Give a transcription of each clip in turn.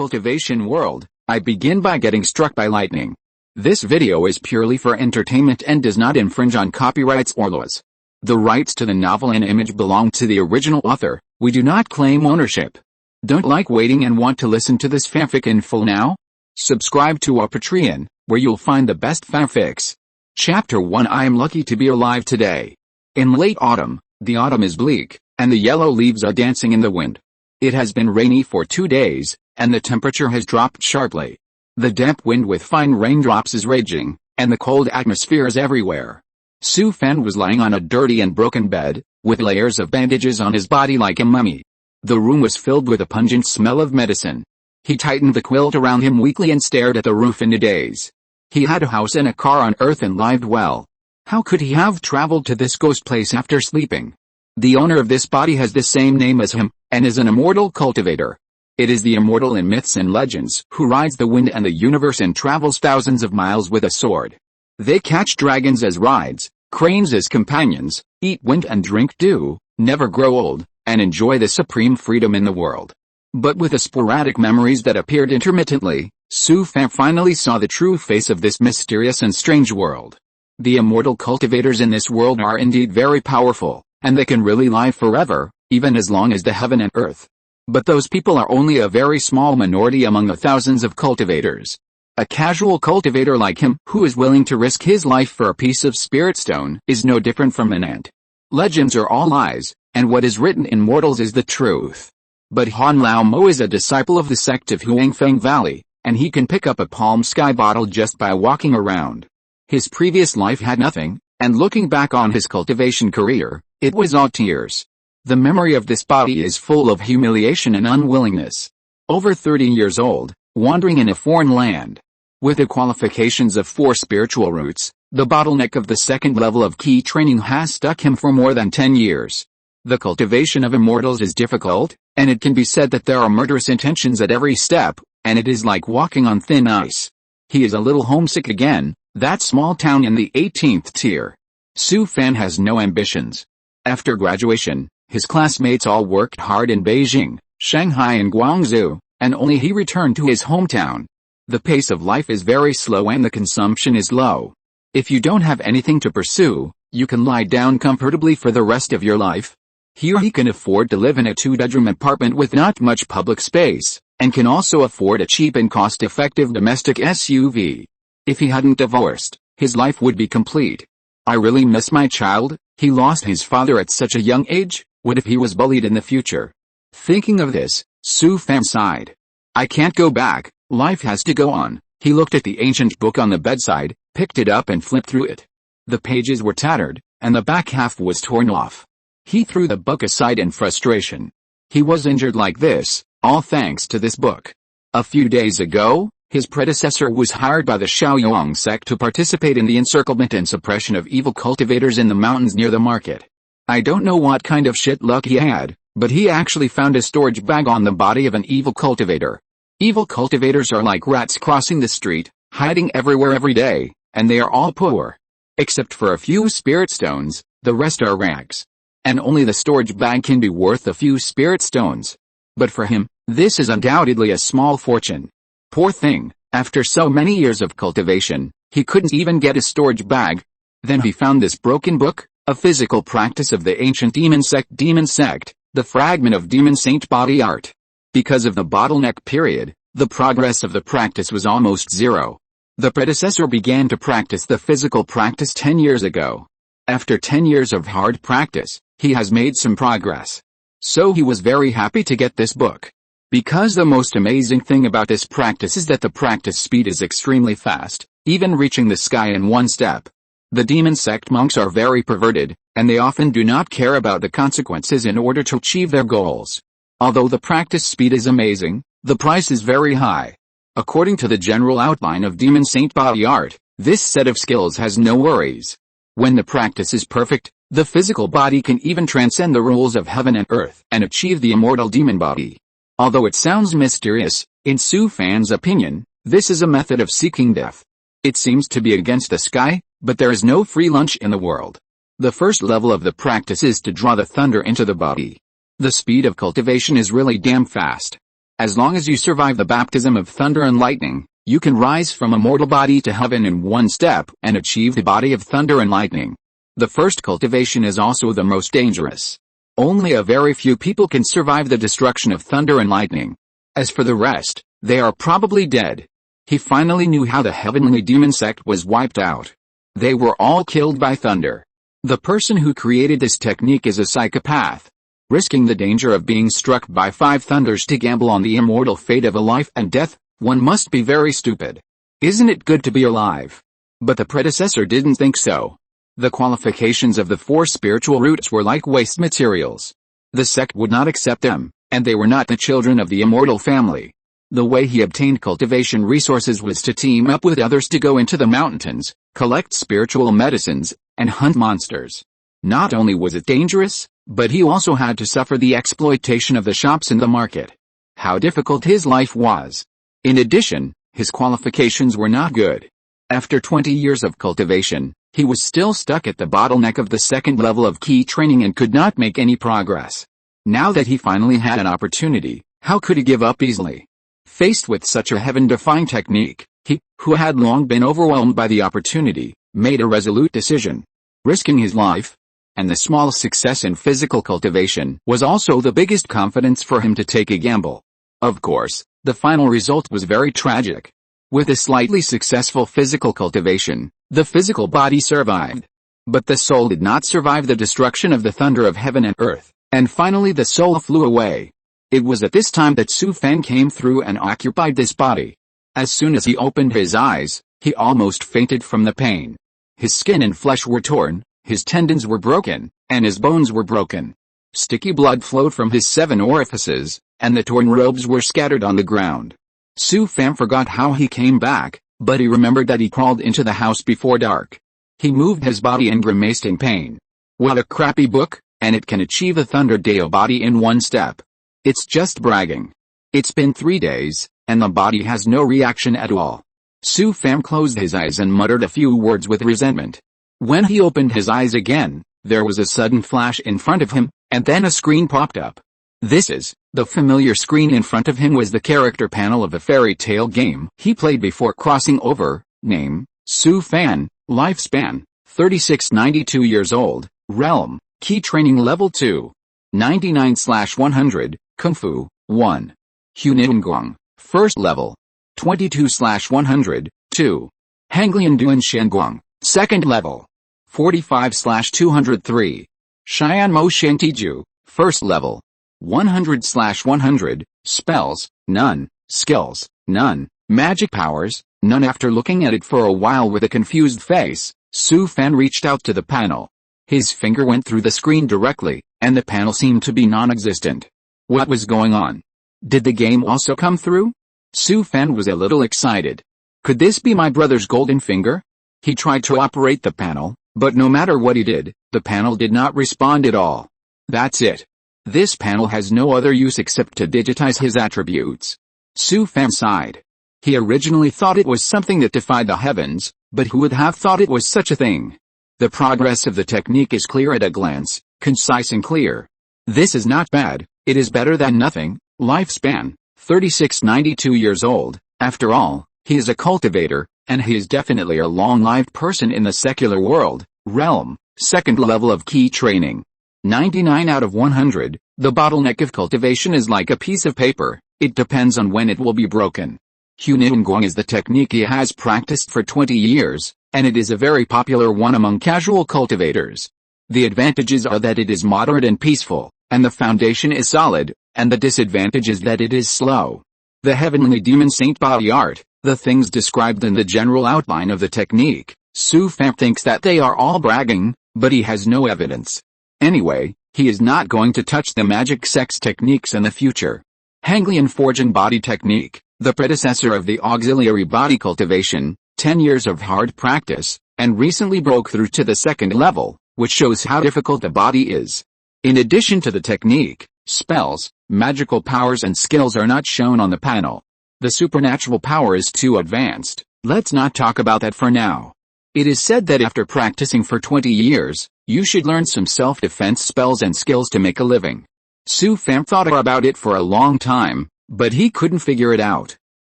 cultivation world, I begin by getting struck by lightning. This video is purely for entertainment and does not infringe on copyrights or laws. The rights to the novel and image belong to the original author. We do not claim ownership. Don't like waiting and want to listen to this fanfic in full now? Subscribe to our Patreon, where you'll find the best fanfics. Chapter 1. I am lucky to be alive today. In late autumn, the autumn is bleak, and the yellow leaves are dancing in the wind. It has been rainy for 2 days, and the temperature has dropped sharply. The damp wind with fine raindrops is raging, and the cold atmosphere is everywhere. Su Fan was lying on a dirty and broken bed, with layers of bandages on his body like a mummy. The room was filled with a pungent smell of medicine. He tightened the quilt around him weakly and stared at the roof in a daze. He had a house and a car on Earth and lived well. How could he have traveled to this ghost place after sleeping? The owner of this body has the same name as him, and is an immortal cultivator. It is the immortal in myths and legends who rides the wind and the universe and travels thousands of miles with a sword. They catch dragons as rides, cranes as companions, eat wind and drink dew, never grow old, and enjoy the supreme freedom in the world. But with the sporadic memories that appeared intermittently, Su Fan finally saw the true face of this mysterious and strange world. The immortal cultivators in this world are indeed very powerful, and they can really live forever, even as long as the heaven and earth. But those people are only a very small minority among the thousands of cultivators. A casual cultivator like him, who is willing to risk his life for a piece of spirit stone, is no different from an ant. Legends are all lies, and what is written in mortals is the truth. But Han Lao Mo is a disciple of the sect of Huangfeng Valley, and he can pick up a palm sky bottle just by walking around. His previous life had nothing, and looking back on his cultivation career, it was all tears. The memory of this body is full of humiliation and unwillingness. Over 30 years old, wandering in a foreign land. With the qualifications of 4 spiritual roots, the bottleneck of the second level of key training has stuck him for more than 10 years. The cultivation of immortals is difficult, and it can be said that there are murderous intentions at every step, and it is like walking on thin ice. He is a little homesick again, that small town in the 18th tier. Su Fan has no ambitions. After graduation, his classmates all worked hard in Beijing, Shanghai and Guangzhou, and only he returned to his hometown. The pace of life is very slow and the consumption is low. If you don't have anything to pursue, you can lie down comfortably for the rest of your life. Here he can afford to live in a 2-bedroom apartment with not much public space, and can also afford a cheap and cost-effective domestic SUV. If he hadn't divorced, his life would be complete. I really miss my child. He lost his father at such a young age. What if he was bullied in the future? Thinking of this, Su Fan sighed. I can't go back, life has to go on. He looked at the ancient book on the bedside, picked it up and flipped through it. The pages were tattered, and the back half was torn off. He threw the book aside in frustration. He was injured like this, all thanks to this book. A few days ago, his predecessor was hired by the Shaoyong sect to participate in the encirclement and suppression of evil cultivators in the mountains near the market. I don't know what kind of shit luck he had, but he actually found a storage bag on the body of an evil cultivator. Evil cultivators are like rats crossing the street, hiding everywhere every day, and they are all poor. Except for a few spirit stones, the rest are rags. And only the storage bag can be worth a few spirit stones. But for him, this is undoubtedly a small fortune. Poor thing, after so many years of cultivation, he couldn't even get a storage bag. Then he found this broken book, a physical practice of the ancient demon sect, the fragment of demon saint body art. Because of the bottleneck period, the progress of the practice was almost zero. The predecessor began to practice the physical practice 10 years ago. After 10 years of hard practice, he has made some progress. So he was very happy to get this book. Because the most amazing thing about this practice is that the practice speed is extremely fast, even reaching the sky in one step. The demon sect monks are very perverted, and they often do not care about the consequences in order to achieve their goals. Although the practice speed is amazing, the price is very high. According to the general outline of demon saint body art, this set of skills has no worries. When the practice is perfect, the physical body can even transcend the rules of heaven and earth and achieve the immortal demon body. Although it sounds mysterious, in Su Fan's opinion, this is a method of seeking death. It seems to be against the sky, but there is no free lunch in the world. The first level of the practice is to draw the thunder into the body. The speed of cultivation is really damn fast. As long as you survive the baptism of thunder and lightning, you can rise from a mortal body to heaven in one step and achieve the body of thunder and lightning. The first cultivation is also the most dangerous. Only a very few people can survive the destruction of thunder and lightning. As for the rest, they are probably dead. He finally knew how the heavenly demon sect was wiped out. They were all killed by thunder. The person who created this technique is a psychopath. Risking the danger of being struck by 5 thunders to gamble on the immortal fate of a life and death, one must be very stupid. Isn't it good to be alive? But the predecessor didn't think so. The qualifications of the 4 spiritual roots were like waste materials. The sect would not accept them, and they were not the children of the immortal family. The way he obtained cultivation resources was to team up with others to go into the mountains, collect spiritual medicines, and hunt monsters. Not only was it dangerous, but he also had to suffer the exploitation of the shops in the market. How difficult his life was. In addition, his qualifications were not good. After 20 years of cultivation, he was still stuck at the bottleneck of the second level of key training and could not make any progress. Now that he finally had an opportunity, how could he give up easily? Faced with such a heaven-defying technique, he, who had long been overwhelmed by the opportunity, made a resolute decision. Risking his life, and the small success in physical cultivation was also the biggest confidence for him to take a gamble. Of course, the final result was very tragic. With a slightly successful physical cultivation, the physical body survived. But the soul did not survive the destruction of the thunder of heaven and earth, and finally the soul flew away. It was at this time that Su Fan came through and occupied this body. As soon as he opened his eyes, he almost fainted from the pain. His skin and flesh were torn, his tendons were broken, and his bones were broken. Sticky blood flowed from his 7 orifices, and the torn robes were scattered on the ground. Su Fan forgot how he came back, but he remembered that he crawled into the house before dark. He moved his body and grimaced in pain. What a crappy book, and it can achieve a Thunder Deo body in one step. It's just bragging. It's been 3 days, and the body has no reaction at all. Su Fan closed his eyes and muttered a few words with resentment. When he opened his eyes again, there was a sudden flash in front of him, and then a screen popped up. The familiar screen in front of him was the character panel of a fairy tale game he played before crossing over. Name, Su Fan, lifespan, 36-92 years old, realm, key training level 2. 99/100, Kung Fu, 1. Huningguang, first level. 22/100, 2. Hanglian Duan Shenguang, second level. 45/203. Xianmo Shentiju, first level. 100/100, spells, none, skills, none, magic powers, none. After looking at it for a while with a confused face, Su Fan reached out to the panel. His finger went through the screen directly, and the panel seemed to be non-existent. What was going on? Did the game also come through? Su Fan was a little excited. Could this be my brother's golden finger? He tried to operate the panel, but no matter what he did, the panel did not respond at all. That's it. This panel has no other use except to digitize his attributes. Su Fan sighed. He originally thought it was something that defied the heavens, but who would have thought it was such a thing? The progress of the technique is clear at a glance, concise and clear. This is not bad, it is better than nothing. Lifespan, 36-92 years old. After all, he is a cultivator, and he is definitely a long-lived person in the secular world. Realm, second level of key training. 99 out of 100, the bottleneck of cultivation is like a piece of paper, it depends on when it will be broken. Huningguang is the technique he has practiced for 20 years, and it is a very popular one among casual cultivators. The advantages are that it is moderate and peaceful, and the foundation is solid, and the disadvantage is that it is slow. The heavenly demon saint body art, the things described in the general outline of the technique, Su Fan thinks that they are all bragging, but he has no evidence. Anyway, he is not going to touch the magic sex techniques in the future. Hanglian Forging Body Technique, the predecessor of the auxiliary body cultivation, 10 years of hard practice, and recently broke through to the second level, which shows how difficult the body is. In addition to the technique, spells, magical powers and skills are not shown on the panel. The supernatural power is too advanced, let's not talk about that for now. It is said that after practicing for 20 years, you should learn some self-defense spells and skills to make a living. Su Fan thought about it for a long time, But he couldn't figure it out.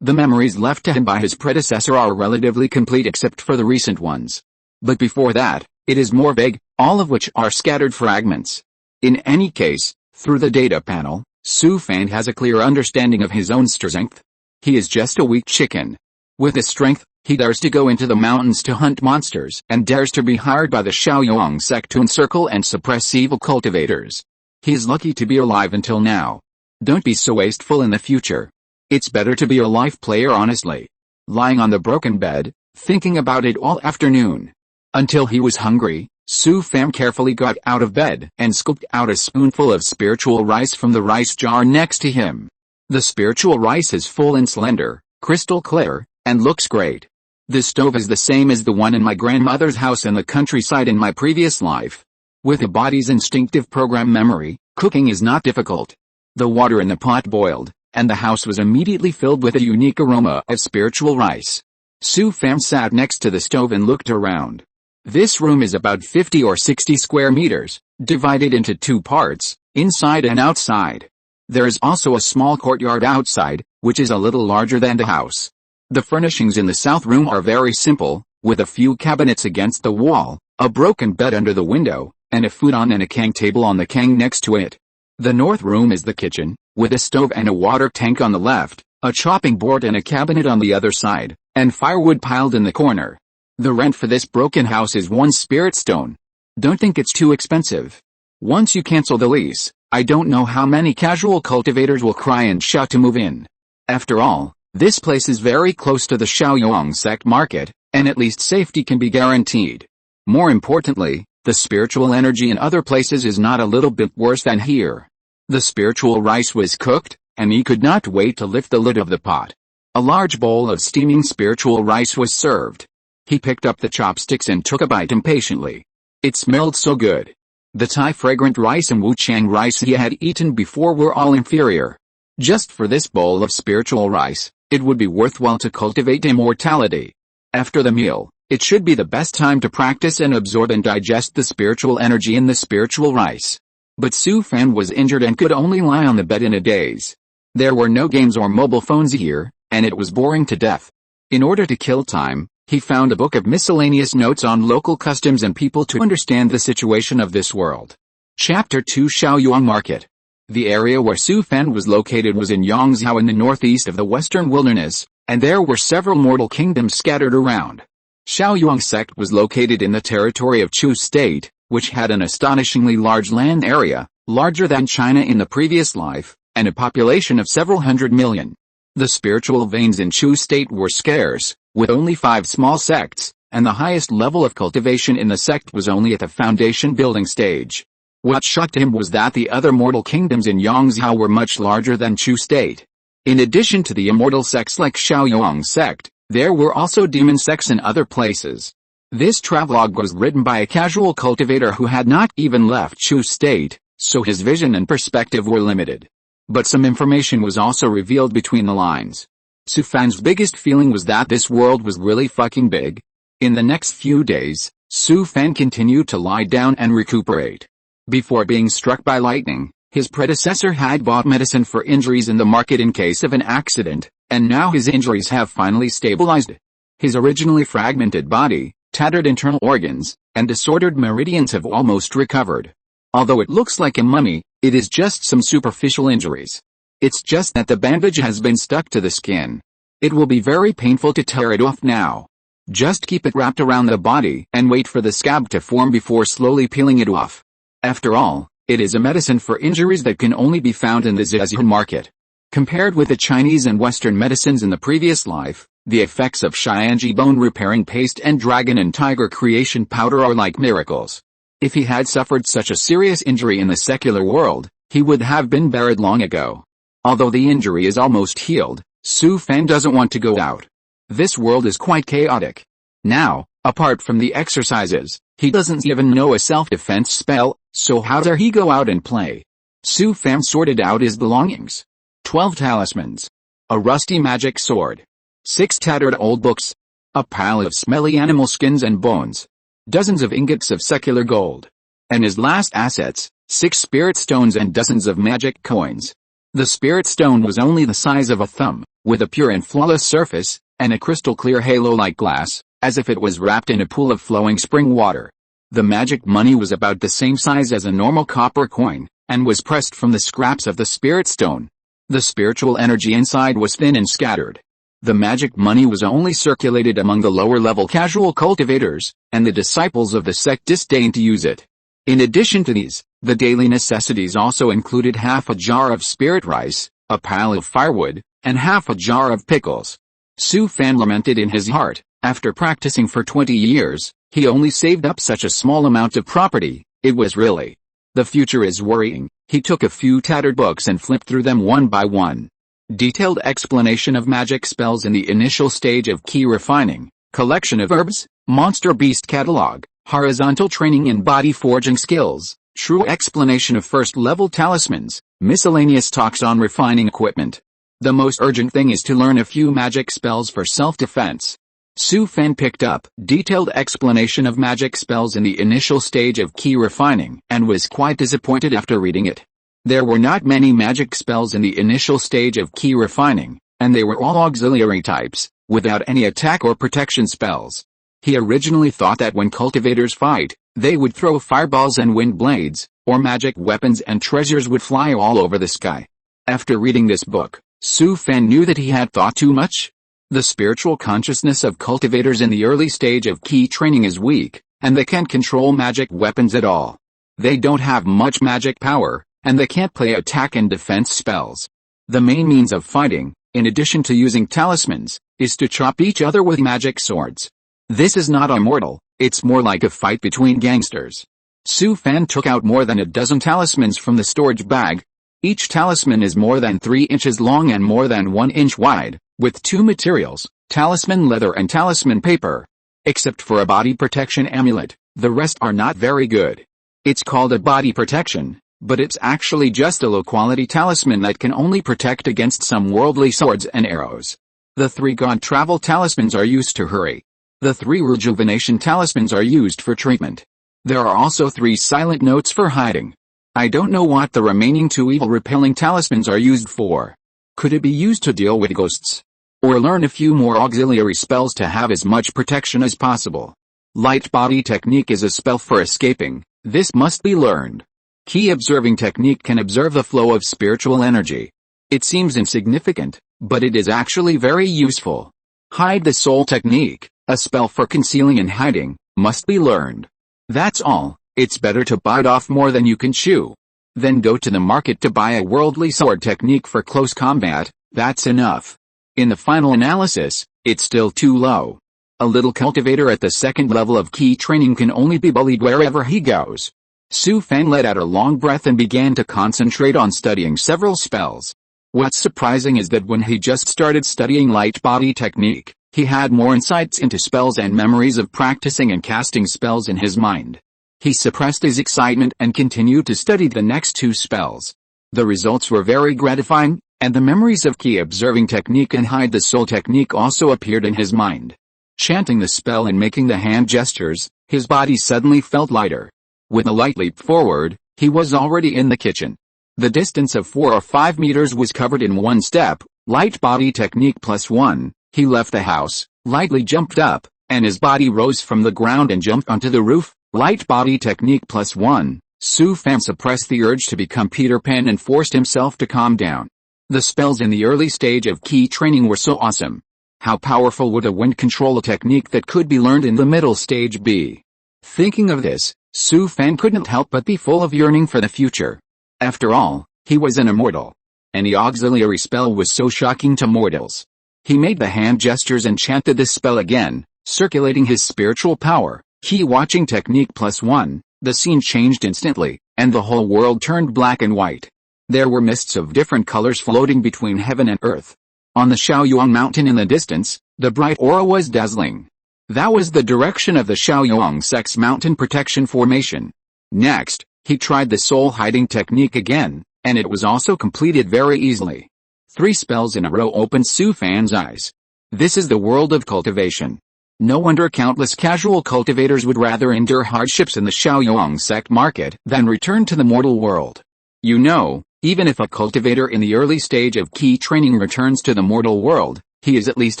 The memories left to him by his predecessor are relatively complete except for the recent ones. But before that, it is more vague, all of which are scattered fragments. In any case, through the data panel, Su Fan has a clear understanding of his own strength. He is just a weak chicken. With his strength, he dares to go into the mountains to hunt monsters and dares to be hired by the Shaoyong sect to encircle and suppress evil cultivators. He is lucky to be alive until now. Don't be so wasteful in the future. It's better to be a life player honestly. Lying on the broken bed, thinking about it all afternoon. Until he was hungry, Su Fan carefully got out of bed and scooped out a spoonful of spiritual rice from the rice jar next to him. The spiritual rice is full and slender, crystal clear, and looks great. The stove is the same as the one in my grandmother's house in the countryside in my previous life. With a body's instinctive program memory, cooking is not difficult. The water in the pot boiled, and the house was immediately filled with a unique aroma of spiritual rice. Su Fan sat next to the stove and looked around. This room is about 50 or 60 square meters, divided into two parts, inside and outside. There is also a small courtyard outside, which is a little larger than the house. The furnishings in the south room are very simple, with a few cabinets against the wall, a broken bed under the window, and a futon and a kang table on the kang next to it. The north room is the kitchen, with a stove and a water tank on the left, a chopping board and a cabinet on the other side, and firewood piled in the corner. The rent for this broken house is 1 spirit stone. Don't think it's too expensive. Once you cancel the lease, I don't know how many casual cultivators will cry and shout to move in. After all, this place is very close to the Shaoyong sect market, and at least safety can be guaranteed. More importantly, the spiritual energy in other places is not a little bit worse than here. The spiritual rice was cooked, and he could not wait to lift the lid of the pot. A large bowl of steaming spiritual rice was served. He picked up the chopsticks and took a bite impatiently. It smelled so good. The Thai fragrant rice and Wuchang rice he had eaten before were all inferior. Just for this bowl of spiritual rice, it would be worthwhile to cultivate immortality. After the meal, it should be the best time to practice and absorb and digest the spiritual energy in the spiritual rice. But Su Fan was injured and could only lie on the bed in a daze. There were no games or mobile phones here, and it was boring to death. In order to kill time, he found a book of miscellaneous notes on local customs and people to understand the situation of this world. Chapter 2 Shaoyong Market. The area where Su Fan was located was in Yongzhou in the northeast of the western wilderness, and there were several mortal kingdoms scattered around. Shaoyong sect was located in the territory of Chu State, which had an astonishingly large land area, larger than China in the previous life, and a population of several hundred million. The spiritual veins in Chu State were scarce, with only 5 small sects, and the highest level of cultivation in the sect was only at the foundation building stage. What shocked him was that the other mortal kingdoms in Yongzhou were much larger than Chu State. In addition to the immortal sects like Shaoyong sect, there were also demon sects in other places. This travelogue was written by a casual cultivator who had not even left Chu State, so his vision and perspective were limited. But some information was also revealed between the lines. Su Fan's biggest feeling was that this world was really fucking big. In the next few days, Su Fan continued to lie down and recuperate. Before being struck by lightning, his predecessor had bought medicine for injuries in the market in case of an accident, and now his injuries have finally stabilized. His originally fragmented body, tattered internal organs, and disordered meridians have almost recovered. Although it looks like a mummy, it is just some superficial injuries. It's just that the bandage has been stuck to the skin. It will be very painful to tear it off now. Just keep it wrapped around the body and wait for the scab to form before slowly peeling it off. After all, it is a medicine for injuries that can only be found in the Zhejiang market. Compared with the Chinese and Western medicines in the previous life, the effects of Xianji bone repairing paste and dragon and tiger creation powder are like miracles. If he had suffered such a serious injury in the secular world, he would have been buried long ago. Although the injury is almost healed, Su Fan doesn't want to go out. This world is quite chaotic. Now, apart from the exercises, he doesn't even know a self-defense spell, so how dare he go out and play? Su Fan sorted out his belongings. 12 talismans. A rusty magic sword. 6 tattered old books. A pile of smelly animal skins and bones. Dozens of ingots of secular gold. And his last assets, 6 spirit stones and dozens of magic coins. The spirit stone was only the size of a thumb, with a pure and flawless surface, and a crystal clear halo like glass, as if it was wrapped in a pool of flowing spring water. The magic money was about the same size as a normal copper coin, and was pressed from the scraps of the spirit stone. The spiritual energy inside was thin and scattered. The magic money was only circulated among the lower-level casual cultivators, and the disciples of the sect disdained to use it. In addition to these, the daily necessities also included half a jar of spirit rice, a pile of firewood, and half a jar of pickles. Su Fan lamented in his heart, after practicing for 20 years, he only saved up such a small amount of property. It was really. The future is worrying. He took a few tattered books and flipped through them one by one. Detailed explanation of magic spells in the initial stage of key refining, collection of herbs, monster beast catalog, horizontal training in body forging skills, true explanation of first-level talismans, miscellaneous talks on refining equipment. The most urgent thing is to learn a few magic spells for self-defense. Su Fan picked up detailed explanation of magic spells in the initial stage of key refining and was quite disappointed after reading it. There were not many magic spells in the initial stage of key refining, and they were all auxiliary types, without any attack or protection spells. He originally thought that when cultivators fight, they would throw fireballs and wind blades, or magic weapons and treasures would fly all over the sky. After reading this book, Su Fan knew that he had thought too much. The spiritual consciousness of cultivators in the early stage of key training is weak, and they can't control magic weapons at all. They don't have much magic power, and they can't play attack and defense spells. The main means of fighting, in addition to using talismans, is to chop each other with magic swords. This is not immortal, it's more like a fight between gangsters. Su Fan took out more than a dozen talismans from the storage bag. Each talisman is more than 3 inches long and more than 1 inch wide, with 2 materials, talisman leather and talisman paper. Except for a body protection amulet, the rest are not very good. It's called a body protection, but it's actually just a low-quality talisman that can only protect against some worldly swords and arrows. The 3 god travel talismans are used to hurry. The 3 rejuvenation talismans are used for treatment. There are also 3 silent notes for hiding. I don't know what the remaining 2 evil-repelling talismans are used for. Could it be used to deal with ghosts? Or learn a few more auxiliary spells to have as much protection as possible? Light body technique is a spell for escaping. This must be learned. Key observing technique can observe the flow of spiritual energy. It seems insignificant, but it is actually very useful. Hide the soul technique, a spell for concealing and hiding, must be learned. That's all. It's better to bite off more than you can chew. Then go to the market to buy a worldly sword technique for close combat. That's enough. In the final analysis, it's still too low. A little cultivator at the second level of key training can only be bullied wherever he goes. Su Fan let out a long breath and began to concentrate on studying several spells. What's surprising is that when he just started studying light body technique, he had more insights into spells and memories of practicing and casting spells in his mind. He suppressed his excitement and continued to study the next 2 spells. The results were very gratifying, and the memories of key observing technique and hide the soul technique also appeared in his mind. Chanting the spell and making the hand gestures, his body suddenly felt lighter. With a light leap forward, he was already in the kitchen. The distance of 4 or 5 meters was covered in 1 step, light body technique +1, he left the house, lightly jumped up, and his body rose from the ground and jumped onto the roof. Light body technique +1, Su Fan suppressed the urge to become Peter Pan and forced himself to calm down. The spells in the early stage of key training were so awesome. How powerful would a wind control technique that could be learned in the middle stage be? Thinking of this, Su Fan couldn't help but be full of yearning for the future. After all, he was an immortal. Any auxiliary spell was so shocking to mortals. He made the hand gestures and chanted this spell again, circulating his spiritual power. Key watching technique +1, the scene changed instantly, and the whole world turned black and white. There were mists of different colors floating between heaven and earth. On the Shaoyuan mountain in the distance, the bright aura was dazzling. That was the direction of the Shaoyuan sect's mountain protection formation. Next, he tried the soul hiding technique again, and it was also completed very easily. 3 spells in a row opened Su Fan's eyes. This is the world of cultivation. No wonder countless casual cultivators would rather endure hardships in the Shaoyuan sect market than return to the mortal world. You know, Even if a cultivator in the early stage of key training returns to the mortal world, he is at least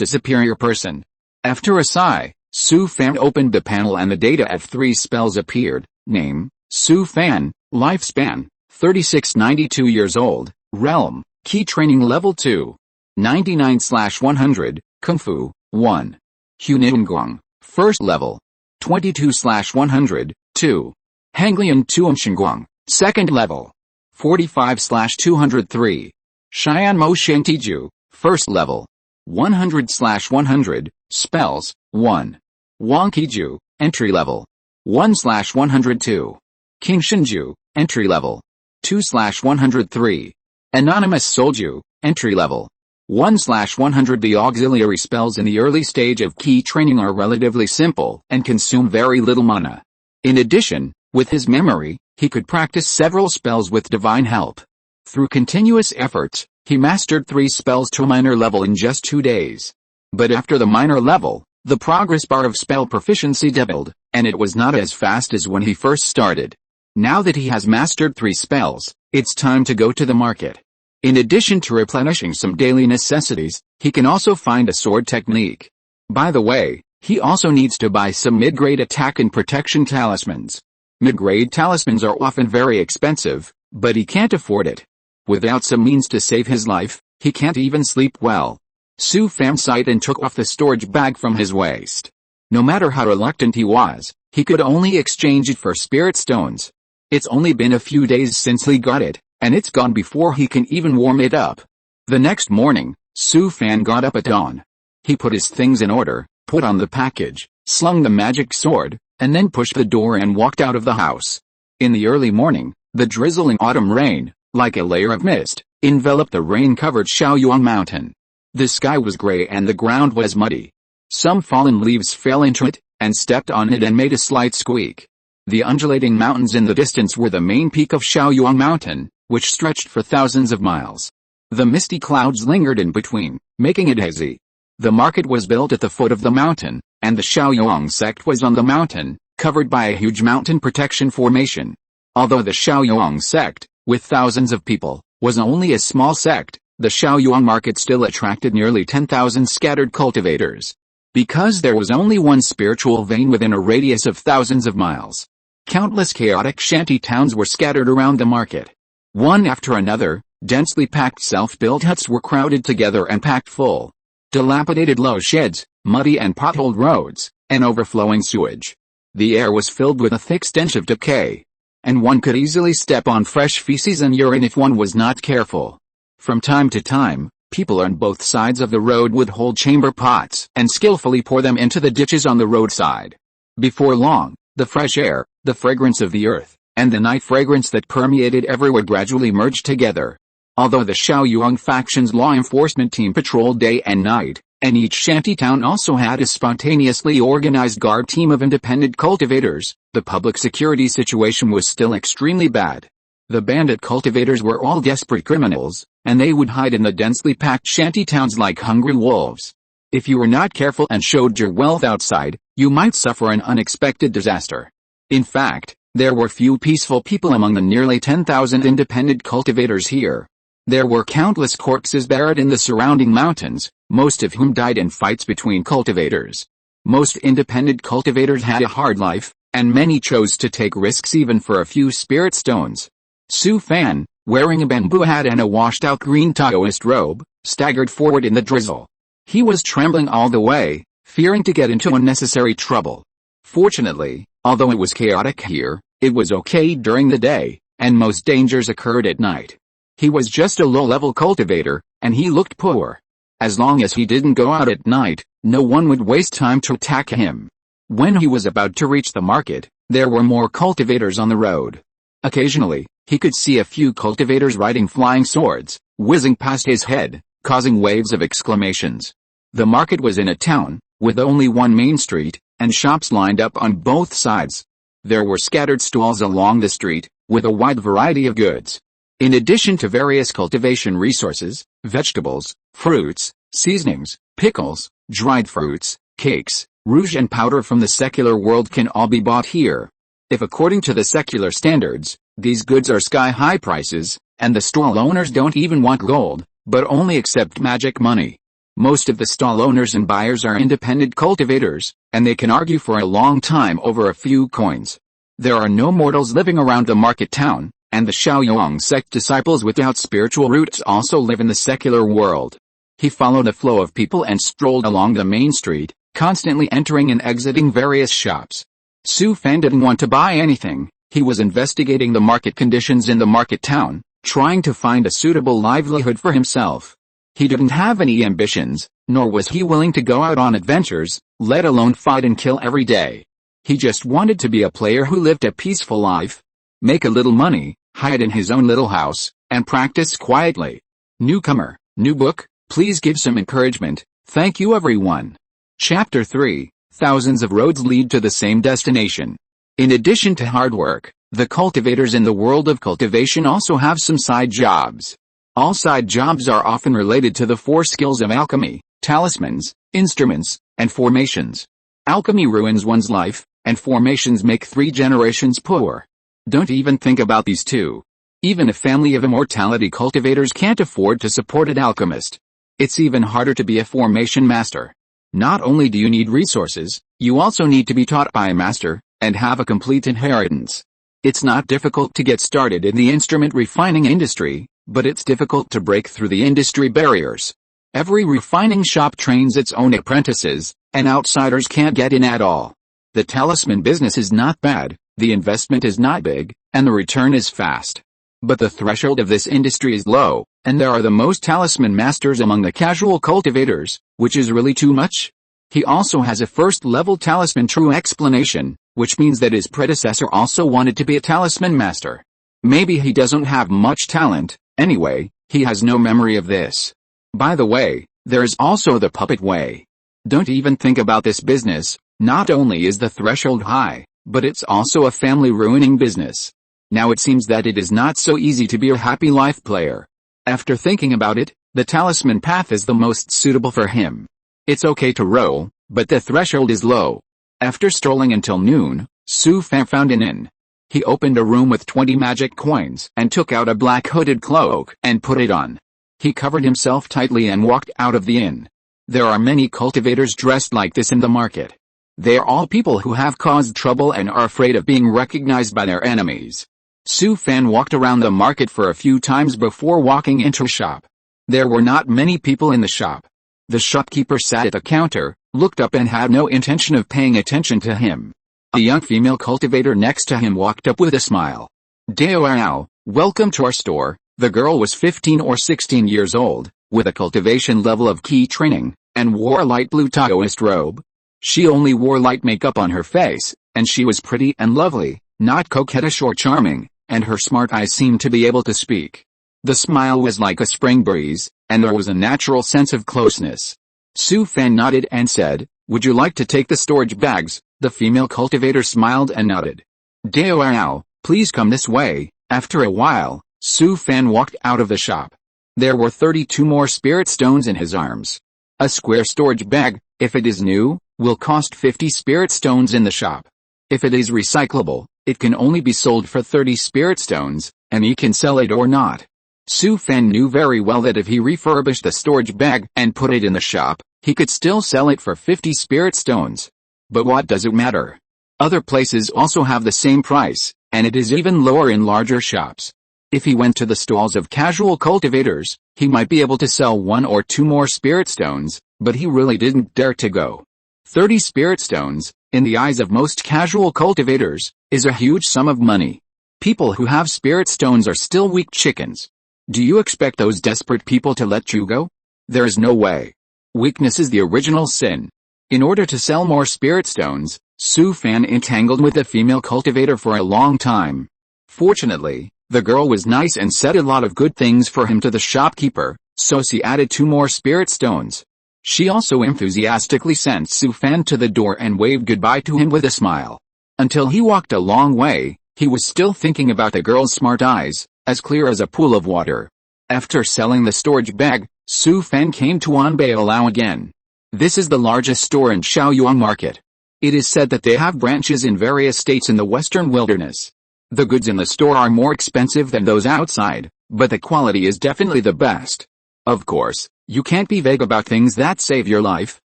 a superior person. After a sigh, Su Fan opened the panel and the data of 3 spells appeared. Name, Su Fan, lifespan, 36-92 years old, realm, key training level 2. 99/100, Kung Fu, 1. Huningguang, first level. 22/100, 2. Hanglian Tuanshinguang, second level. 45/203. Xianmo Shantiju, first level. 100/100, spells, 1. Wangqiju, entry level. 1/102. Qingshinju, entry level. 2/103. Anonymous Solju, entry level. 1/100. The auxiliary spells in the early stage of key training are relatively simple and consume very little mana. In addition, with his memory, he could practice several spells with divine help. Through continuous efforts, he mastered 3 spells to minor level in just 2 days. But after the minor level, the progress bar of spell proficiency doubled, and it was not as fast as when he first started. Now that he has mastered 3 spells, it's time to go to the market. In addition to replenishing some daily necessities, he can also find a sword technique. By the way, he also needs to buy some mid-grade attack and protection talismans. Mid-grade talismans are often very expensive, but he can't afford it. Without some means to save his life, he can't even sleep well. Su Fan sighed and took off the storage bag from his waist. No matter how reluctant he was, he could only exchange it for spirit stones. It's only been a few days since he got it, and it's gone before he can even warm it up. The next morning, Su Fan got up at dawn. He put his things in order, put on the package, slung the magic sword, and then pushed the door and walked out of the house. In the early morning, the drizzling autumn rain, like a layer of mist, enveloped the rain-covered Shaoyuan mountain. The sky was gray and the ground was muddy. Some fallen leaves fell into it, and stepped on it and made a slight squeak. The undulating mountains in the distance were the main peak of Shaoyuan mountain, which stretched for thousands of miles. The misty clouds lingered in between, making it hazy. The market was built at the foot of the mountain, and the Shaoyuan sect was on the mountain, covered by a huge mountain protection formation. Although the Shaoyuan sect, with thousands of people, was only a small sect, the Shaoyuan market still attracted nearly 10,000 scattered cultivators. Because there was only one spiritual vein within a radius of thousands of miles, countless chaotic shanty towns were scattered around the market. One after another, densely packed self-built huts were crowded together and packed full. Dilapidated low sheds, muddy and potholed roads, and overflowing sewage. The air was filled with a thick stench of decay. And one could easily step on fresh feces and urine if one was not careful. From time to time, people on both sides of the road would hold chamber pots and skillfully pour them into the ditches on the roadside. Before long, the fresh air, the fragrance of the earth, and the night fragrance that permeated everywhere gradually merged together. Although the Shaoyuan faction's law enforcement team patrolled day and night, and each shantytown also had a spontaneously organized guard team of independent cultivators, the public security situation was still extremely bad. The bandit cultivators were all desperate criminals, and they would hide in the densely packed shantytowns like hungry wolves. If you were not careful and showed your wealth outside, you might suffer an unexpected disaster. In fact, there were few peaceful people among the nearly 10,000 independent cultivators here. There were countless corpses buried in the surrounding mountains, most of whom died in fights between cultivators. Most independent cultivators had a hard life, and many chose to take risks even for a few spirit stones. Su Fan, wearing a bamboo hat and a washed-out green Taoist robe, staggered forward in the drizzle. He was trembling all the way, fearing to get into unnecessary trouble. Fortunately, although it was chaotic here, it was okay during the day, and most dangers occurred at night. He was just a low-level cultivator, and he looked poor. As long as he didn't go out at night, no one would waste time to attack him. When he was about to reach the market, there were more cultivators on the road. Occasionally, he could see a few cultivators riding flying swords, whizzing past his head, causing waves of exclamations. The market was in a town, with only one main street, and shops lined up on both sides. There were scattered stalls along the street, with a wide variety of goods. In addition to various cultivation resources, vegetables, fruits, seasonings, pickles, dried fruits, cakes, rouge and powder from the secular world can all be bought here. If according to the secular standards, these goods are sky-high prices, And the stall owners don't even want gold, but only accept magic money. Most of the stall owners and buyers are independent cultivators, and they can argue for a long time over a few coins. There are no mortals living around the market town, and the Shaoyong sect disciples without spiritual roots also live in the secular world. He followed the flow of people and strolled along the main street, constantly entering and exiting various shops. Su Fan didn't want to buy anything. He was investigating the market conditions in the market town, trying to find a suitable livelihood for himself. He didn't have any ambitions, nor was he willing to go out on adventures, let alone fight and kill every day. He just wanted to be a player who lived a peaceful life, make a little money, hide in his own little house, and practice quietly. Newcomer, new book, please give some encouragement, thank you everyone. Chapter 3, Thousands of roads lead to the same destination. In addition to hard work, the cultivators in the world of cultivation also have some side jobs. All side jobs are often related to the 4 skills of alchemy, talismans, instruments, and formations. Alchemy ruins one's life, and formations make 3 generations poor. Don't even think about these 2. Even a family of immortality cultivators can't afford to support an alchemist. It's even harder to be a formation master. Not only do you need resources, you also need to be taught by a master, and have a complete inheritance. It's not difficult to get started in the instrument refining industry, but it's difficult to break through the industry barriers. Every refining shop trains its own apprentices, and outsiders can't get in at all. The talisman business is not bad, the investment is not big, and the return is fast. But the threshold of this industry is low, and there are the most talisman masters among the casual cultivators, which is really too much. He also has a first-level talisman true explanation, which means that his predecessor also wanted to be a talisman master. Maybe he doesn't have much talent, anyway, he has no memory of this. By the way, there is also the puppet way. Don't even think about this business, not only is the threshold high, but it's also a family-ruining business. Now it seems that it is not so easy to be a happy life player. After thinking about it, the talisman path is the most suitable for him. It's okay to roll, but the threshold is low. After strolling until noon, Su Fan found an inn. He opened a room with 20 magic coins and took out a black hooded cloak and put it on. He covered himself tightly and walked out of the inn. There are many cultivators dressed like this in the market. They are all people who have caused trouble and are afraid of being recognized by their enemies. Su Fan walked around the market for a few times before walking into a shop. There were not many people in the shop. The shopkeeper sat at the counter, looked up and had no intention of paying attention to him. A young female cultivator next to him walked up with a smile. "Devours, welcome to our store." The girl was 15 or 16 years old, with a cultivation level of key training, and wore a light blue Taoist robe. She only wore light makeup on her face, and she was pretty and lovely, not coquettish or charming, and her smart eyes seemed to be able to speak. The smile was like a spring breeze, and there was a natural sense of closeness. Su Fan nodded and said, "Would you like to take the storage bags?" The female cultivator smiled and nodded. "Devours, please come this way." After a while, Su Fan walked out of the shop. There were 32 more spirit stones in his arms. A square storage bag, if it is new, will cost 50 spirit stones in the shop. If it is recyclable, it can only be sold for 30 spirit stones, and he can sell it or not. Su Fan knew very well that if he refurbished the storage bag and put it in the shop, he could still sell it for 50 spirit stones. But what does it matter? Other places also have the same price, and it is even lower in larger shops. If he went to the stalls of casual cultivators, he might be able to sell 1 or 2 more spirit stones, but he really didn't dare to go. 30 spirit stones, in the eyes of most casual cultivators, is a huge sum of money. People who have spirit stones are still weak chickens. Do you expect those desperate people to let you go? There is no way. Weakness is the original sin. In order to sell more spirit stones, Su Fan entangled with the female cultivator for a long time. Fortunately, the girl was nice and said a lot of good things for him to the shopkeeper, so she added 2 more spirit stones. She also enthusiastically sent Su Fan to the door and waved goodbye to him with a smile. Until he walked a long way, he was still thinking about the girl's smart eyes, as clear as a pool of water. After selling the storage bag, Su Fan came to Anbeilao again. This is the largest store in Shaoyong Market. It is said that they have branches in various states in the western wilderness. The goods in the store are more expensive than those outside, but the quality is definitely the best. Of course, you can't be vague about things that save your life.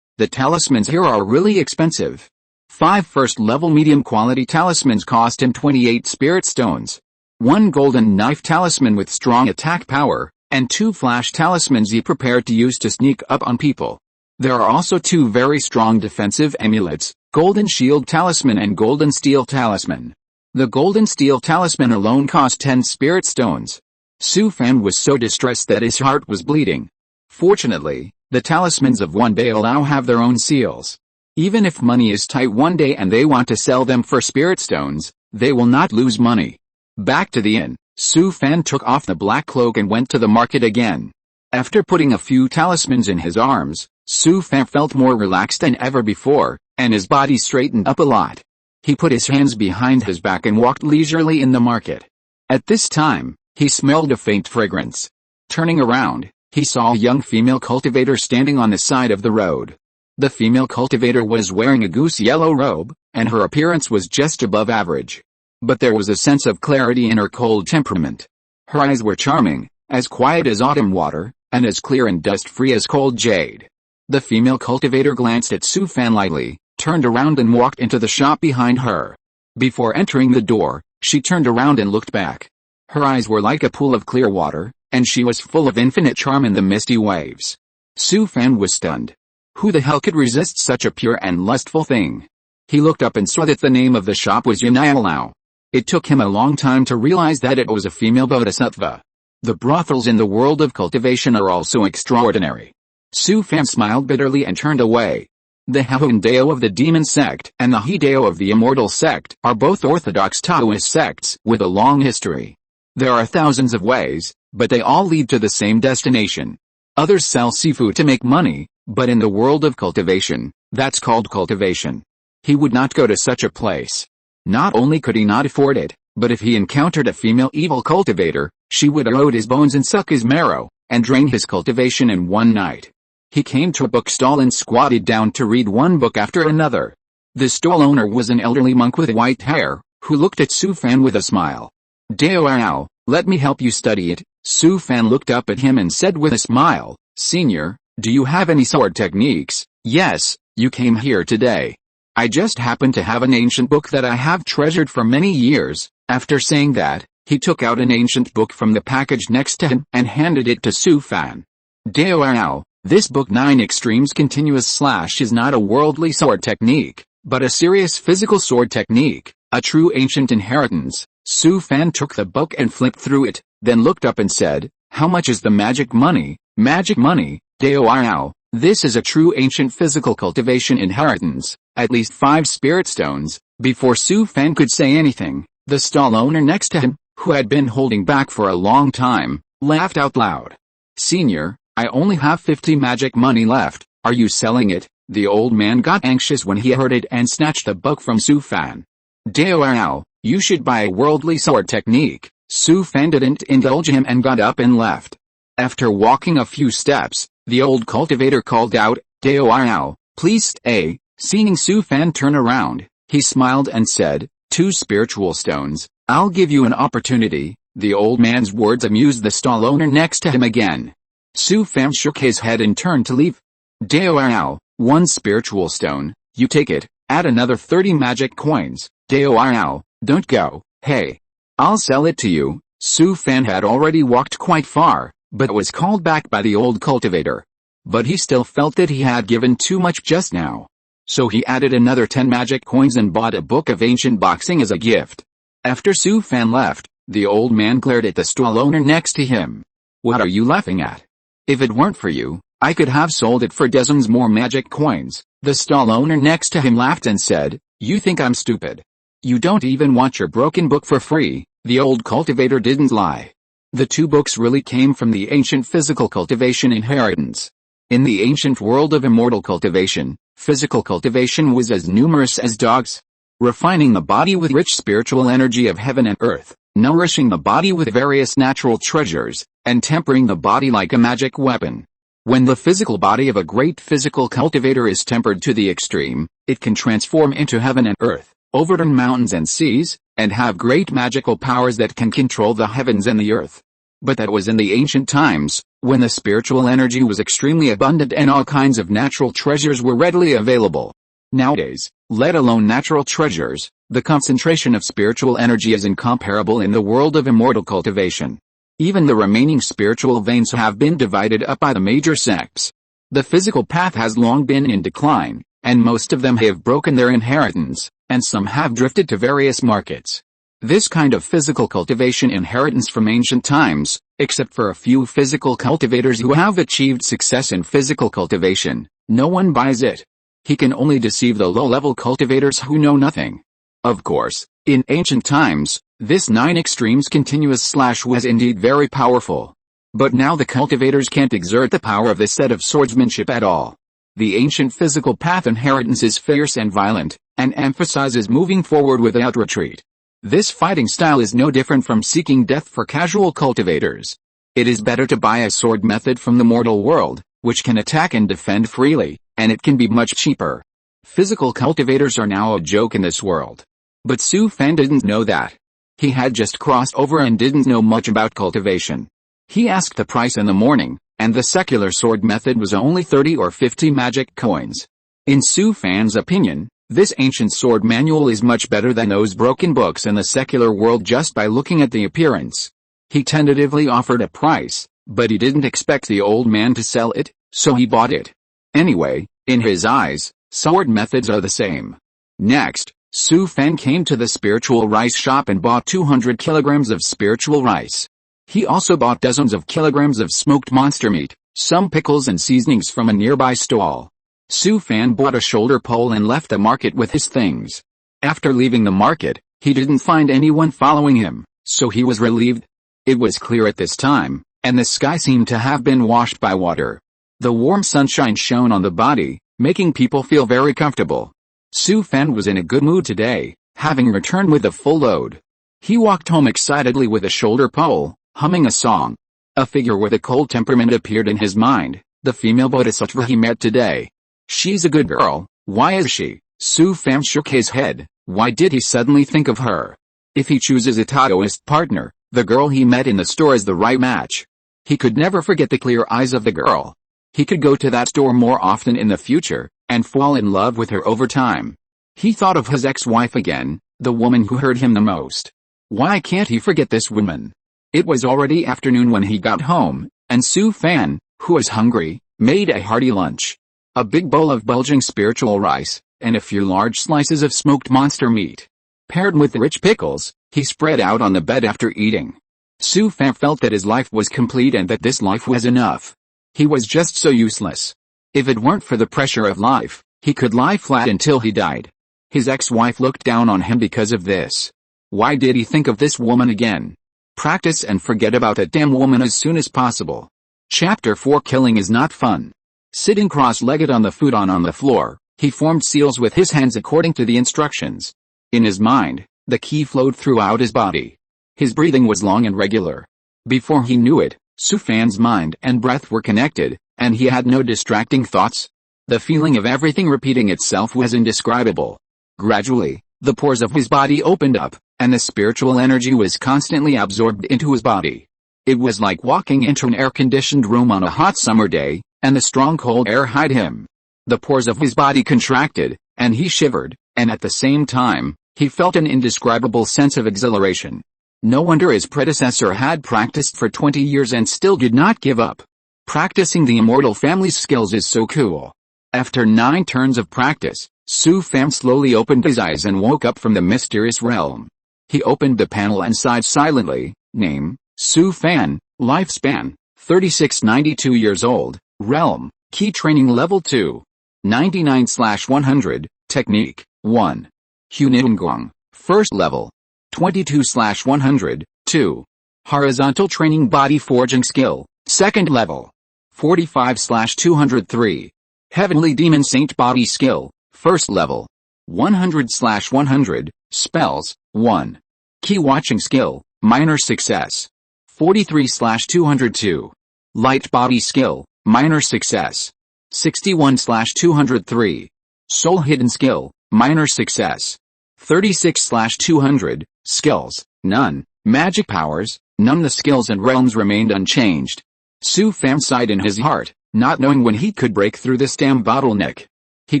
The talismans here are really expensive. 5 first-level medium-quality talismans cost him 28 spirit stones. 1 golden knife talisman with strong attack power, and 2 flash talismans he prepared to use to sneak up on people. There are also 2 very strong defensive amulets, golden shield talisman and golden steel talisman. The golden steel talisman alone cost 10 spirit stones. Su Fan was so distressed that his heart was bleeding. Fortunately, the talismans of one day now have their own seals. Even if money is tight one day and they want to sell them for spirit stones, they will not lose money. Back to the inn, Su Fan took off the black cloak and went to the market again. After putting a few talismans in his arms, Su Fan felt more relaxed than ever before, and his body straightened up a lot. He put his hands behind his back and walked leisurely in the market. At this time, he smelled a faint fragrance. Turning around, he saw a young female cultivator standing on the side of the road. The female cultivator was wearing a goose yellow robe, and her appearance was just above average. But there was a sense of clarity in her cold temperament. Her eyes were charming, as quiet as autumn water, and as clear and dust-free as cold jade. The female cultivator glanced at Su Fan lightly, turned around and walked into the shop behind her. Before entering the door, she turned around and looked back. Her eyes were like a pool of clear water, and she was full of infinite charm in the misty waves. Su Fan was stunned. Who the hell could resist such a pure and lustful thing? He looked up and saw that the name of the shop was unimaginable. It took him a long time to realize that it was a female bodhisattva. The brothels in the world of cultivation are also extraordinary. Su Fan smiled bitterly and turned away. The Hahundeo of the demon sect and the Hideo of the immortal sect are both orthodox Taoist sects with a long history. There are thousands of ways, but they all lead to the same destination. Others sell seafood to make money, but in the world of cultivation, that's called cultivation. He would not go to such a place. Not only could he not afford it, but if he encountered a female evil cultivator, she would erode his bones and suck his marrow, and drain his cultivation in one night. He came to a bookstall and squatted down to read one book after another. The stall owner was an elderly monk with white hair, who looked at Su Fan with a smile. "Devours, let me help you study it." Su Fan looked up at him and said with a smile, "Senior, do you have any sword techniques?" "Yes, you came here today. I just happen to have an ancient book that I have treasured for many years." After saying that, he took out an ancient book from the package next to him and handed it to Su Fan. "Devours, this book 9 Extremes Continuous / is not a worldly sword technique, but a serious physical sword technique, a true ancient inheritance." Su Fan took the book and flipped through it, then looked up and said, "How much is the magic money?" "Magic money, Devours, this is a true ancient physical cultivation inheritance, at least 5 spirit stones." Before Su Fan could say anything, the stall owner next to him, who had been holding back for a long time, laughed out loud. "Senior, I only have 50 magic money left, are you selling it?" The old man got anxious when he heard it and snatched the book from Su Fan. "Devours, you should buy a worldly sword technique." Su Fan didn't indulge him and got up and left. After walking a few steps, the old cultivator called out, "Devours, please stay." Seeing Su Fan turn around, he smiled and said, "2 spiritual stones, I'll give you an opportunity." The old man's words amused the stall owner next to him again. Su Fan shook his head and turned to leave. "Devours, 1 spiritual stone, you take it, add another 30 magic coins." "Devours, don't go, hey. I'll sell it to you." Su Fan had already walked quite far, but was called back by the old cultivator. But he still felt that he had given too much just now. So he added another 10 magic coins and bought a book of ancient boxing as a gift. After Su Fan left, the old man glared at the stall owner next to him. "What are you laughing at? If it weren't for you, I could have sold it for dozens more magic coins." The stall owner next to him laughed and said, "You think I'm stupid? You don't even want your broken book for free." The old cultivator didn't lie. The 2 books really came from the ancient physical cultivation inheritance. In the ancient world of immortal cultivation, physical cultivation was as numerous as dogs. Refining the body with rich spiritual energy of heaven and earth, nourishing the body with various natural treasures, and tempering the body like a magic weapon. When the physical body of a great physical cultivator is tempered to the extreme, it can transform into heaven and earth, overturn mountains and seas, and have great magical powers that can control the heavens and the earth. But that was in the ancient times, when the spiritual energy was extremely abundant and all kinds of natural treasures were readily available. Nowadays, let alone natural treasures, the concentration of spiritual energy is incomparable in the world of immortal cultivation. Even the remaining spiritual veins have been divided up by the major sects. The physical path has long been in decline, and most of them have broken their inheritance, and some have drifted to various markets. This kind of physical cultivation inheritance from ancient times, except for a few physical cultivators who have achieved success in physical cultivation, no one buys it. He can only deceive the low-level cultivators who know nothing. Of course, in ancient times, this 9 extremes continuous / was indeed very powerful. But now the cultivators can't exert the power of this set of swordsmanship at all. The ancient physical path inheritance is fierce and violent, and emphasizes moving forward without retreat. This fighting style is no different from seeking death for casual cultivators. It is better to buy a sword method from the mortal world, which can attack and defend freely, and it can be much cheaper. Physical cultivators are now a joke in this world. But Su Fan didn't know that. He had just crossed over and didn't know much about cultivation. He asked the price in the morning, and the secular sword method was only 30 or 50 magic coins. In Su Fan's opinion, this ancient sword manual is much better than those broken books in the secular world just by looking at the appearance. He tentatively offered a price, but he didn't expect the old man to sell it, so he bought it. Anyway, in his eyes, sword methods are the same. Next, Su Fan came to the spiritual rice shop and bought 200 kilograms of spiritual rice. He also bought dozens of kilograms of smoked monster meat, some pickles and seasonings from a nearby stall. Su Fan bought a shoulder pole and left the market with his things. After leaving the market, he didn't find anyone following him, so he was relieved. It was clear at this time, and the sky seemed to have been washed by water. The warm sunshine shone on the body, making people feel very comfortable. Su Fan was in a good mood today, having returned with a full load. He walked home excitedly with a shoulder pole, humming a song. A figure with a cold temperament appeared in his mind, the female bodhisattva he met today. She's a good girl, why is she? Su Fan shook his head. Why did he suddenly think of her? If he chooses a Taoist partner, the girl he met in the store is the right match. He could never forget the clear eyes of the girl. He could go to that store more often in the future, and fall in love with her over time. He thought of his ex-wife again, the woman who hurt him the most. Why can't he forget this woman? It was already afternoon when he got home, and Su Fan, who was hungry, made a hearty lunch. A big bowl of bulging spiritual rice, and a few large slices of smoked monster meat. Paired with rich pickles, he spread out on the bed after eating. Su Fan felt that his life was complete and that this life was enough. He was just so useless. If it weren't for the pressure of life, he could lie flat until he died. His ex-wife looked down on him because of this. Why did he think of this woman again? Practice and forget about that damn woman as soon as possible. Chapter 4 Killing is not fun. Sitting cross-legged on the futon on the floor, he formed seals with his hands according to the instructions. In his mind, the ki flowed throughout his body. His breathing was long and regular. Before he knew it, Su Fan's mind and breath were connected, and he had no distracting thoughts. The feeling of everything repeating itself was indescribable. Gradually, the pores of his body opened up, and the spiritual energy was constantly absorbed into his body. It was like walking into an air-conditioned room on a hot summer day, and the strong cold air hid him. The pores of his body contracted, and he shivered, and at the same time, he felt an indescribable sense of exhilaration. No wonder his predecessor had practiced for 20 years and still did not give up. Practicing the immortal family's skills is so cool. After 9 turns of practice, Su Fan slowly opened his eyes and woke up from the mysterious realm. He opened the panel and sighed silently. Name, Su Fan, lifespan, 36-92 years old, realm, key training level 2. 99/100, technique, 1. Huningguang, first level. 22/100, 2. Horizontal training body forging skill, second level. 45/203. Heavenly demon saint body skill, first level. 100/100, spells, 1. Key watching skill, minor success. 43/202. Light body skill, minor success. 61/203. Soul hidden skill, minor success. 36/200, skills, none. Magic powers, None the skills and realms remained unchanged. Su Fan sighed in his heart, not knowing when he could break through this damn bottleneck. He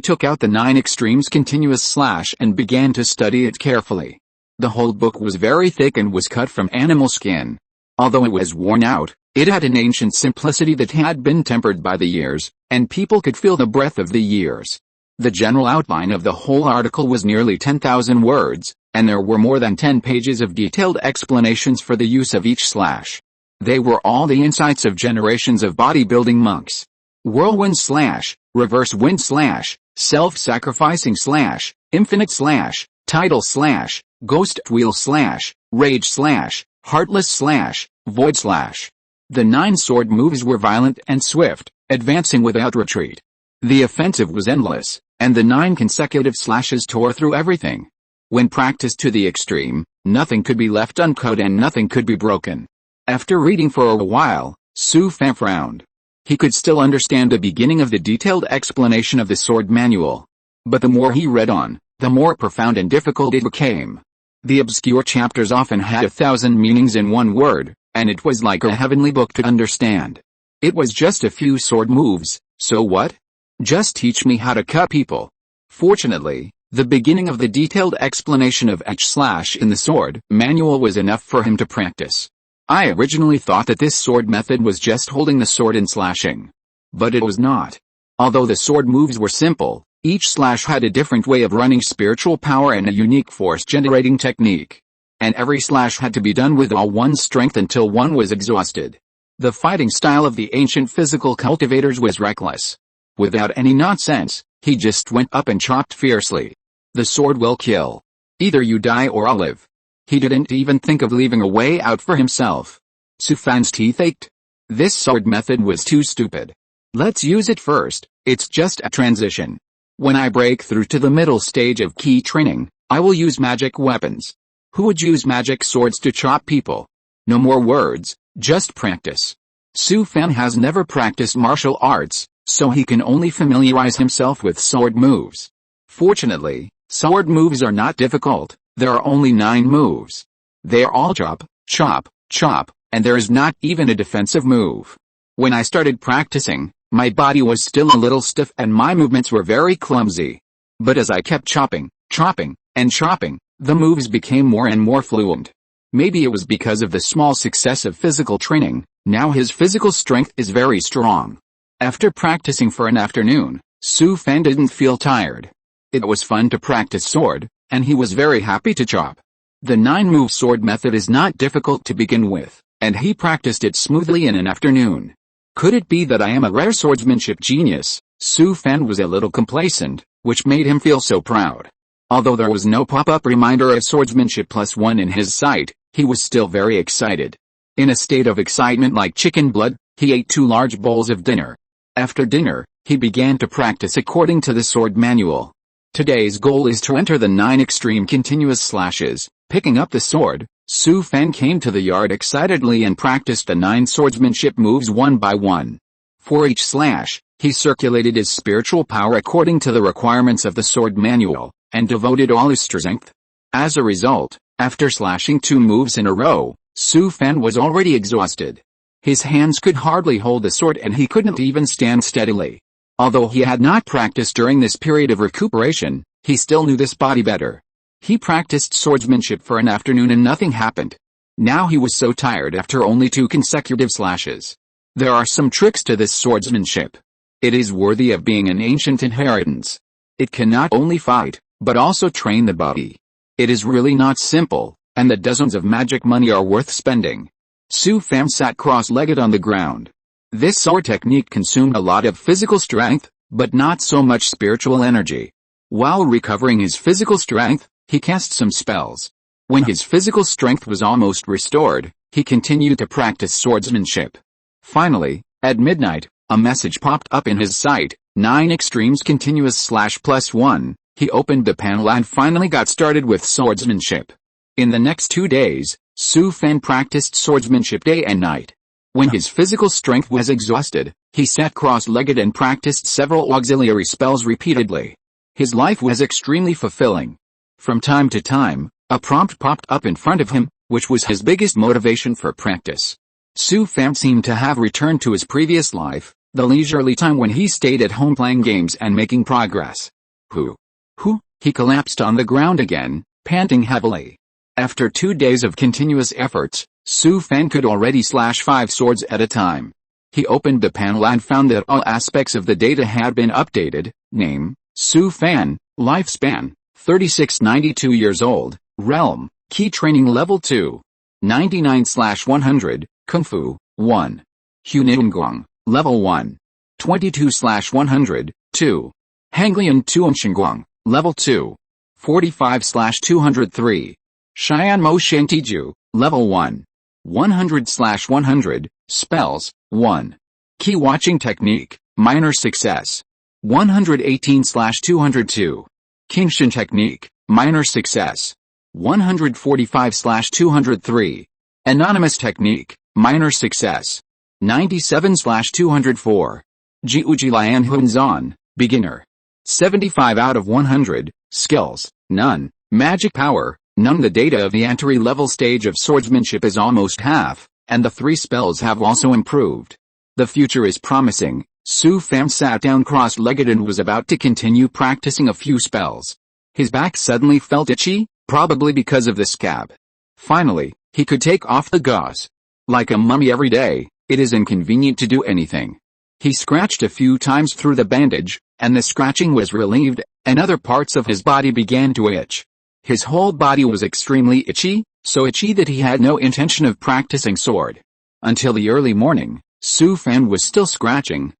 took out the 9 extremes continuous slash and began to study it carefully. The whole book was very thick and was cut from animal skin. Although it was worn out, it had an ancient simplicity that had been tempered by the years, and people could feel the breath of the years. The general outline of the whole article was nearly 10,000 words, and there were more than 10 pages of detailed explanations for the use of each slash. They were all the insights of generations of bodybuilding monks. Whirlwind slash, reverse wind slash, self-sacrificing slash, infinite slash, tidal slash, ghost wheel slash, rage slash, heartless slash, void slash. The 9 sword moves were violent and swift, advancing without retreat. The offensive was endless, and the 9 consecutive slashes tore through everything. When practiced to the extreme, nothing could be left uncut and nothing could be broken. After reading for a while, Su Fan frowned. He could still understand the beginning of the detailed explanation of the sword manual. But the more he read on, the more profound and difficult it became. The obscure chapters often had 1,000 meanings in one word, and it was like a heavenly book to understand. It was just a few sword moves, so what? Just teach me how to cut people. Fortunately, the beginning of the detailed explanation of each slash in the sword manual was enough for him to practice. I originally thought that this sword method was just holding the sword and slashing. But it was not. Although the sword moves were simple, each slash had a different way of running spiritual power and a unique force-generating technique. And every slash had to be done with all one's strength until one was exhausted. The fighting style of the ancient physical cultivators was reckless. Without any nonsense, he just went up and chopped fiercely. The sword will kill. Either you die or I'll live. He didn't even think of leaving a way out for himself. Su Fan's teeth ached. This sword method was too stupid. Let's use it first, it's just a transition. When I break through to the middle stage of key training, I will use magic weapons. Who would use magic swords to chop people? No more words, just practice. Su Fan has never practiced martial arts, so he can only familiarize himself with sword moves. Fortunately, sword moves are not difficult. There are only 9 moves. They are all chop, chop, chop, and there is not even a defensive move. When I started practicing, my body was still a little stiff and my movements were very clumsy. But as I kept chopping, chopping, and chopping, the moves became more and more fluent. Maybe it was because of the small success of physical training. Now his physical strength is very strong. After practicing for an afternoon, Su Fan didn't feel tired. It was fun to practice sword, and he was very happy to chop. The 9-move sword method is not difficult to begin with, and he practiced it smoothly in an afternoon. Could it be that I am a rare swordsmanship genius? Su Fan was a little complacent, which made him feel so proud. Although there was no pop-up reminder of swordsmanship +1 in his sight, he was still very excited. In a state of excitement like chicken blood, he ate 2 large bowls of dinner. After dinner, he began to practice according to the sword manual. Today's goal is to enter the 9 extreme continuous slashes. Picking up the sword, Su Fan came to the yard excitedly and practiced the 9 swordsmanship moves one by one. For each slash, he circulated his spiritual power according to the requirements of the sword manual, and devoted all his strength. As a result, after slashing 2 moves in a row, Su Fan was already exhausted. His hands could hardly hold the sword and he couldn't even stand steadily. Although he had not practiced during this period of recuperation, he still knew this body better. He practiced swordsmanship for an afternoon and nothing happened. Now he was so tired after only 2 consecutive slashes. There are some tricks to this swordsmanship. It is worthy of being an ancient inheritance. It can not only fight, but also train the body. It is really not simple, and the dozens of magic money are worth spending. Su Fan sat cross-legged on the ground. This sword technique consumed a lot of physical strength, but not so much spiritual energy. While recovering his physical strength, he cast some spells. When his physical strength was almost restored, he continued to practice swordsmanship. Finally, at midnight, a message popped up in his sight, 9 extremes continuous /+1. He opened the panel and finally got started with swordsmanship. In the next 2 days, Su Fan practiced swordsmanship day and night. When his physical strength was exhausted, he sat cross-legged and practiced several auxiliary spells repeatedly. His life was extremely fulfilling. From time to time, a prompt popped up in front of him, which was his biggest motivation for practice. Su Fan seemed to have returned to his previous life, the leisurely time when he stayed at home playing games and making progress. Who? He collapsed on the ground again, panting heavily. After 2 days of continuous efforts, Su Fan could already slash 5 swords at a time. He opened the panel and found that all aspects of the data had been updated. Name, Su Fan, lifespan, 36-92 years old, realm, key training level 2. 99/100, Kung Fu, 1. Huningguang, level 1. 22/100, 2. Hanglian Tuongshinguang, level 2. 45/203. Xianmo Shentiju, level 1. 100/100, spells, 1. Key watching technique, minor success. 118/202. Kingshin technique, minor success. 145/203. Anonymous technique, minor success. 97/204. Jiuji Lian Hunzan, beginner. 75 out of 100, skills, none, magic power, none. The data of the entry-level stage of swordsmanship is almost half, and the 3 spells have also improved. The future is promising. Su Fan sat down cross-legged and was about to continue practicing a few spells. His back suddenly felt itchy, probably because of the scab. Finally, he could take off the gauze. Like a mummy every day, it is inconvenient to do anything. He scratched a few times through the bandage, and the scratching was relieved, and other parts of his body began to itch. His whole body was extremely itchy, so itchy that he had no intention of practicing sword. Until the early morning, Su Fan was still scratching.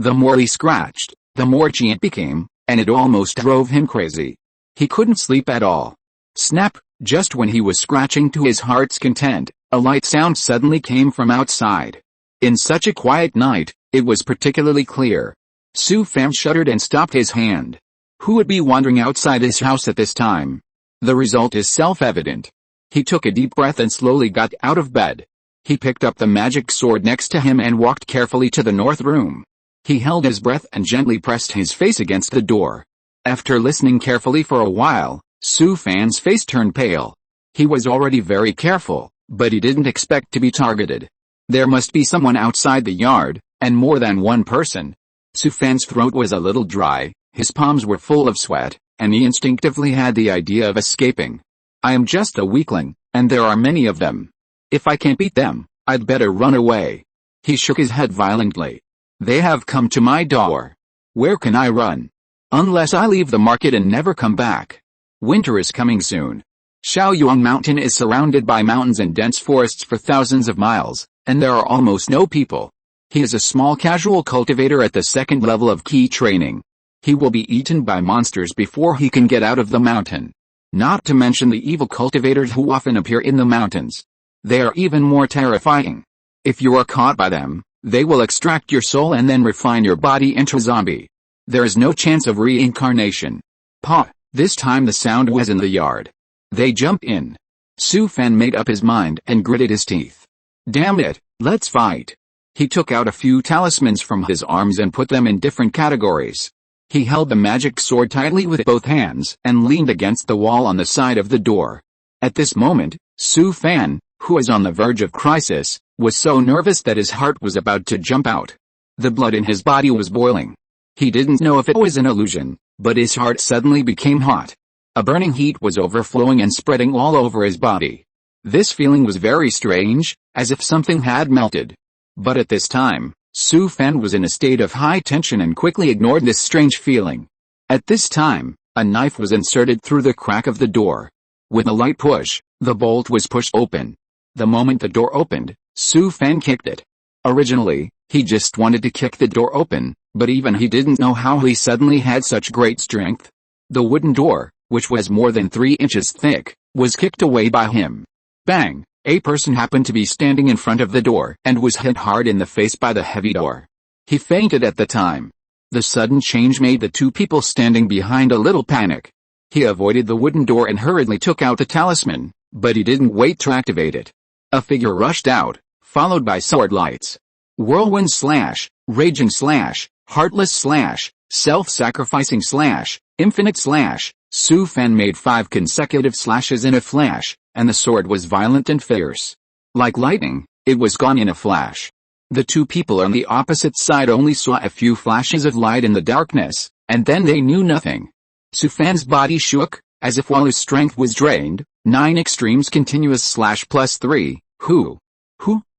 The more he scratched, the more itchy it became, and it almost drove him crazy. He couldn't sleep at all. Snap, just when he was scratching to his heart's content, a light sound suddenly came from outside. In such a quiet night, it was particularly clear. Su Fan shuddered and stopped his hand. Who would be wandering outside his house at this time? The result is self-evident. He took a deep breath and slowly got out of bed. He picked up the magic sword next to him and walked carefully to the north room. He held his breath and gently pressed his face against the door. After listening carefully for a while, Su Fan's face turned pale. He was already very careful, but he didn't expect to be targeted. There must be someone outside the yard, and more than one person. Su Fan's throat was a little dry, his palms were full of sweat, and he instinctively had the idea of escaping. I am just a weakling, and there are many of them. If I can't beat them, I'd better run away. He shook his head violently. They have come to my door. Where can I run? Unless I leave the market and never come back. Winter is coming soon. Shaoyuan Mountain is surrounded by mountains and dense forests for thousands of miles, and there are almost no people. He is a small casual cultivator at the 2nd level of key training. He will be eaten by monsters before he can get out of the mountain. Not to mention the evil cultivators who often appear in the mountains. They are even more terrifying. If you are caught by them, they will extract your soul and then refine your body into a zombie. There is no chance of reincarnation. Paw, this time the sound was in the yard. They jump in. Su Fan made up his mind and gritted his teeth. Damn it, let's fight. He took out a few talismans from his arms and put them in different categories. He held the magic sword tightly with both hands and leaned against the wall on the side of the door. At this moment, Su Fan, who was on the verge of crisis, was so nervous that his heart was about to jump out. The blood in his body was boiling. He didn't know if it was an illusion, but his heart suddenly became hot. A burning heat was overflowing and spreading all over his body. This feeling was very strange, as if something had melted. But at this time, Su Fan was in a state of high tension and quickly ignored this strange feeling. At this time, a knife was inserted through the crack of the door. With a light push, the bolt was pushed open. The moment the door opened, Su Fan kicked it. Originally, he just wanted to kick the door open, but even he didn't know how he suddenly had such great strength. The wooden door, which was more than 3 inches thick, was kicked away by him. Bang! A person happened to be standing in front of the door and was hit hard in the face by the heavy door. He fainted at the time. The sudden change made the 2 people standing behind a little panic. He avoided the wooden door and hurriedly took out the talisman, but he didn't wait to activate it. A figure rushed out, followed by sword lights. Whirlwind slash, raging slash, heartless slash, self-sacrificing slash, Infinite slash. Su Fan made 5 consecutive slashes in a flash, and the sword was violent and fierce. Like lightning, it was gone in a flash. The two people on the opposite side only saw a few flashes of light in the darkness, and then they knew nothing. Su Fan's body shook, as if all his strength was drained. 9 extremes continuous slash plus 3, Who?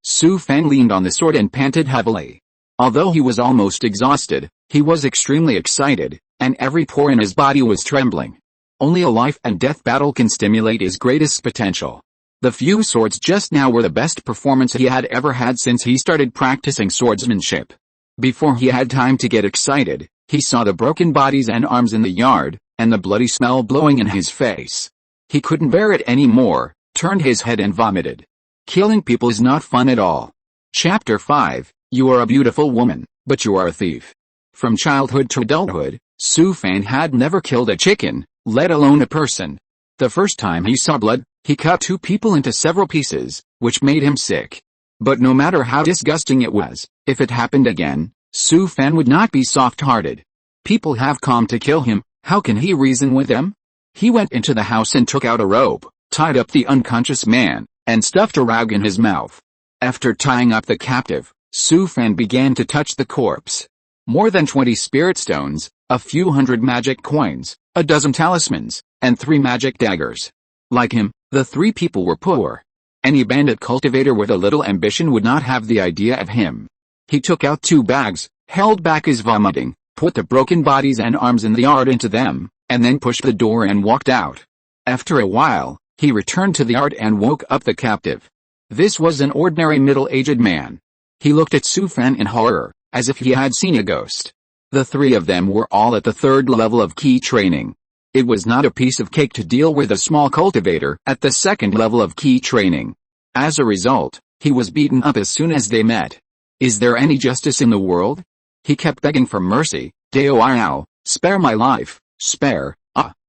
Su Fan leaned on the sword and panted heavily. Although he was almost exhausted, he was extremely excited, and every pore in his body was trembling. Only a life and death battle can stimulate his greatest potential. The few swords just now were the best performance he had ever had since he started practicing swordsmanship. Before he had time to get excited, he saw the broken bodies and arms in the yard, and the bloody smell blowing in his face. He couldn't bear it anymore, turned his head and vomited. Killing people is not fun at all. Chapter 5, You are a beautiful woman, but you are a thief. From childhood to adulthood, Su Fan had never killed a chicken, let alone a person. The first time he saw blood, he cut 2 people into several pieces, which made him sick. But no matter how disgusting it was, if it happened again, Su Fan would not be soft-hearted. People have come to kill him, how can he reason with them? He went into the house and took out a rope, tied up the unconscious man, and stuffed a rag in his mouth. After tying up the captive, Su Fan began to touch the corpse. More than 20 spirit stones, a few hundred magic coins, a dozen talismans, and 3 magic daggers. Like him, the 3 people were poor. Any bandit cultivator with a little ambition would not have the idea of him. He took out 2 bags, held back his vomiting, put the broken bodies and arms in the yard into them, and then pushed the door and walked out. After a while, he returned to the yard and woke up the captive. This was an ordinary middle-aged man. He looked at Su Fan in horror, as if he had seen a ghost. The 3 of them were all at the 3rd level of key training. It was not a piece of cake to deal with a small cultivator at the 2nd level of key training. As a result, he was beaten up as soon as they met. Is there any justice in the world? He kept begging for mercy. Devours, spare my life, spare.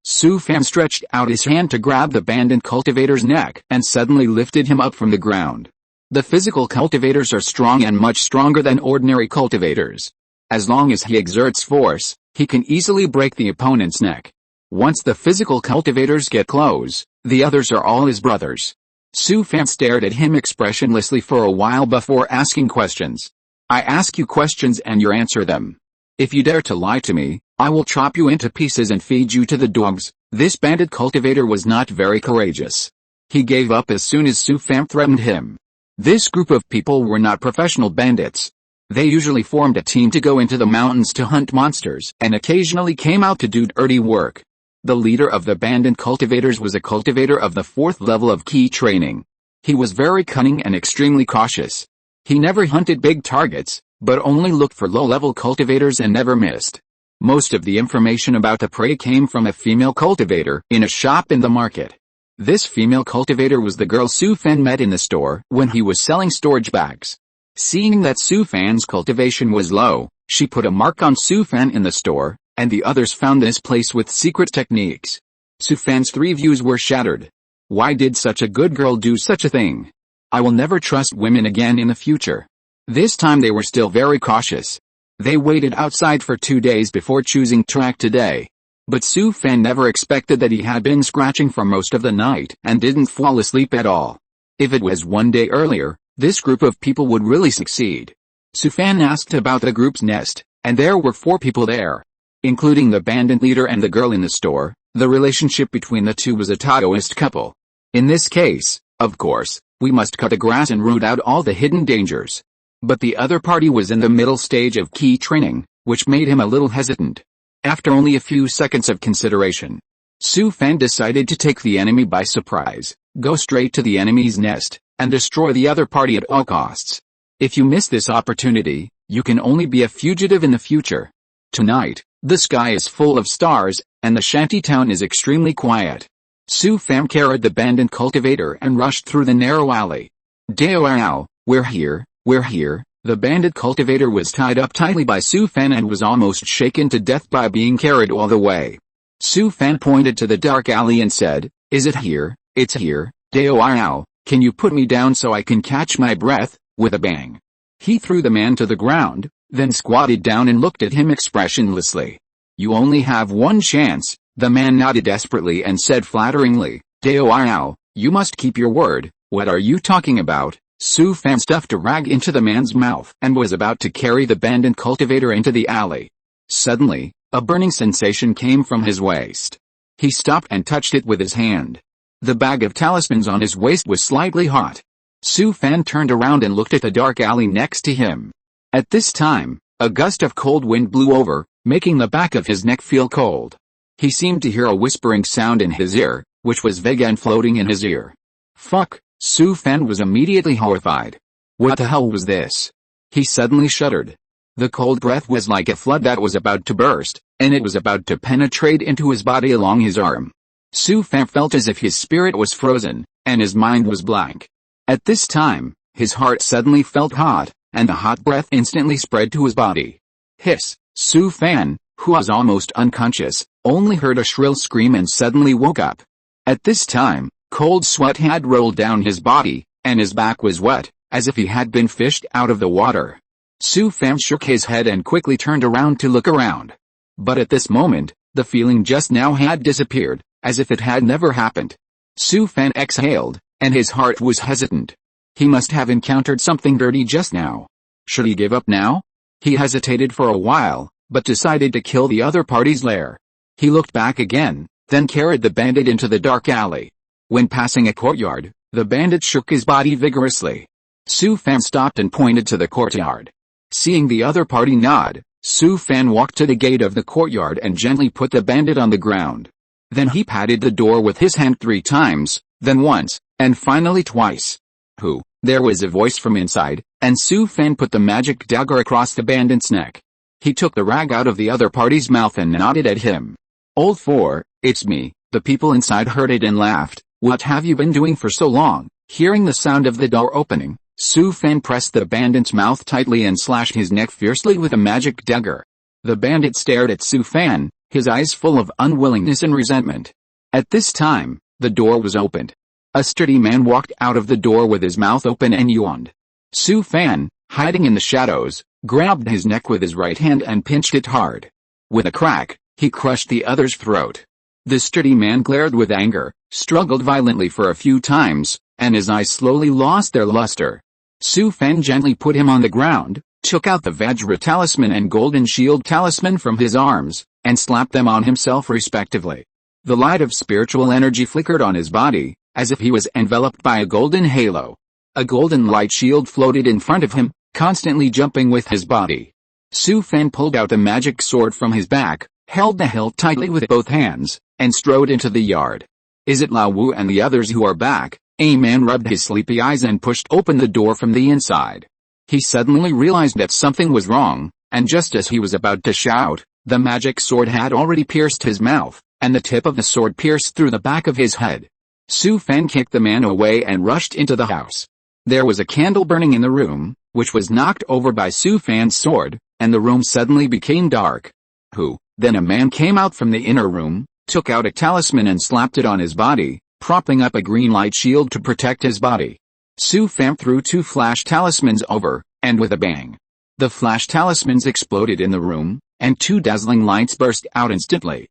Su Fan stretched out his hand to grab the bandit cultivator's neck and suddenly lifted him up from the ground. The physical cultivators are strong and much stronger than ordinary cultivators. As long as he exerts force, he can easily break the opponent's neck. Once the physical cultivators get close, the others are all his brothers. Su Fan stared at him expressionlessly for a while before asking questions. I ask you questions and you answer them. If you dare to lie to me, I will chop you into pieces and feed you to the dogs. This bandit cultivator was not very courageous. He gave up as soon as Su Fan threatened him. This group of people were not professional bandits. They usually formed a team to go into the mountains to hunt monsters and occasionally came out to do dirty work. The leader of the bandit cultivators was a cultivator of the 4th level of key training. He was very cunning and extremely cautious. He never hunted big targets, but only looked for low-level cultivators and never missed. Most of the information about the prey came from a female cultivator in a shop in the market. This female cultivator was the girl Su Fan met in the store when he was selling storage bags. Seeing that Su Fan's cultivation was low, she put a mark on Su Fan in the store, and the others found this place with secret techniques. Su Fan's 3 views were shattered. Why did such a good girl do such a thing? I will never trust women again in the future. This time they were still very cautious. They waited outside for 2 days before choosing to act today. But Su Fan never expected that he had been scratching for most of the night and didn't fall asleep at all. If it was 1 day earlier, this group of people would really succeed. Su Fan asked about the group's nest, and there were 4 people there. Including the bandit leader and the girl in the store, the relationship between the 2 was a Taoist couple. In this case, of course, we must cut the grass and root out all the hidden dangers. But the other party was in the middle stage of key training, which made him a little hesitant. After only a few seconds of consideration, Su Fan decided to take the enemy by surprise, go straight to the enemy's nest, and destroy the other party at all costs. If you miss this opportunity, you can only be a fugitive in the future. Tonight, the sky is full of stars, and the shanty town is extremely quiet. Su Fan carried the bandit cultivator and rushed through the narrow alley. Devours, we're here. The bandit cultivator was tied up tightly by Su Fan and was almost shaken to death by being carried all the way. Su Fan pointed to the dark alley and said, Is it here? It's here. Devours, can you put me down so I can catch my breath? With a bang. He threw the man to the ground, then squatted down and looked at him expressionlessly. You only have one chance. The man nodded desperately and said flatteringly, "Devours, you must keep your word." "What are you talking about?" Su Fan stuffed a rag into the man's mouth and was about to carry the bandit cultivator into the alley. Suddenly, a burning sensation came from his waist. He stopped and touched it with his hand. The bag of talismans on his waist was slightly hot. Su Fan turned around and looked at the dark alley next to him. At this time, a gust of cold wind blew over, making the back of his neck feel cold. He seemed to hear a whispering sound in his ear, which was vague and floating in his ear. "Fuck!" Su Fan was immediately horrified. What the hell was this? He suddenly shuddered. The cold breath was like a flood that was about to burst, and it was about to penetrate into his body along his arm. Su Fan felt as if his spirit was frozen, and his mind was blank. At this time, his heart suddenly felt hot, and the hot breath instantly spread to his body. Hiss! Su Fan, who was almost unconscious, only heard a shrill scream and suddenly woke up. At this time, cold sweat had rolled down his body, and his back was wet, as if he had been fished out of the water. Su Fan shook his head and quickly turned around to look around. But at this moment, the feeling just now had disappeared, as if it had never happened. Su Fan exhaled, and his heart was hesitant. He must have encountered something dirty just now. Should he give up now? He hesitated for a while, but decided to kill the other party's lair. He looked back again, then carried the bandit into the dark alley. When passing a courtyard, the bandit shook his body vigorously. Su Fan stopped and pointed to the courtyard. Seeing the other party nod, Su Fan walked to the gate of the courtyard and gently put the bandit on the ground. Then he patted the door with his hand 3 times, then once, and finally twice. "Who?" There was a voice from inside, and Su Fan put the magic dagger across the bandit's neck. He took the rag out of the other party's mouth and nodded at him. "Old 4, it's me." The people inside heard it and laughed. "What have you been doing for so long?" Hearing the sound of the door opening, Su Fan pressed the bandit's mouth tightly and slashed his neck fiercely with a magic dagger. The bandit stared at Su Fan, his eyes full of unwillingness and resentment. At this time, the door was opened. A sturdy man walked out of the door with his mouth open and yawned. Su Fan, hiding in the shadows, grabbed his neck with his right hand and pinched it hard. With a crack, he crushed the other's throat. The sturdy man glared with anger, struggled violently for a few times, and his eyes slowly lost their luster. Su Fan gently put him on the ground, took out the Vajra talisman and golden shield talisman from his arms, and slapped them on himself respectively. The light of spiritual energy flickered on his body, as if he was enveloped by a golden halo. A golden light shield floated in front of him, constantly jumping with his body. Su Fan pulled out a magic sword from his back, held the hilt tightly with both hands, and strode into the yard. "Is it Lao Wu and the others who are back?" A man rubbed his sleepy eyes and pushed open the door from the inside. He suddenly realized that something was wrong, and just as he was about to shout, the magic sword had already pierced his mouth, and the tip of the sword pierced through the back of his head. Su Fan kicked the man away and rushed into the house. There was a candle burning in the room, which was knocked over by Su Fan's sword, and the room suddenly became dark. "Who?" Then a man came out from the inner room, took out a talisman and slapped it on his body, propping up a green light shield to protect his body. Su Fan threw 2 flash talismans over, and with a bang, the flash talismans exploded in the room, and 2 dazzling lights burst out instantly.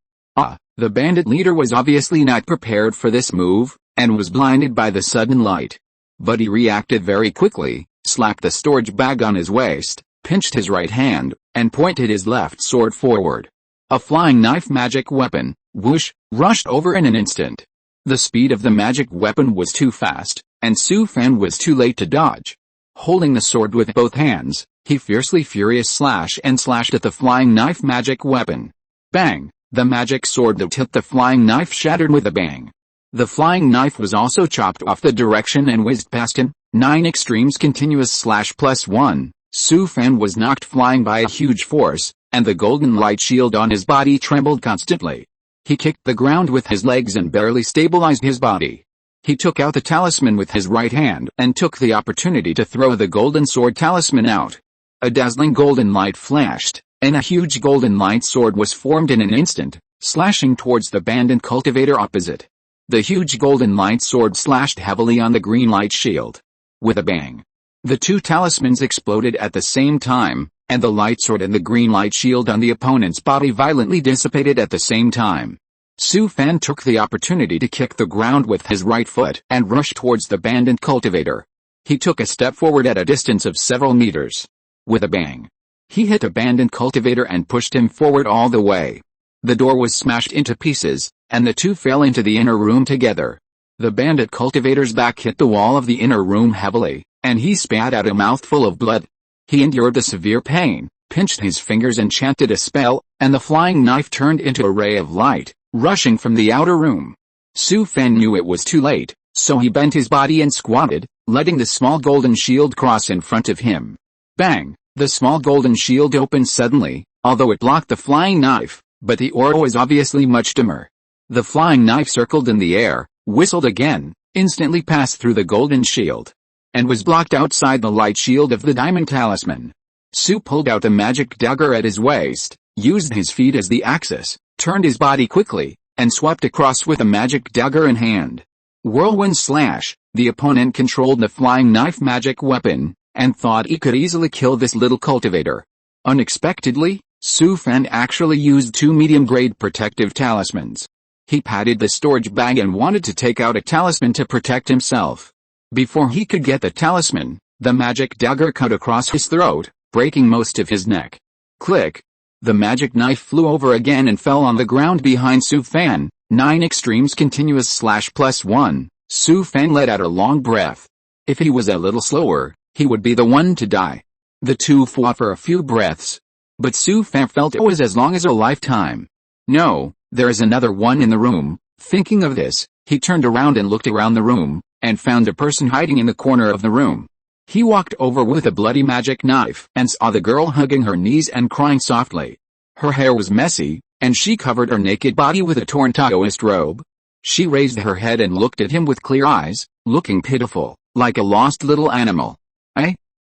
The bandit leader was obviously not prepared for this move, and was blinded by the sudden light. But he reacted very quickly, slapped the storage bag on his waist, pinched his right hand, and pointed his left sword forward. A flying knife magic weapon, whoosh, rushed over in an instant. The speed of the magic weapon was too fast, and Su Fan was too late to dodge. Holding the sword with both hands, he fiercely slashed at the flying knife magic weapon. Bang! The magic sword that hit the flying knife shattered with a bang. The flying knife was also chopped off the direction and whizzed past him. 9 extremes continuous /+1. Su Fan was knocked flying by a huge force, and the golden light shield on his body trembled constantly. He kicked the ground with his legs and barely stabilized his body. He took out the talisman with his right hand and took the opportunity to throw the golden sword talisman out. A dazzling golden light flashed, and a huge golden light sword was formed in an instant, slashing towards the bandit cultivator opposite. The huge golden light sword slashed heavily on the green light shield. With a bang, the 2 talismans exploded at the same time, and the light sword and the green light shield on the opponent's body violently dissipated at the same time. Su Fan took the opportunity to kick the ground with his right foot and rushed towards the bandit cultivator. He took a step forward at a distance of several meters. With a bang, he hit the bandit cultivator and pushed him forward all the way. The door was smashed into pieces, and the two fell into the inner room together. The bandit cultivator's back hit the wall of the inner room heavily, and he spat out a mouthful of blood. He endured the severe pain, pinched his fingers and chanted a spell, and the flying knife turned into a ray of light, rushing from the outer room. Su Fan knew it was too late, so he bent his body and squatted, letting the small golden shield cross in front of him. Bang! The small golden shield opened suddenly, although it blocked the flying knife, but the aura was obviously much dimmer. The flying knife circled in the air, whistled again, instantly passed through the golden shield, and was blocked outside the light shield of the diamond talisman. Su pulled out the magic dagger at his waist, used his feet as the axis, turned his body quickly, and swept across with a magic dagger in hand. Whirlwind slash! The opponent controlled the flying knife magic weapon, and thought he could easily kill this little cultivator. Unexpectedly, Su Fan actually used 2 medium-grade protective talismans. He patted the storage bag and wanted to take out a talisman to protect himself. Before he could get the talisman, the magic dagger cut across his throat, breaking most of his neck. Click! The magic knife flew over again and fell on the ground behind Su Fan. 9 extremes continuous slash +1. Su Fan let out a long breath. If he was a little slower, he would be the one to die. The two fought for a few breaths, but Su Fan felt it was as long as a lifetime. No, there is another one in the room. Thinking of this, he turned around and looked around the room, and found a person hiding in the corner of the room. He walked over with a bloody magic knife and saw the girl hugging her knees and crying softly. Her hair was messy, and she covered her naked body with a torn Taoist robe. She raised her head and looked at him with clear eyes, looking pitiful, like a lost little animal.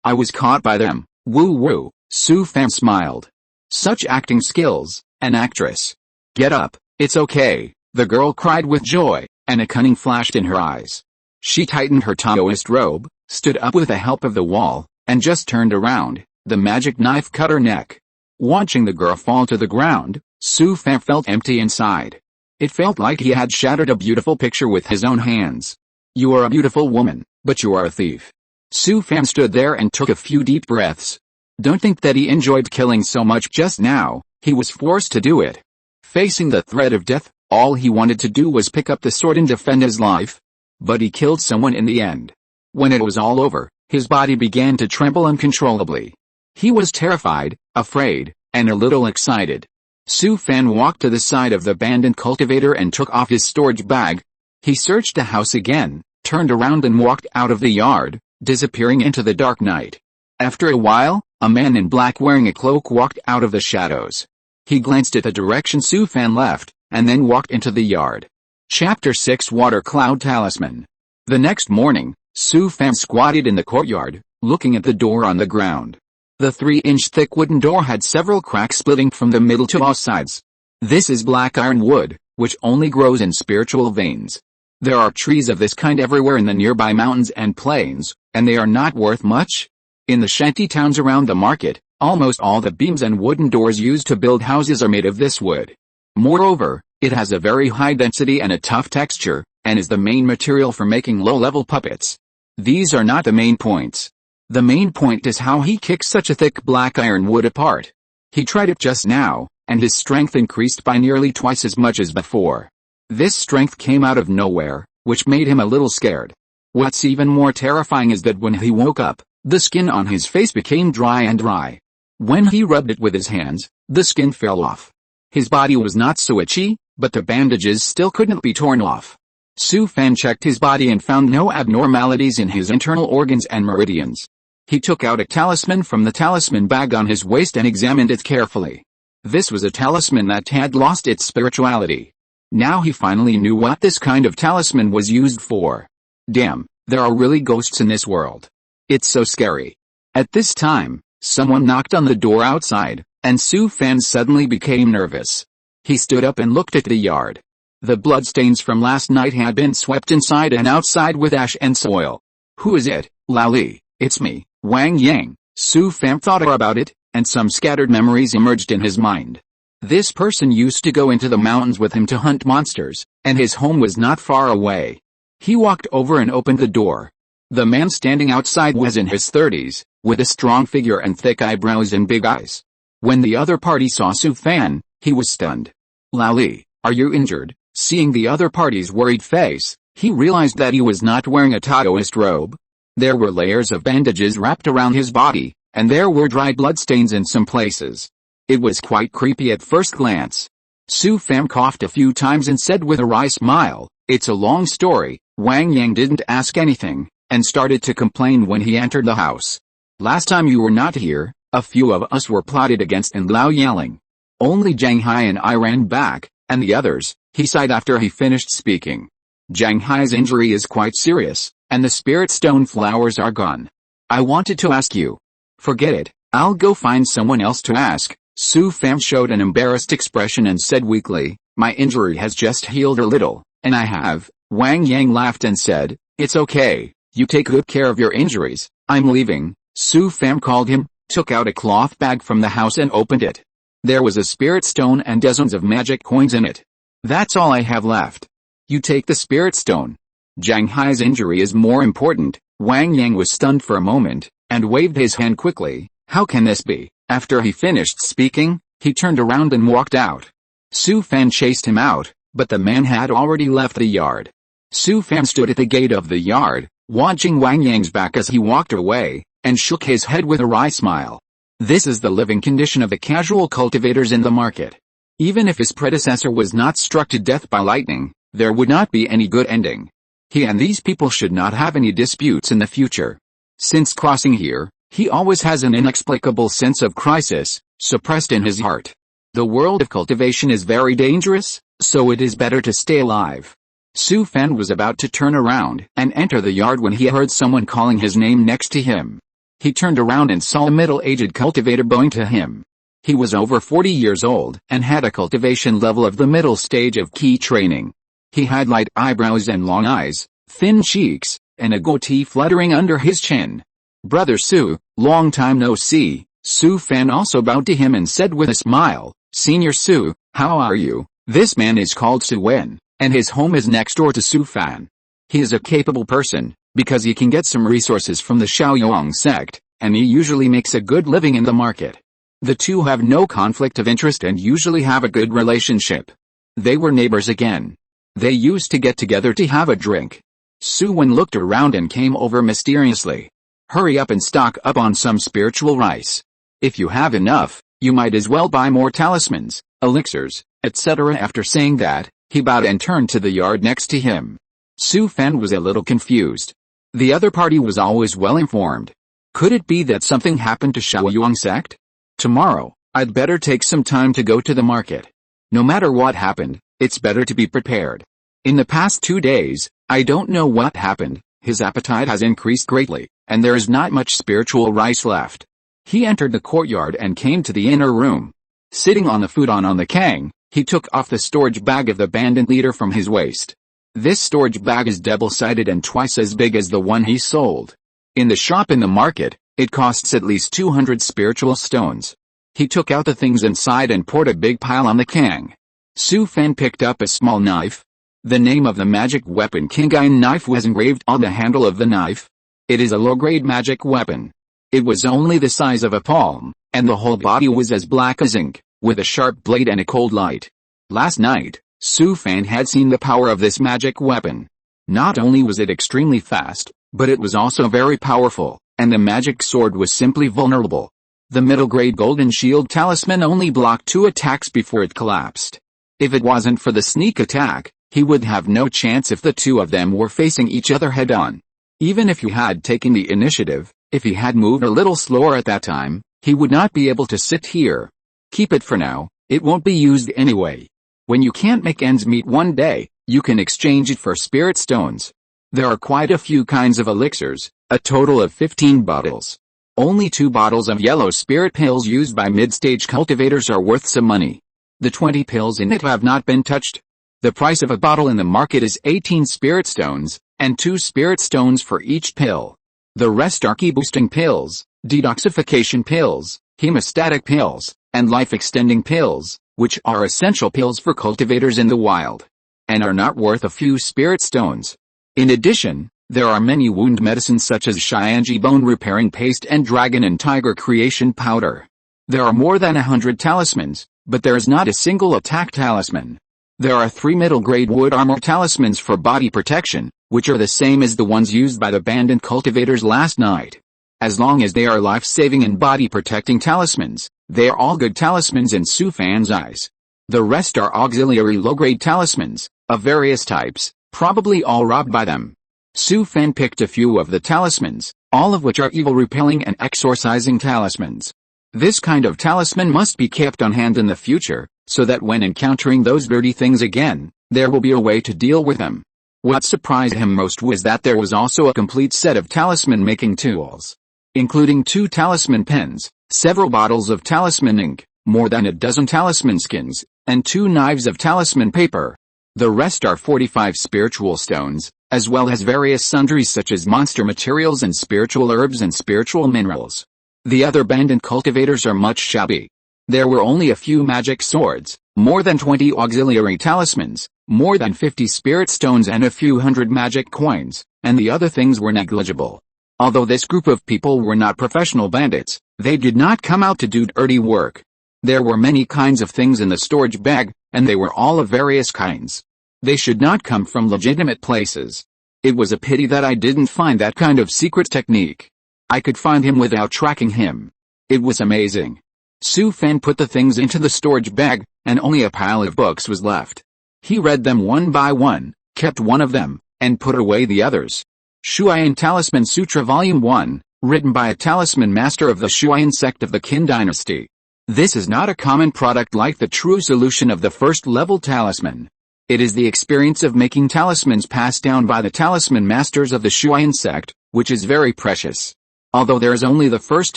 I was caught by them. Woo woo, Su Fan smiled. Such acting skills, an actress. Get up, it's okay, the girl cried with joy, and a cunning flashed in her eyes. She tightened her Taoist robe, stood up with the help of the wall, and just turned around. The magic knife cut her neck. Watching the girl fall to the ground, Su Fan felt empty inside. It felt like he had shattered a beautiful picture with his own hands. You are a beautiful woman, but you are a thief. Su Fan stood there and took a few deep breaths. Don't think that he enjoyed killing so much just now, he was forced to do it. Facing the threat of death, all he wanted to do was pick up the sword and defend his life. But he killed someone in the end. When it was all over, his body began to tremble uncontrollably. He was terrified, afraid, and a little excited. Su Fan walked to the side of the bandit cultivator and took off his storage bag. He searched the house again, turned around and walked out of the yard, disappearing into the dark night. After a while, a man in black wearing a cloak walked out of the shadows. He glanced at the direction Su Fan left, and then walked into the yard. Chapter 6 Water Cloud Talisman. The next morning, Su Fan squatted in the courtyard, looking at the door on the ground. The 3-inch thick wooden door had several cracks splitting from the middle to all sides. This is black iron wood, which only grows in spiritual veins. There are trees of this kind everywhere in the nearby mountains and plains, and they are not worth much. In the shanty towns around the market, almost all the beams and wooden doors used to build houses are made of this wood. Moreover, it has a very high density and a tough texture, and is the main material for making low-level puppets. These are not the main points. The main point is how he kicks such a thick black iron wood apart. He tried it just now, and his strength increased by nearly twice as much as before. This strength came out of nowhere, which made him a little scared. What's even more terrifying is that when he woke up, the skin on his face became dry. When he rubbed it with his hands, the skin fell off. His body was not so itchy, but the bandages still couldn't be torn off. Su Fan checked his body and found no abnormalities in his internal organs and meridians. He took out a talisman from the talisman bag on his waist and examined it carefully. This was a talisman that had lost its spirituality. Now he finally knew what this kind of talisman was used for. Damn, there are really ghosts in this world. It's so scary. At this time, someone knocked on the door outside, and Su Fan suddenly became nervous. He stood up and looked at the yard. The bloodstains from last night had been swept inside and outside with ash and soil. Who is it, Lao Li? It's me, Wang Yang. Su Fan thought about it, and some scattered memories emerged in his mind. This person used to go into the mountains with him to hunt monsters, and his home was not far away. He walked over and opened the door. The man standing outside was in his 30s, with a strong figure and thick eyebrows and big eyes. When the other party saw Su Fan, he was stunned. "Lali, are you injured?" Seeing the other party's worried face, he realized that he was not wearing a Taoist robe. There were layers of bandages wrapped around his body, and there were dry bloodstains in some places. It was quite creepy at first glance. Su Fan coughed a few times and said with a wry smile, "It's a long story." Wang Yang didn't ask anything, and started to complain when he entered the house. "Last time you were not here, a few of us were plotted against and Lao yelling. Only Zhang Hai and I ran back, and the others," he sighed after he finished speaking. "Zhang Hai's injury is quite serious, and the spirit stone flowers are gone. I wanted to ask you." "Forget it, I'll go find someone else to ask." Su Fan showed an embarrassed expression and said weakly, "My injury has just healed a little, and I have." Wang Yang laughed and said, "It's okay, you take good care of your injuries, I'm leaving." Su Fan called him, took out a cloth bag from the house and opened it. There was a spirit stone and dozens of magic coins in it. "That's all I have left." "You take the spirit stone. Zhang Hai's injury is more important." Wang Yang was stunned for a moment, and waved his hand quickly. "How can this be?" After he finished speaking, he turned around and walked out. Su Fan chased him out, but the man had already left the yard. Su Fan stood at the gate of the yard, watching Wang Yang's back as he walked away, and shook his head with a wry smile. This is the living condition of the casual cultivators in the market. Even if his predecessor was not struck to death by lightning, there would not be any good ending. He and these people should not have any disputes in the future. Since crossing here, he always has an inexplicable sense of crisis, suppressed in his heart. The world of cultivation is very dangerous, so it is better to stay alive. Su Fan was about to turn around and enter the yard when he heard someone calling his name next to him. He turned around and saw a middle-aged cultivator bowing to him. He was over 40 years old and had a cultivation level of the middle stage of key training. He had light eyebrows and long eyes, thin cheeks, and a goatee fluttering under his chin. "Brother Su, long time no see." Su Fan also bowed to him and said with a smile, "Senior Su, how are you?" This man is called Su Wen, and his home is next door to Su Fan. He is a capable person, because he can get some resources from the Shaoyong sect, and he usually makes a good living in the market. The two have no conflict of interest and usually have a good relationship. They were neighbors again. They used to get together to have a drink. Su Wen looked around and came over mysteriously. "Hurry up and stock up on some spiritual rice. If you have enough, you might as well buy more talismans, elixirs, etc." After saying that, he bowed and turned to the yard next to him. Su Fan was a little confused. The other party was always well informed. Could it be that something happened to Shaoyong sect? Tomorrow, I'd better take some time to go to the market. No matter what happened, it's better to be prepared. In the past 2 days, I don't know what happened. His appetite has increased greatly, and there is not much spiritual rice left. He entered the courtyard and came to the inner room. Sitting on the futon on the kang, he took off the storage bag of the bandit leader from his waist. This storage bag is double-sided and twice as big as the one he sold. In the shop in the market, it costs at least 200 spiritual stones. He took out the things inside and poured a big pile on the kang. Su Fan picked up a small knife. The name of the magic weapon Kingain knife was engraved on the handle of the knife. It is a low-grade magic weapon. It was only the size of a palm, and the whole body was as black as ink, with a sharp blade and a cold light. Last night, Su Fan had seen the power of this magic weapon. Not only was it extremely fast, but it was also very powerful, and the magic sword was simply vulnerable. The middle-grade golden shield talisman only blocked 2 attacks before it collapsed. If it wasn't for the sneak attack, he would have no chance if the two of them were facing each other head-on. Even if he had taken the initiative, if he had moved a little slower at that time, he would not be able to sit here. Keep it for now, it won't be used anyway. When you can't make ends meet one day, you can exchange it for spirit stones. There are quite a few kinds of elixirs, a total of 15 bottles. Only 2 bottles of yellow spirit pills used by mid-stage cultivators are worth some money. The 20 pills in it have not been touched. The price of a bottle in the market is 18 spirit stones, and 2 spirit stones for each pill. The rest are ki-boosting pills, detoxification pills, hemostatic pills, and life-extending pills, which are essential pills for cultivators in the wild, and are not worth a few spirit stones. In addition, there are many wound medicines such as Shianji bone repairing paste and dragon and tiger creation powder. There are more than 100 talismans, but there is not a single attack talisman. There are 3 middle-grade wood armor talismans for body protection, which are the same as the ones used by the bandit cultivators last night. As long as they are life-saving and body-protecting talismans, they are all good talismans in Su Fan's eyes. The rest are auxiliary low-grade talismans, of various types, probably all robbed by them. Su Fan picked a few of the talismans, all of which are evil-repelling and exorcising talismans. This kind of talisman must be kept on hand in the future, so that when encountering those dirty things again, there will be a way to deal with them. What surprised him most was that there was also a complete set of talisman-making tools, including 2 talisman pens, several bottles of talisman ink, more than a dozen talisman skins, and 2 knives of talisman paper. The rest are 45 spiritual stones, as well as various sundries such as monster materials and spiritual herbs and spiritual minerals. The other bandit cultivators are much shabby. There were only a few magic swords, more than 20 auxiliary talismans, more than 50 spirit stones and a few hundred magic coins, and the other things were negligible. Although this group of people were not professional bandits, they did not come out to do dirty work. There were many kinds of things in the storage bag, and they were all of various kinds. They should not come from legitimate places. It was a pity that I didn't find that kind of secret technique. I could find him without tracking him. It was amazing. Su Fan put the things into the storage bag, and only a pile of books was left. He read them one by one, kept one of them, and put away the others. Shuayan Talisman Sutra Volume 1, written by a talisman master of the Shuayan sect of the Qin dynasty. This is not a common product like the true solution of the first-level talisman. It is the experience of making talismans passed down by the talisman masters of the Shuayan sect, which is very precious. Although there is only the first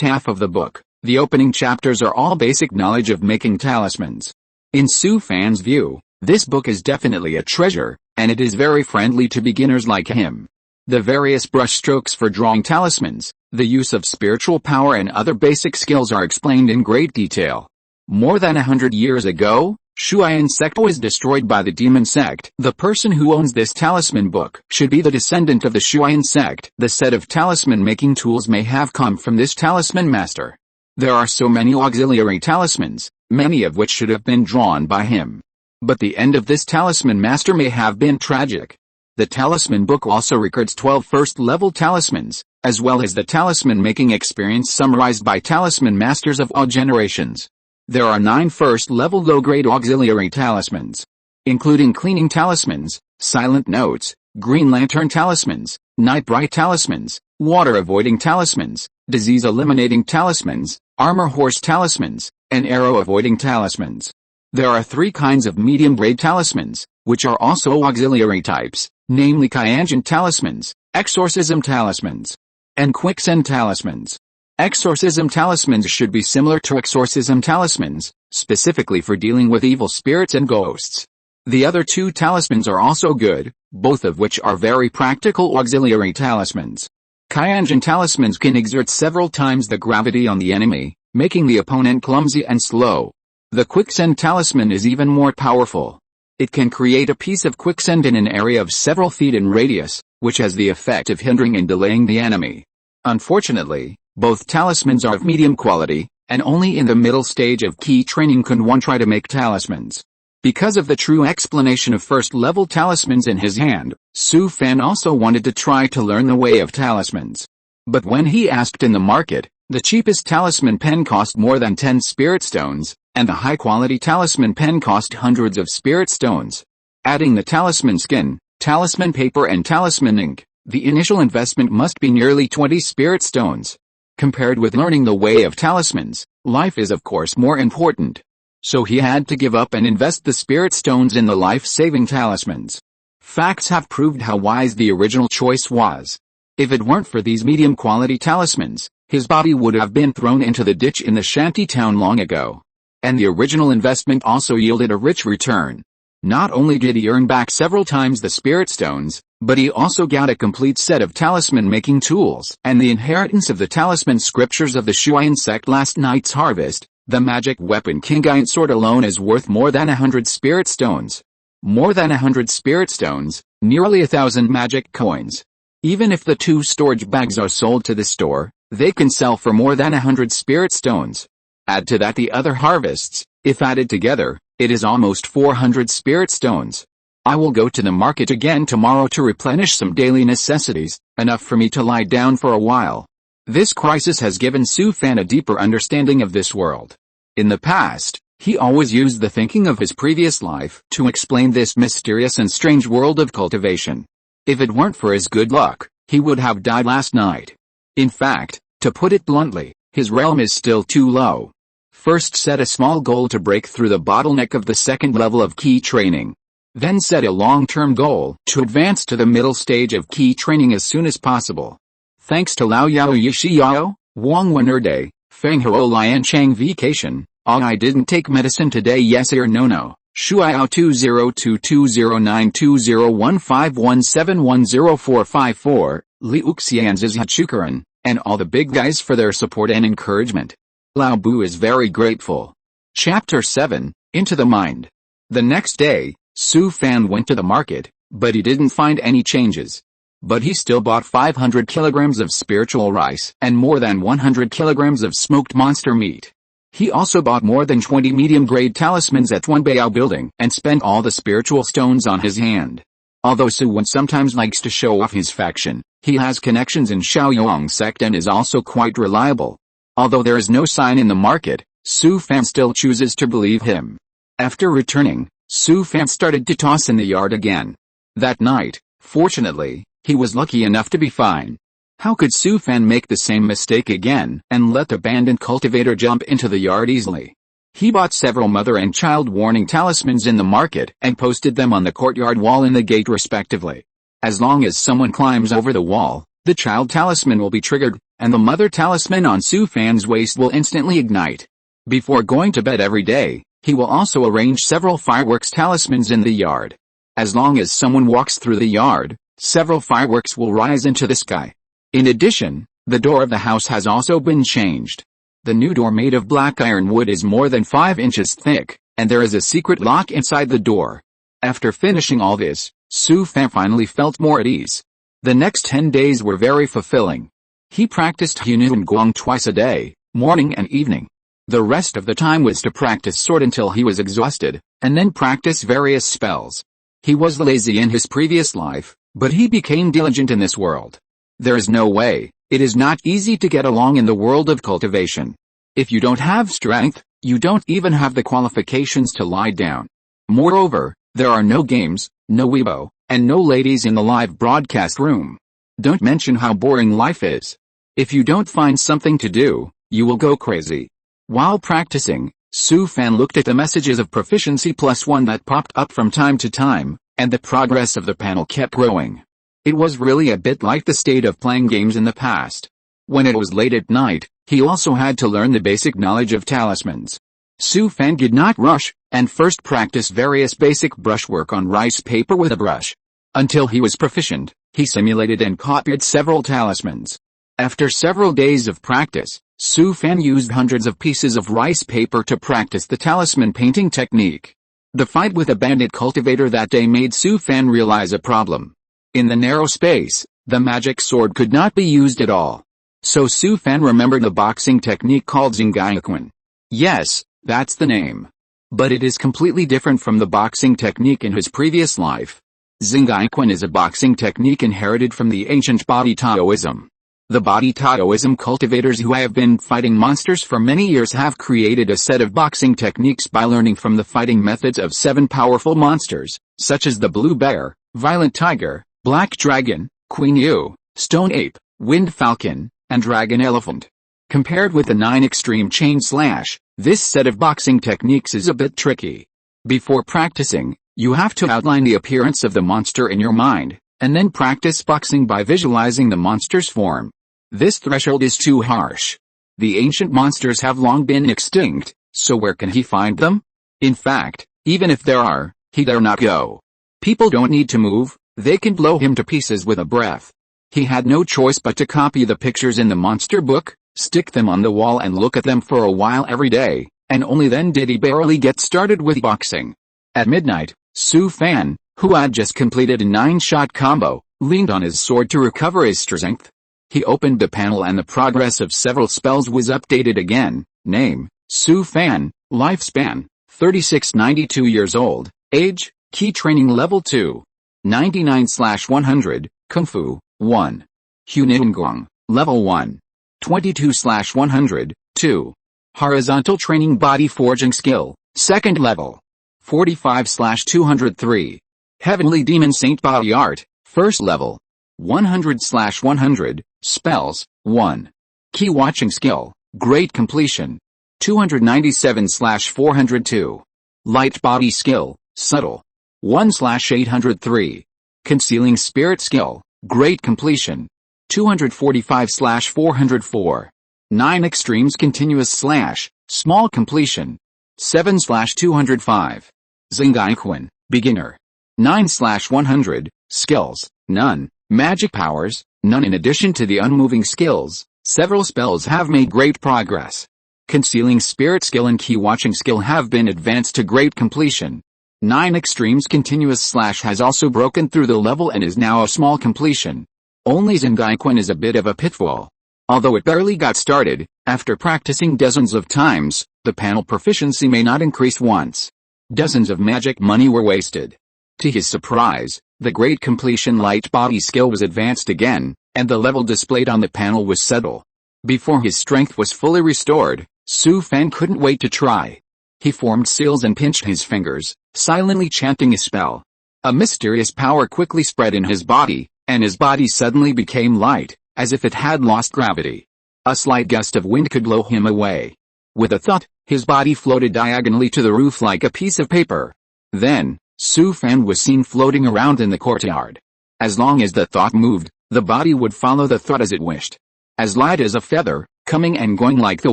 half of the book, the opening chapters are all basic knowledge of making talismans. In Su Fan's view, this book is definitely a treasure, and it is very friendly to beginners like him. The various brushstrokes for drawing talismans, the use of spiritual power and other basic skills are explained in great detail. More than 100 years ago, Shuayan sect was destroyed by the demon sect. The person who owns this talisman book should be the descendant of the Shuayan sect. The set of talisman making tools may have come from this talisman master. There are so many auxiliary talismans, many of which should have been drawn by him. But the end of this talisman master may have been tragic. The talisman book also records 12 first-level talismans, as well as the talisman-making experience summarized by talisman masters of all generations. There are 9 first-level low-grade auxiliary talismans, including cleaning talismans, silent notes, green lantern talismans, night bright talismans, water-avoiding talismans, disease-eliminating talismans, armor horse talismans, and arrow-avoiding talismans. There are 3 kinds of medium-grade talismans, which are also auxiliary types, namely Kyanjin talismans, exorcism talismans, and quicksand talismans. Exorcism talismans should be similar to exorcism talismans, specifically for dealing with evil spirits and ghosts. The other 2 talismans are also good, both of which are very practical auxiliary talismans. Kyanjin talismans can exert several times the gravity on the enemy, making the opponent clumsy and slow. The quicksand talisman is even more powerful. It can create a piece of quicksand in an area of several feet in radius, which has the effect of hindering and delaying the enemy. Unfortunately, both talismans are of medium quality, and only in the middle stage of key training can one try to make talismans. Because of the true explanation of first-level talismans in his hand, Su Fan also wanted to try to learn the way of talismans. But when he asked in the market, the cheapest talisman pen cost more than 10 spirit stones, and the high-quality talisman pen cost hundreds of spirit stones. Adding the talisman skin, talisman paper and talisman ink, the initial investment must be nearly 20 spirit stones. Compared with learning the way of talismans, life is of course more important. So he had to give up and invest the spirit stones in the life-saving talismans. Facts have proved how wise the original choice was. If it weren't for these medium-quality talismans, his body would have been thrown into the ditch in the shanty town long ago. And the original investment also yielded a rich return. Not only did he earn back several times the spirit stones, but he also got a complete set of talisman-making tools and the inheritance of the talisman scriptures of the Shuayan sect. Last night's harvest, the magic weapon Kingiant sword alone is worth more than 100 spirit stones. More than 100 spirit stones, nearly 1,000 magic coins. Even if the 2 storage bags are sold to the store, they can sell for more than 100 spirit stones. Add to that the other harvests, if added together, it is almost 400 spirit stones. I will go to the market again tomorrow to replenish some daily necessities, enough for me to lie down for a while. This crisis has given Su Fan a deeper understanding of this world. In the past, he always used the thinking of his previous life to explain this mysterious and strange world of cultivation. If it weren't for his good luck, he would have died last night. In fact, to put it bluntly, his realm is still too low. First set a small goal to break through the bottleneck of the second level of key training. Then set a long-term goal to advance to the middle stage of key training as soon as possible. Thanks to Lao Yao Yishi Yao, Wang Wenerde, Feng Huo Lian Chang Vacation, I didn't take medicine today, yes or no. Shuao 2022092015171044, Liu Xian Zizhachukaran, and all the big guys for their support and encouragement. Lao Bu is very grateful. Chapter 7, Into the Mind. The next day, Su Fan went to the market, but he didn't find any changes. But he still bought 500 kilograms of spiritual rice and more than 100 kilograms of smoked monster meat. He also bought more than 20 medium-grade talismans at Wanbao building and spent all the spiritual stones on his hand. Although Su Wen sometimes likes to show off his faction, he has connections in Shaoyong sect and is also quite reliable. Although there is no sign in the market, Su Fan still chooses to believe him. After returning, Su Fan started to toss in the yard again. That night, fortunately, he was lucky enough to be fine. How could Su Fan make the same mistake again and let the abandoned cultivator jump into the yard easily? He bought several mother and child warning talismans in the market and posted them on the courtyard wall and the gate respectively. As long as someone climbs over the wall, the child talisman will be triggered, and the mother talisman on Su Fan's waist will instantly ignite. Before going to bed every day, he will also arrange several fireworks talismans in the yard. As long as someone walks through the yard, several fireworks will rise into the sky. In addition, the door of the house has also been changed. The new door made of black iron wood is more than 5 inches thick, and there is a secret lock inside the door. After finishing all this, Su Fan finally felt more at ease. The next 10 days were very fulfilling. He practiced Hunun Guang twice a day, morning and evening. The rest of the time was to practice sword until he was exhausted, and then practice various spells. He was lazy in his previous life, but he became diligent in this world. There is no way, it is not easy to get along in the world of cultivation. If you don't have strength, you don't even have the qualifications to lie down. Moreover, there are no games, no Weibo, and no ladies in the live broadcast room. Don't mention how boring life is. If you don't find something to do, you will go crazy. While practicing, Su Fan looked at the messages of proficiency +1 that popped up from time to time, and the progress of the panel kept growing. It was really a bit like the state of playing games in the past. When it was late at night, he also had to learn the basic knowledge of talismans. Su Fan did not rush, and first practiced various basic brushwork on rice paper with a brush. Until he was proficient, he simulated and copied several talismans. After several days of practice, Su Fan used hundreds of pieces of rice paper to practice the talisman painting technique. The fight with a bandit cultivator that day made Su Fan realize a problem. In the narrow space, the magic sword could not be used at all. So Su Fan remembered a boxing technique called Zingaiquan. Yes, that's the name. But it is completely different from the boxing technique in his previous life. Zingaiquan is a boxing technique inherited from the ancient body Taoism. The body Taoism cultivators who have been fighting monsters for many years have created a set of boxing techniques by learning from the fighting methods of 7 powerful monsters, such as the blue bear, violent tiger, black dragon, queen yu, stone ape, wind falcon, and dragon elephant. Compared with the 9 extreme chain slash, this set of boxing techniques is a bit tricky. Before practicing, you have to outline the appearance of the monster in your mind, and then practice boxing by visualizing the monster's form. This threshold is too harsh. The ancient monsters have long been extinct, so where can he find them? In fact, even if there are, He dare not go. People don't need to move, they can blow him to pieces with a breath. He had no choice but to copy the pictures in the monster book, stick them on the wall and look at them for a while every day, and only then did he barely get started with boxing. At midnight, Su Fan, who had just completed a 9-shot combo, leaned on his sword to recover his strength. He opened the panel and the progress of several spells was updated again. Name, Su Fan, lifespan, 36-92 years old, age, key training level 2. 99/100, Kung Fu, 1. Huningguang, level 1. 22/100, 2. Horizontal training body forging skill, 2nd level. 45/203. Heavenly Demon Saint Body Art, 1st level. 100/100, spells, 1. Key watching skill, great completion. 297/402. Light body skill, subtle. 1/803. Concealing spirit skill, great completion. 245/404. 9 extremes continuous / small completion. 7/205. Zingaiquan, beginner. 9/100, skills, none. Magic powers, none. In addition to the unmoving skills, several spells have made great progress. Concealing spirit skill and key watching skill have been advanced to great completion. 9 extremes continuous / has also broken through the level and is now a small completion. Only Zingaiquan is a bit of a pitfall. Although it barely got started, after practicing dozens of times, the panel proficiency may not increase once. Dozens of magic money were wasted. To his surprise, the great completion light body skill was advanced again, and the level displayed on the panel was subtle. Before his strength was fully restored, Su Fan couldn't wait to try. He formed seals and pinched his fingers, silently chanting a spell. A mysterious power quickly spread in his body, and his body suddenly became light, as if it had lost gravity. A slight gust of wind could blow him away. With a thud, his body floated diagonally to the roof like a piece of paper. Then, Su Fan was seen floating around in the courtyard. As long as the thought moved, the body would follow the thought as it wished. As light as a feather, coming and going like the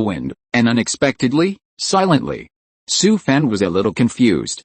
wind, and unexpectedly, silently. Su Fan was a little confused.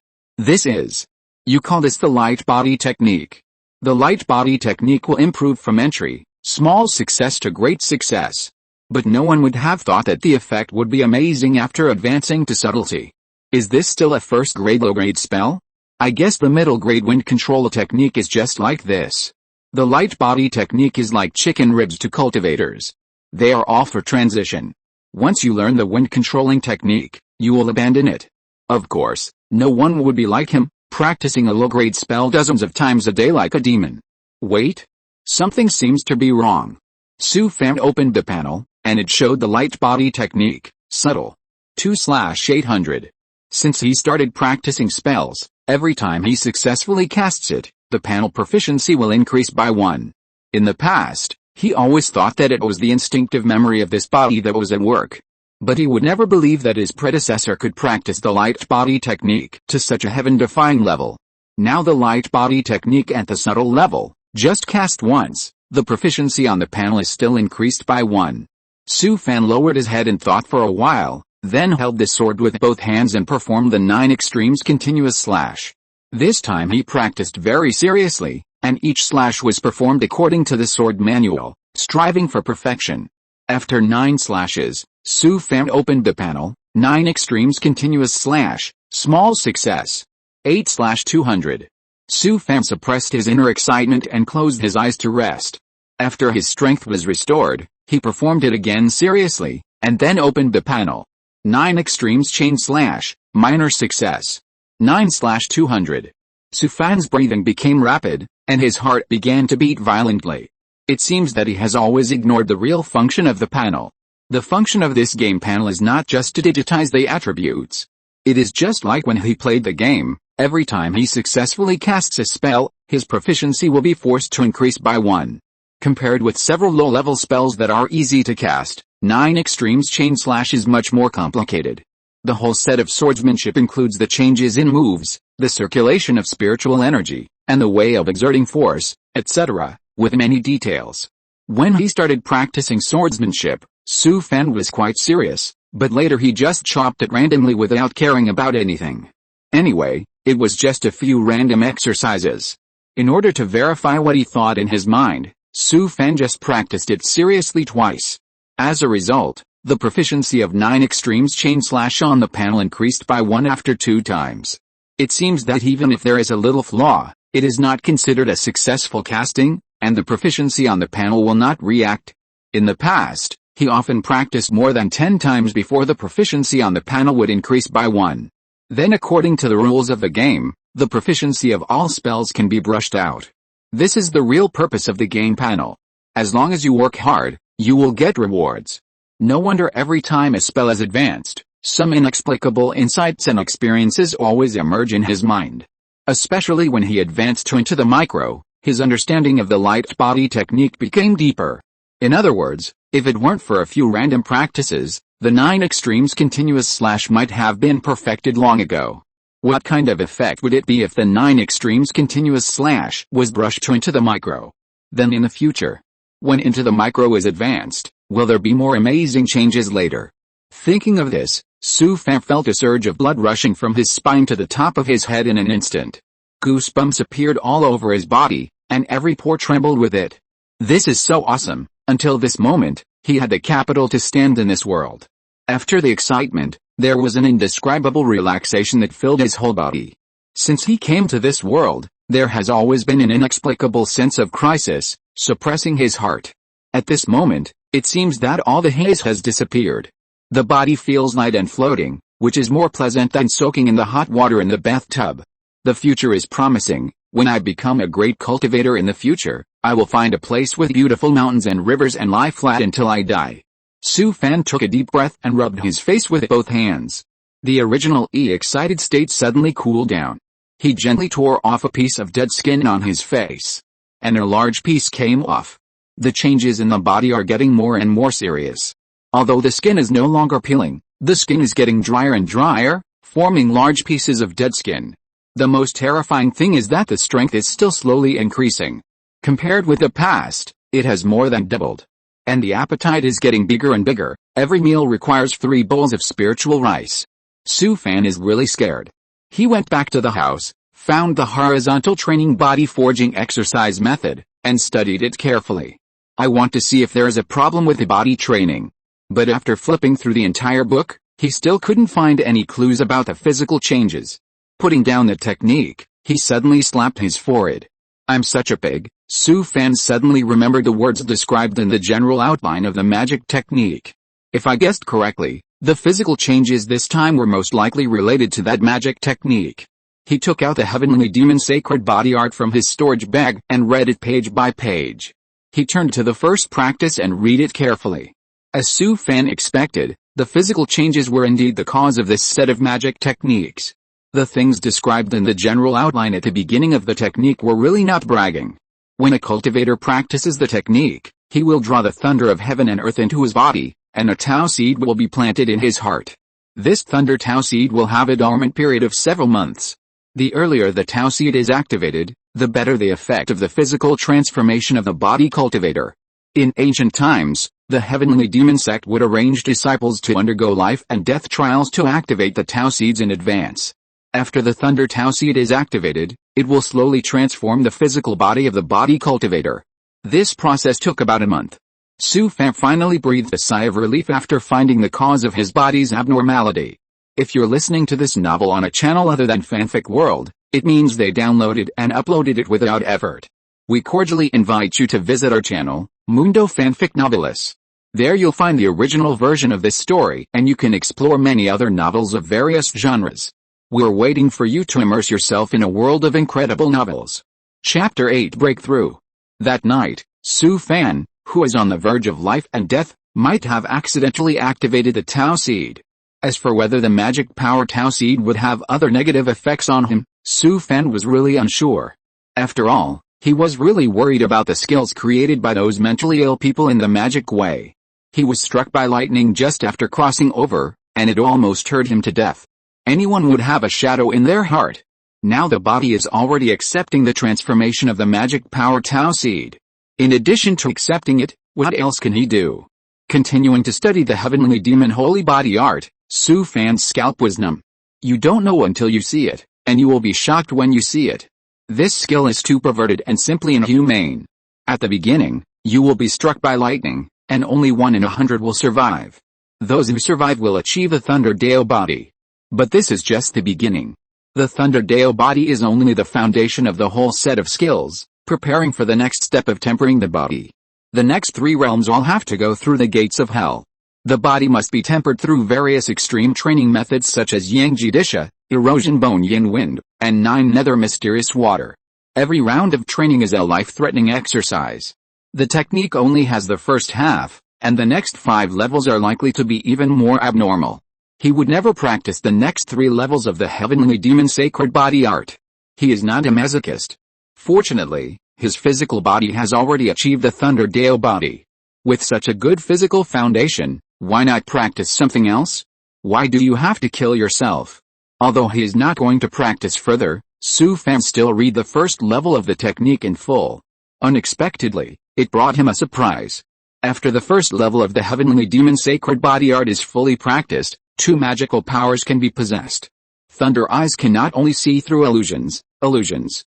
You call this the light body technique. The light body technique will improve from entry, small success to great success. But no one would have thought that the effect would be amazing after advancing to subtlety. Is this still a first-grade low-grade spell? I guess the middle-grade wind control technique is just like this. The light body technique is like chicken ribs to cultivators. They are all for transition. Once you learn the wind controlling technique, you will abandon it. Of course, no one would be like him, practicing a low-grade spell dozens of times a day like a demon. Wait. Something seems to be wrong. Su Fan opened the panel, and it showed the light body technique, subtle. 2/800. Since he started practicing spells, every time he successfully casts it, the panel proficiency will increase by 1. In the past, he always thought that it was the instinctive memory of this body that was at work. But he would never believe that his predecessor could practice the light body technique to such a heaven-defying level. Now the light body technique at the subtle level, just cast once, the proficiency on the panel is still increased by 1. Su Fan lowered his head and thought for a while, then held the sword with both hands and performed the 9 extremes continuous slash. This time he practiced very seriously, and each slash was performed according to the sword manual, striving for perfection. After 9 slashes, Su Fan opened the panel, 9 extremes continuous slash, small success. 8/200. Su Fan suppressed his inner excitement and closed his eyes to rest. After his strength was restored, he performed it again seriously, and then opened the panel. 9 extremes chain slash, minor success. 9/200. Su Fan's breathing became rapid, and his heart began to beat violently. It seems that he has always ignored the real function of the panel. The function of this game panel is not just to digitize the attributes. It is just like when he played the game, every time he successfully casts a spell, his proficiency will be forced to increase by 1. Compared with several low-level spells that are easy to cast, 9 extremes chain slash is much more complicated. The whole set of swordsmanship includes the changes in moves, the circulation of spiritual energy, and the way of exerting force, etc., with many details. When he started practicing swordsmanship, Su Fan was quite serious, but later he just chopped it randomly without caring about anything. Anyway, It was just a few random exercises. In order to verify what he thought in his mind, Su Fan just practiced it seriously twice. As a result, the proficiency of 9 extremes chain slash on the panel increased by 1 after 2 times. It seems that even if there is a little flaw, it is not considered a successful casting, and the proficiency on the panel will not react. In the past, he often practiced more than 10 times before the proficiency on the panel would increase by 1. Then according to the rules of the game, the proficiency of all spells can be brushed out. This is the real purpose of the game panel. As long as you work hard, you will get rewards. No wonder every time a spell is advanced, some inexplicable insights and experiences always emerge in his mind. Especially when he advanced into the micro, his understanding of the light body technique became deeper. In other words, if it weren't for a few random practices, the 9 extremes continuous slash might have been perfected long ago. What kind of effect would it be if the 9 extremes continuous slash was brushed into the micro? Then in the future, when into the micro is advanced, will there be more amazing changes later? Thinking of this, Su Fan felt a surge of blood rushing from his spine to the top of his head in an instant. Goosebumps appeared all over his body, and every pore trembled with it. This is so awesome. Until this moment, he had the capital to stand in this world. After the excitement, there was an indescribable relaxation that filled his whole body. Since he came to this world, there has always been an inexplicable sense of crisis, suppressing his heart. At this moment, it seems that all the haze has disappeared. The body feels light and floating, which is more pleasant than soaking in the hot water in the bathtub. The future is promising. When I become a great cultivator in the future, I will find a place with beautiful mountains and rivers and lie flat until I die. Su Fan took a deep breath and rubbed his face with both hands. The original excited state suddenly cooled down. He gently tore off a piece of dead skin on his face. And a large piece came off. The changes in the body are getting more and more serious. Although the skin is no longer peeling, the skin is getting drier and drier, forming large pieces of dead skin. The most terrifying thing is that the strength is still slowly increasing. Compared with the past, it has more than doubled. And the appetite is getting bigger and bigger. Every meal requires 3 bowls of spiritual rice. Su Fan is really scared. He went back to the house, found the horizontal training body forging exercise method, and studied it carefully. I want to see if there is a problem with the body training. But after flipping through the entire book, he still couldn't find any clues about the physical changes. Putting down the technique, he suddenly slapped his forehead. I'm such a pig. Su Fan suddenly remembered the words described in the general outline of the magic technique. If I guessed correctly, the physical changes this time were most likely related to that magic technique. He took out the heavenly demon sacred body art from his storage bag and read it page by page. He turned to the first practice and read it carefully. As Su Fan expected, the physical changes were indeed the cause of this set of magic techniques. The things described in the general outline at the beginning of the technique were really not bragging. When a cultivator practices the technique, he will draw the thunder of heaven and earth into his body, and a Tao seed will be planted in his heart. This thunder Tao seed will have a dormant period of several months. The earlier the Tao seed is activated, the better the effect of the physical transformation of the body cultivator. In ancient times, the heavenly demon sect would arrange disciples to undergo life and death trials to activate the Tao seeds in advance. After the thunder Tao seed is activated, it will slowly transform the physical body of the body cultivator. This process took about a month. Su Fan finally breathed a sigh of relief after finding the cause of his body's abnormality. If you're listening to this novel on a channel other than Fanfic World, it means they downloaded and uploaded it without effort. We cordially invite you to visit our channel, Mundo Fanfic Novelis. There you'll find the original version of this story and you can explore many other novels of various genres. We're waiting for you to immerse yourself in a world of incredible novels. Chapter 8 Breakthrough. That night, Su Fan, who is on the verge of life and death, might have accidentally activated the Tao seed. As for whether the magic power Tao seed would have other negative effects on him, Su Fan was really unsure. After all, he was really worried about the skills created by those mentally ill people in the magic way. He was struck by lightning just after crossing over, and it almost hurt him to death. Anyone would have a shadow in their heart. Now the body is already accepting the transformation of the magic power Tao seed. In addition to accepting it, what else can he do? Continuing to study the heavenly demon holy body art, Su Fan's scalp was numb. You don't know until you see it, and you will be shocked when you see it. This skill is too perverted and simply inhumane. At the beginning, you will be struck by lightning, and only 1 in 100 will survive. Those who survive will achieve the Thunder Deo body. But this is just the beginning. The Thunder Deo body is only the foundation of the whole set of skills, preparing for the next step of tempering the body. The next 3 realms all have to go through the gates of hell. The body must be tempered through various extreme training methods such as Yangji Disha, Erosion Bone Yin Wind, and 9 Nether Mysterious Water. Every round of training is a life-threatening exercise. The technique only has the first half, and the next 5 levels are likely to be even more abnormal. He would never practice the next 3 levels of the Heavenly Demon Sacred Body Art. He is not a masochist. Fortunately, his physical body has already achieved the Thunder Deo body. With such a good physical foundation, why not practice something else? Why do you have to kill yourself? Although he is not going to practice further, Su Fan still read the first level of the technique in full. Unexpectedly, it brought him a surprise. After the first level of the Heavenly Demon Sacred Body Art is fully practiced, 2 magical powers can be possessed. Thunder Eyes can not only see through illusions,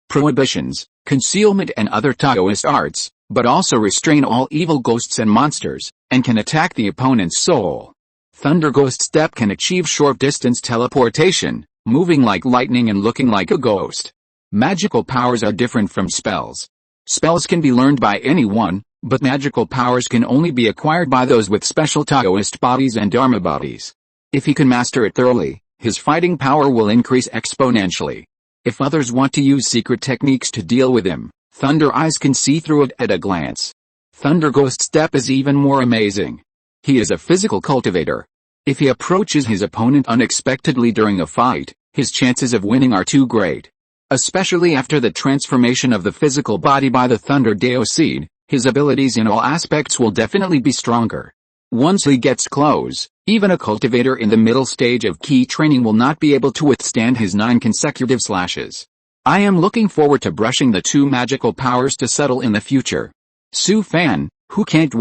prohibitions, concealment and other Taoist arts, but also restrain all evil ghosts and monsters, and can attack the opponent's soul. Thunder Ghost Step can achieve short-distance teleportation, moving like lightning and looking like a ghost. Magical powers are different from spells. Spells can be learned by anyone, but magical powers can only be acquired by those with special Taoist bodies and Dharma bodies. If he can master it thoroughly, his fighting power will increase exponentially. If others want to use secret techniques to deal with him, Thunder Eyes can see through it at a glance. Thunder Ghost Step is even more amazing. He is a physical cultivator. If he approaches his opponent unexpectedly during a fight, his chances of winning are too great. Especially after the transformation of the physical body by the Thunder Deo seed, his abilities in all aspects will definitely be stronger. Once he gets close, even a cultivator in the middle stage of key training will not be able to withstand his 9 consecutive slashes. I am looking forward to brushing the 2 magical powers to settle in the future. Su Fan, who can't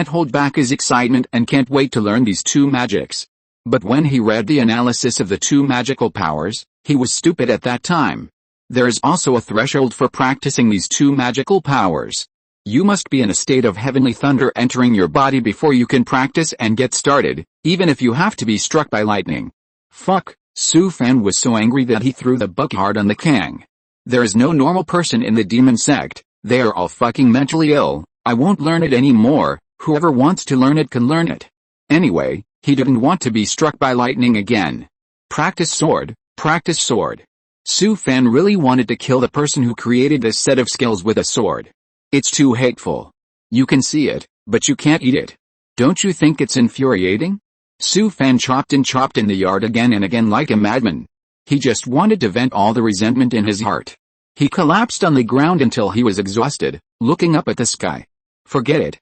hold back his excitement and can't wait to learn these 2 magics. But when he read the analysis of the 2 magical powers, he was stupid at that time. There is also a threshold for practicing these 2 magical powers. You must be in a state of heavenly thunder entering your body before you can practice and get started, even if you have to be struck by lightning. Fuck, Su Fan was so angry that he threw the book hard on the Kang. There is no normal person in the demon sect, they are all fucking mentally ill. I won't learn it anymore, whoever wants to learn it can learn it. Anyway, he didn't want to be struck by lightning again. Practice sword, practice sword. Su Fan really wanted to kill the person who created this set of skills with a sword. It's too hateful. You can see it, but you can't eat it. Don't you think it's infuriating? Su Fan chopped in the yard again and again like a madman. He just wanted to vent all the resentment in his heart. He collapsed on the ground until he was exhausted, looking up at the sky. Forget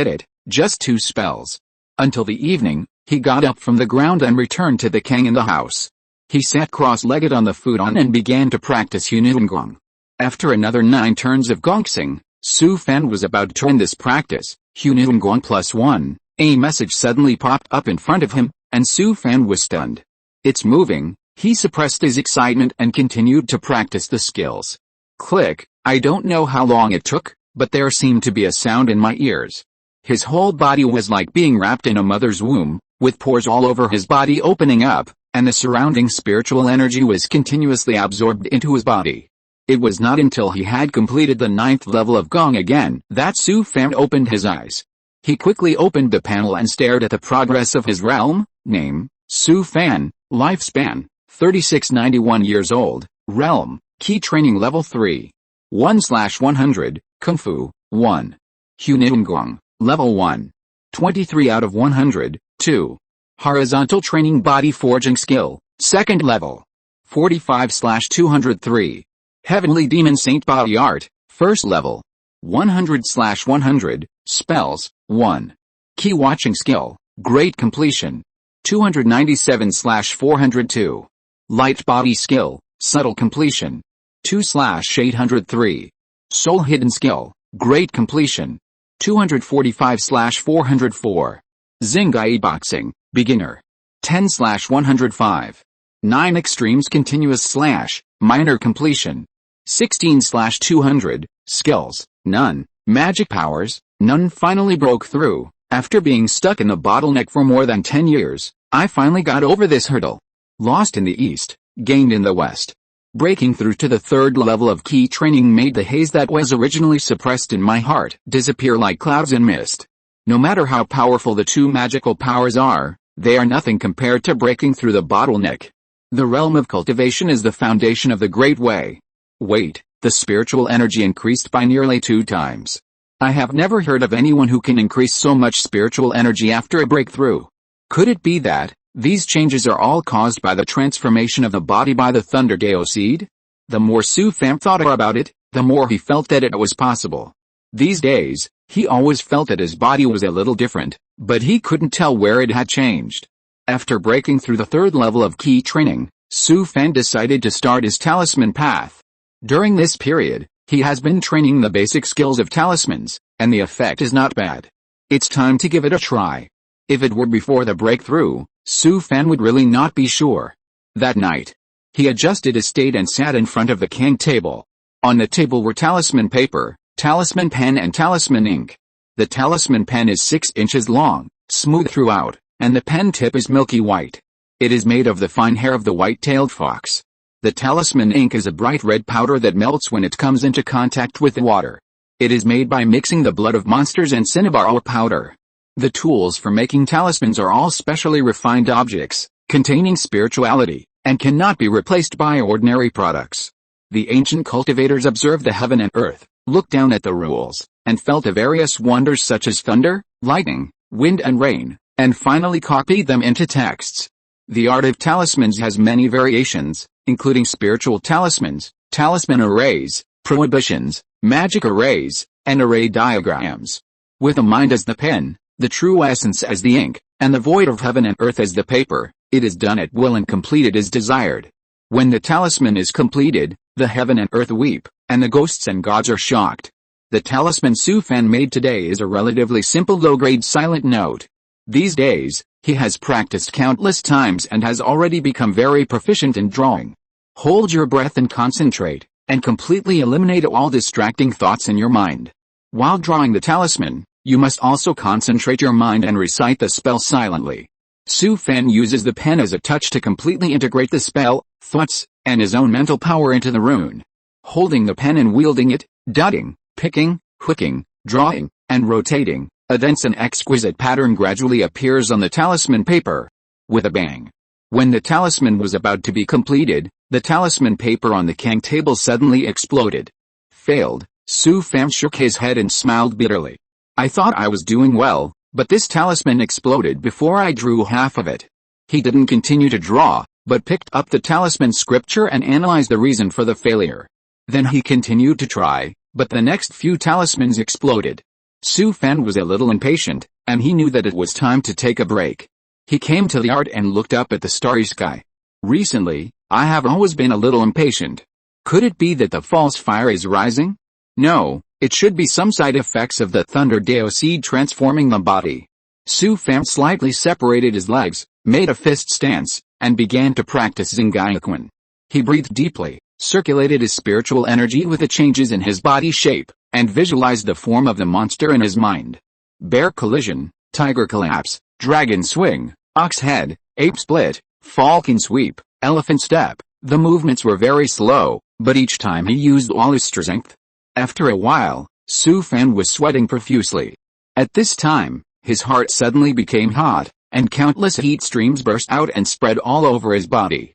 it, just 2 spells. Until the evening, he got up from the ground and returned to the Kang in the house. He sat cross-legged on the futon and began to practice Hunungong. After another 9 turns of gongxing, Su Fan was about to end this practice, Hunungong +1, a message suddenly popped up in front of him, and Su Fan was stunned. It's moving. He suppressed his excitement and continued to practice the skills. Click, I don't know how long it took, but there seemed to be a sound in my ears. His whole body was like being wrapped in a mother's womb, with pores all over his body opening up, and the surrounding spiritual energy was continuously absorbed into his body. It was not until he had completed the 9th level of Gong again that Su Fan opened his eyes. He quickly opened the panel and stared at the progress of his realm. Name, Su Fan, lifespan, 3691 years old, realm, key training level 3. 1/100, Kung Fu, 1. Hunungong, level 1. 23 out of 100, 2. Horizontal training body forging skill, 2nd level. 45/203. Heavenly Demon Saint Body Art, 1st level. 100/100, spells, 1. Key watching skill, great completion. 297/402. Light body skill, subtle completion. 2/803. Soul hidden skill, great completion. 245/404. Zingai boxing, beginner. 10/105. 9 extremes continuous slash, minor completion. 16/200, skills, none, magic powers, none. Finally broke through. After being stuck in the bottleneck for more than 10 years, I finally got over this hurdle. Lost in the East, gained in the West. Breaking through to the third level of key training made the haze that was originally suppressed in my heart disappear like clouds and mist. No matter how powerful the two magical powers are, they are nothing compared to breaking through the bottleneck. The realm of cultivation is the foundation of the Great Way. Wait, the spiritual energy increased by nearly 2 times. I have never heard of anyone who can increase so much spiritual energy after a breakthrough. Could it be that these changes are all caused by the transformation of the body by the Thunder Deo seed? The more Su Fan thought about it, the more he felt that it was possible. These days, he always felt that his body was a little different, but he couldn't tell where it had changed. After breaking through the third level of key training, Su Fan decided to start his talisman path. During this period, he has been training the basic skills of talismans, and the effect is not bad. It's time to give it a try. If it were before the breakthrough, Su Fan would really not be sure. That night, he adjusted his state and sat in front of the king table. On the table were talisman paper, talisman pen and talisman ink. The talisman pen is 6 inches long, smooth throughout, and the pen tip is milky white. It is made of the fine hair of the white-tailed fox. The talisman ink is a bright red powder that melts when it comes into contact with the water. It is made by mixing the blood of monsters and cinnabar or powder. The tools for making talismans are all specially refined objects, containing spirituality, and cannot be replaced by ordinary products. The ancient cultivators observed the heaven and earth, looked down at the rules, and felt the various wonders such as thunder, lightning, wind and rain, and finally copied them into texts. The art of talismans has many variations, including spiritual talismans, talisman arrays, prohibitions, magic arrays, and array diagrams. With the mind as the pen, the true essence as the ink, and the void of heaven and earth as the paper, it is done at will and completed as desired. When the talisman is completed, the heaven and earth weep, and the ghosts and gods are shocked. The talisman Su Fan made today is a relatively simple low-grade silent note. These days, he has practiced countless times and has already become very proficient in drawing. Hold your breath and concentrate, and completely eliminate all distracting thoughts in your mind. While drawing the talisman, you must also concentrate your mind and recite the spell silently. Su Fan uses the pen as a touch to completely integrate the spell, thoughts, and his own mental power into the rune. Holding the pen and wielding it, dotting, picking, hooking, drawing, and rotating, a dense and exquisite pattern gradually appears on the talisman paper. With a bang. When the talisman was about to be completed, the talisman paper on the king table suddenly exploded. Failed. Su Fan shook his head and smiled bitterly. I thought I was doing well, but this talisman exploded before I drew half of it. He didn't continue to draw, but picked up the talisman scripture and analyzed the reason for the failure. Then he continued to try, but the next few talismans exploded. Su Fan was a little impatient, and he knew that it was time to take a break. He came to the art and looked up at the starry sky. Recently, I have always been a little impatient. Could it be that the false fire is rising? No, it should be some side effects of the Thunder Deo seed transforming the body. Su Fan slightly separated his legs, made a fist stance, and began to practice Zingayakwan. He breathed deeply, circulated his spiritual energy with the changes in his body shape, and visualized the form of the monster in his mind. Bear collision, tiger collapse, dragon swing, ox head, ape split, falcon sweep, elephant step. The movements were very slow, but each time he used all his strength. After a while, Su Fan was sweating profusely. At this time, his heart suddenly became hot, and countless heat streams burst out and spread all over his body.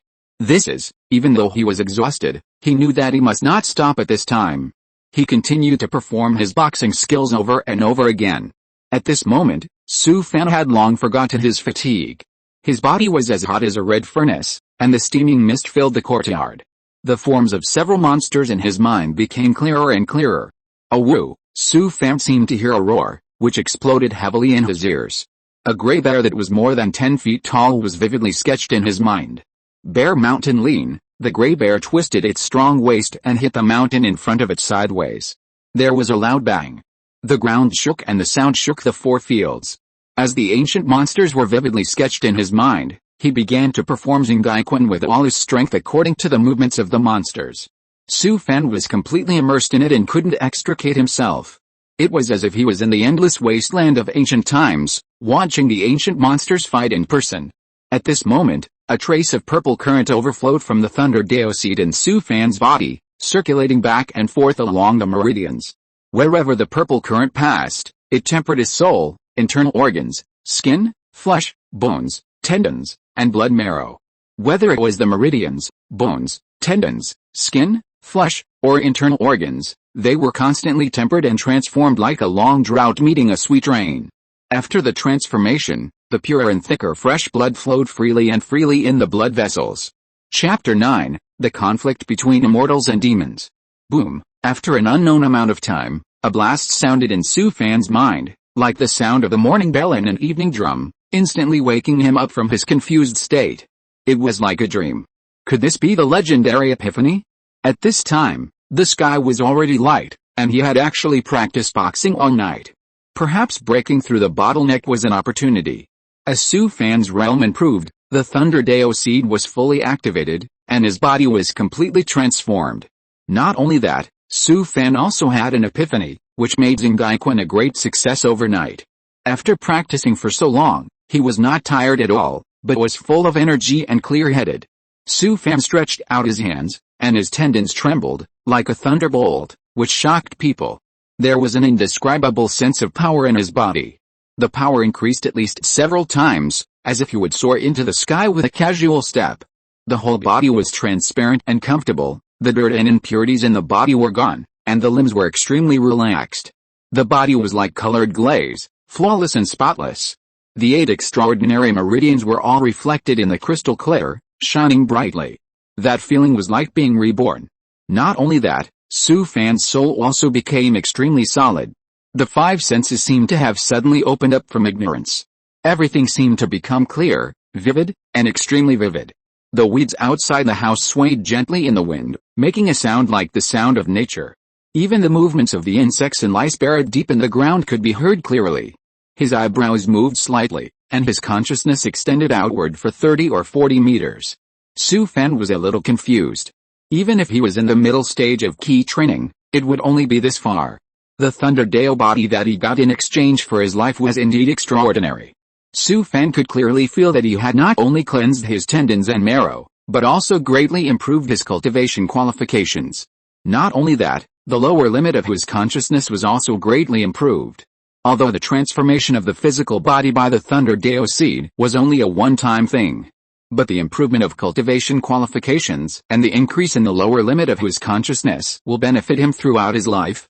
Even though he was exhausted, he knew that he must not stop at this time. He continued to perform his boxing skills over and over again. At this moment, Su Fan had long forgotten his fatigue. His body was as hot as a red furnace, and the steaming mist filled the courtyard. The forms of several monsters in his mind became clearer and clearer. A woo! Su Fan seemed to hear a roar, which exploded heavily in his ears. A gray bear that was more than 10 feet tall was vividly sketched in his mind. Bear mountain lean, the gray bear twisted its strong waist and hit the mountain in front of it sideways. There was a loud bang. The ground shook and the sound shook the 4 fields. As the ancient monsters were vividly sketched in his mind, He began to perform Zhengaikun with all his strength according to the movements of the monsters. Su Fan was completely immersed in it and couldn't extricate himself. It was as if he was in the endless wasteland of ancient times, watching the ancient monsters fight in person. At this moment, a trace of purple current overflowed from the Thunder Dao seed in Su Fan's body, circulating back and forth along the meridians. Wherever the purple current passed, it tempered his soul, internal organs, skin, flesh, bones, tendons, and blood marrow. Whether it was the meridians, bones, tendons, skin, flesh, or internal organs, they were constantly tempered and transformed like a long drought meeting a sweet rain. After the transformation, the purer and thicker fresh blood flowed freely in the blood vessels. Chapter 9, The Conflict Between Immortals and Demons. Boom! After an unknown amount of time, a blast sounded in Su Fan's mind, like the sound of the morning bell and an evening drum, instantly waking him up from his confused state. It was like a dream. Could this be the legendary epiphany? At this time, the sky was already light, and he had actually practiced boxing all night. Perhaps breaking through the bottleneck was an opportunity. As Su Fan's realm improved, the Thunder Dao seed was fully activated, and his body was completely transformed. Not only that, Su Fan also had an epiphany, which made Zhengaikun a great success overnight. After practicing for so long, he was not tired at all, but was full of energy and clear-headed. Su Fan stretched out his hands, and his tendons trembled, like a thunderbolt, which shocked people. There was an indescribable sense of power in his body. The power increased at least several times, as if he would soar into the sky with a casual step. The whole body was transparent and comfortable, the dirt and impurities in the body were gone, and the limbs were extremely relaxed. The body was like colored glaze, flawless and spotless. The 8 extraordinary meridians were all reflected in the crystal clear, shining brightly. That feeling was like being reborn. Not only that, Su Fan's soul also became extremely solid. The 5 senses seemed to have suddenly opened up from ignorance. Everything seemed to become clear, vivid, and extremely vivid. The weeds outside the house swayed gently in the wind, making a sound like the sound of nature. Even the movements of the insects and lice buried deep in the ground could be heard clearly. His eyebrows moved slightly, and his consciousness extended outward for 30 or 40 meters. Su Fan was a little confused. Even if he was in the middle stage of key training, it would only be this far. The Thunder Dao body that he got in exchange for his life was indeed extraordinary. Su Fan could clearly feel that he had not only cleansed his tendons and marrow, but also greatly improved his cultivation qualifications. Not only that, the lower limit of his consciousness was also greatly improved. Although the transformation of the physical body by the Thunder Dao seed was only a one-time thing. But the improvement of cultivation qualifications and the increase in the lower limit of his consciousness will benefit him throughout his life.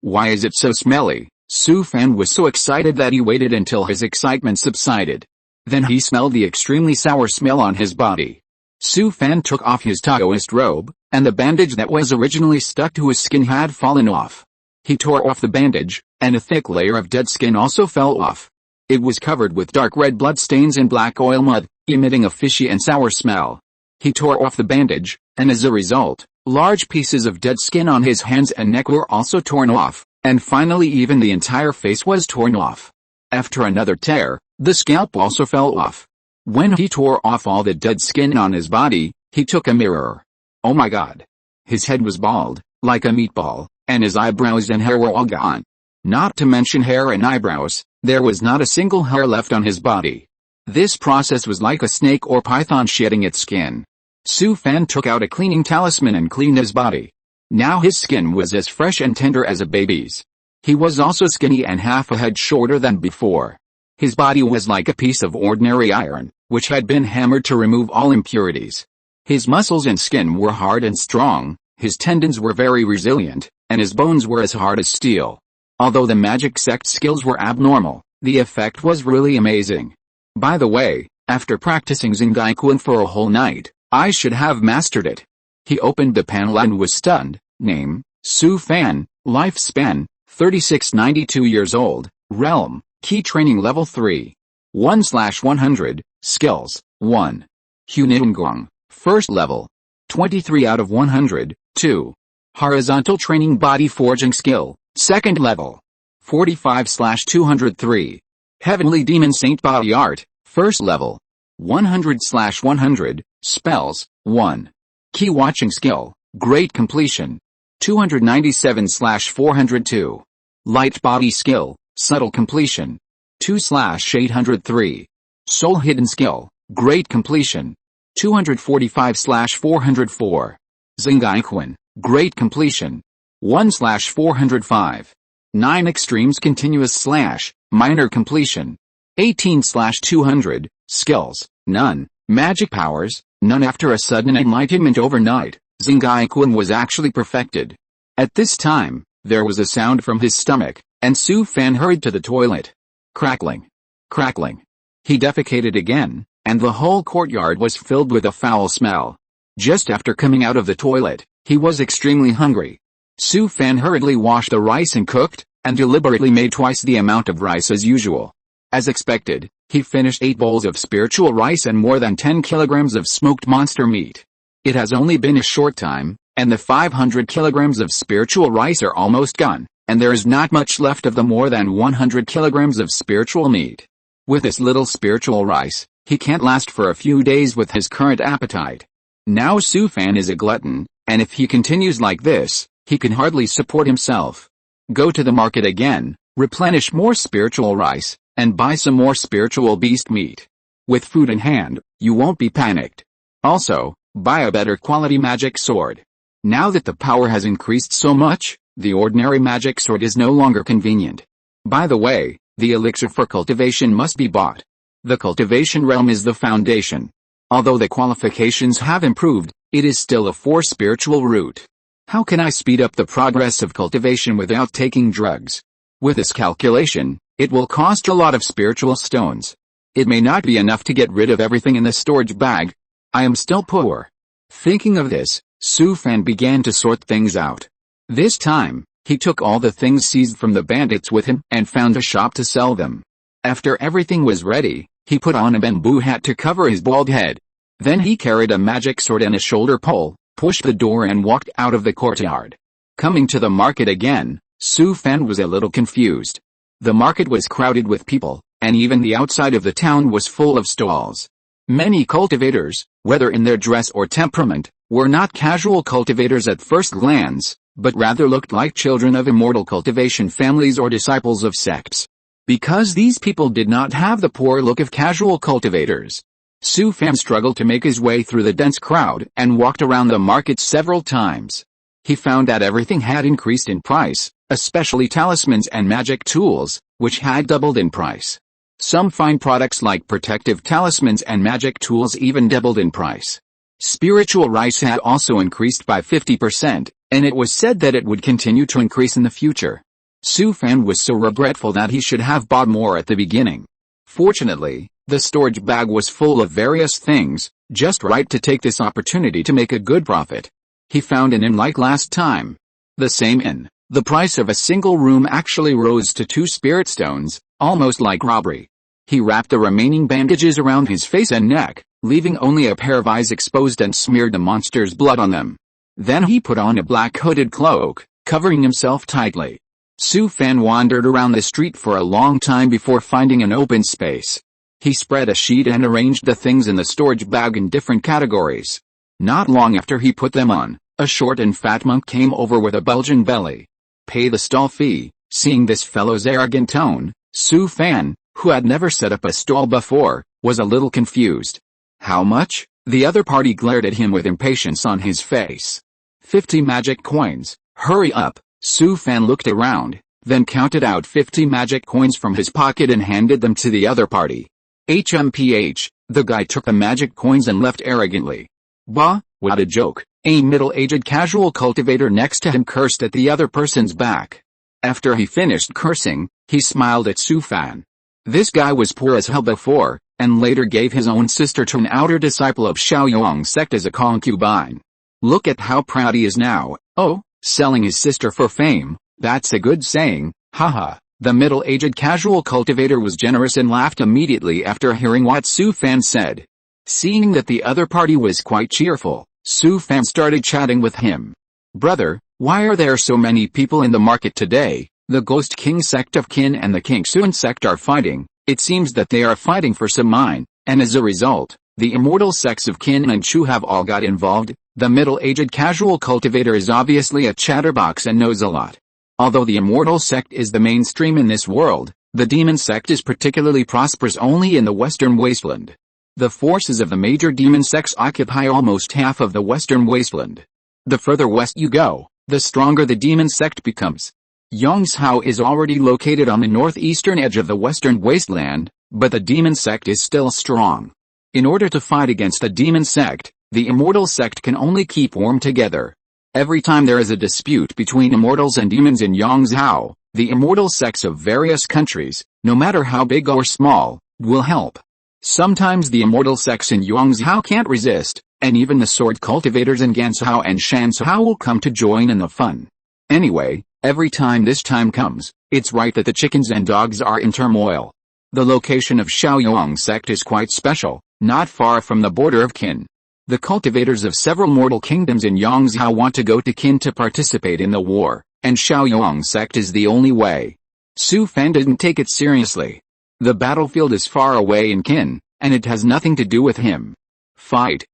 Why is it so smelly? Su Fan was so excited that he waited until his excitement subsided. Then he smelled the extremely sour smell on his body. Su Fan took off his Taoist robe, and the bandage that was originally stuck to his skin had fallen off. He tore off the bandage, and a thick layer of dead skin also fell off. It was covered with dark red blood stains and black oil mud, emitting a fishy and sour smell. He tore off the bandage, and as a result, large pieces of dead skin on his hands and neck were also torn off, and finally even the entire face was torn off. After another tear, the scalp also fell off. When he tore off all the dead skin on his body, he took a mirror. Oh my god! His head was bald, like a meatball, and his eyebrows and hair were all gone. Not to mention hair and eyebrows, there was not a single hair left on his body. This process was like a snake or python shedding its skin. Su Fan took out a cleaning talisman and cleaned his body. Now his skin was as fresh and tender as a baby's. He was also skinny and half a head shorter than before. His body was like a piece of ordinary iron, which had been hammered to remove all impurities. His muscles and skin were hard and strong, his tendons were very resilient, and his bones were as hard as steel. Although the magic sect skills were abnormal, the effect was really amazing. By the way, after practicing Zhengaikun for a whole night, I should have mastered it. He opened the panel and was stunned. Name, Su Fan, lifespan, 36-92 years old, realm, key training level 3. 1/100, skills, 1. Huningguang, first level. 23 out of 100, 2. Horizontal training body forging skill, second level. 45/203. Heavenly demon saint body art, first level. 100/100, spells, 1. Key watching skill, great completion. 297/402. Light body skill, subtle completion. 2/803. Soul hidden skill, great completion. 245/404. Zingaiquan, great completion. 1/405. 9 extremes continuous / minor completion. 18/200, skills, none, magic powers, none. After a sudden enlightenment overnight, Zingaiquan was actually perfected. At this time, there was a sound from his stomach, and Su Fan hurried to the toilet. Crackling. Crackling. He defecated again, and the whole courtyard was filled with a foul smell. Just after coming out of the toilet, he was extremely hungry. Su Fan hurriedly washed the rice and cooked, and deliberately made twice the amount of rice as usual. As expected, he finished 8 bowls of spiritual rice and more than 10 kilograms of smoked monster meat. It has only been a short time, and the 500 kilograms of spiritual rice are almost gone, and there is not much left of the more than 100 kilograms of spiritual meat. With this little spiritual rice, he can't last for a few days with his current appetite. Now Su Fan is a glutton, and if he continues like this, he can hardly support himself. Go to the market again, replenish more spiritual rice, and buy some more spiritual beast meat. With food in hand, you won't be panicked. Also, buy a better quality magic sword. Now that the power has increased so much, the ordinary magic sword is no longer convenient. By the way, the elixir for cultivation must be bought. The cultivation realm is the foundation. Although the qualifications have improved, it is still a 4 spiritual route. How can I speed up the progress of cultivation without taking drugs? With this calculation, it will cost a lot of spiritual stones. It may not be enough to get rid of everything in the storage bag. I am still poor. Thinking of this, Su Fan began to sort things out. This time, he took all the things seized from the bandits with him and found a shop to sell them. After everything was ready, he put on a bamboo hat to cover his bald head. Then he carried a magic sword and a shoulder pole, pushed the door and walked out of the courtyard. Coming to the market again, Su Fan was a little confused. The market was crowded with people, and even the outside of the town was full of stalls. Many cultivators, whether in their dress or temperament, were not casual cultivators at first glance, but rather looked like children of immortal cultivation families or disciples of sects. Because these people did not have the poor look of casual cultivators, Su Fan struggled to make his way through the dense crowd and walked around the market several times. He found that everything had increased in price, especially talismans and magic tools, which had doubled in price. Some fine products like protective talismans and magic tools even doubled in price. Spiritual rice had also increased by 50%, and it was said that it would continue to increase in the future. Su Fan was so regretful that he should have bought more at the beginning. Fortunately, the storage bag was full of various things, just right to take this opportunity to make a good profit. He found an inn like last time. The same inn. The price of a single room actually rose to 2 spirit stones, almost like robbery. He wrapped the remaining bandages around his face and neck, leaving only a pair of eyes exposed and smeared the monster's blood on them. Then he put on a black hooded cloak, covering himself tightly. Su Fan wandered around the street for a long time before finding an open space. He spread a sheet and arranged the things in the storage bag in different categories. Not long after he put them on, a short and fat monk came over with a bulging belly. Pay the stall fee. Seeing this fellow's arrogant tone, Su Fan, who had never set up a stall before, was a little confused. How much? The other party glared at him with impatience on his face. 50 magic coins. Hurry up. Su Fan looked around, then counted out 50 magic coins from his pocket and handed them to the other party. HMPH, the guy took the magic coins and left arrogantly. Bah, what a joke. A middle-aged casual cultivator next to him cursed at the other person's back. After he finished cursing, he smiled at Su Fan. This guy was poor as hell before, and later gave his own sister to an outer disciple of Shaoyong sect as a concubine. Look at how proud he is now. Oh, selling his sister for fame, that's a good saying, haha. The middle-aged casual cultivator was generous and laughed immediately after hearing what Su Fan said. Seeing that the other party was quite cheerful, Su Fan started chatting with him. Brother, why are there so many people in the market today? The Ghost King sect of Qin and the King Sun sect are fighting. It seems that they are fighting for some mine. And as a result, the immortal sects of Qin and Chu have all got involved. The middle-aged casual cultivator is obviously a chatterbox and knows a lot. Although the immortal sect is the mainstream in this world, the demon sect is particularly prosperous only in the western wasteland. The forces of the major demon sects occupy almost half of the western wasteland. The further west you go, the stronger the demon sect becomes. Yongzhou is already located on the northeastern edge of the western wasteland, but the demon sect is still strong. In order to fight against the demon sect, the immortal sect can only keep warm together. Every time there is a dispute between immortals and demons in Yongzhou, the immortal sects of various countries, no matter how big or small, will help. Sometimes the immortal sects in Yongzhou can't resist, and even the sword cultivators in Ganzhou and Shanzhou will come to join in the fun. Anyway, every time this time comes, it's right that the chickens and dogs are in turmoil. The location of Shaoyong sect is quite special, not far from the border of Qin. The cultivators of several mortal kingdoms in Yongzhou want to go to Qin to participate in the war, and Shaoyong sect is the only way. Su Fan didn't take it seriously. The battlefield is far away in Qin, and it has nothing to do with him. Fight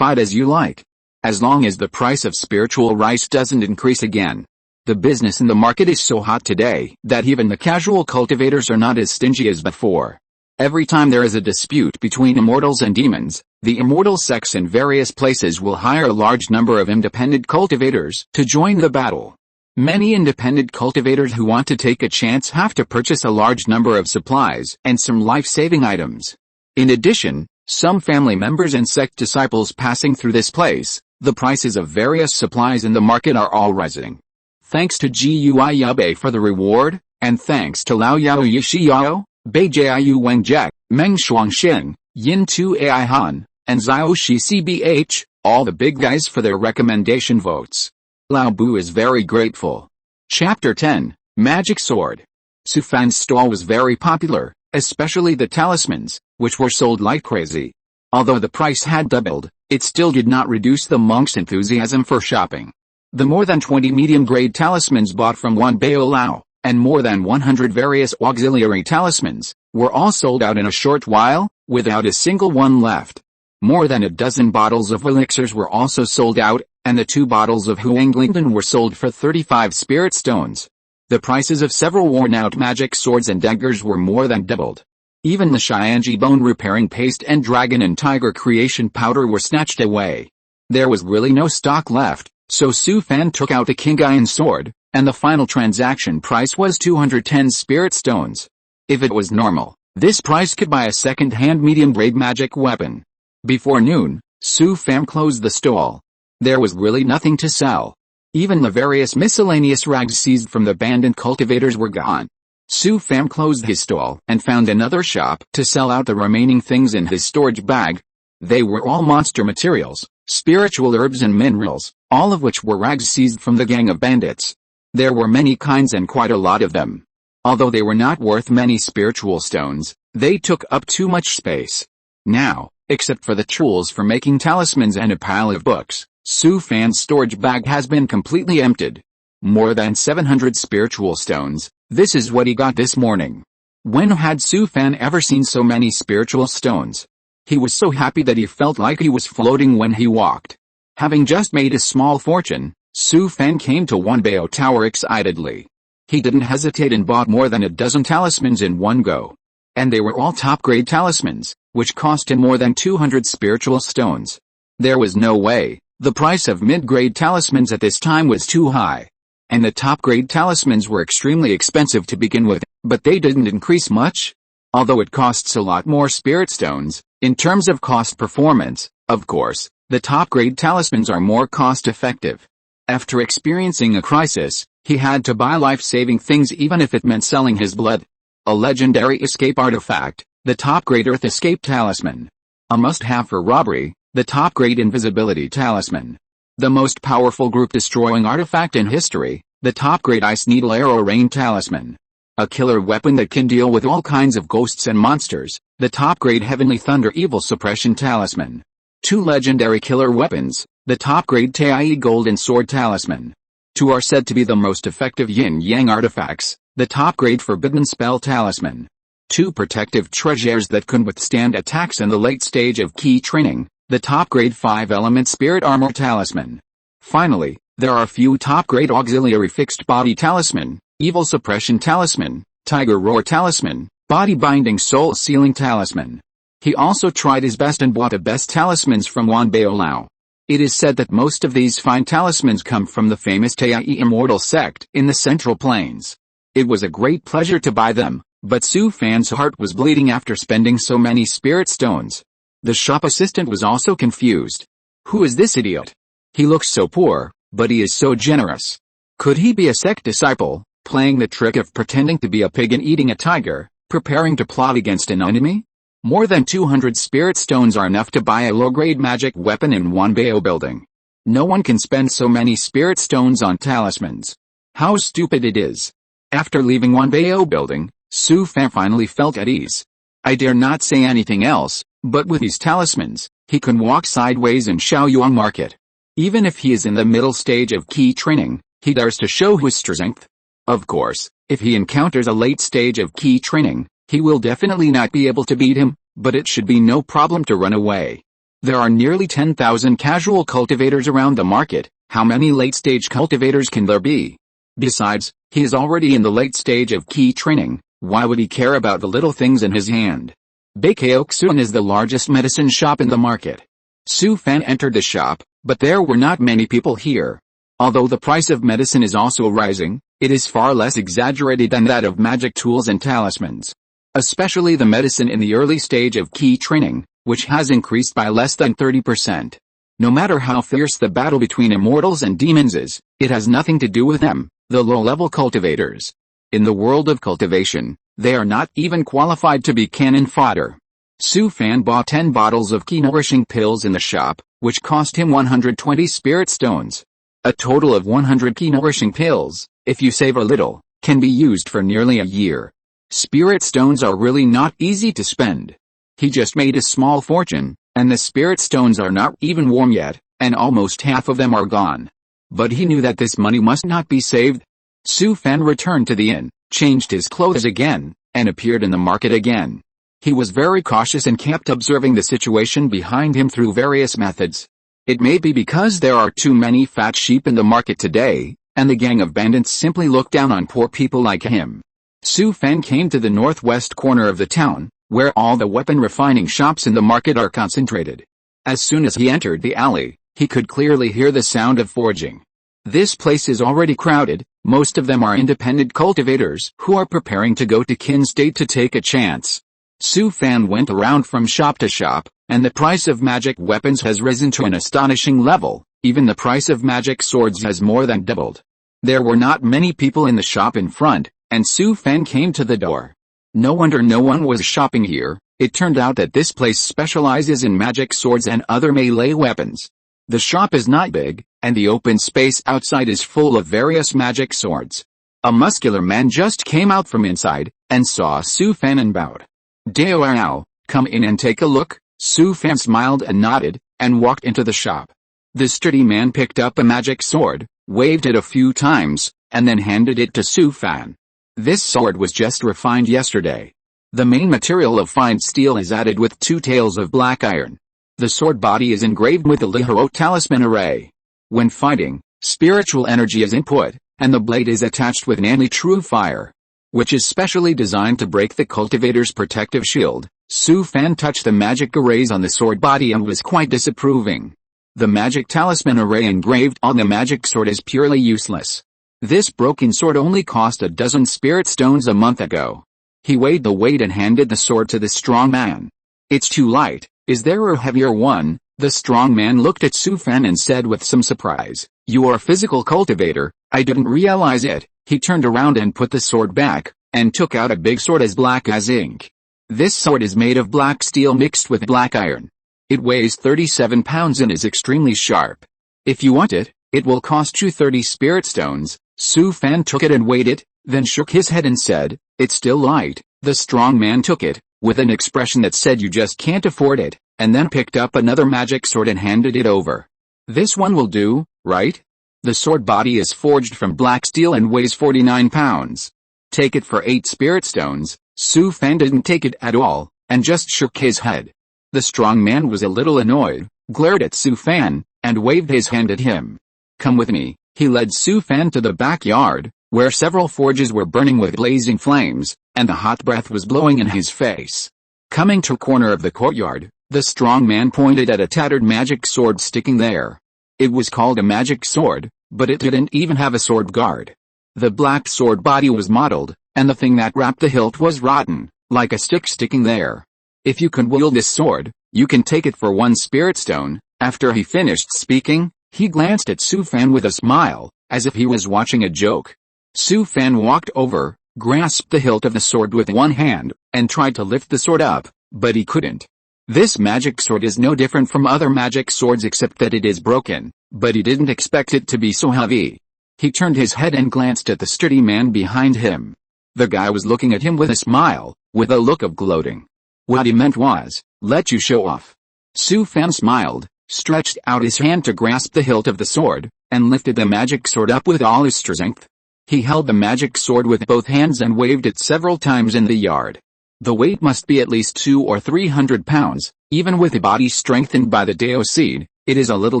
as you like. As long as the price of spiritual rice doesn't increase again. The business in the market is so hot today that even the casual cultivators are not as stingy as before. Every time there is a dispute between immortals and demons, the immortal sects in various places will hire a large number of independent cultivators to join the battle. Many independent cultivators who want to take a chance have to purchase a large number of supplies and some life-saving items. In addition, some family members and sect disciples passing through this place, the prices of various supplies in the market are all rising. Thanks to Gui Yabe for the reward, and thanks to Lao Yao Yishiyao, Bei Jiu Wengjek, Meng Shuangxin, Yin Tu Ai Han, and Xiao Shi CBH, all the big guys for their recommendation votes. Lao Bu is very grateful. Chapter 10, Magic Sword. Su Fan's stall was very popular, especially the talismans, which were sold like crazy. Although the price had doubled, it still did not reduce the monks' enthusiasm for shopping. The more than 20 medium-grade talismans bought from one Bao Lao, and more than 100 various auxiliary talismans, were all sold out in a short while, without a single one left. More than a dozen bottles of elixirs were also sold out, and the 2 bottles of Huanglingdon were sold for 35 spirit stones. The prices of several worn-out magic swords and daggers were more than doubled. Even the Xianji bone repairing paste and dragon and tiger creation powder were snatched away. There was really no stock left, so Su Fan took out a Kingian sword, and the final transaction price was 210 spirit stones. If it was normal, this price could buy a second-hand medium-grade magic weapon. Before noon, Su Fan closed the stall. There was really nothing to sell. Even the various miscellaneous rags seized from the abandoned cultivators were gone. Su Fan closed his stall and found another shop to sell out the remaining things in his storage bag. They were all monster materials, spiritual herbs and minerals, all of which were rags seized from the gang of bandits. There were many kinds and quite a lot of them. Although they were not worth many spiritual stones, they took up too much space. Now, except for the tools for making talismans and a pile of books, Su Fan's storage bag has been completely emptied. More than 700 spiritual stones, this is what he got this morning. When had Su Fan ever seen so many spiritual stones? He was so happy that he felt like he was floating when he walked. Having just made a small fortune, Su Fan came to Wanbao Tower excitedly. He didn't hesitate and bought more than a dozen talismans in one go. And they were all top-grade talismans, which cost him more than 200 spiritual stones. There was no way. The price of mid-grade talismans at this time was too high. And the top-grade talismans were extremely expensive to begin with, but they didn't increase much. Although it costs a lot more spirit stones, in terms of cost performance, of course, the top-grade talismans are more cost-effective. After experiencing a crisis, he had to buy life-saving things even if it meant selling his blood. A legendary escape artifact, the top-grade Earth Escape Talisman. A must-have for robbery, the top-grade Invisibility Talisman. The most powerful group-destroying artifact in history, the top-grade Ice Needle Arrow Rain Talisman. A killer weapon that can deal with all kinds of ghosts and monsters, the top-grade Heavenly Thunder Evil Suppression Talisman. 2 legendary killer weapons, the top-grade Tai Golden Sword Talisman. 2 are said to be the most effective yin-yang artifacts, the top-grade Forbidden Spell Talisman. 2 protective treasures that could withstand attacks in the late stage of key training, the top grade 5-element spirit armor talisman. Finally, there are a few top grade auxiliary fixed body talisman, evil suppression talisman, tiger roar talisman, body binding soul sealing talisman. He also tried his best and bought the best talismans from Wanbaolao. It is said that most of these fine talismans come from the famous Taiyi immortal sect in the Central Plains. It was a great pleasure to buy them, but Su Fan's heart was bleeding after spending so many spirit stones. The shop assistant was also confused. Who is this idiot? He looks so poor, but he is so generous. Could he be a sect disciple, playing the trick of pretending to be a pig and eating a tiger, preparing to plot against an enemy? More than 200 spirit stones are enough to buy a low-grade magic weapon in Wanbao building. No one can spend so many spirit stones on talismans. How stupid it is. After leaving Wanbao building, Su Fan finally felt at ease. I dare not say anything else, but with these talismans, he can walk sideways in Shaoyang Market. Even if he is in the middle stage of key training, he dares to show his strength. Of course, if he encounters a late stage of key training, he will definitely not be able to beat him, but it should be no problem to run away. There are nearly 10,000 casual cultivators around the market. How many late-stage cultivators can there be? Besides, he is already in the late stage of key training. Why would he care about the little things in his hand? Bakeoksun is the largest medicine shop in the market. Su Fan entered the shop, but there were not many people here. Although the price of medicine is also rising, it is far less exaggerated than that of magic tools and talismans. Especially the medicine in the early stage of key training, which has increased by less than 30%. No matter how fierce the battle between immortals and demons is, it has nothing to do with them, the low-level cultivators. In the world of cultivation, they are not even qualified to be cannon fodder. Su Fan bought 10 bottles of key nourishing pills in the shop, which cost him 120 spirit stones. A total of 100 key nourishing pills, if you save a little, can be used for nearly a year. Spirit stones are really not easy to spend. He just made a small fortune, and the spirit stones are not even warm yet, and almost half of them are gone. But he knew that this money must not be saved. Su Fan returned to the inn, changed his clothes again, and appeared in the market again. He was very cautious and kept observing the situation behind him through various methods. It may be because there are too many fat sheep in the market today, and the gang of bandits simply look down on poor people like him. Su Fan came to the northwest corner of the town, where all the weapon refining shops in the market are concentrated. As soon as he entered the alley, he could clearly hear the sound of forging. This place is already crowded. Most of them are independent cultivators who are preparing to go to Qin State to take a chance. Su Fan went around from shop to shop, and the price of magic weapons has risen to an astonishing level. Even the price of magic swords has more than doubled. There were not many people in the shop in front, and Su Fan came to the door. No wonder no one was shopping here. It turned out that this place specializes in magic swords and other melee weapons. The shop is not big, and the open space outside is full of various magic swords. A muscular man just came out from inside, and saw Su Fan and bowed. "Devours, come in and take a look." Su Fan smiled and nodded, and walked into the shop. The sturdy man picked up a magic sword, waved it a few times, and then handed it to Su Fan. This sword was just refined yesterday. The main material of fine steel is added with 2 tails of black iron. The sword body is engraved with the Liharo talisman array. When fighting, spiritual energy is input, and the blade is attached with Nanli True Fire, which is specially designed to break the cultivator's protective shield. Su Fan touched the magic arrays on the sword body and was quite disapproving. The magic talisman array engraved on the magic sword is purely useless. This broken sword only cost a dozen spirit stones a month ago. He weighed the weight and handed the sword to the strong man. "It's too light. Is there a heavier one?" The strong man looked at Su Fan and said with some surprise, "You are a physical cultivator, I didn't realize it." He turned around and put the sword back, and took out a big sword as black as ink. This sword is made of black steel mixed with black iron. It weighs 37 pounds and is extremely sharp. "If you want it, it will cost you 30 spirit stones." Su Fan took it and weighed it, then shook his head and said, "It's still light." The strong man took it, with an expression that said you just can't afford it, and then picked up another magic sword and handed it over. "This one will do, right? The sword body is forged from black steel and weighs 49 pounds. Take it for 8 spirit stones." Su Fan didn't take it at all, and just shook his head. The strong man was a little annoyed, glared at Su Fan, and waved his hand at him. Come with me. He led Su Fan to the backyard, where several forges were burning with blazing flames, and the hot breath was blowing in his face. Coming to a corner of the courtyard, the strong man pointed at a tattered magic sword sticking there. It was called a magic sword, but it didn't even have a sword guard. The black sword body was mottled, and the thing that wrapped the hilt was rotten, like a stick sticking there. If you can wield this sword, you can take it for 1 spirit stone. After he finished speaking, he glanced at Su Fan with a smile, as if he was watching a joke. Su Fan walked over, grasped the hilt of the sword with one hand, and tried to lift the sword up, but he couldn't. This magic sword is no different from other magic swords except that it is broken, but he didn't expect it to be so heavy. He turned his head and glanced at the sturdy man behind him. The guy was looking at him with a smile, with a look of gloating. What he meant was, let you show off. Su Fan smiled, stretched out his hand to grasp the hilt of the sword, and lifted the magic sword up with all his strength. He held the magic sword with both hands and waved it several times in the yard. The weight must be at least 200 or 300 pounds, even with a body strengthened by the Dao seed, it is a little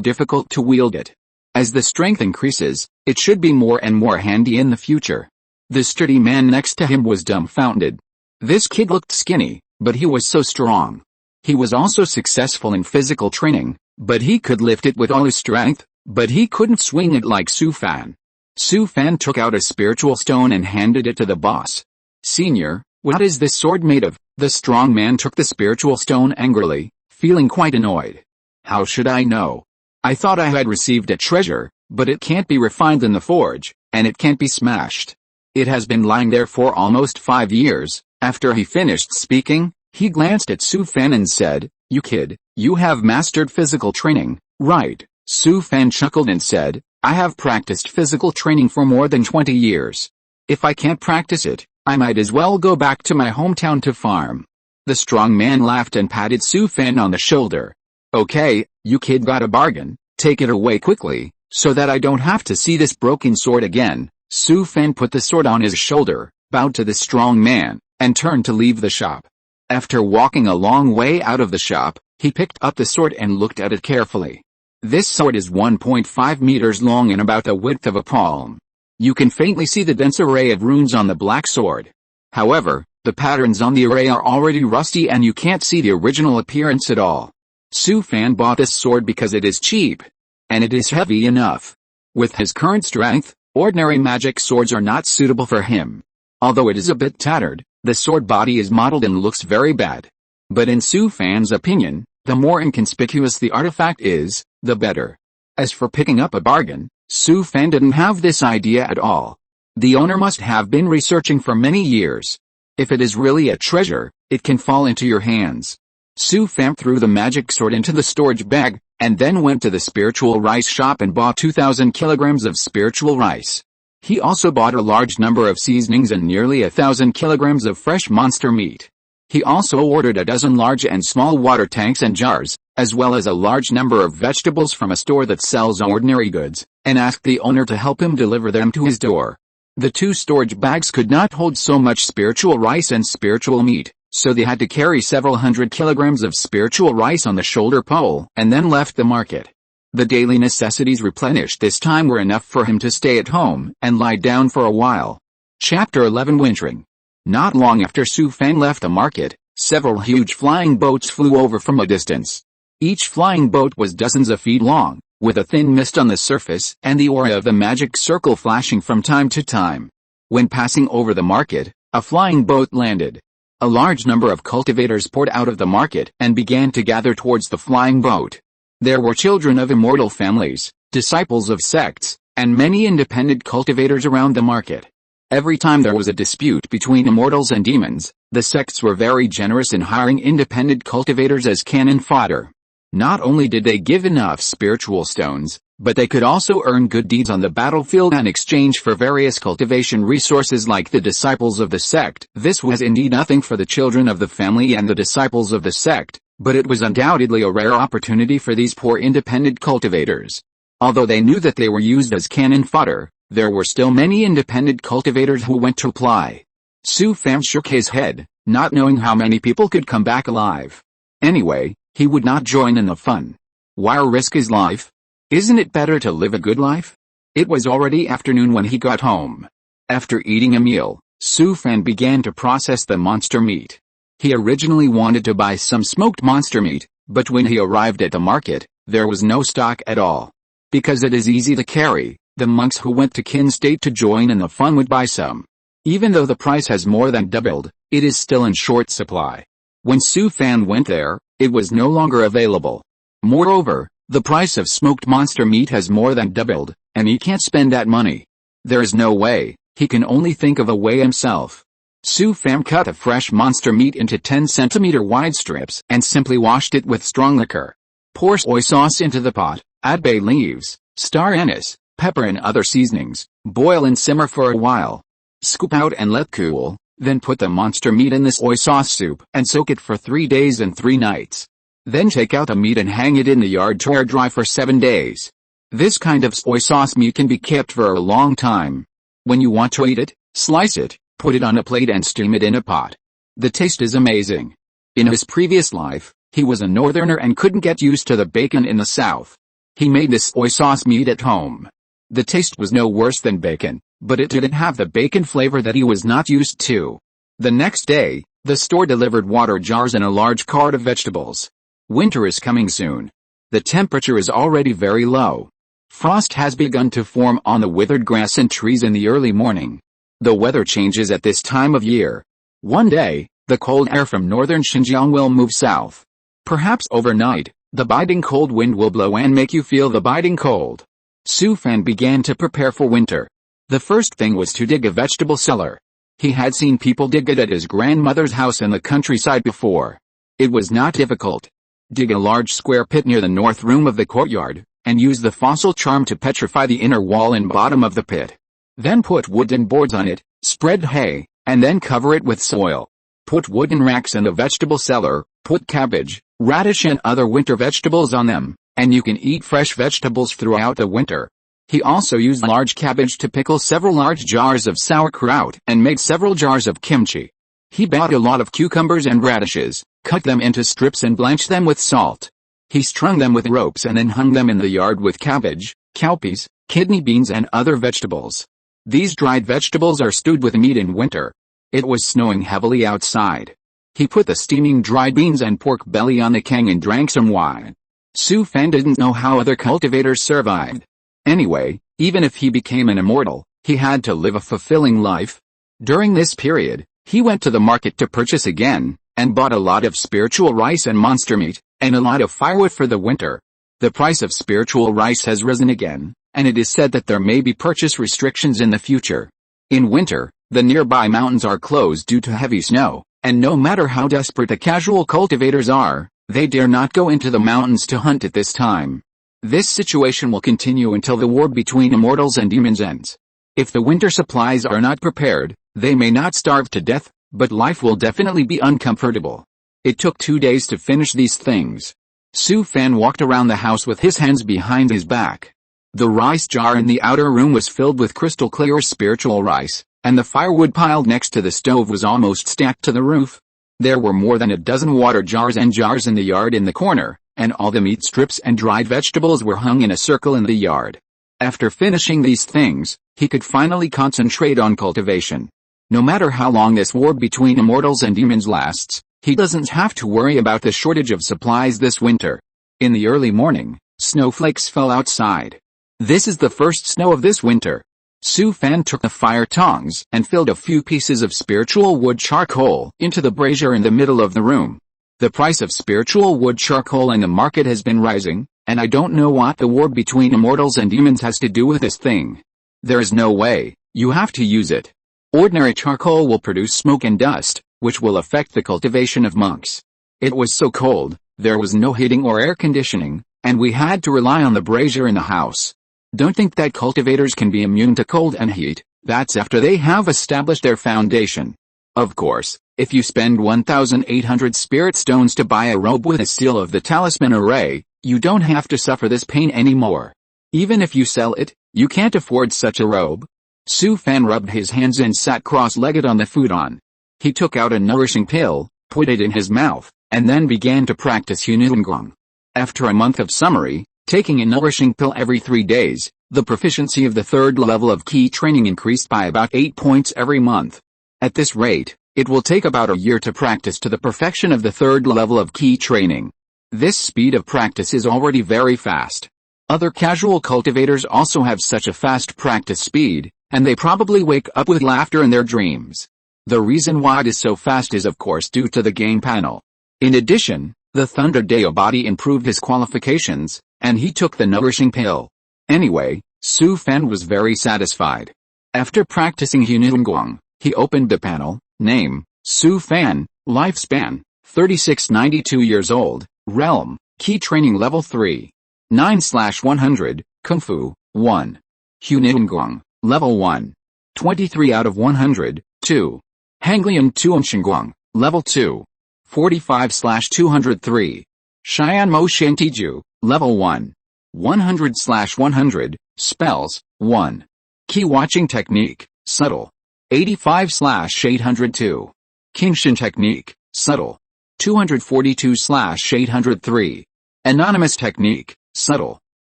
difficult to wield it. As the strength increases, it should be more and more handy in the future. The sturdy man next to him was dumbfounded. This kid looked skinny, but he was so strong. He was also successful in physical training, but he could lift it with all his strength, but he couldn't swing it like Su Fan. Su Fan took out a spiritual stone and handed it to the boss. Senior, what is this sword made of? The strong man took the spiritual stone angrily, feeling quite annoyed. How should I know? I thought I had received a treasure, but it can't be refined in the forge, and it can't be smashed. It has been lying there for almost 5 years. After he finished speaking, he glanced at Su Fan and said, you kid, you have mastered physical training, right? Su Fan chuckled and said, I have practiced physical training for more than 20 years. If I can't practice it, I might as well go back to my hometown to farm. The strong man laughed and patted Su Fan on the shoulder. Okay, you kid got a bargain, take it away quickly, so that I don't have to see this broken sword again. Su Fan put the sword on his shoulder, bowed to the strong man, and turned to leave the shop. After walking a long way out of the shop, he picked up the sword and looked at it carefully. This sword is 1.5 meters long and about the width of a palm. You can faintly see the dense array of runes on the black sword. However, the patterns on the array are already rusty and you can't see the original appearance at all. Su Fan bought this sword because it is cheap. And it is heavy enough. With his current strength, ordinary magic swords are not suitable for him. Although it is a bit tattered, the sword body is mottled and looks very bad. But in Su Fan's opinion, the more inconspicuous the artifact is, the better. As for picking up a bargain, Su Fan didn't have this idea at all. The owner must have been researching for many years. If it is really a treasure, it can fall into your hands. Su Fan threw the magic sword into the storage bag, and then went to the spiritual rice shop and bought 2,000 kilograms of spiritual rice. He also bought a large number of seasonings and nearly 1,000 kilograms of fresh monster meat. He also ordered a dozen large and small water tanks and jars, as well as a large number of vegetables from a store that sells ordinary goods, and asked the owner to help him deliver them to his door. The 2 storage bags could not hold so much spiritual rice and spiritual meat, so they had to carry several hundred kilograms of spiritual rice on the shoulder pole and then left the market. The daily necessities replenished this time were enough for him to stay at home and lie down for a while. Chapter 11 Wintering. Not long after Su Fan left the market, several huge flying boats flew over from a distance. Each flying boat was dozens of feet long, with a thin mist on the surface and the aura of the magic circle flashing from time to time. When passing over the market, a flying boat landed. A large number of cultivators poured out of the market and began to gather towards the flying boat. There were children of immortal families, disciples of sects, and many independent cultivators around the market. Every time there was a dispute between immortals and demons, the sects were very generous in hiring independent cultivators as cannon fodder. Not only did they give enough spiritual stones, but they could also earn good deeds on the battlefield in exchange for various cultivation resources like the disciples of the sect. This was indeed nothing for the children of the family and the disciples of the sect, but it was undoubtedly a rare opportunity for these poor independent cultivators. Although they knew that they were used as cannon fodder, there were still many independent cultivators who went to apply. Su Fan shook his head, not knowing how many people could come back alive. Anyway, he would not join in the fun. Why risk his life? Isn't it better to live a good life? It was already afternoon when he got home. After eating a meal, Su Fan began to process the monster meat. He originally wanted to buy some smoked monster meat, but when he arrived at the market, there was no stock at all. Because it is easy to carry, the monks who went to Qin State to join in the fun would buy some. Even though the price has more than doubled, it is still in short supply. When Su Fan went there, it was no longer available. Moreover, the price of smoked monster meat has more than doubled, and he can't spend that money. There is no way, he can only think of a way himself. Su Fan cut the fresh monster meat into 10-centimeter wide strips and simply washed it with strong liquor. Pour soy sauce into the pot, add bay leaves, star anise, pepper and other seasonings, boil and simmer for a while. Scoop out and let cool, then put the monster meat in the soy sauce soup and soak it for 3 days and 3 nights. Then take out the meat and hang it in the yard to air dry for 7 days. This kind of soy sauce meat can be kept for a long time. When you want to eat it, slice it, put it on a plate and steam it in a pot. The taste is amazing. In his previous life, he was a northerner and couldn't get used to the bacon in the south. He made this soy sauce meat at home. The taste was no worse than bacon, but it didn't have the bacon flavor that he was not used to. The next day, the store delivered water jars and a large cart of vegetables. Winter is coming soon. The temperature is already very low. Frost has begun to form on the withered grass and trees in the early morning. The weather changes at this time of year. One day, the cold air from northern Xinjiang will move south. Perhaps overnight, the biting cold wind will blow and make you feel the biting cold. Su Fan began to prepare for winter. The first thing was to dig a vegetable cellar. He had seen people dig it at his grandmother's house in the countryside before. It was not difficult. Dig a large square pit near the north room of the courtyard, and use the fossil charm to petrify the inner wall and bottom of the pit. Then put wooden boards on it, spread hay, and then cover it with soil. Put wooden racks in the vegetable cellar, put cabbage, radish and other winter vegetables on them, and you can eat fresh vegetables throughout the winter. He also used large cabbage to pickle several large jars of sauerkraut and make several jars of kimchi. He bought a lot of cucumbers and radishes, cut them into strips and blanched them with salt. He strung them with ropes and then hung them in the yard with cabbage, cowpeas, kidney beans and other vegetables. These dried vegetables are stewed with meat in winter. It was snowing heavily outside. He put the steaming dried beans and pork belly on the kang and drank some wine. Su Fan didn't know how other cultivators survived. Anyway, even if he became an immortal, he had to live a fulfilling life. During this period, he went to the market to purchase again, and bought a lot of spiritual rice and monster meat, and a lot of firewood for the winter. The price of spiritual rice has risen again, and it is said that there may be purchase restrictions in the future. In winter, the nearby mountains are closed due to heavy snow, and no matter how desperate the casual cultivators are, they dare not go into the mountains to hunt at this time. This situation will continue until the war between immortals and demons ends. If the winter supplies are not prepared, they may not starve to death, but life will definitely be uncomfortable. It took 2 days to finish these things. Su Fan walked around the house with his hands behind his back. The rice jar in the outer room was filled with crystal clear spiritual rice, and the firewood piled next to the stove was almost stacked to the roof. There were more than a dozen water jars and jars in the yard in the corner, and all the meat strips and dried vegetables were hung in a circle in the yard. After finishing these things, he could finally concentrate on cultivation. No matter how long this war between immortals and demons lasts, he doesn't have to worry about the shortage of supplies this winter. In the early morning, snowflakes fell outside. This is the first snow of this winter. Su Fan took the fire tongs and filled a few pieces of spiritual wood charcoal into the brazier in the middle of the room. The price of spiritual wood charcoal in the market has been rising, and I don't know what the war between immortals and demons has to do with this thing. There is no way, you have to use it. Ordinary charcoal will produce smoke and dust, which will affect the cultivation of monks. It was so cold, there was no heating or air conditioning, and we had to rely on the brazier in the house. Don't think that cultivators can be immune to cold and heat, that's after they have established their foundation. Of course, if you spend 1,800 spirit stones to buy a robe with a seal of the talisman array, you don't have to suffer this pain anymore. Even if you sell it, you can't afford such a robe. Su Fan rubbed his hands and sat cross-legged on the futon. He took out a nourishing pill, put it in his mouth, and then began to practice Yunilingguang. After a month of summary, taking a nourishing pill every 3 days, the proficiency of the third level of key training increased by about 8 points every month. At this rate, it will take about a year to practice to the perfection of the third level of key training. This speed of practice is already very fast. Other casual cultivators also have such a fast practice speed, and they probably wake up with laughter in their dreams. The reason why it is so fast is of course due to the game panel. In addition, the Thunder Deo body improved his qualifications, and he took the nourishing pill. Anyway, Su Fan was very satisfied. After practicing Yunilingguang, he opened the panel. Name, Su Fan, lifespan, 3692 years old, realm, key training level 3. 9/100, Kung Fu, 1. Yunilingguang, level 1. 23 out of 100, 2. Hanglian Tuanxingguang, level 2. 45/203. Xian Mo Shantiju, level 1. 100/100, spells, 1. Key watching technique, subtle. 85/802. Kingshin technique, subtle. 242/803. Anonymous technique, subtle.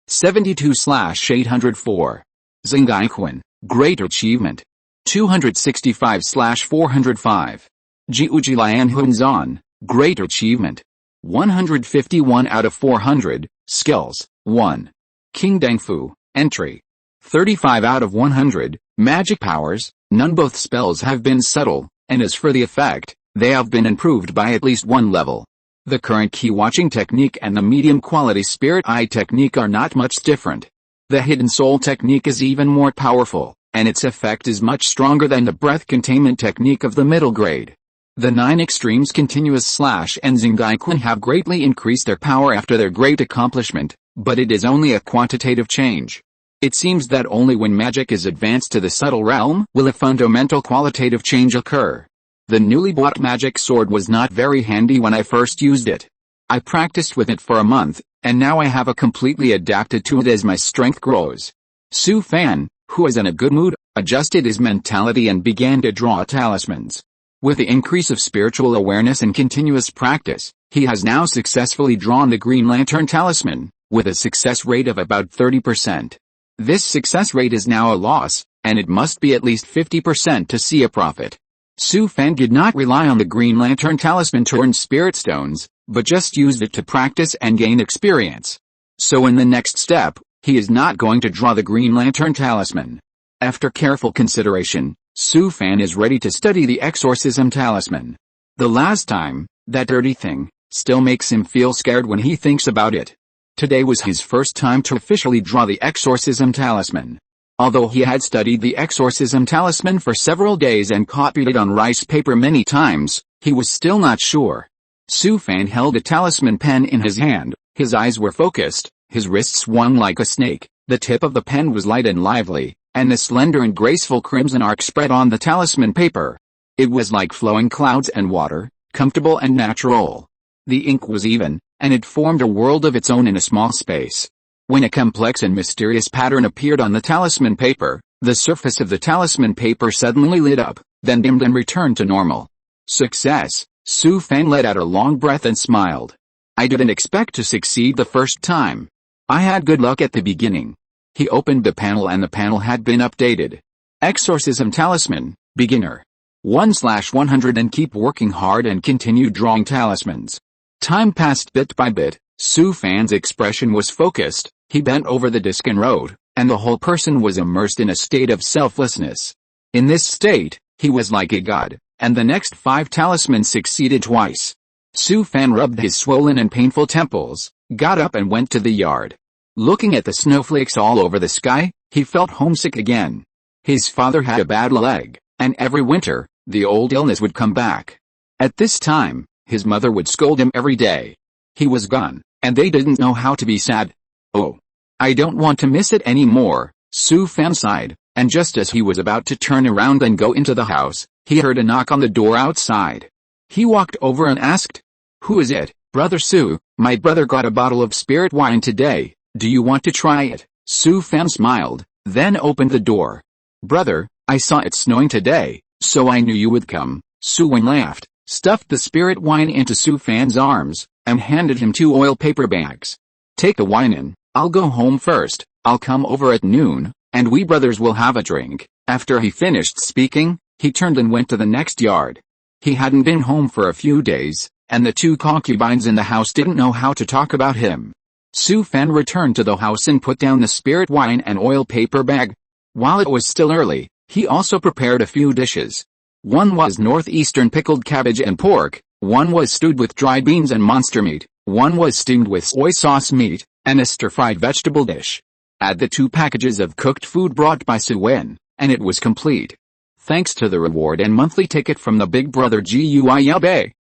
72/804. Zhengaiquan, great achievement. 265/405. Jiuji Lian Hunzan, great achievement. 151 out of 400, skills, 1. King Dengfu, entry. 35 out of 100, magic powers, none. Both spells have been subtle, and as for the effect, they have been improved by at least 1 level. The current key watching technique and the medium quality spirit eye technique are not much different. The hidden soul technique is even more powerful, and its effect is much stronger than the breath containment technique of the middle grade. The 9 extremes continuous slash and Zhengaiquan have greatly increased their power after their great accomplishment, but it is only a quantitative change. It seems that only when magic is advanced to the subtle realm will a fundamental qualitative change occur. The newly bought magic sword was not very handy when I first used it. I practiced with it for a month, and now I have completely adapted to it as my strength grows. Su Fan, who is in a good mood, adjusted his mentality and began to draw talismans. With the increase of spiritual awareness and continuous practice, he has now successfully drawn the Green Lantern talisman, with a success rate of about 30%. This success rate is now a loss, and it must be at least 50% to see a profit. Su Fan did not rely on the Green Lantern talisman to earn spirit stones, but just used it to practice and gain experience. So in the next step, he is not going to draw the Green Lantern talisman. After careful consideration, Su Fan is ready to study the exorcism talisman. The last time, that dirty thing, still makes him feel scared when he thinks about it. Today was his first time to officially draw the exorcism talisman. Although he had studied the exorcism talisman for several days and copied it on rice paper many times, he was still not sure. Su Fan held a talisman pen in his hand, his eyes were focused, his wrists swung like a snake, the tip of the pen was light and lively, and the slender and graceful crimson arc spread on the talisman paper. It was like flowing clouds and water, comfortable and natural. The ink was even, and it formed a world of its own in a small space. When a complex and mysterious pattern appeared on the talisman paper, the surface of the talisman paper suddenly lit up, then dimmed and returned to normal. Success! Su Fan let out a long breath and smiled. I didn't expect to succeed the first time. I had good luck at the beginning. He opened the panel and the panel had been updated. Exorcism Talisman, Beginner. 1/100 and keep working hard and continue drawing talismans. Time passed bit by bit, Su Fan's expression was focused, he bent over the disc and wrote, and the whole person was immersed in a state of selflessness. In this state, he was like a god, and the next 5 talismans succeeded twice. Su Fan rubbed his swollen and painful temples, got up and went to the yard. Looking at the snowflakes all over the sky, he felt homesick again. His father had a bad leg, and every winter, the old illness would come back. At this time, his mother would scold him every day. He was gone, and they didn't know how to be sad. Oh, I don't want to miss it anymore, Su Fan sighed, and just as he was about to turn around and go into the house, he heard a knock on the door outside. He walked over and asked, "Who is it, Brother Su? My brother got a bottle of spirit wine today. Do you want to try it?" Su Fan smiled, then opened the door. Brother, I saw it snowing today, so I knew you would come. Su-wen laughed, stuffed the spirit wine into Su-fan's arms, and handed him 2 oil paper bags. Take the wine in, I'll go home first, I'll come over at noon, and we brothers will have a drink. After he finished speaking, he turned and went to the next yard. He hadn't been home for a few days, and the 2 concubines in the house didn't know how to talk about him. Su-fan returned to the house and put down the spirit wine and oil paper bag. While it was still early, he also prepared a few dishes. One was northeastern pickled cabbage and pork, one was stewed with dried beans and monster meat, one was steamed with soy sauce meat, and a stir-fried vegetable dish. Add the 2 packages of cooked food brought by Su-wen, and it was complete. Thanks to the reward and monthly ticket from the big brother Gui,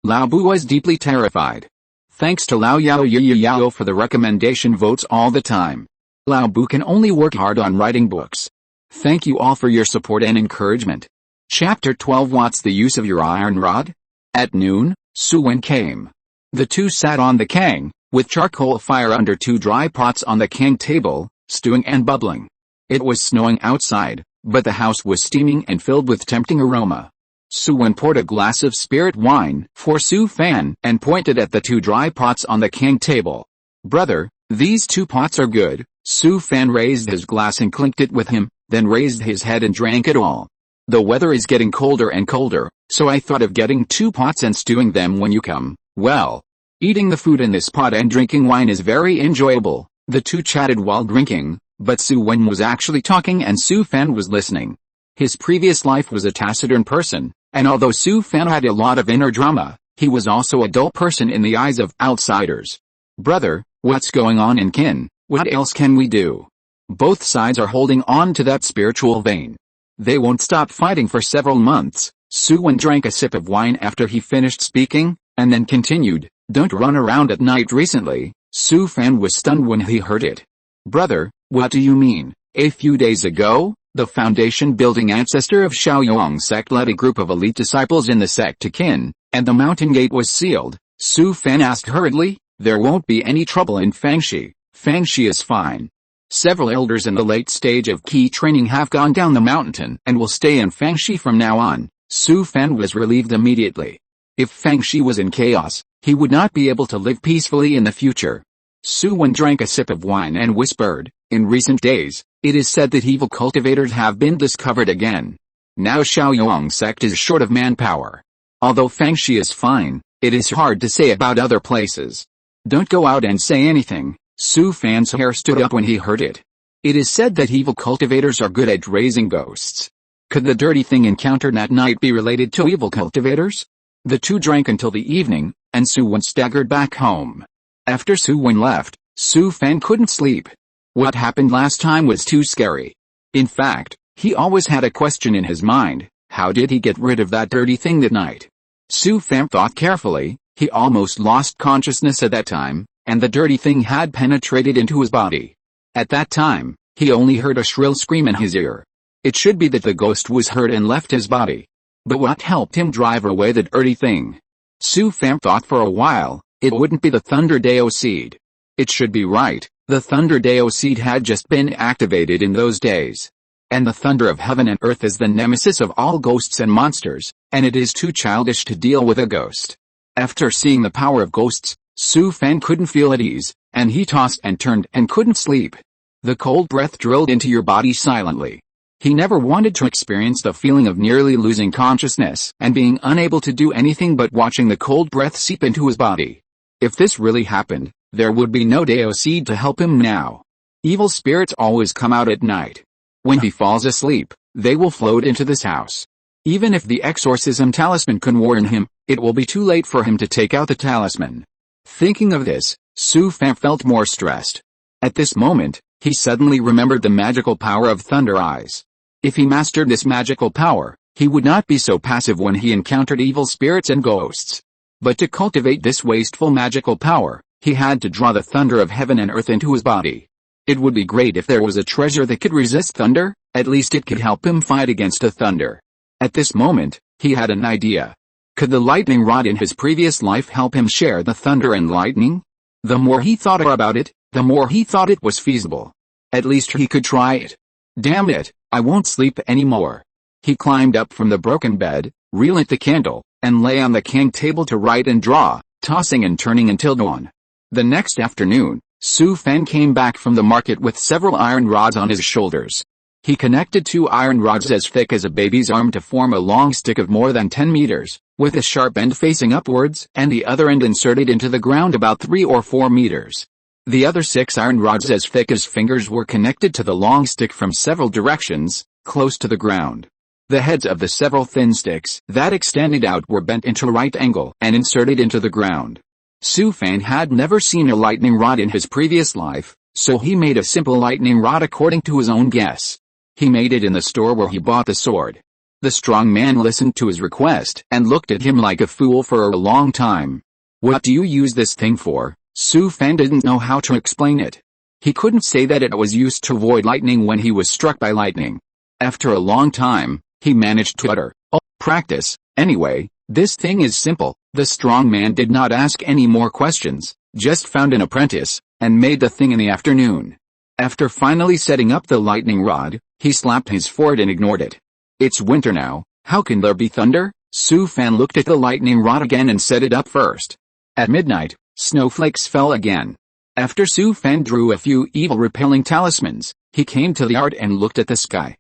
Lao Bu was deeply terrified. Thanks to Lao Yao for the recommendation votes all the time. Lao Bu can only work hard on writing books. Thank you all for your support and encouragement. Chapter 12. What's the use of your iron rod? At noon, Su-wen came. The 2 sat on the kang, with charcoal fire under 2 dry pots on the kang table, stewing and bubbling. It was snowing outside, but the house was steaming and filled with tempting aroma. Su-wen poured a glass of spirit wine for Su-fan and pointed at the 2 dry pots on the kang table. Brother, these 2 pots are good. Su-fan raised his glass and clinked it with him, then raised his head and drank it all. The weather is getting colder and colder, so I thought of getting 2 pots and stewing them when you come. Well, eating the food in this pot and drinking wine is very enjoyable. The 2 chatted while drinking, but Su-wen was actually talking and Su-fan was listening. His previous life was a taciturn person, and although Su-fan had a lot of inner drama, he was also a dull person in the eyes of outsiders. Brother, what's going on in Kin? What else can we do? Both sides are holding on to that spiritual vein. They won't stop fighting for several months. Su-wen drank a sip of wine after he finished speaking, and then continued, don't run around at night recently. Su-fan was stunned when he heard it. Brother, what do you mean? A few days ago, the foundation-building ancestor of Shaoyong sect led a group of elite disciples in the sect to Qin, and the mountain gate was sealed. Su-fan asked hurriedly, there won't be any trouble in Fangxi. Fangxi is fine. Several elders in the late stage of key training have gone down the mountain and will stay in Fangxi from now on. Su-fan was relieved immediately. If Fangxi was in chaos, he would not be able to live peacefully in the future. Su-wen drank a sip of wine and whispered, in recent days, it is said that evil cultivators have been discovered again. Now Shaoyong sect is short of manpower. Although Fangxi is fine, it is hard to say about other places. Don't go out and say anything. Su-fan's hair stood up when he heard it. It is said that evil cultivators are good at raising ghosts. Could the dirty thing encountered that night be related to evil cultivators? The 2 drank until the evening, and Su-wen staggered back home. After Su-wen left, Su-fan couldn't sleep. What happened last time was too scary. In fact, he always had a question in his mind, how did he get rid of that dirty thing that night? Su-fan thought carefully, he almost lost consciousness at that time, and the dirty thing had penetrated into his body. At that time, he only heard a shrill scream in his ear. It should be that the ghost was hurt and left his body. But what helped him drive away the dirty thing? Su-fan thought for a while, it wouldn't be the Thunder Dao seed. It should be right, the Thunder Dao seed had just been activated in those days. And the thunder of heaven and earth is the nemesis of all ghosts and monsters, and it is too childish to deal with a ghost. After seeing the power of ghosts, Su-fan couldn't feel at ease, and he tossed and turned and couldn't sleep. The cold breath drilled into your body silently. He never wanted to experience the feeling of nearly losing consciousness and being unable to do anything but watching the cold breath seep into his body. If this really happened, there would be no Dao seed to help him now. Evil spirits always come out at night. When he falls asleep, they will float into this house. Even if the exorcism talisman can warn him, it will be too late for him to take out the talisman. Thinking of this, Su-fan felt more stressed. At this moment, he suddenly remembered the magical power of Thunder Eyes. If he mastered this magical power, he would not be so passive when he encountered evil spirits and ghosts. But to cultivate this wasteful magical power, he had to draw the thunder of heaven and earth into his body. It would be great if there was a treasure that could resist thunder, at least it could help him fight against the thunder. At this moment, he had an idea. Could the lightning rod in his previous life help him share the thunder and lightning? The more he thought about it, the more he thought it was feasible. At least he could try it. Damn it, I won't sleep anymore. He climbed up from the broken bed, relit the candle, and lay on the king table to write and draw, tossing and turning until dawn. The next afternoon, Su Fan came back from the market with several iron rods on his shoulders. He connected 2 iron rods as thick as a baby's arm to form a long stick of more than 10 meters, with a sharp end facing upwards and the other end inserted into the ground about 3 or 4 meters. The other 6 iron rods as thick as fingers were connected to the long stick from several directions, close to the ground. The heads of the several thin sticks that extended out were bent into a right angle and inserted into the ground. Su Fan had never seen a lightning rod in his previous life, so he made a simple lightning rod according to his own guess. He made it in the store where he bought the sword. The strong man listened to his request and looked at him like a fool for a long time. What do you use this thing for? Su Fan didn't know how to explain it. He couldn't say that it was used to avoid lightning when he was struck by lightning. After a long time, he managed to utter, "Oh, practice. Anyway, this thing is simple." The strong man did not ask any more questions, just found an apprentice, and made the thing in the afternoon. After finally setting up the lightning rod, he slapped his forehead and ignored it. It's winter now, how can there be thunder? Su Fan looked at the lightning rod again and set it up first. At midnight, snowflakes fell again. After Su Fan drew a few evil-repelling talismans, he came to the yard and looked at the sky.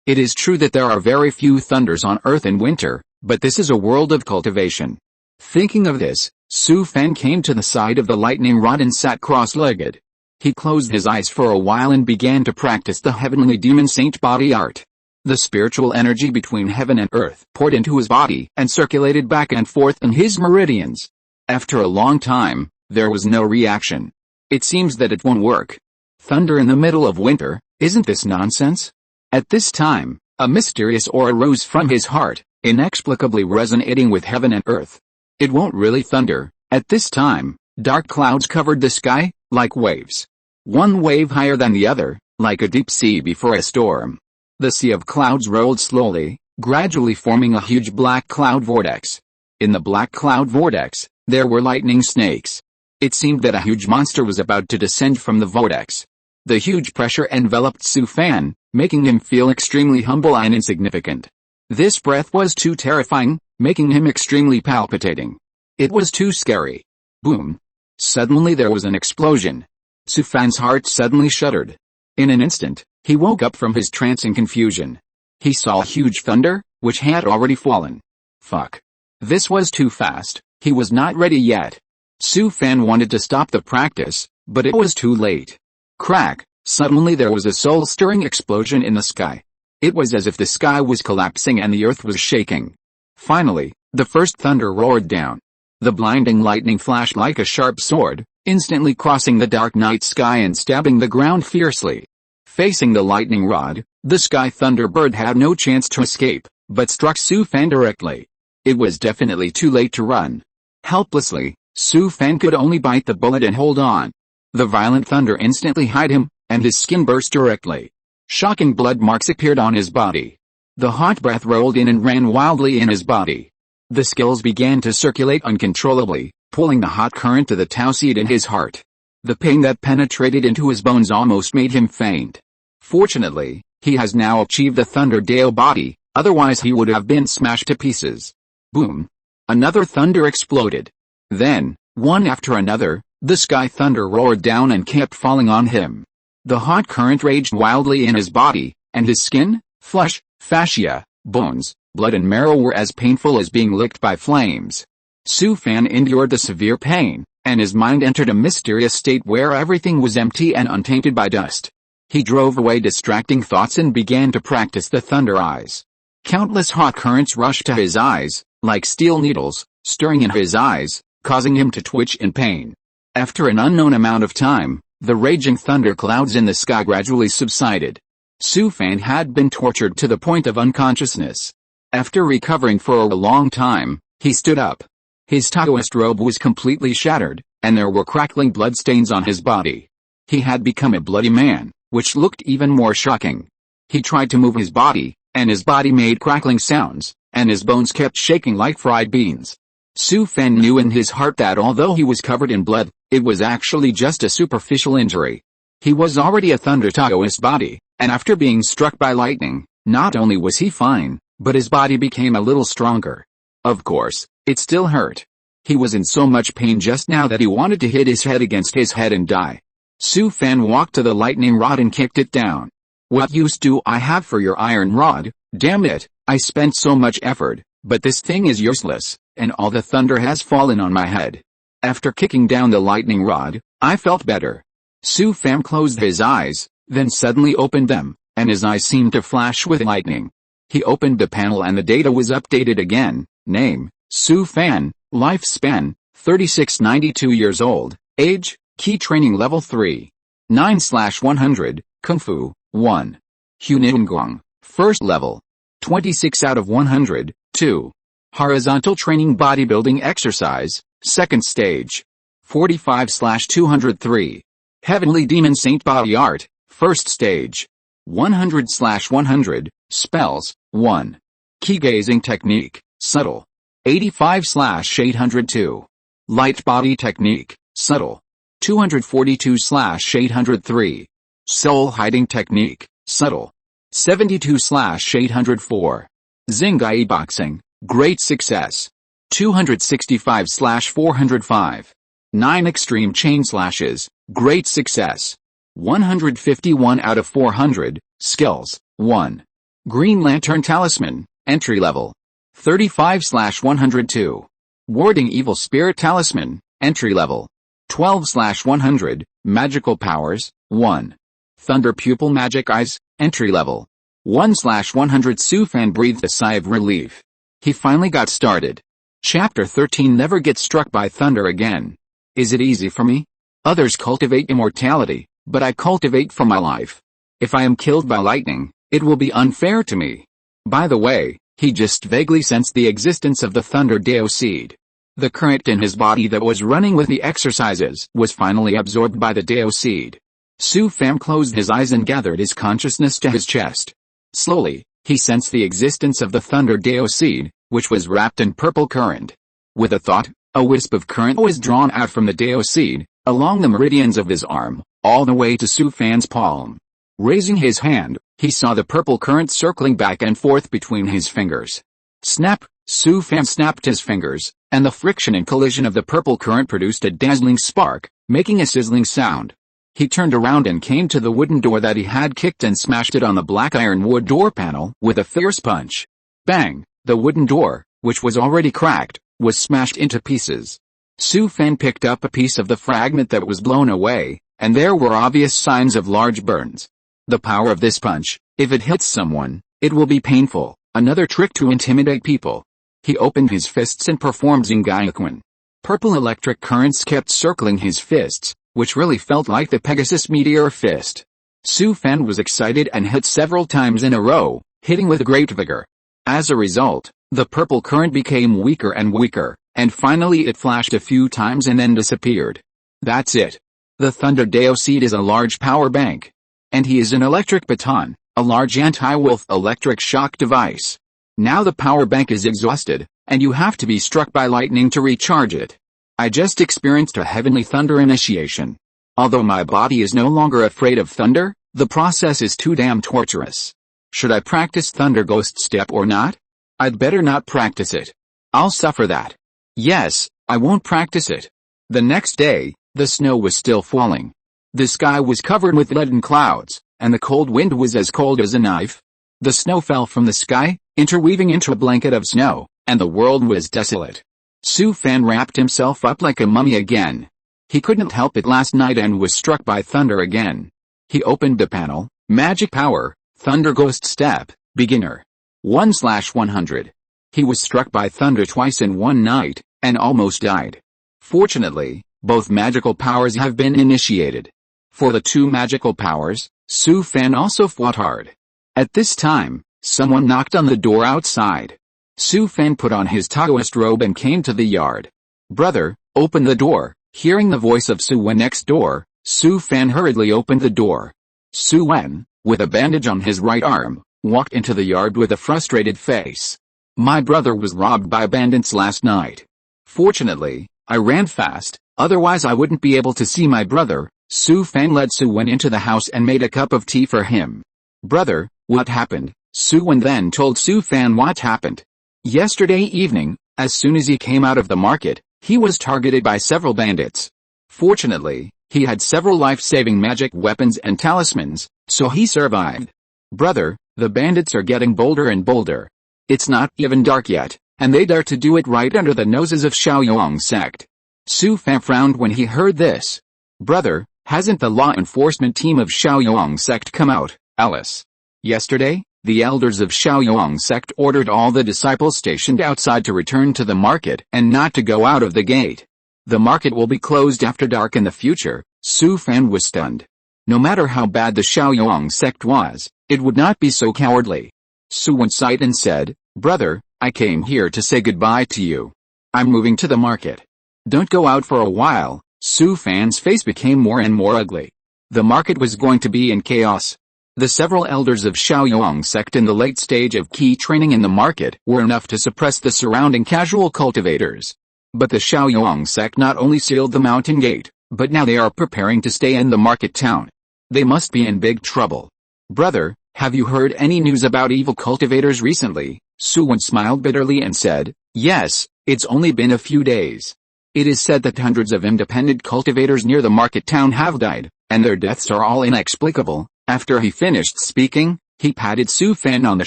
It is true that there are very few thunders on earth in winter, but this is a world of cultivation. Thinking of this, Su Fan came to the side of the lightning rod and sat cross-legged. He closed his eyes for a while and began to practice the heavenly demon saint body art. The spiritual energy between heaven and earth poured into his body and circulated back and forth in his meridians. After a long time, there was no reaction. It seems that it won't work. Thunder in the middle of winter, isn't this nonsense? At this time, a mysterious aura rose from his heart, inexplicably resonating with heaven and earth. It won't really thunder. At this time, dark clouds covered the sky, like waves. One wave higher than the other, like a deep sea before a storm. The sea of clouds rolled slowly, gradually forming a huge black cloud vortex. In the black cloud vortex, there were lightning snakes. It seemed that a huge monster was about to descend from the vortex. The huge pressure enveloped Su Fan, making him feel extremely humble and insignificant. This breath was too terrifying, making him extremely palpitating. It was too scary. Boom. Suddenly there was an explosion. Su Fan's heart suddenly shuddered. In an instant, he woke up from his trance in confusion. He saw huge thunder, which had already fallen. Fuck. This was too fast. He was not ready yet. Su Fan wanted to stop the practice, but it was too late. Crack. Suddenly there was a soul-stirring explosion in the sky. It was as if the sky was collapsing and the earth was shaking. Finally, the first thunder roared down. The blinding lightning flashed like a sharp sword, instantly crossing the dark night sky and stabbing the ground fiercely. Facing the lightning rod, the sky thunderbird had no chance to escape, but struck Su Fan directly. It was definitely too late to run. Helplessly, Su Fan could only bite the bullet and hold on. The violent thunder instantly hid him, and his skin burst directly. Shocking blood marks appeared on his body. The hot breath rolled in and ran wildly in his body. The skills began to circulate uncontrollably, pulling the hot current to the Tao seed in his heart. The pain that penetrated into his bones almost made him faint. Fortunately, he has now achieved the Thunder Dale body, otherwise he would have been smashed to pieces. Boom. Another thunder exploded. Then, one after another, the sky thunder roared down and kept falling on him. The hot current raged wildly in his body, and his skin, flesh, fascia, bones, blood and marrow were as painful as being licked by flames. Su Fan endured the severe pain, and his mind entered a mysterious state where everything was empty and untainted by dust. He drove away distracting thoughts and began to practice the thunder eyes. Countless hot currents rushed to his eyes, like steel needles, stirring in his eyes, causing him to twitch in pain. After an unknown amount of time, the raging thunder clouds in the sky gradually subsided. Su Fan had been tortured to the point of unconsciousness. After recovering for a long time, he stood up. His Taoist robe was completely shattered, and there were crackling bloodstains on his body. He had become a bloody man, which looked even more shocking. He tried to move his body, and his body made crackling sounds, and his bones kept shaking like fried beans. Su Fan knew in his heart that although he was covered in blood, it was actually just a superficial injury. He was already a Thunder Taoist body, and after being struck by lightning, not only was he fine, but his body became a little stronger. Of course, it still hurt. He was in so much pain just now that he wanted to hit his head against his head and die. Su Fan walked to the lightning rod and kicked it down. What use do I have for your iron rod? Damn it, I spent so much effort, but this thing is useless, and all the thunder has fallen on my head. After kicking down the lightning rod, I felt better. Su Fan closed his eyes, then suddenly opened them, and his eyes seemed to flash with lightning. He opened the panel and the data was updated again. Name, Su Fan, lifespan, 36-92 years old, age, key training level 3. 9/100, Kung Fu, 1. Huningguang, first level. 26 out of 100, 2. Horizontal training bodybuilding exercise, second stage. 45/203. Heavenly Demon Saint Body Art, first stage. 100/100, spells, 1. Key gazing technique, subtle. 85/802. Light body technique, subtle. 242/803. Soul hiding technique, subtle. 72/804. Zingai boxing, great success. 265/405. 9 extreme chain slashes, great success. 151 out of 400, skills, 1. Green Lantern Talisman, entry level. 35/102. Warding Evil Spirit Talisman, entry level. 12/100, magical powers, 1. Thunder Pupil Magic Eyes, entry level. 1/100. Su Fan breathed a sigh of relief. He finally got started. Chapter 13. Never get struck by thunder again. Is it easy for me? Others cultivate immortality, but I cultivate for my life. If I am killed by lightning, it will be unfair to me. By the way, he just vaguely sensed the existence of the Thunder Dao seed. The current in his body that was running with the exercises was finally absorbed by the Dao seed. Su Fan closed his eyes and gathered his consciousness to his chest. Slowly, he sensed the existence of the Thunder Dao seed, which was wrapped in purple current. With a thought, a wisp of current was drawn out from the Dao seed, along the meridians of his arm, all the way to Su Fan's palm. Raising his hand, he saw the purple current circling back and forth between his fingers. Snap! Su Fan snapped his fingers, and the friction and collision of the purple current produced a dazzling spark, making a sizzling sound. He turned around and came to the wooden door that he had kicked and smashed it on the black ironwood door panel with a fierce punch. Bang! The wooden door, which was already cracked, was smashed into pieces. Su Fan picked up a piece of the fragment that was blown away, and there were obvious signs of large burns. The power of this punch, if it hits someone, it will be painful, another trick to intimidate people. He opened his fists and performed Zingaikuan. Purple electric currents kept circling his fists, which really felt like the Pegasus meteor fist. Su Fan was excited and hit several times in a row, hitting with great vigor. As a result, the purple current became weaker and weaker, and finally it flashed a few times and then disappeared. That's it. The Thunder Dao seed is a large power bank. And he is an electric baton, a large anti-wolf electric shock device. Now the power bank is exhausted, and you have to be struck by lightning to recharge it. I just experienced a heavenly thunder initiation. Although my body is no longer afraid of thunder, the process is too damn torturous. Should I practice Thunder Ghost Step or not? I'd better not practice it. I'll suffer that. Yes, I won't practice it. The next day, the snow was still falling. The sky was covered with leaden clouds, and the cold wind was as cold as a knife. The snow fell from the sky, interweaving into a blanket of snow, and the world was desolate. Su Fan wrapped himself up like a mummy again. He couldn't help it last night and was struck by thunder again. He opened the panel, Magic Power, Thunder Ghost Step, Beginner. 1/100. He was struck by thunder twice in one night, and almost died. Fortunately, both magical powers have been initiated. For the two magical powers, Su Fan also fought hard. At this time, someone knocked on the door outside. Su Fan put on his Taoist robe and came to the yard. Brother, open the door. Hearing the voice of Su Wen next door, Su Fan hurriedly opened the door. Su Wen, with a bandage on his right arm, walked into the yard with a frustrated face. My brother was robbed by bandits last night. Fortunately, I ran fast, otherwise I wouldn't be able to see my brother, Su Fan led Su Wen into the house and made a cup of tea for him. "Brother, what happened?" Su Wen then told Su Fan what happened. Yesterday evening, as soon as he came out of the market, he was targeted by several bandits. Fortunately, he had several life-saving magic weapons and talismans, so he survived. "Brother, the bandits are getting bolder and bolder. It's not even dark yet, and they dare to do it right under the noses of Shaoyong sect." Su Fan frowned when he heard this. "Brother, hasn't the law enforcement team of Shaoyong sect come out, Alice?" "Yesterday, the elders of Shaoyong sect ordered all the disciples stationed outside to return to the market and not to go out of the gate. The market will be closed after dark in the future." Su Fan was stunned. No matter how bad the Shaoyong sect was, it would not be so cowardly. Su Wen sighed and said, "Brother, I came here to say goodbye to you. I'm moving to the market. Don't go out for a while." Su Fan's face became more and more ugly. The market was going to be in chaos. The several elders of Shaoyong sect in the late stage of key training in the market were enough to suppress the surrounding casual cultivators. But the Shaoyong sect not only sealed the mountain gate, but now they are preparing to stay in the market town. They must be in big trouble. "Brother, have you heard any news about evil cultivators recently?" Su Wen smiled bitterly and said, "Yes, it's only been a few days. It is said that hundreds of independent cultivators near the market town have died, and their deaths are all inexplicable." After he finished speaking, he patted Su Fan on the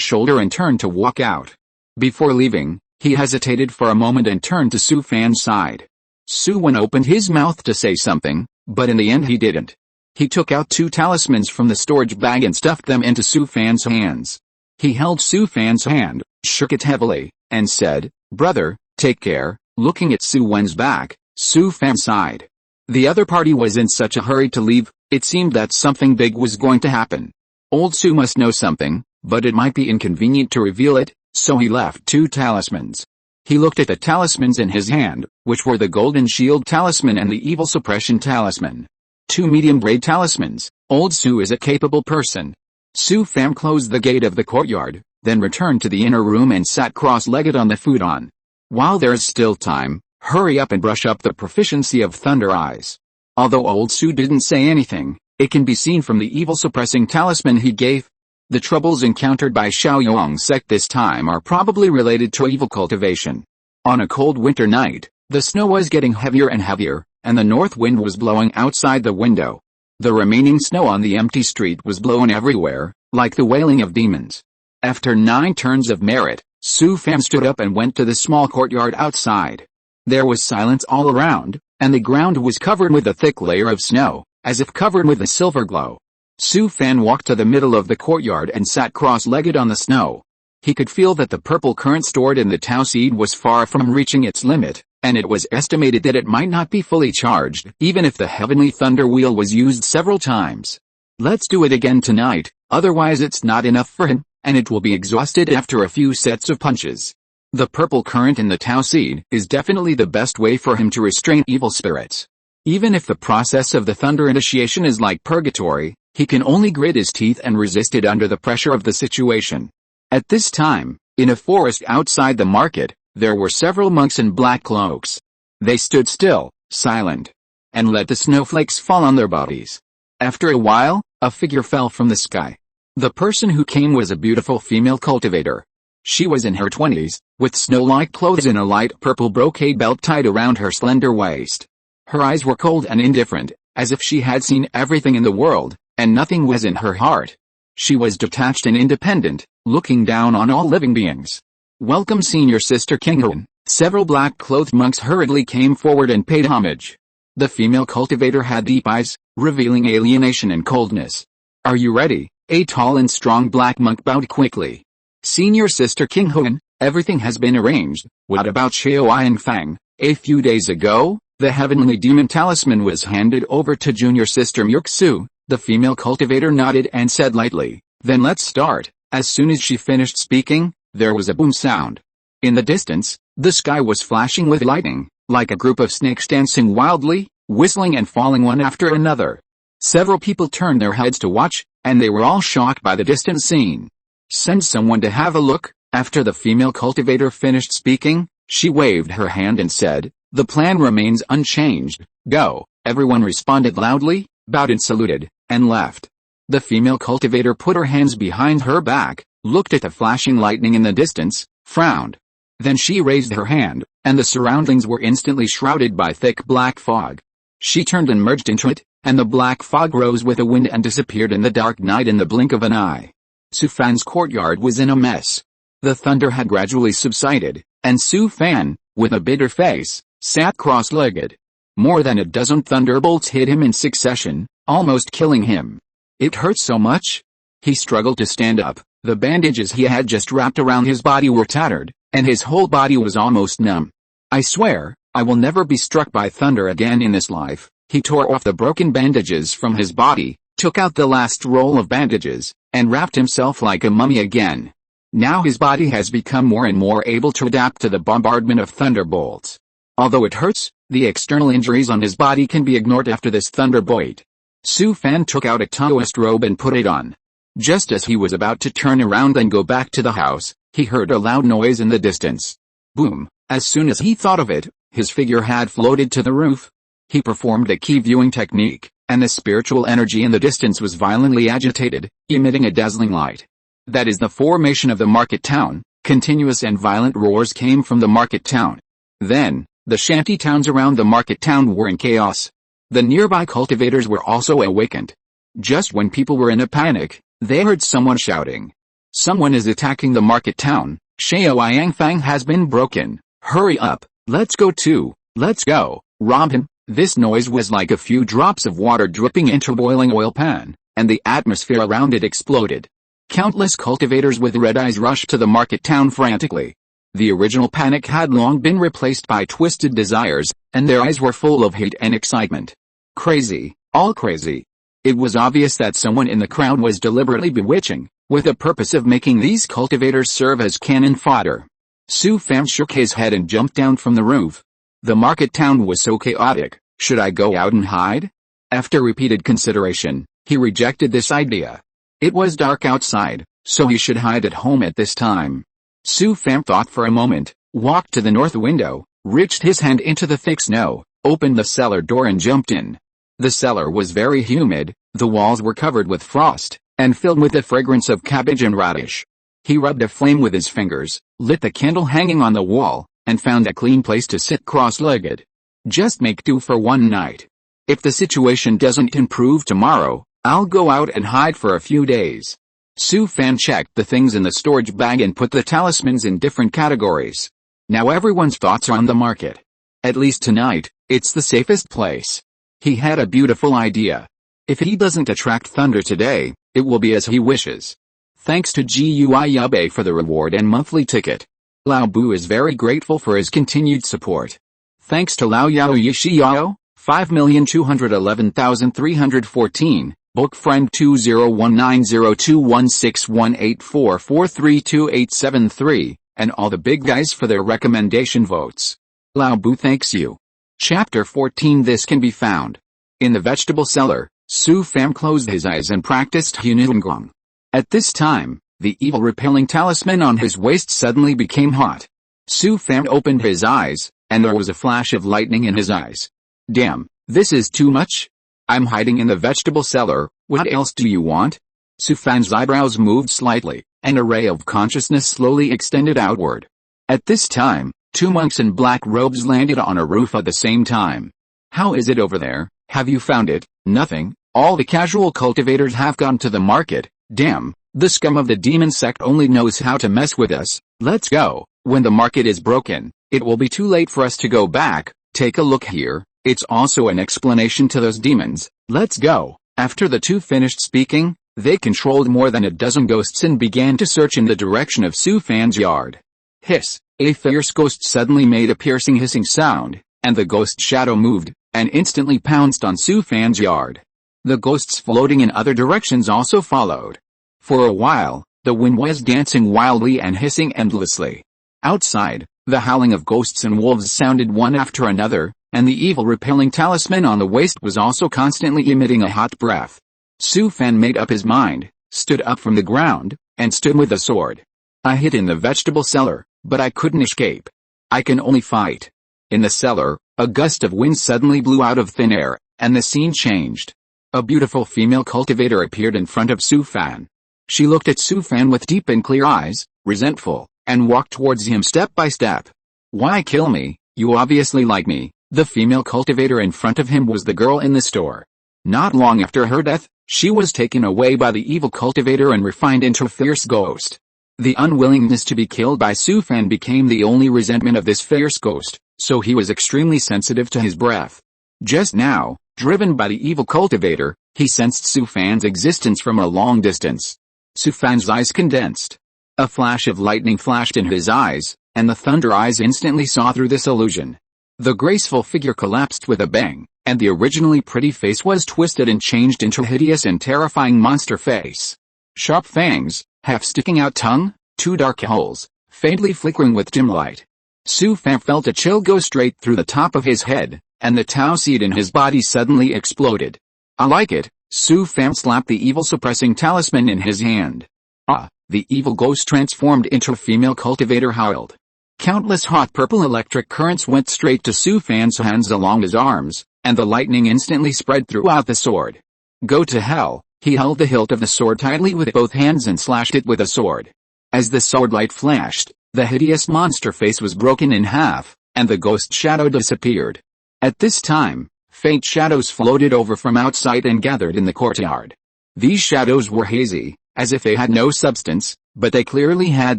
shoulder and turned to walk out. Before leaving, he hesitated for a moment and turned to Su Fan's side. Su Wen opened his mouth to say something, but in the end he didn't. He took out 2 talismans from the storage bag and stuffed them into Su Fan's hands. He held Su Fan's hand, shook it heavily, and said, "Brother, take care." Looking at Su Wen's back, Su Fan sighed. The other party was in such a hurry to leave, it seemed that something big was going to happen. Old Su must know something, but it might be inconvenient to reveal it, so he left 2 talismans. He looked at the talismans in his hand, which were the Golden Shield Talisman and the Evil Suppression Talisman. 2 medium-grade talismans. Old Su is a capable person. Su Fan closed the gate of the courtyard, then returned to the inner room and sat cross-legged on the futon. "While there is still time, hurry up and brush up the proficiency of Thunder Eyes." Although Old Su didn't say anything, it can be seen from the evil-suppressing talisman he gave. The troubles encountered by Shaoyong sect this time are probably related to evil cultivation. On a cold winter night, the snow was getting heavier and heavier, and the north wind was blowing outside the window. The remaining snow on the empty street was blown everywhere, like the wailing of demons. After 9 turns of merit, Su Fan stood up and went to the small courtyard outside. There was silence all around, and the ground was covered with a thick layer of snow, as if covered with a silver glow. Su Fan walked to the middle of the courtyard and sat cross-legged on the snow. He could feel that the purple current stored in the Tao seed was far from reaching its limit, and it was estimated that it might not be fully charged, even if the heavenly thunder wheel was used several times. "Let's do it again tonight, otherwise it's not enough for him, and it will be exhausted after a few sets of punches. The purple current in the Tao seed is definitely the best way for him to restrain evil spirits. Even if the process of the thunder initiation is like purgatory, he can only grit his teeth and resist it under the pressure of the situation." At this time, in a forest outside the market, there were several monks in black cloaks. They stood still, silent, and let the snowflakes fall on their bodies. After a while, a figure fell from the sky. The person who came was a beautiful female cultivator. She was in her 20s, with snow-like clothes and a light purple brocade belt tied around her slender waist. Her eyes were cold and indifferent, as if she had seen everything in the world, and nothing was in her heart. She was detached and independent, looking down on all living beings. "Welcome, Senior Sister Kinghun." Several black-clothed monks hurriedly came forward and paid homage. The female cultivator had deep eyes, revealing alienation and coldness. "Are you ready?" A tall and strong black monk bowed quickly. "Senior Sister Kinghun, everything has been arranged. What about Xiao and Fang?" A few days ago, the heavenly demon talisman was handed over to Junior Sister Murksu. The female cultivator nodded and said lightly, "Then let's start." As soon as she finished speaking, there was a boom sound. In the distance, the sky was flashing with lightning, like a group of snakes dancing wildly, whistling and falling one after another. Several people turned their heads to watch, and they were all shocked by the distant scene. "Send someone to have a look." After the female cultivator finished speaking, she waved her hand and said, "The plan remains unchanged. Go." Everyone responded loudly. bowed and saluted, and left. The female cultivator put her hands behind her back, looked at the flashing lightning in the distance, frowned. Then she raised her hand, and the surroundings were instantly shrouded by thick black fog. She turned and merged into it, and the black fog rose with the wind and disappeared in the dark night in the blink of an eye. Su Fan's courtyard was in a mess. The thunder had gradually subsided, and Su Fan, with a bitter face, sat cross-legged. More than a dozen thunderbolts hit him in succession, almost killing him. It hurt so much. He struggled to stand up. The bandages he had just wrapped around his body were tattered, and his whole body was almost numb. I swear, I will never be struck by thunder again in this life. He tore off the broken bandages from his body, took out the last roll of bandages, and wrapped himself like a mummy again. Now his body has become more and more able to adapt to the bombardment of thunderbolts. Although it hurts, the external injuries on his body can be ignored after this thunderbolt. Su Fan took out a Taoist robe and put it on. Just as he was about to turn around and go back to the house, he heard a loud noise in the distance. Boom! As soon as he thought of it, his figure had floated to the roof. He performed a key viewing technique, and the spiritual energy in the distance was violently agitated, emitting a dazzling light. That is the formation of the market town. Continuous and violent roars came from the market town. Then, the shanty towns around the market town were in chaos. The nearby cultivators were also awakened. Just when people were in a panic, they heard someone shouting. Someone is attacking the market town. Xiao Fang has been broken. Hurry up, let's go too, let's go, rob him. This noise was like a few drops of water dripping into a boiling oil pan, and the atmosphere around it exploded. Countless cultivators with red eyes rushed to the market town frantically. The original panic had long been replaced by twisted desires, and their eyes were full of hate and excitement. Crazy, all crazy. It was obvious that someone in the crowd was deliberately bewitching, with the purpose of making these cultivators serve as cannon fodder. Su Fan shook his head and jumped down from the roof. The market town was so chaotic. Should I go out and hide? After repeated consideration, he rejected this idea. It was dark outside, so he should hide at home at this time. Su Fan thought for a moment, walked to the north window, reached his hand into the thick snow, opened the cellar door and jumped in. The cellar was very humid, the walls were covered with frost, and filled with the fragrance of cabbage and radish. He rubbed a flame with his fingers, lit the candle hanging on the wall, and found a clean place to sit cross-legged. Just make do for one night. If the situation doesn't improve tomorrow, I'll go out and hide for a few days. Su Fan checked the things in the storage bag and put the talismans in different categories. Now everyone's thoughts are on the market. At least tonight, it's the safest place. He had a beautiful idea. If he doesn't attract thunder today, it will be as he wishes. Thanks to Gui Yabe for the reward and monthly ticket. Lao Bu is very grateful for his continued support. Thanks to Lao Yao Yishiao, 5,211,314, Book Friend 201902161844328873, and all the big guys for their recommendation votes. Lao Bu thanks you. Chapter 14. This can be found in the vegetable cellar. Su Fan closed his eyes and practiced Hunilongong. At this time, the evil repelling talisman on his waist suddenly became hot. Su Fan opened his eyes, and there was a flash of lightning in his eyes. Damn, this is too much? I'm hiding in the vegetable cellar, what else do you want? Su Fan's eyebrows moved slightly, and a ray of consciousness slowly extended outward. At this time, two monks in black robes landed on a roof at the same time. How is it over there? Have you found it? Nothing. All the casual cultivators have gone to the market. Damn, the scum of the demon sect only knows how to mess with us. Let's go. When the market is broken, it will be too late for us to go back. Take a look here. It's also an explanation to those demons. Let's go. After the two finished speaking, they controlled more than a dozen ghosts and began to search in the direction of Su Fan's yard. Hiss! A fierce ghost suddenly made a piercing hissing sound, and the ghost shadow moved, and instantly pounced on Su Fan's yard. The ghosts floating in other directions also followed. For a while, the wind was dancing wildly and hissing endlessly. Outside, the howling of ghosts and wolves sounded one after another, and the evil repelling talisman on the waist was also constantly emitting a hot breath. Su Fan made up his mind, stood up from the ground, and stood with a sword. I hid in the vegetable cellar, but I couldn't escape. I can only fight. In the cellar, a gust of wind suddenly blew out of thin air, and the scene changed. A beautiful female cultivator appeared in front of Su Fan. She looked at Su Fan with deep and clear eyes, resentful, and walked towards him step by step. Why kill me? You obviously like me. The female cultivator in front of him was the girl in the store. Not long after her death, she was taken away by the evil cultivator and refined into a fierce ghost. The unwillingness to be killed by Su Fan became the only resentment of this fierce ghost, so he was extremely sensitive to his breath. Just now, driven by the evil cultivator, he sensed Su Fan's existence from a long distance. Su Fan's eyes condensed. A flash of lightning flashed in his eyes, and the thunder eyes instantly saw through this illusion. The graceful figure collapsed with a bang, and the originally pretty face was twisted and changed into a hideous and terrifying monster face. Sharp fangs, half-sticking out tongue, two dark holes, faintly flickering with dim light. Su Fan felt a chill go straight through the top of his head, and the Tao seed in his body suddenly exploded. I like it. Su Fan slapped the evil suppressing talisman in his hand. Ah! The evil ghost transformed into a female cultivator howled. Countless hot purple electric currents went straight to Su Fan's hands along his arms, and the lightning instantly spread throughout the sword. Go to hell! He held the hilt of the sword tightly with both hands and slashed it with a sword. As the sword light flashed, the hideous monster face was broken in half, and the ghost shadow disappeared. At this time, faint shadows floated over from outside and gathered in the courtyard. These shadows were hazy, as if they had no substance, but they clearly had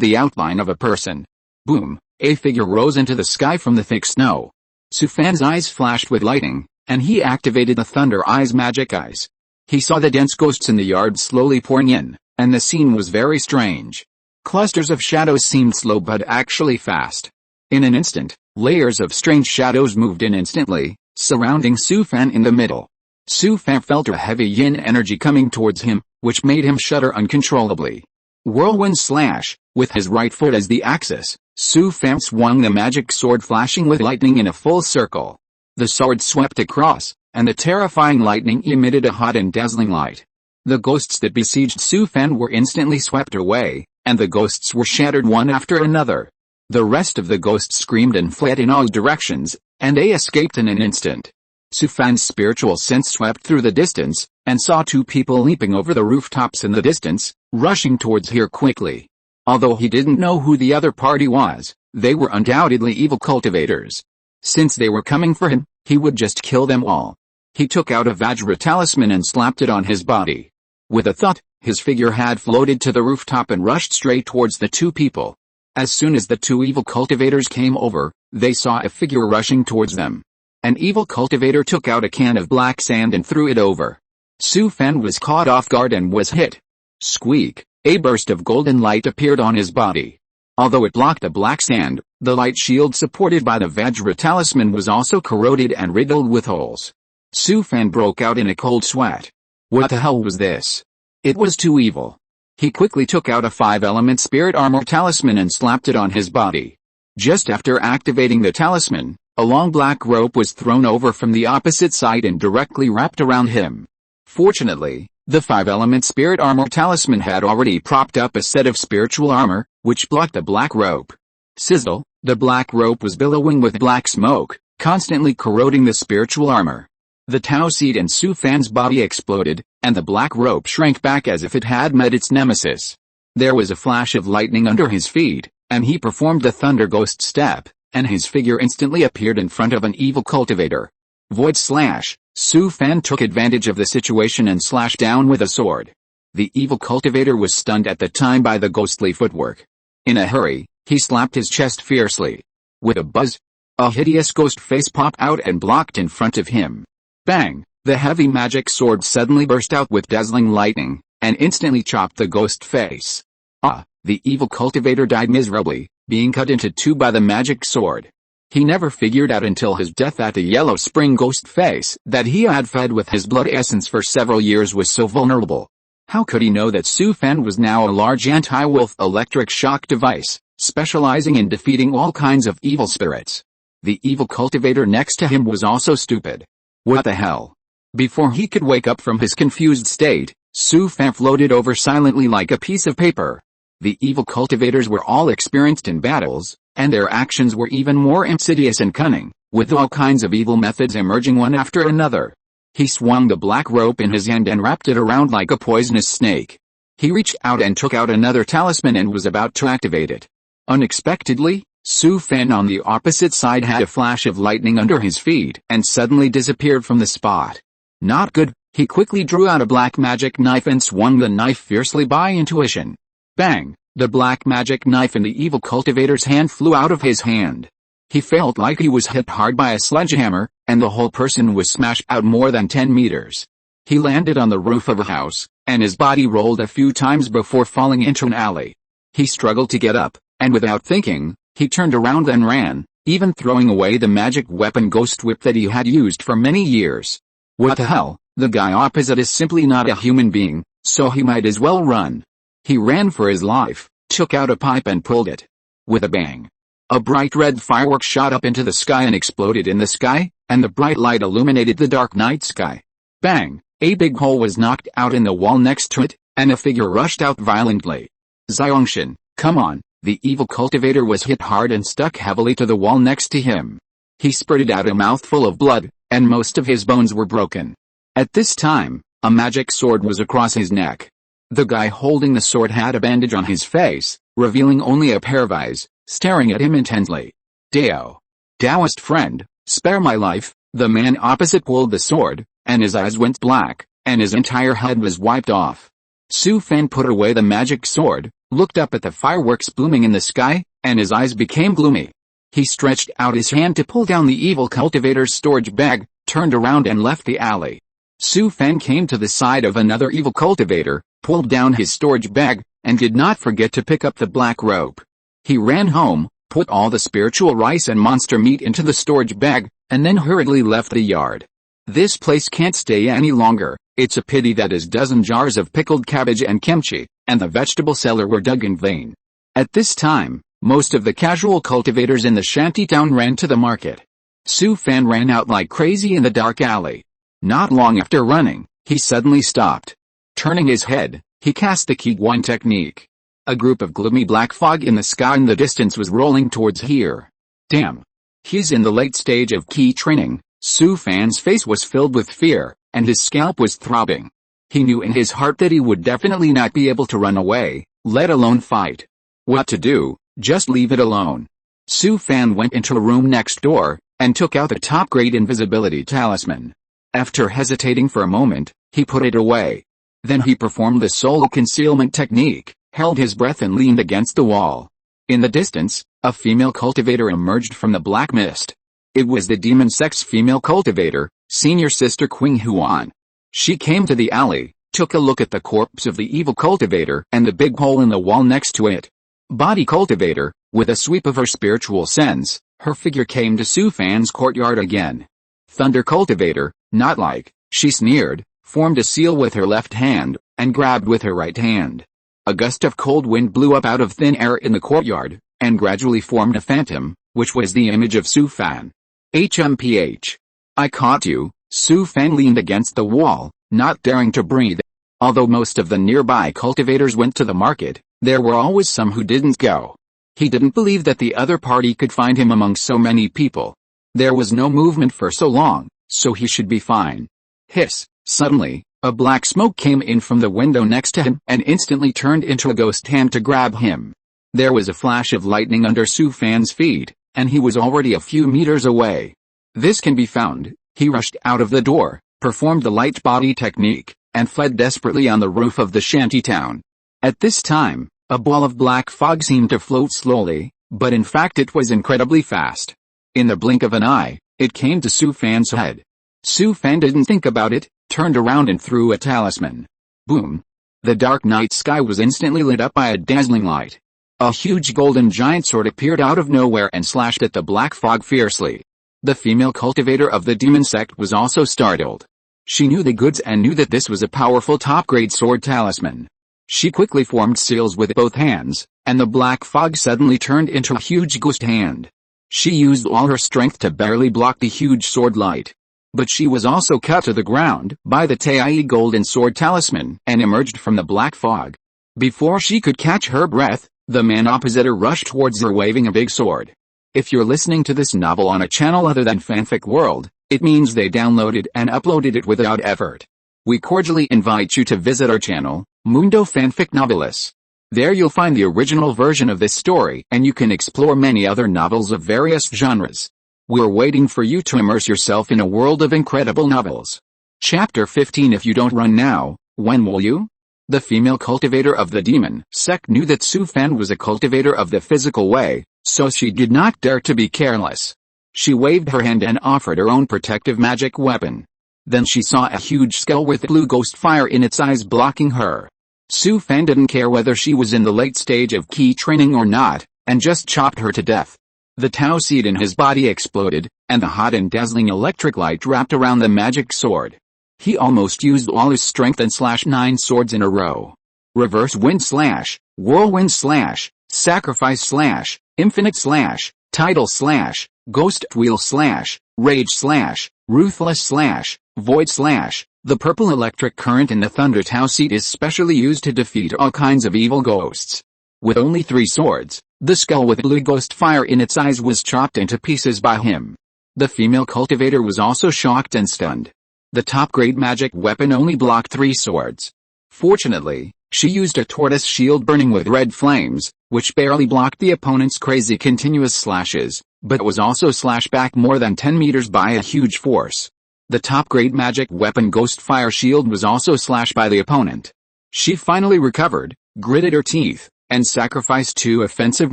the outline of a person. Boom! A figure rose into the sky from the thick snow. Su Fan's eyes flashed with lightning, and he activated the Thunder Eyes magic eyes. He saw the dense ghosts in the yard slowly pouring in, and the scene was very strange. Clusters of shadows seemed slow but actually fast. In an instant, layers of strange shadows moved in instantly, surrounding Su Fan in the middle. Su Fan felt a heavy yin energy coming towards him, which made him shudder uncontrollably. Whirlwind slash, with his right foot as the axis, Su Fan swung the magic sword flashing with lightning in a full circle. The sword swept across, and the terrifying lightning emitted a hot and dazzling light. The ghosts that besieged Su Fan were instantly swept away, and the ghosts were shattered one after another. The rest of the ghosts screamed and fled in all directions, and they escaped in an instant. Su Fan's spiritual sense swept through the distance, and saw two people leaping over the rooftops in the distance, rushing towards here quickly. Although he didn't know who the other party was, they were undoubtedly evil cultivators. Since they were coming for him, he would just kill them all. He took out a Vajra talisman and slapped it on his body. With a thud, his figure had floated to the rooftop and rushed straight towards the two people. As soon as the two evil cultivators came over, they saw a figure rushing towards them. An evil cultivator took out a can of black sand and threw it over. Su Fan was caught off guard and was hit. Squeak! A burst of golden light appeared on his body. Although it blocked the black sand, the light shield supported by the Vajra talisman was also corroded and riddled with holes. Su Fan broke out in a cold sweat. What the hell was this? It was too evil. He quickly took out a 5-element spirit armor talisman and slapped it on his body. Just after activating the talisman, a long black rope was thrown over from the opposite side and directly wrapped around him. Fortunately, the 5-element spirit armor talisman had already propped up a set of spiritual armor, which blocked the black rope. Sizzle! The black rope was billowing with black smoke, constantly corroding the spiritual armor. The Tao seed in Su Fan's body exploded, and the black rope shrank back as if it had met its nemesis. There was a flash of lightning under his feet, and he performed the Thunder Ghost step, and his figure instantly appeared in front of an evil cultivator. Void slash! Su Fan took advantage of the situation and slashed down with a sword. The evil cultivator was stunned at the time by the ghostly footwork. In a hurry, he slapped his chest fiercely. With a buzz, a hideous ghost face popped out and blocked in front of him. Bang! The heavy magic sword suddenly burst out with dazzling lightning, and instantly chopped the ghost face. Ah! The evil cultivator died miserably, being cut into two by the magic sword. He never figured out until his death that the yellow spring ghost face that he had fed with his blood essence for several years was so vulnerable. How could he know that Su Fan was now a large anti-wolf electric shock device, specializing in defeating all kinds of evil spirits? The evil cultivator next to him was also stupid. What the hell? Before he could wake up from his confused state, Su Fan floated over silently like a piece of paper. The evil cultivators were all experienced in battles, and their actions were even more insidious and cunning, with all kinds of evil methods emerging one after another. He swung the black rope in his hand and wrapped it around like a poisonous snake. He reached out and took out another talisman and was about to activate it. Unexpectedly, Su Fan on the opposite side had a flash of lightning under his feet and suddenly disappeared from the spot. Not good. He quickly drew out a black magic knife and swung the knife fiercely by intuition. Bang! The black magic knife in the evil cultivator's hand flew out of his hand. He felt like he was hit hard by a sledgehammer, and the whole person was smashed out more than 10 meters. He landed on the roof of a house, and his body rolled a few times before falling into an alley. He struggled to get up, and without thinking, he turned around and ran, even throwing away the magic weapon ghost whip that he had used for many years. What the hell, the guy opposite is simply not a human being, so he might as well run. He ran for his life, took out a pipe and pulled it. With a bang. A bright red firework shot up into the sky and exploded in the sky, and the bright light illuminated the dark night sky. Bang! A big hole was knocked out in the wall next to it, and a figure rushed out violently. Xiangshan, come on! The evil cultivator was hit hard and stuck heavily to the wall next to him. He spurted out a mouthful of blood, and most of his bones were broken. At this time, a magic sword was across his neck. The guy holding the sword had a bandage on his face, revealing only a pair of eyes, staring at him intently. Dao. Taoist friend, spare my life. The man opposite pulled the sword, and his eyes went black, and his entire head was wiped off. Su Fan put away the magic sword, looked up at the fireworks blooming in the sky, and his eyes became gloomy. He stretched out his hand to pull down the evil cultivator's storage bag, turned around and left the alley. Su Fan came to the side of another evil cultivator, pulled down his storage bag, and did not forget to pick up the black rope. He ran home, put all the spiritual rice and monster meat into the storage bag, and then hurriedly left the yard. This place can't stay any longer. It's a pity that his dozen jars of pickled cabbage and kimchi, and the vegetable cellar were dug in vain. At this time, most of the casual cultivators in the shantytown ran to the market. Su Fan ran out like crazy in the dark alley. Not long after running, he suddenly stopped. Turning his head, he cast the Qighuan technique. A group of gloomy black fog in the sky in the distance was rolling towards here. Damn. He's in the late stage of Qi training. Su Fan's face was filled with fear, and his scalp was throbbing. He knew in his heart that he would definitely not be able to run away, let alone fight. What to do? Just leave it alone. Su Fan went into a room next door, and took out the top-grade invisibility talisman. After hesitating for a moment, he put it away. Then he performed the soul concealment technique, held his breath and leaned against the wall. In the distance, a female cultivator emerged from the black mist. It was the demon sex female cultivator, senior sister Qing Huan. She came to the alley, took a look at the corpse of the evil cultivator and the big hole in the wall next to it. Body cultivator, with a sweep of her spiritual sense, her figure came to Su Fan's courtyard again. Thunder cultivator, not like, she sneered, formed a seal with her left hand, and grabbed with her right hand. A gust of cold wind blew up out of thin air in the courtyard, and gradually formed a phantom, which was the image of Su Fan. HMPH. I caught you. Su Fan leaned against the wall, not daring to breathe. Although most of the nearby cultivators went to the market, there were always some who didn't go. He didn't believe that the other party could find him among so many people. There was no movement for so long, so he should be fine. Hiss. Suddenly, a black smoke came in from the window next to him and instantly turned into a ghost hand to grab him. There was a flash of lightning under Su Fan's feet, and he was already a few meters away. This can be found. He rushed out of the door, performed the light body technique, and fled desperately on the roof of the shantytown. At this time, a ball of black fog seemed to float slowly, but in fact it was incredibly fast. In the blink of an eye, it came to Su Fan's head. Su Fan didn't think about it, turned around and threw a talisman. Boom! The dark night sky was instantly lit up by a dazzling light. A huge golden giant sword appeared out of nowhere and slashed at the black fog fiercely. The female cultivator of the demon sect was also startled. She knew the goods and knew that this was a powerful top-grade sword talisman. She quickly formed seals with both hands, and the black fog suddenly turned into a huge ghost hand. She used all her strength to barely block the huge sword light. But she was also cut to the ground by the Tai golden sword talisman and emerged from the black fog. Before she could catch her breath, the man opposite her rushed towards her waving a big sword. If you're listening to this novel on a channel other than Fanfic World, It means they downloaded and uploaded it without effort. We cordially invite you to visit our channel, Mundo Fanfic Novelis. There you'll find the original version of this story and you can explore many other novels of various genres. We're waiting for you to immerse yourself in a world of incredible novels. Chapter 15. If you don't run now, when will you? The female cultivator of the demon sect knew that Su Fan was a cultivator of the physical way, so she did not dare to be careless. She waved her hand and offered her own protective magic weapon. Then she saw a huge skull with blue ghost fire in its eyes blocking her. Su Fan didn't care whether she was in the late stage of key training or not, and just chopped her to death. The Tao seed in his body exploded, and the hot and dazzling electric light wrapped around the magic sword. He almost used all his strength and slashed 9 swords in a row. Reverse wind slash, whirlwind slash, sacrifice slash, infinite slash, tidal slash, ghost wheel slash, rage slash, ruthless slash, void slash. The purple electric current in the thunder Tao seed is specially used to defeat all kinds of evil ghosts. With only 3 swords, the skull with blue ghost fire in its eyes was chopped into pieces by him. The female cultivator was also shocked and stunned. The top-grade magic weapon only blocked 3 swords. Fortunately, she used a tortoise shield burning with red flames, which barely blocked the opponent's crazy continuous slashes, but was also slashed back more than 10 meters by a huge force. The top-grade magic weapon Ghost Fire Shield was also slashed by the opponent. She finally recovered, gritted her teeth, and sacrificed 2 offensive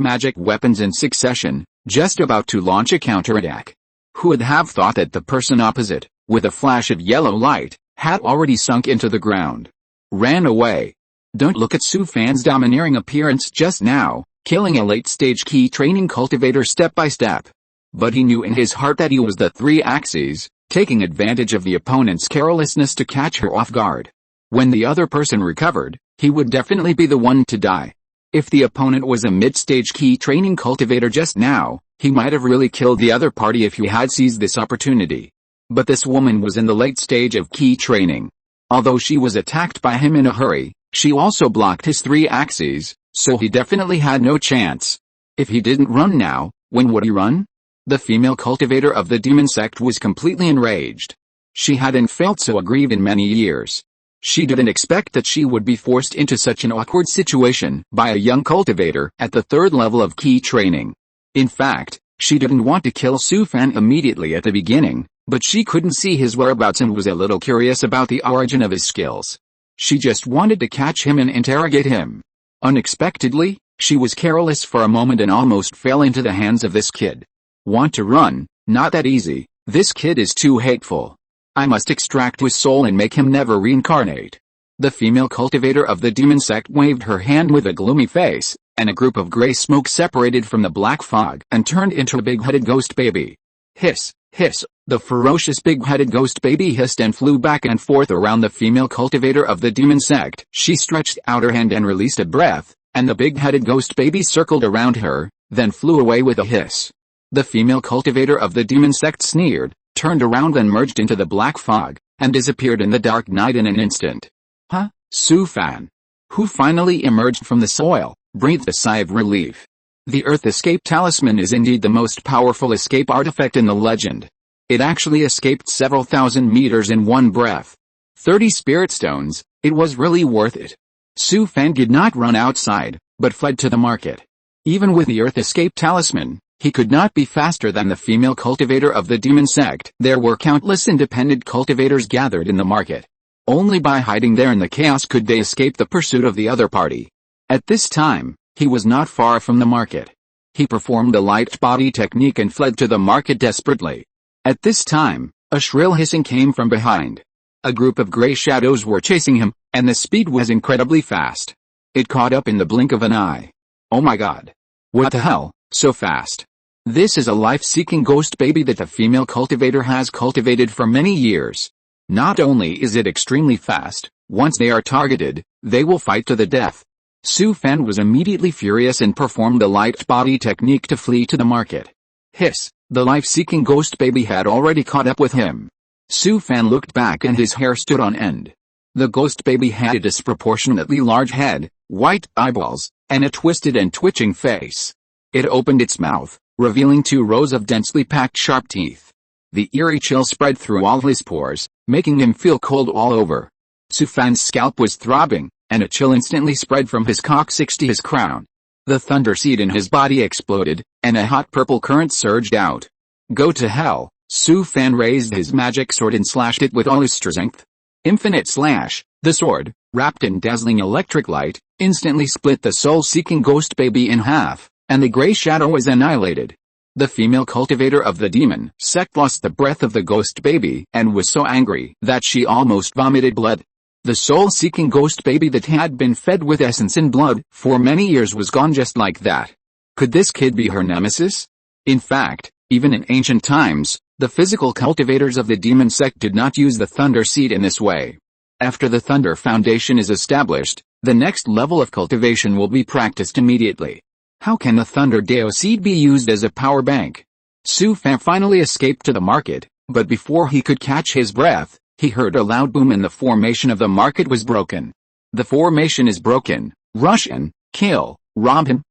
magic weapons in succession, just about to launch a counterattack. Who would have thought that the person opposite, with a flash of yellow light, had already sunk into the ground? Ran away. Don't look at Su Fan's domineering appearance just now, killing a late-stage key training cultivator step by step. But he knew in his heart that he was the 3 axes, taking advantage of the opponent's carelessness to catch her off guard. When the other person recovered, he would definitely be the one to die. If the opponent was a mid-stage key training cultivator just now, he might have really killed the other party if he had seized this opportunity. But this woman was in the late stage of key training. Although she was attacked by him in a hurry, she also blocked his 3 axes, so he definitely had no chance. If he didn't run now, when would he run? The female cultivator of the demon sect was completely enraged. She hadn't felt so aggrieved in many years. She didn't expect that she would be forced into such an awkward situation by a young cultivator at the 3rd level of key training. In fact, she didn't want to kill Su Fan immediately at the beginning, but she couldn't see his whereabouts and was a little curious about the origin of his skills. She just wanted to catch him and interrogate him. Unexpectedly, she was careless for a moment and almost fell into the hands of this kid. Want to run? Not that easy. This kid is too hateful. I must extract his soul and make him never reincarnate. The female cultivator of the demon sect waved her hand with a gloomy face, and a group of gray smoke separated from the black fog and turned into a big-headed ghost baby. Hiss, hiss, the ferocious big-headed ghost baby hissed and flew back and forth around the female cultivator of the demon sect. She stretched out her hand and released a breath, and the big-headed ghost baby circled around her, then flew away with a hiss. The female cultivator of the demon sect sneered, turned around and merged into the black fog, and disappeared in the dark night in an instant. Huh? Su Fan, who finally emerged from the soil, breathed a sigh of relief. The Earth Escape Talisman is indeed the most powerful escape artifact in the legend. It actually escaped several thousand meters in one breath. 30 spirit stones, it was really worth it. Su Fan did not run outside, but fled to the market. Even with the Earth Escape Talisman, he could not be faster than the female cultivator of the demon sect. There were countless independent cultivators gathered in the market. Only by hiding there in the chaos could they escape the pursuit of the other party. At this time, he was not far from the market. He performed a light body technique and fled to the market desperately. At this time, a shrill hissing came from behind. A group of gray shadows were chasing him, and the speed was incredibly fast. It caught up in the blink of an eye. Oh my god. What the hell? So fast. This is a life-seeking ghost baby that the female cultivator has cultivated for many years. Not only is it extremely fast, once they are targeted, they will fight to the death. Su Fan was immediately furious and performed the light body technique to flee to the market. Hiss, the life-seeking ghost baby had already caught up with him. Su Fan looked back and his hair stood on end. The ghost baby had a disproportionately large head, white eyeballs, and a twisted and twitching face. It opened its mouth, revealing 2 rows of densely packed sharp teeth. The eerie chill spread through all his pores, making him feel cold all over. Sufan's scalp was throbbing, and a chill instantly spread from his coccyx to his crown. The thunder seed in his body exploded, and a hot purple current surged out. Go to hell! Sufan raised his magic sword and slashed it with all his strength. Infinite slash. The sword, wrapped in dazzling electric light, instantly split the soul-seeking ghost baby in half, and the gray shadow was annihilated. The female cultivator of the demon sect lost the breath of the ghost baby and was so angry that she almost vomited blood. The soul-seeking ghost baby that had been fed with essence and blood for many years was gone just like that. Could this kid be her nemesis? In fact, even in ancient times, the physical cultivators of the demon sect did not use the thunder seed in this way. After the thunder foundation is established, the next level of cultivation will be practiced immediately. How can the thunder deo seed be used as a power bank? Sufan finally escaped to the market, but before he could catch his breath, he heard a loud boom and the formation of the market was broken. The formation is broken. Rush in, kill, rob him.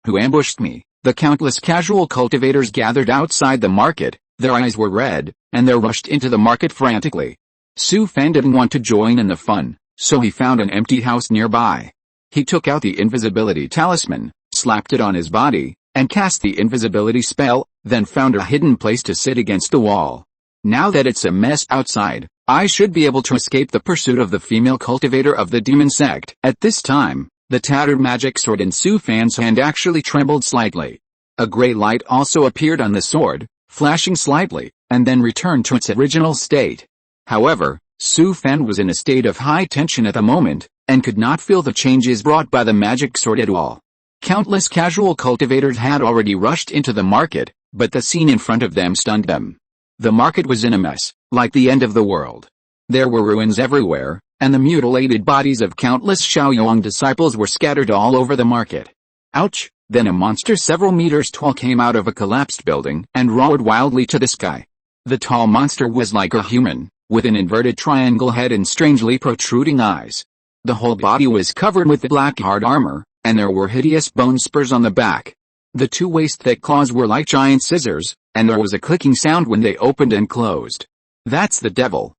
Who ambushed me? The countless casual cultivators gathered outside the market, their eyes were red, and they rushed into the market frantically. Sufan didn't want to join in the fun, so he found an empty house nearby. He took out the invisibility talisman, slapped it on his body, and cast the invisibility spell, then found a hidden place to sit against the wall. Now that it's a mess outside, I should be able to escape the pursuit of the female cultivator of the demon sect. At this time, the tattered magic sword in Sufan's hand actually trembled slightly. A gray light also appeared on the sword, flashing slightly, and then returned to its original state. However, Sufan was in a state of high tension at the moment, and could not feel the changes brought by the magic sword at all. Countless casual cultivators had already rushed into the market, but the scene in front of them stunned them. The market was in a mess, like the end of the world. There were ruins everywhere, and the mutilated bodies of countless Shaoyong disciples were scattered all over the market. Ouch! Then a monster several meters tall came out of a collapsed building and roared wildly to the sky. The tall monster was like a human, with an inverted triangle head and strangely protruding eyes. The whole body was covered with black hard armor, and there were hideous bone spurs on the back. The two waist-thick claws were like giant scissors, and there was a clicking sound when they opened and closed. That's the devil,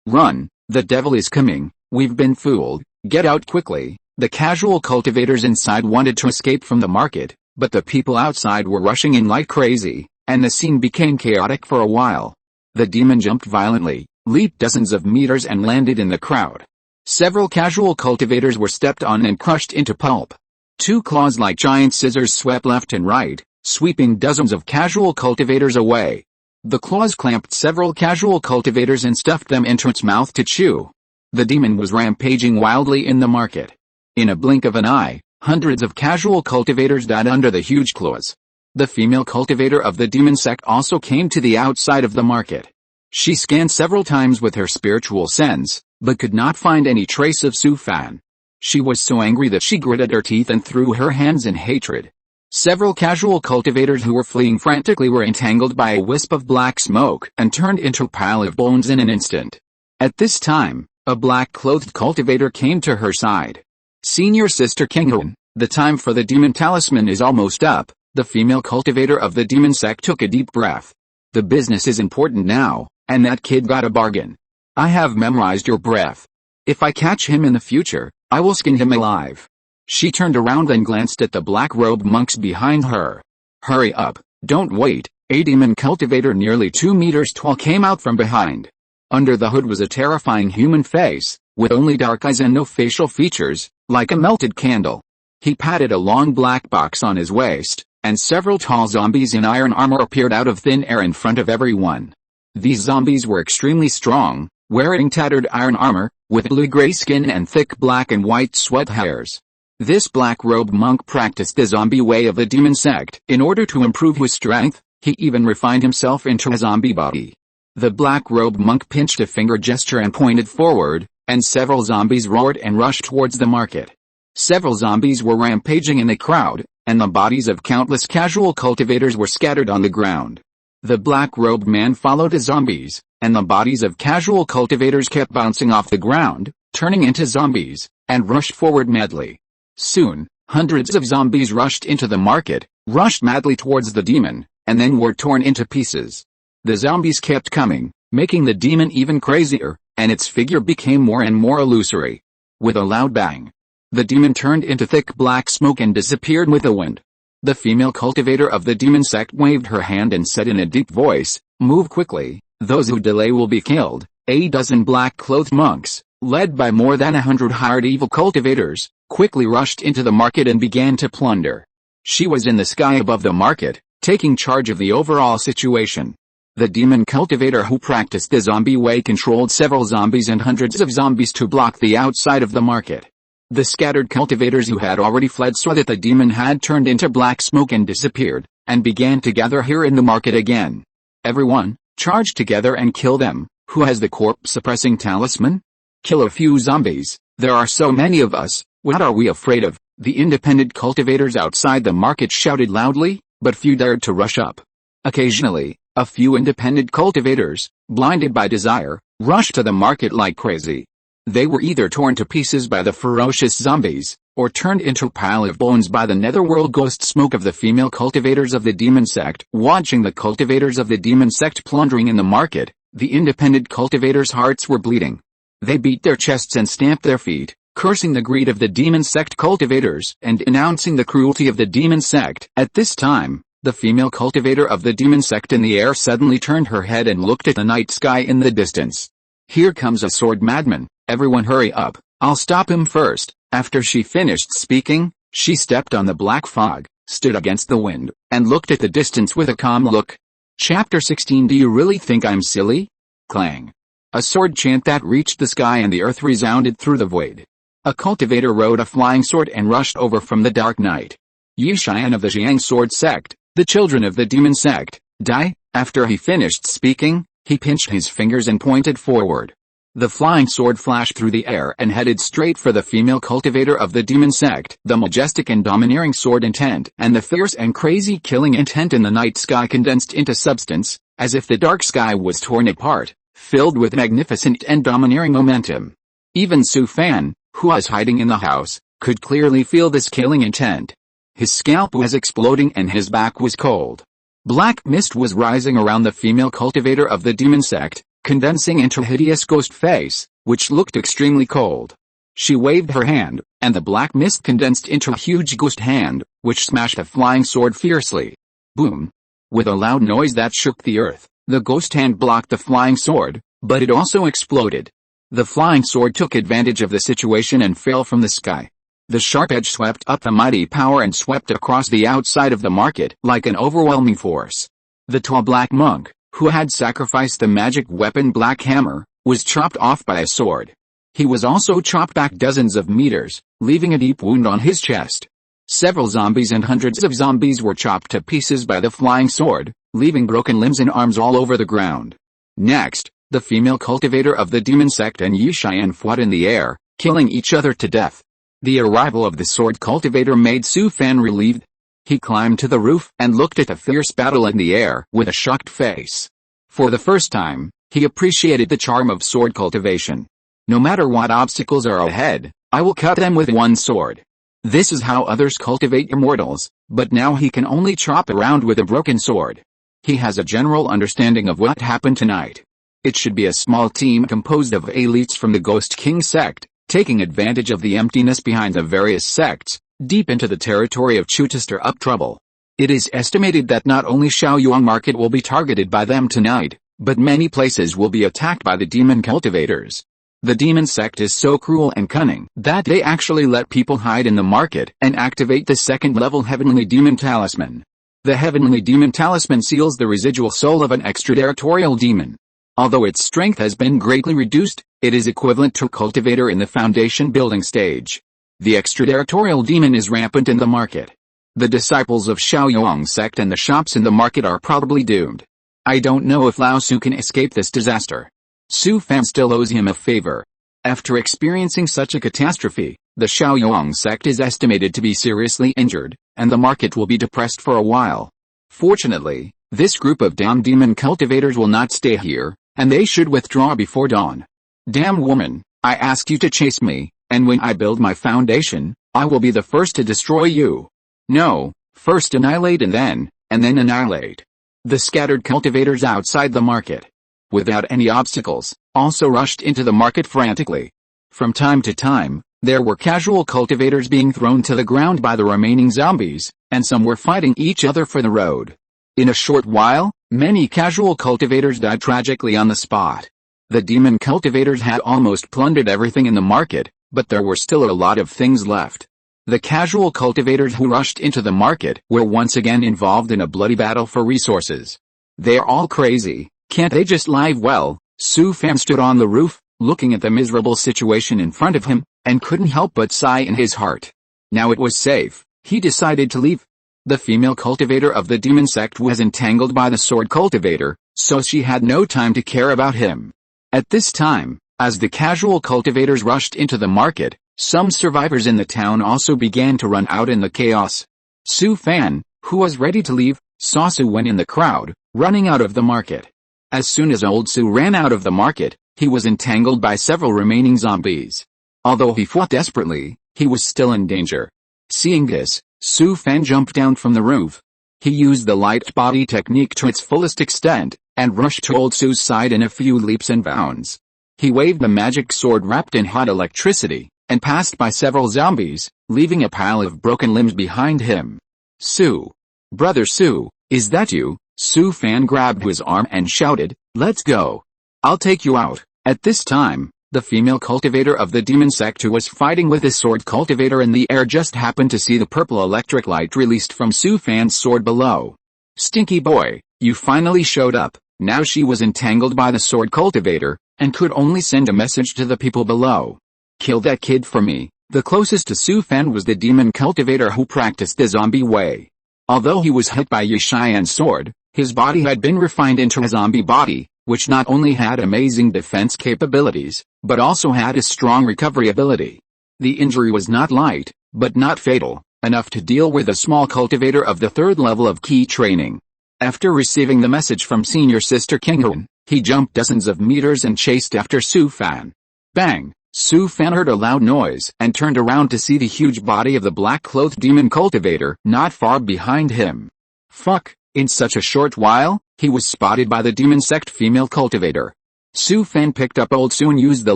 run, the devil is coming, we've been fooled, get out quickly. The casual cultivators inside wanted to escape from the market, but the people outside were rushing in like crazy, and the scene became chaotic for a while. The demon jumped violently, leaped dozens of meters and landed in the crowd. Several casual cultivators were stepped on and crushed into pulp. Two claws like giant scissors swept left and right, sweeping dozens of casual cultivators away. The claws clamped several casual cultivators and stuffed them into its mouth to chew. The demon was rampaging wildly in the market. In a blink of an eye, hundreds of casual cultivators died under the huge claws. The female cultivator of the demon sect also came to the outside of the market. She scanned several times with her spiritual sense, but could not find any trace of Sufan. She was so angry that she gritted her teeth and threw her hands in hatred. Several casual cultivators who were fleeing frantically were entangled by a wisp of black smoke and turned into a pile of bones in an instant. At this time, a black-clothed cultivator came to her side. Senior Sister Kenghun, the time for the demon talisman is almost up. The female cultivator of the demon sect took a deep breath. The business is important now, and that kid got a bargain. I have memorized your breath. If I catch him in the future, I will skin him alive. She turned around and glanced at the black-robed monks behind her. Hurry up, don't wait. A demon cultivator nearly 2 meters tall came out from behind. Under the hood was a terrifying human face, with only dark eyes and no facial features, like a melted candle. He patted a long black box on his waist, and several tall zombies in iron armor appeared out of thin air in front of everyone. These zombies were extremely strong, wearing tattered iron armor, with blue-gray skin and thick black and white sweat hairs. This black-robed monk practiced the zombie way of the demon sect. In order to improve his strength, he even refined himself into a zombie body. The black-robed monk pinched a finger gesture and pointed forward, and several zombies roared and rushed towards the market. Several zombies were rampaging in the crowd, and the bodies of countless casual cultivators were scattered on the ground. The black-robed man followed the zombies, and the bodies of casual cultivators kept bouncing off the ground, turning into zombies, and rushed forward madly. Soon, hundreds of zombies rushed into the market, rushed madly towards the demon, and then were torn into pieces. The zombies kept coming, making the demon even crazier, and its figure became more and more illusory. With a loud bang, the demon turned into thick black smoke and disappeared with the wind. The female cultivator of the demon sect waved her hand and said in a deep voice, "Move quickly, those who delay will be killed." A dozen black-clothed monks, led by more than 100 hired evil cultivators, quickly rushed into the market and began to plunder. She was in the sky above the market, taking charge of the overall situation. The demon cultivator who practiced the zombie way controlled several zombies and hundreds of zombies to block the outside of the market. The scattered cultivators who had already fled saw that the demon had turned into black smoke and disappeared, and began to gather here in the market again. Everyone, charge together and kill them. Who has the corpse-suppressing talisman? Kill a few zombies, there are so many of us, what are we afraid of? The independent cultivators outside the market shouted loudly, but few dared to rush up. Occasionally, a few independent cultivators, blinded by desire, rushed to the market like crazy. They were either torn to pieces by the ferocious zombies, or turned into a pile of bones by the netherworld ghost smoke of the female cultivators of the demon sect. Watching the cultivators of the demon sect plundering in the market, the independent cultivators' hearts were bleeding. They beat their chests and stamped their feet, cursing the greed of the demon sect cultivators and announcing the cruelty of the demon sect. At this time, the female cultivator of the demon sect in the air suddenly turned her head and looked at the night sky in the distance. "Here comes a sword madman, everyone hurry up, I'll stop him first." After she finished speaking, she stepped on the black fog, stood against the wind, and looked at the distance with a calm look. Chapter 16. Do you really think I'm silly? Clang. A sword chant that reached the sky and the earth resounded through the void. A cultivator rode a flying sword and rushed over from the dark night. Yushian of the Jiang sword sect, the children of the demon sect, die. After he finished speaking, he pinched his fingers and pointed forward. The flying sword flashed through the air and headed straight for the female cultivator of the demon sect. The majestic and domineering sword intent and the fierce and crazy killing intent in the night sky condensed into substance, as if the dark sky was torn apart, filled with magnificent and domineering momentum. Even Su Fan, who was hiding in the house, could clearly feel this killing intent. His scalp was exploding and his back was cold. Black mist was rising around the female cultivator of the demon sect, condensing into a hideous ghost face, which looked extremely cold. She waved her hand, and the black mist condensed into a huge ghost hand, which smashed the flying sword fiercely. Boom! With a loud noise that shook the earth, the ghost hand blocked the flying sword, but it also exploded. The flying sword took advantage of the situation and fell from the sky. The sharp edge swept up the mighty power and swept across the outside of the market like an overwhelming force. The tall black monk, who had sacrificed the magic weapon Black Hammer, was chopped off by a sword. He was also chopped back dozens of meters, leaving a deep wound on his chest. Several zombies and hundreds of zombies were chopped to pieces by the flying sword, leaving broken limbs and arms all over the ground. Next, the female cultivator of the demon sect and Yushian fought in the air, killing each other to death. The arrival of the sword cultivator made Su Fan relieved. He climbed to the roof and looked at the fierce battle in the air with a shocked face. For the first time, he appreciated the charm of sword cultivation. No matter what obstacles are ahead, I will cut them with one sword. This is how others cultivate immortals, but now he can only chop around with a broken sword. He has a general understanding of what happened tonight. It should be a small team composed of elites from the Ghost King sect, taking advantage of the emptiness behind the various sects, deep into the territory of Chu to stir up trouble. It is estimated that not only Shaoyang Market will be targeted by them tonight, but many places will be attacked by the demon cultivators. The demon sect is so cruel and cunning that they actually let people hide in the market and activate the second-level Heavenly Demon Talisman. The Heavenly Demon Talisman seals the residual soul of an extraterritorial demon. Although its strength has been greatly reduced, it is equivalent to a cultivator in the foundation building stage. The extraterritorial demon is rampant in the market. The disciples of Shaoyang sect and the shops in the market are probably doomed. I don't know if Lao Su can escape this disaster. Su Fan still owes him a favor. After experiencing such a catastrophe, the Shaoyang sect is estimated to be seriously injured, and the market will be depressed for a while. Fortunately, this group of damn demon cultivators will not stay here, and they should withdraw before dawn. Damn woman, I asked you to chase me, and when I build my foundation, I will be the first to destroy you. No, first annihilate and then annihilate. The scattered cultivators outside the market, without any obstacles, also rushed into the market frantically. From time to time, there were casual cultivators being thrown to the ground by the remaining zombies, and some were fighting each other for the road. In a short while, many casual cultivators died tragically on the spot. The demon cultivators had almost plundered everything in the market, but there were still a lot of things left. The casual cultivators who rushed into the market were once again involved in a bloody battle for resources. They're all crazy, can't they just live well? Su Fan stood on the roof, looking at the miserable situation in front of him, and couldn't help but sigh in his heart. Now it was safe, he decided to leave. The female cultivator of the demon sect was entangled by the sword cultivator, so she had no time to care about him. At this time, as the casual cultivators rushed into the market, some survivors in the town also began to run out in the chaos. Su Fan, who was ready to leave, saw Su Wen in the crowd, running out of the market. As soon as old Su ran out of the market, he was entangled by several remaining zombies. Although he fought desperately, he was still in danger. Seeing this, Su Fan jumped down from the roof. He used the light body technique to its fullest extent, and rushed to old Su's side in a few leaps and bounds. He waved the magic sword wrapped in hot electricity, and passed by several zombies, leaving a pile of broken limbs behind him. Su. Brother Su, is that you? Su Fan grabbed his arm and shouted, "Let's go. I'll take you out." At this time, the female cultivator of the demon sect who was fighting with the sword cultivator in the air just happened to see the purple electric light released from Su Fan's sword below. "Stinky boy, you finally showed up." Now she was entangled by the sword cultivator, and could only send a message to the people below. "Kill that kid for me." The closest to Su Fan was the demon cultivator who practiced the zombie way. Although he was hit by Yishian's sword, his body had been refined into a zombie body, which not only had amazing defense capabilities, but also had a strong recovery ability. The injury was not light, but not fatal, enough to deal with a small cultivator of the third level of key training. After receiving the message from senior sister Kinghun, he jumped dozens of meters and chased after Su Fan. Bang! Su Fan heard a loud noise and turned around to see the huge body of the black-clothed demon cultivator not far behind him. Fuck! In such a short while, he was spotted by the demon sect female cultivator. Su Fan picked up old Su and used the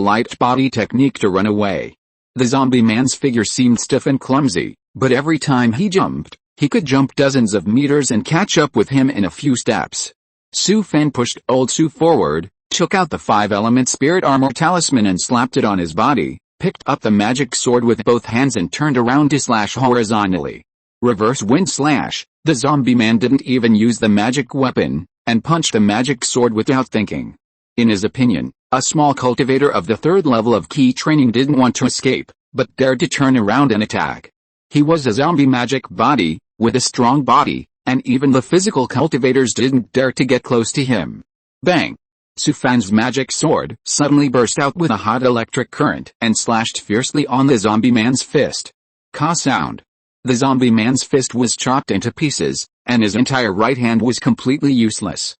light body technique to run away. The zombie man's figure seemed stiff and clumsy, but every time he jumped, he could jump dozens of meters and catch up with him in a few steps. Su Fan pushed old Su forward, took out the 5-element spirit armor talisman and slapped it on his body, picked up the magic sword with both hands and turned around to slash horizontally. Reverse wind slash. The zombie man didn't even use the magic weapon, and punched the magic sword without thinking. In his opinion, a small cultivator of the third level of key training didn't want to escape, but dared to turn around and attack. He was a zombie magic body, with a strong body, and even the physical cultivators didn't dare to get close to him. Bang! Su Fan's magic sword suddenly burst out with a hot electric current and slashed fiercely on the zombie man's fist. Ka sound. The zombie man's fist was chopped into pieces, and his entire right hand was completely useless.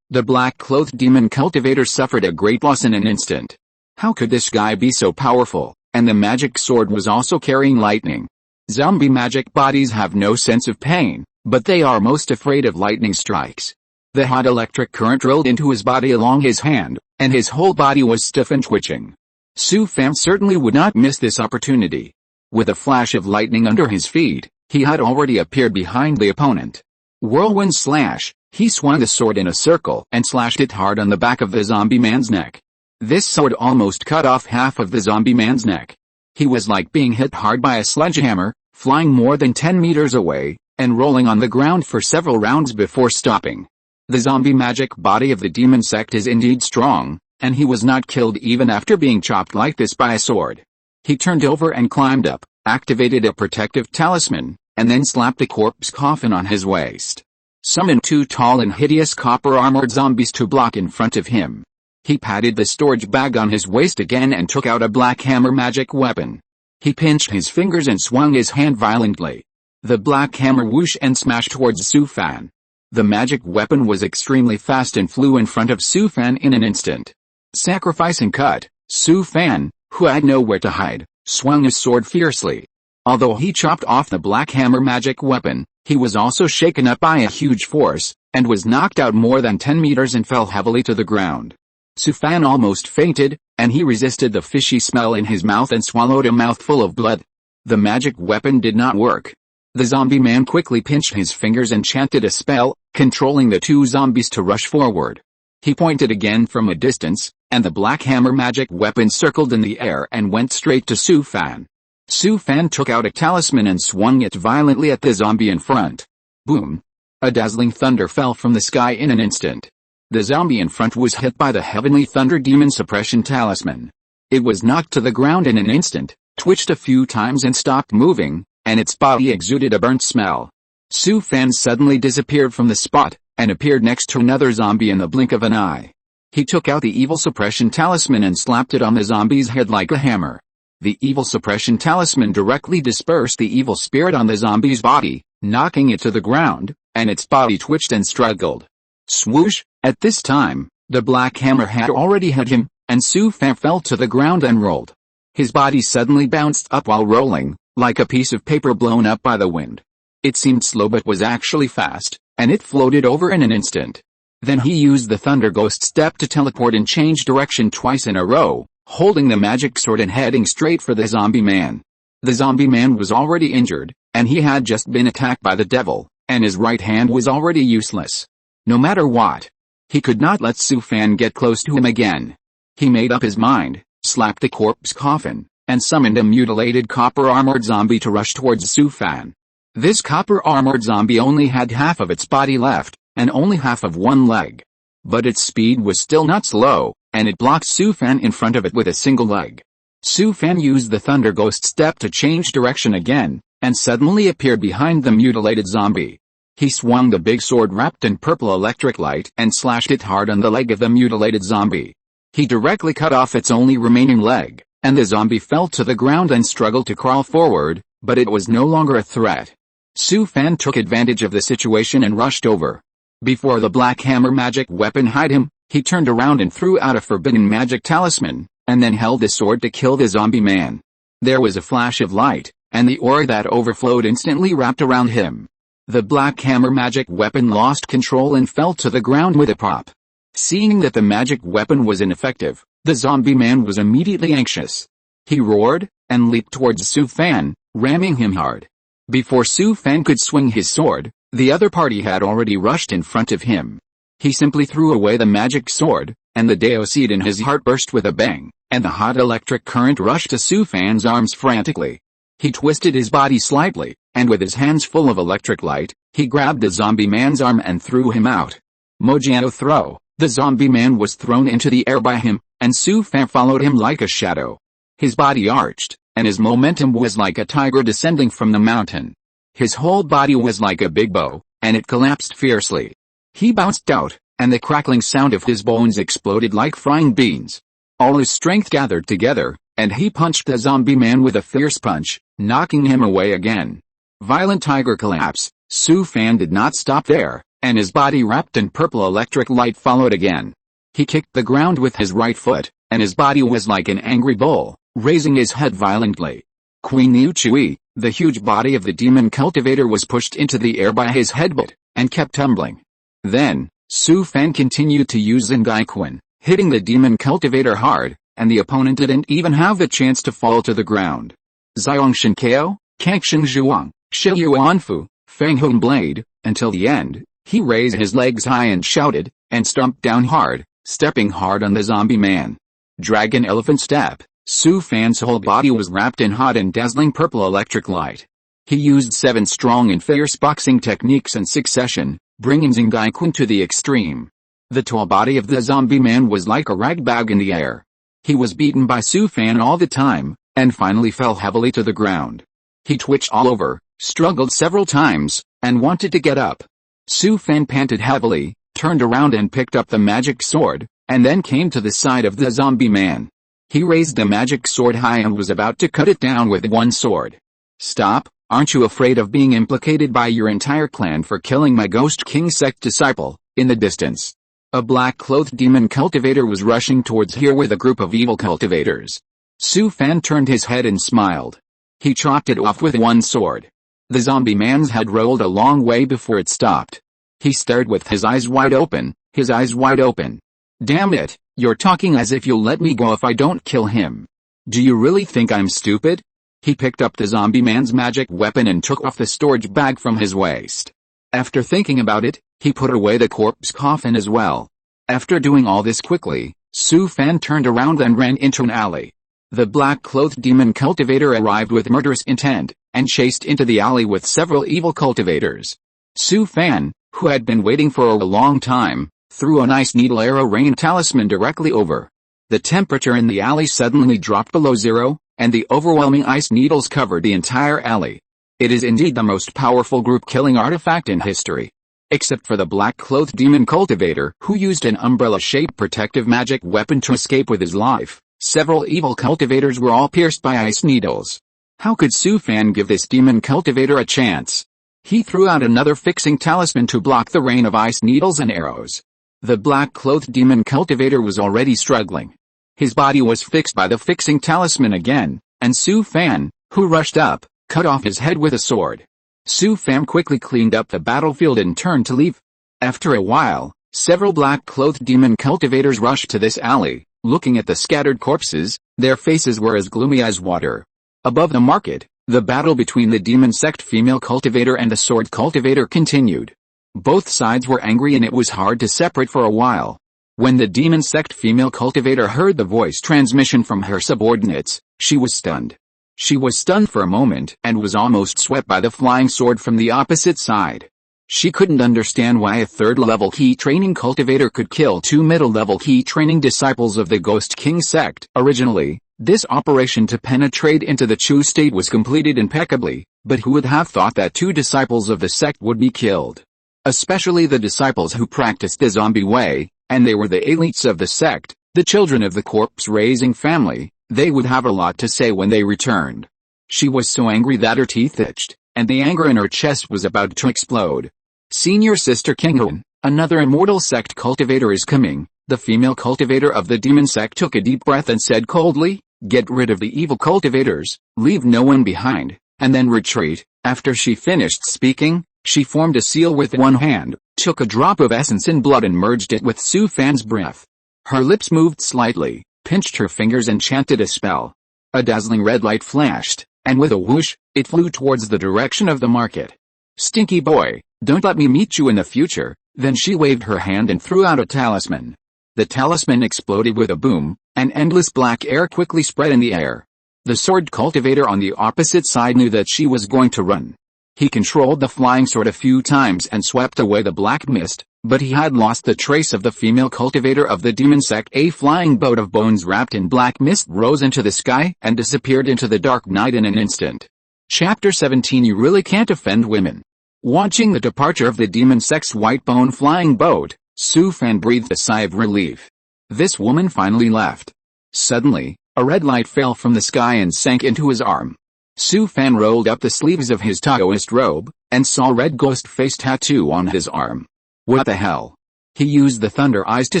The black-clothed demon cultivator suffered a great loss in an instant. How could this guy be so powerful? And the magic sword was also carrying lightning. Zombie magic bodies have no sense of pain, but they are most afraid of lightning strikes. The hot electric current rolled into his body along his hand, and his whole body was stiff and twitching. Su Fan certainly would not miss this opportunity. With a flash of lightning under his feet, he had already appeared behind the opponent. Whirlwind slash, he swung the sword in a circle and slashed it hard on the back of the zombie man's neck. This sword almost cut off half of the zombie man's neck. He was like being hit hard by a sledgehammer, flying more than 10 meters away, and rolling on the ground for several rounds before stopping. The zombie magic body of the demon sect is indeed strong, and he was not killed even after being chopped like this by a sword. He turned over and climbed up, activated a protective talisman, and then slapped a corpse coffin on his waist. Summoned 2 tall and hideous copper-armored zombies to block in front of him. He patted the storage bag on his waist again and took out a black hammer magic weapon. He pinched his fingers and swung his hand violently. The black hammer whooshed and smashed towards Su Fan. The magic weapon was extremely fast and flew in front of Su Fan in an instant. Sacrificing cut, Su Fan, who had nowhere to hide, swung his sword fiercely. Although he chopped off the black hammer magic weapon, He was also shaken up by a huge force, and was knocked out more than 10 meters and fell heavily to the ground. Su Fan almost fainted, and he resisted the fishy smell in his mouth and swallowed a mouthful of blood. The magic weapon did not work. The zombie man quickly pinched his fingers and chanted a spell, controlling the two zombies to rush forward. He pointed again from a distance, and the black hammer magic weapon circled in the air and went straight to Su Fan. Su Fan took out a talisman and swung it violently at the zombie in front. Boom! A dazzling thunder fell from the sky in an instant. The zombie in front was hit by the heavenly thunder demon suppression talisman. It was knocked to the ground in an instant, twitched a few times and stopped moving, and its body exuded a burnt smell. Su Fan suddenly disappeared from the spot, and appeared next to another zombie in the blink of an eye. He took out the evil suppression talisman and slapped it on the zombie's head like a hammer. The evil suppression talisman directly dispersed the evil spirit on the zombie's body, knocking it to the ground, and its body twitched and struggled. Swoosh! At this time, the black hammer had already hit him, and Su Fan fell to the ground and rolled. His body suddenly bounced up while rolling, like a piece of paper blown up by the wind. It seemed slow but was actually fast, and it floated over in an instant. Then he used the Thunder Ghost step to teleport and change direction twice in a row, holding the magic sword and heading straight for the zombie man. The zombie man was already injured, and he had just been attacked by the devil, and his right hand was already useless. No matter what, he could not let Su Fan get close to him again. He made up his mind, slapped the corpse coffin, and summoned a mutilated copper-armored zombie to rush towards Su Fan. This copper-armored zombie only had half of its body left, and only half of one leg. But its speed was still not slow, and it blocked Su Fan in front of it with a single leg. Su Fan used the Thunder Ghost step to change direction again, and suddenly appeared behind the mutilated zombie. He swung the big sword wrapped in purple electric light and slashed it hard on the leg of the mutilated zombie. He directly cut off its only remaining leg, and the zombie fell to the ground and struggled to crawl forward, but it was no longer a threat. Su Fan took advantage of the situation and rushed over. Before the black hammer magic weapon hit him, he turned around and threw out a forbidden magic talisman, and then held the sword to kill the zombie man. There was a flash of light, and the aura that overflowed instantly wrapped around him. The black hammer magic weapon lost control and fell to the ground with a pop. Seeing that the magic weapon was ineffective, the zombie man was immediately anxious. He roared, and leaped towards Su Fan, ramming him hard. Before Su Fan could swing his sword, the other party had already rushed in front of him. He simply threw away the magic sword, and the Deo seed in his heart burst with a bang, and the hot electric current rushed to Su Fan's arms frantically. He twisted his body slightly, and with his hands full of electric light, he grabbed the zombie man's arm and threw him out. Mojano throw. The zombie man was thrown into the air by him, and Su Fan followed him like a shadow. His body arched, and his momentum was like a tiger descending from the mountain. His whole body was like a big bow, and it collapsed fiercely. He bounced out, and the crackling sound of his bones exploded like frying beans. All his strength gathered together, and he punched the zombie man with a fierce punch, knocking him away again. Violent tiger collapse. Su Fan did not stop there, and his body wrapped in purple electric light followed again. He kicked the ground with his right foot, and his body was like an angry bull, raising his head violently. Queen Niu Chui, the huge body of the demon cultivator, was pushed into the air by his headbutt, and kept tumbling. Then, Su Fan continued to use Zhengai, hitting the demon cultivator hard, and the opponent didn't even have the chance to fall to the ground. Xiaongshen Ko, Kangsheng Zhuang, Shiyuanfu, Feng Hong Blade, until the end, he raised his legs high and shouted, and stomped down hard, stepping hard on the zombie man. Dragon Elephant Step. Su Fan's whole body was wrapped in hot and dazzling purple electric light. He used 7 strong and fierce boxing techniques in succession, bringing Zhengai to the extreme. The tall body of the zombie man was like a ragbag in the air. He was beaten by Su Fan all the time, and finally fell heavily to the ground. He twitched all over, struggled several times, and wanted to get up. Su Fan panted heavily, turned around and picked up the magic sword, and then came to the side of the zombie man. He raised the magic sword high and was about to cut it down with one sword. Stop, aren't you afraid of being implicated by your entire clan for killing my Ghost King sect disciple? In the distance, a black-clothed demon cultivator was rushing towards here with a group of evil cultivators. Su Fan turned his head and smiled. He chopped it off with one sword. The zombie man's head rolled a long way before it stopped. He stared with his eyes wide open, his eyes wide open. Damn it, you're talking as if you'll let me go if I don't kill him. Do you really think I'm stupid? He picked up the zombie man's magic weapon and took off the storage bag from his waist. After thinking about it, he put away the corpse coffin as well. After doing all this quickly, Su Fan turned around and ran into an alley. The black-clothed demon cultivator arrived with murderous intent, and chased into the alley with several evil cultivators. Su Fan, who had been waiting for a long time, threw an ice needle arrow rain talisman directly over. The temperature in the alley suddenly dropped below zero, and the overwhelming ice needles covered the entire alley. It is indeed the most powerful group-killing artifact in history. Except for the black-clothed demon cultivator who used an umbrella-shaped protective magic weapon to escape with his life, several evil cultivators were all pierced by ice needles. How could Su Fan give this demon cultivator a chance? He threw out another fixing talisman to block the rain of ice needles and arrows. The black-clothed demon cultivator was already struggling. His body was fixed by the fixing talisman again, and Su Fan, who rushed up, cut off his head with a sword. Su Fan quickly cleaned up the battlefield and turned to leave. After a while, several black-clothed demon cultivators rushed to this alley. Looking at the scattered corpses, their faces were as gloomy as water. Above the market, the battle between the demon sect female cultivator and the sword cultivator continued. Both sides were angry and it was hard to separate for a while. When the demon sect female cultivator heard the voice transmission from her subordinates, she was stunned. She was stunned for a moment and was almost swept by the flying sword from the opposite side. She couldn't understand why a third-level key training cultivator could kill two middle-level key training disciples of the Ghost King sect. Originally, this operation to penetrate into the Chu state was completed impeccably, but who would have thought that two disciples of the sect would be killed? Especially the disciples who practiced the zombie way, and they were the elites of the sect, the children of the corpse-raising family. They would have a lot to say when they returned. She was so angry that her teeth itched, and the anger in her chest was about to explode. Senior Sister Kinghun, another immortal sect cultivator is coming. The female cultivator of the demon sect took a deep breath and said coldly, "Get rid of the evil cultivators, leave no one behind, and then retreat." After she finished speaking, she formed a seal with one hand, took a drop of essence in blood and merged it with Su Fan's breath. Her lips moved slightly, pinched her fingers and chanted a spell. A dazzling red light flashed, and with a whoosh, it flew towards the direction of the market. "Stinky boy, don't let me meet you in the future." Then she waved her hand and threw out a talisman. The talisman exploded with a boom, and endless black air quickly spread in the air. The sword cultivator on the opposite side knew that she was going to run. He controlled the flying sword a few times and swept away the black mist, but he had lost the trace of the female cultivator of the demon sect. A flying boat of bones wrapped in black mist rose into the sky and disappeared into the dark night in an instant. Chapter 17. You really can't offend women. Watching the departure of the demon sect's white bone flying boat, Su Fan breathed a sigh of relief. This woman finally left. Suddenly, a red light fell from the sky and sank into his arm. Su Fan rolled up the sleeves of his Taoist robe, and saw a red ghost face tattoo on his arm. What the hell? He used the thunder eyes to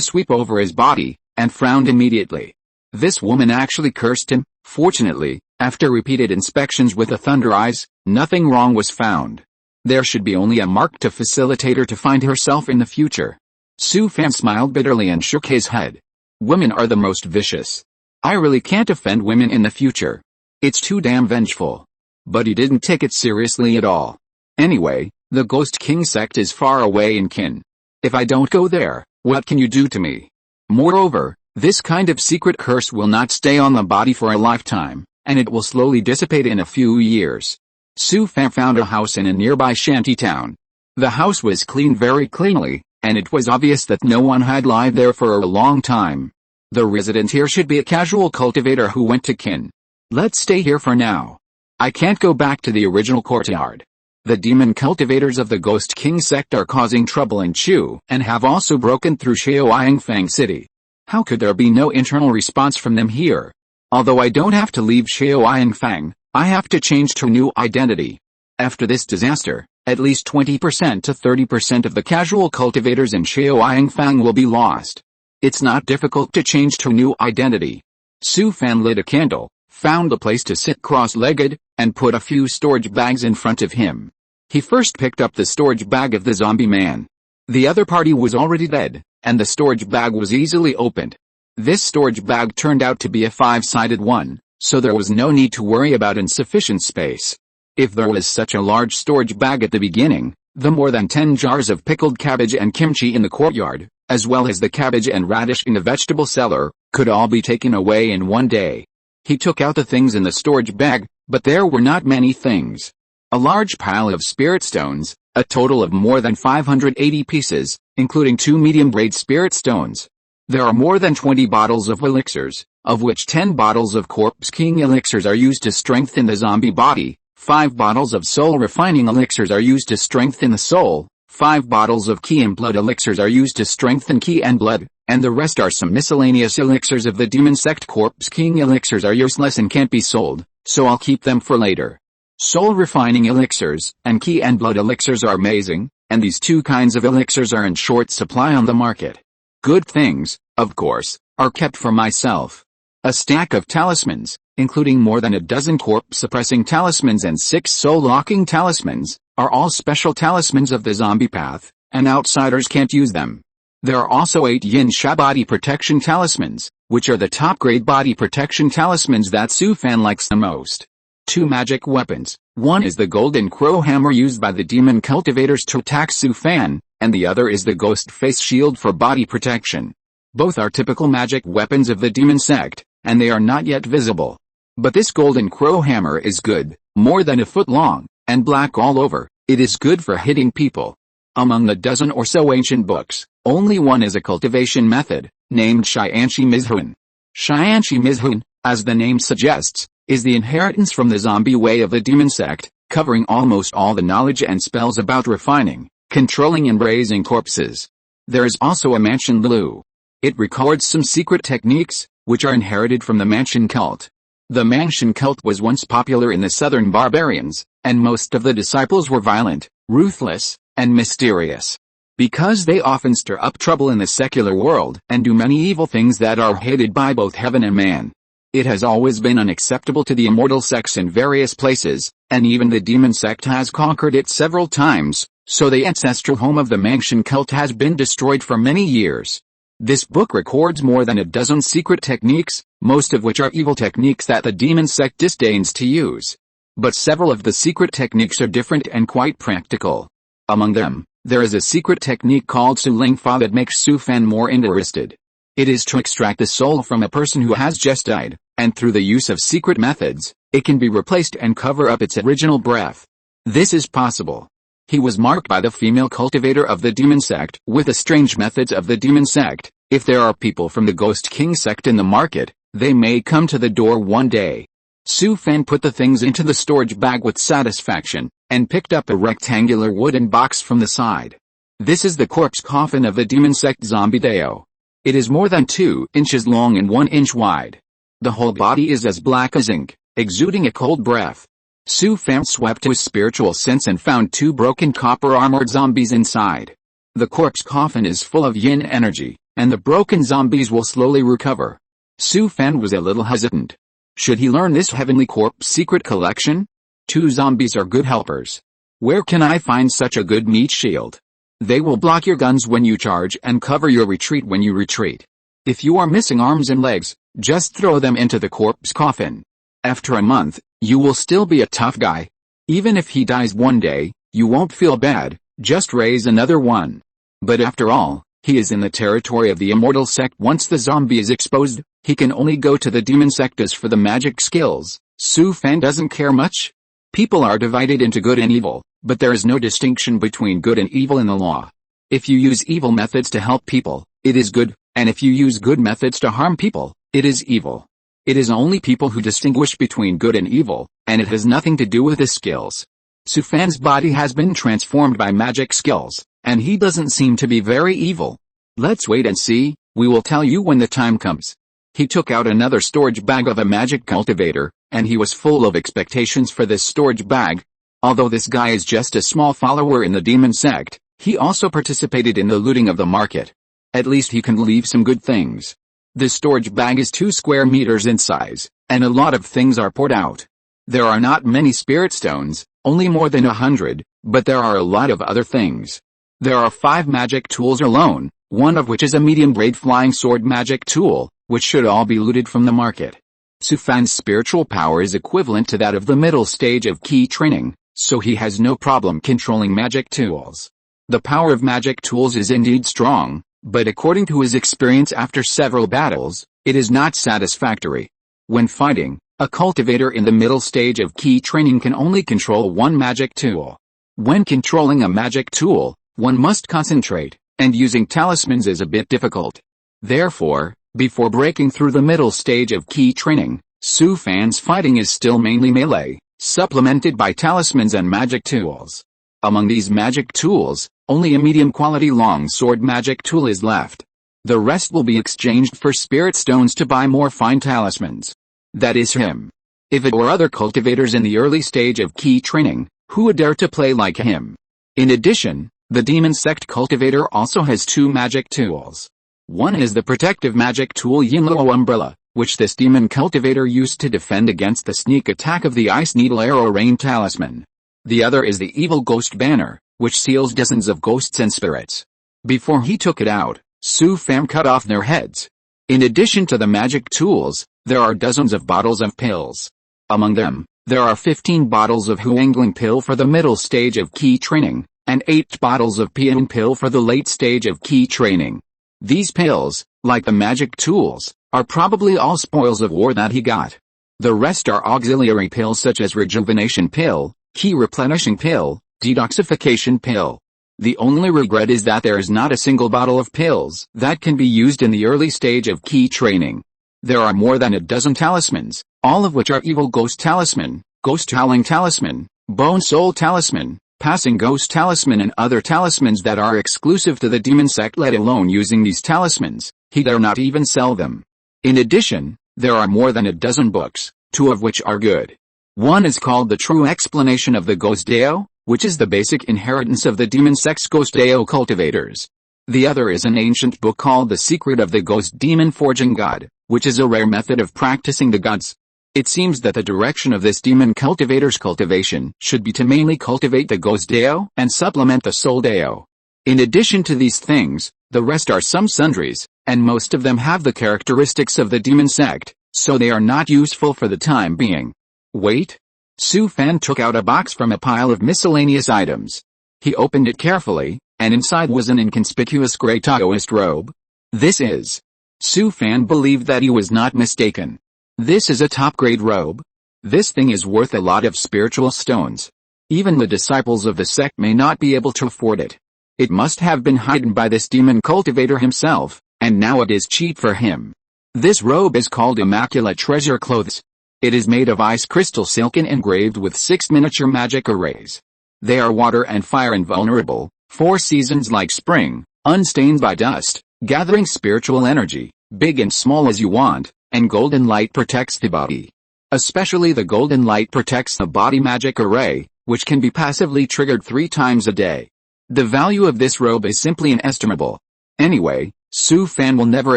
sweep over his body, and frowned immediately. This woman actually cursed him. Fortunately, after repeated inspections with the thunder eyes, nothing wrong was found. There should be only a mark to facilitate her to find herself in the future. Su Fan smiled bitterly and shook his head. Women are the most vicious. I really can't offend women in the future. It's too damn vengeful. But he didn't take it seriously at all. Anyway, the Ghost King sect is far away in Kin. If I don't go there, what can you do to me? Moreover, this kind of secret curse will not stay on the body for a lifetime, and it will slowly dissipate in a few years. Su Fan found a house in a nearby shanty town. The house was cleaned very cleanly, and it was obvious that no one had lived there for a long time. The resident here should be a casual cultivator who went to Kin. Let's stay here for now. I can't go back to the original courtyard. The demon cultivators of the Ghost King sect are causing trouble in Chu and have also broken through Shaoyangfang City. How could there be no internal response from them here? Although I don't have to leave Shaoyangfang, I have to change to a new identity. After this disaster, at least 20% to 30% of the casual cultivators in Shaoyangfang will be lost. It's not difficult to change to a new identity. Su Fan lit a candle, found a place to sit cross-legged, and put a few storage bags in front of him. He first picked up the storage bag of the zombie man. The other party was already dead, and the storage bag was easily opened. This storage bag turned out to be a 5-sided one, so there was no need to worry about insufficient space. If there was such a large storage bag at the beginning, the more than 10 jars of pickled cabbage and kimchi in the courtyard, as well as the cabbage and radish in the vegetable cellar, could all be taken away in one day. He took out the things in the storage bag, but there were not many things. A large pile of spirit stones, a total of more than 580 pieces, including 2 medium-grade spirit stones. There are more than 20 bottles of elixirs, of which 10 bottles of Corpse King elixirs are used to strengthen the zombie body, 5 bottles of soul refining elixirs are used to strengthen the soul, 5 bottles of ki and blood elixirs are used to strengthen ki and blood, and the rest are some miscellaneous elixirs of the demon sect. Corpse King elixirs are useless and can't be sold, so I'll keep them for later. Soul refining elixirs and ki and blood elixirs are amazing, and these 2 kinds of elixirs are in short supply on the market. Good things, of course, are kept for myself. A stack of talismans, including more than a dozen corpse-suppressing talismans and 6 soul-locking talismans, are all special talismans of the zombie path, and outsiders can't use them. There are also 8 Yin Sha body protection talismans, which are the top-grade body protection talismans that Su Fan likes the most. 2 magic weapons, one is the golden crow hammer used by the demon cultivators to attack Su Fan, and the other is the ghost face shield for body protection. Both are typical magic weapons of the demon sect, and they are not yet visible. But this golden crow hammer is good, more than a foot long, and black all over. It is good for hitting people. Among the dozen or so ancient books, only one is a cultivation method, named Shianshi Mizhun. Shianshi Mizhun, as the name suggests, is the inheritance from the zombie way of the demon sect, covering almost all the knowledge and spells about refining, controlling and raising corpses. There is also a Mansion Lu. It records some secret techniques, which are inherited from the Mansion cult. The Mansion cult was once popular in the southern barbarians, and most of the disciples were violent, ruthless, and mysterious. Because they often stir up trouble in the secular world and do many evil things that are hated by both heaven and man. It has always been unacceptable to the immortal sects in various places, and even the demon sect has conquered it several times, so the ancestral home of the Mansion cult has been destroyed for many years. This book records more than a dozen secret techniques, most of which are evil techniques that the demon sect disdains to use. But several of the secret techniques are different and quite practical. Among them, there is a secret technique called Su Ling Fa that makes Su Fan more interested. It is to extract the soul from a person who has just died, and through the use of secret methods, it can be replaced and cover up its original breath. This is possible. He was marked by the female cultivator of the demon sect with the strange methods of the demon sect. If there are people from the Ghost King sect in the market, they may come to the door one day. Su Fan put the things into the storage bag with satisfaction, and picked up a rectangular wooden box from the side. This is the corpse coffin of the demon sect zombie Deo. It is more than 2 inches long and 1 inch wide. The whole body is as black as ink, exuding a cold breath. Su Fan swept his spiritual sense and found 2 broken copper-armored zombies inside. The corpse coffin is full of yin energy, and the broken zombies will slowly recover. Su Fan was a little hesitant. Should he learn this heavenly corpse secret collection? 2 zombies are good helpers. Where can I find such a good meat shield? They will block your guns when you charge and cover your retreat when you retreat. If you are missing arms and legs, just throw them into the corpse coffin. After a month, you will still be a tough guy. Even if he dies one day, you won't feel bad, just raise another one. But after all, he is in the territory of the immortal sect. Once the zombie is exposed, he can only go to the demon sect. As for the magic skills, Su Fan doesn't care much. People are divided into good and evil, but there is no distinction between good and evil in the law. If you use evil methods to help people, it is good, and if you use good methods to harm people, it is evil. It is only people who distinguish between good and evil, and it has nothing to do with the skills. Su Fan's body has been transformed by magic skills, and he doesn't seem to be very evil. Let's wait and see, we will tell you when the time comes. He took out another storage bag of a magic cultivator, and he was full of expectations for this storage bag. Although this guy is just a small follower in the demon sect, he also participated in the looting of the market. At least he can leave some good things. The storage bag is 2 square meters in size, and a lot of things are poured out. There are not many spirit stones, only more than 100, but there are a lot of other things. There are 5 magic tools alone, one of which is a medium-grade flying sword magic tool, which should all be looted from the market. Su Fan's spiritual power is equivalent to that of the middle stage of key training, so he has no problem controlling magic tools. The power of magic tools is indeed strong, but according to his experience after several battles, it is not satisfactory. When fighting, a cultivator in the middle stage of key training can only control one magic tool. When controlling a magic tool, one must concentrate, and using talismans is a bit difficult. Therefore, before breaking through the middle stage of key training, Su Fan's fighting is still mainly melee, supplemented by talismans and magic tools. Among these magic tools, only a medium-quality long sword magic tool is left. The rest will be exchanged for spirit stones to buy more fine talismans. That is him. If it were other cultivators in the early stage of key training, who would dare to play like him? In addition, the demon sect cultivator also has 2 magic tools. One is the protective magic tool Yinluo Umbrella, which this demon cultivator used to defend against the sneak attack of the Ice Needle Arrow Rain talisman. The other is the evil ghost banner, which seals dozens of ghosts and spirits. Before he took it out, Su Fan cut off their heads. In addition to the magic tools, there are dozens of bottles of pills. Among them, there are 15 bottles of Huangling pill for the middle stage of key training, and 8 bottles of Pian pill for the late stage of key training. These pills, like the magic tools, are probably all spoils of war that he got. The rest are auxiliary pills such as rejuvenation pill, key replenishing pill, detoxification pill. The only regret is that there is not a single bottle of pills that can be used in the early stage of key training. There are more than a dozen talismans, all of which are evil ghost talisman, ghost howling talisman, bone soul talisman, passing ghost talisman and other talismans that are exclusive to the demon sect. Let alone using these talismans, he dare not even sell them. In addition, there are more than a dozen books, 2 of which are good. One is called The True Explanation of the Ghost Deo, which is the basic inheritance of the demon sect's Ghost Deo cultivators. The other is an ancient book called The Secret of the Ghost Demon Forging God, which is a rare method of practicing the gods. It seems that the direction of this demon cultivator's cultivation should be to mainly cultivate the Ghost Deo and supplement the Soul Deo. In addition to these things, the rest are some sundries, and most of them have the characteristics of the demon sect, so they are not useful for the time being. Wait. Su Fan took out a box from a pile of miscellaneous items. He opened it carefully, and inside was an inconspicuous gray Taoist robe. This is. Su Fan believed that he was not mistaken. This is a top-grade robe. This thing is worth a lot of spiritual stones. Even the disciples of the sect may not be able to afford it. It must have been hidden by this demon cultivator himself, and now it is cheap for him. This robe is called Immaculate Treasure Clothes. It is made of ice crystal silk and engraved with 6 miniature magic arrays. They are water and fire invulnerable, 4 seasons like spring, unstained by dust, gathering spiritual energy, big and small as you want, and golden light protects the body. Especially the golden light protects the body magic array, which can be passively triggered 3 times a day. The value of this robe is simply inestimable. Anyway, Su Fan will never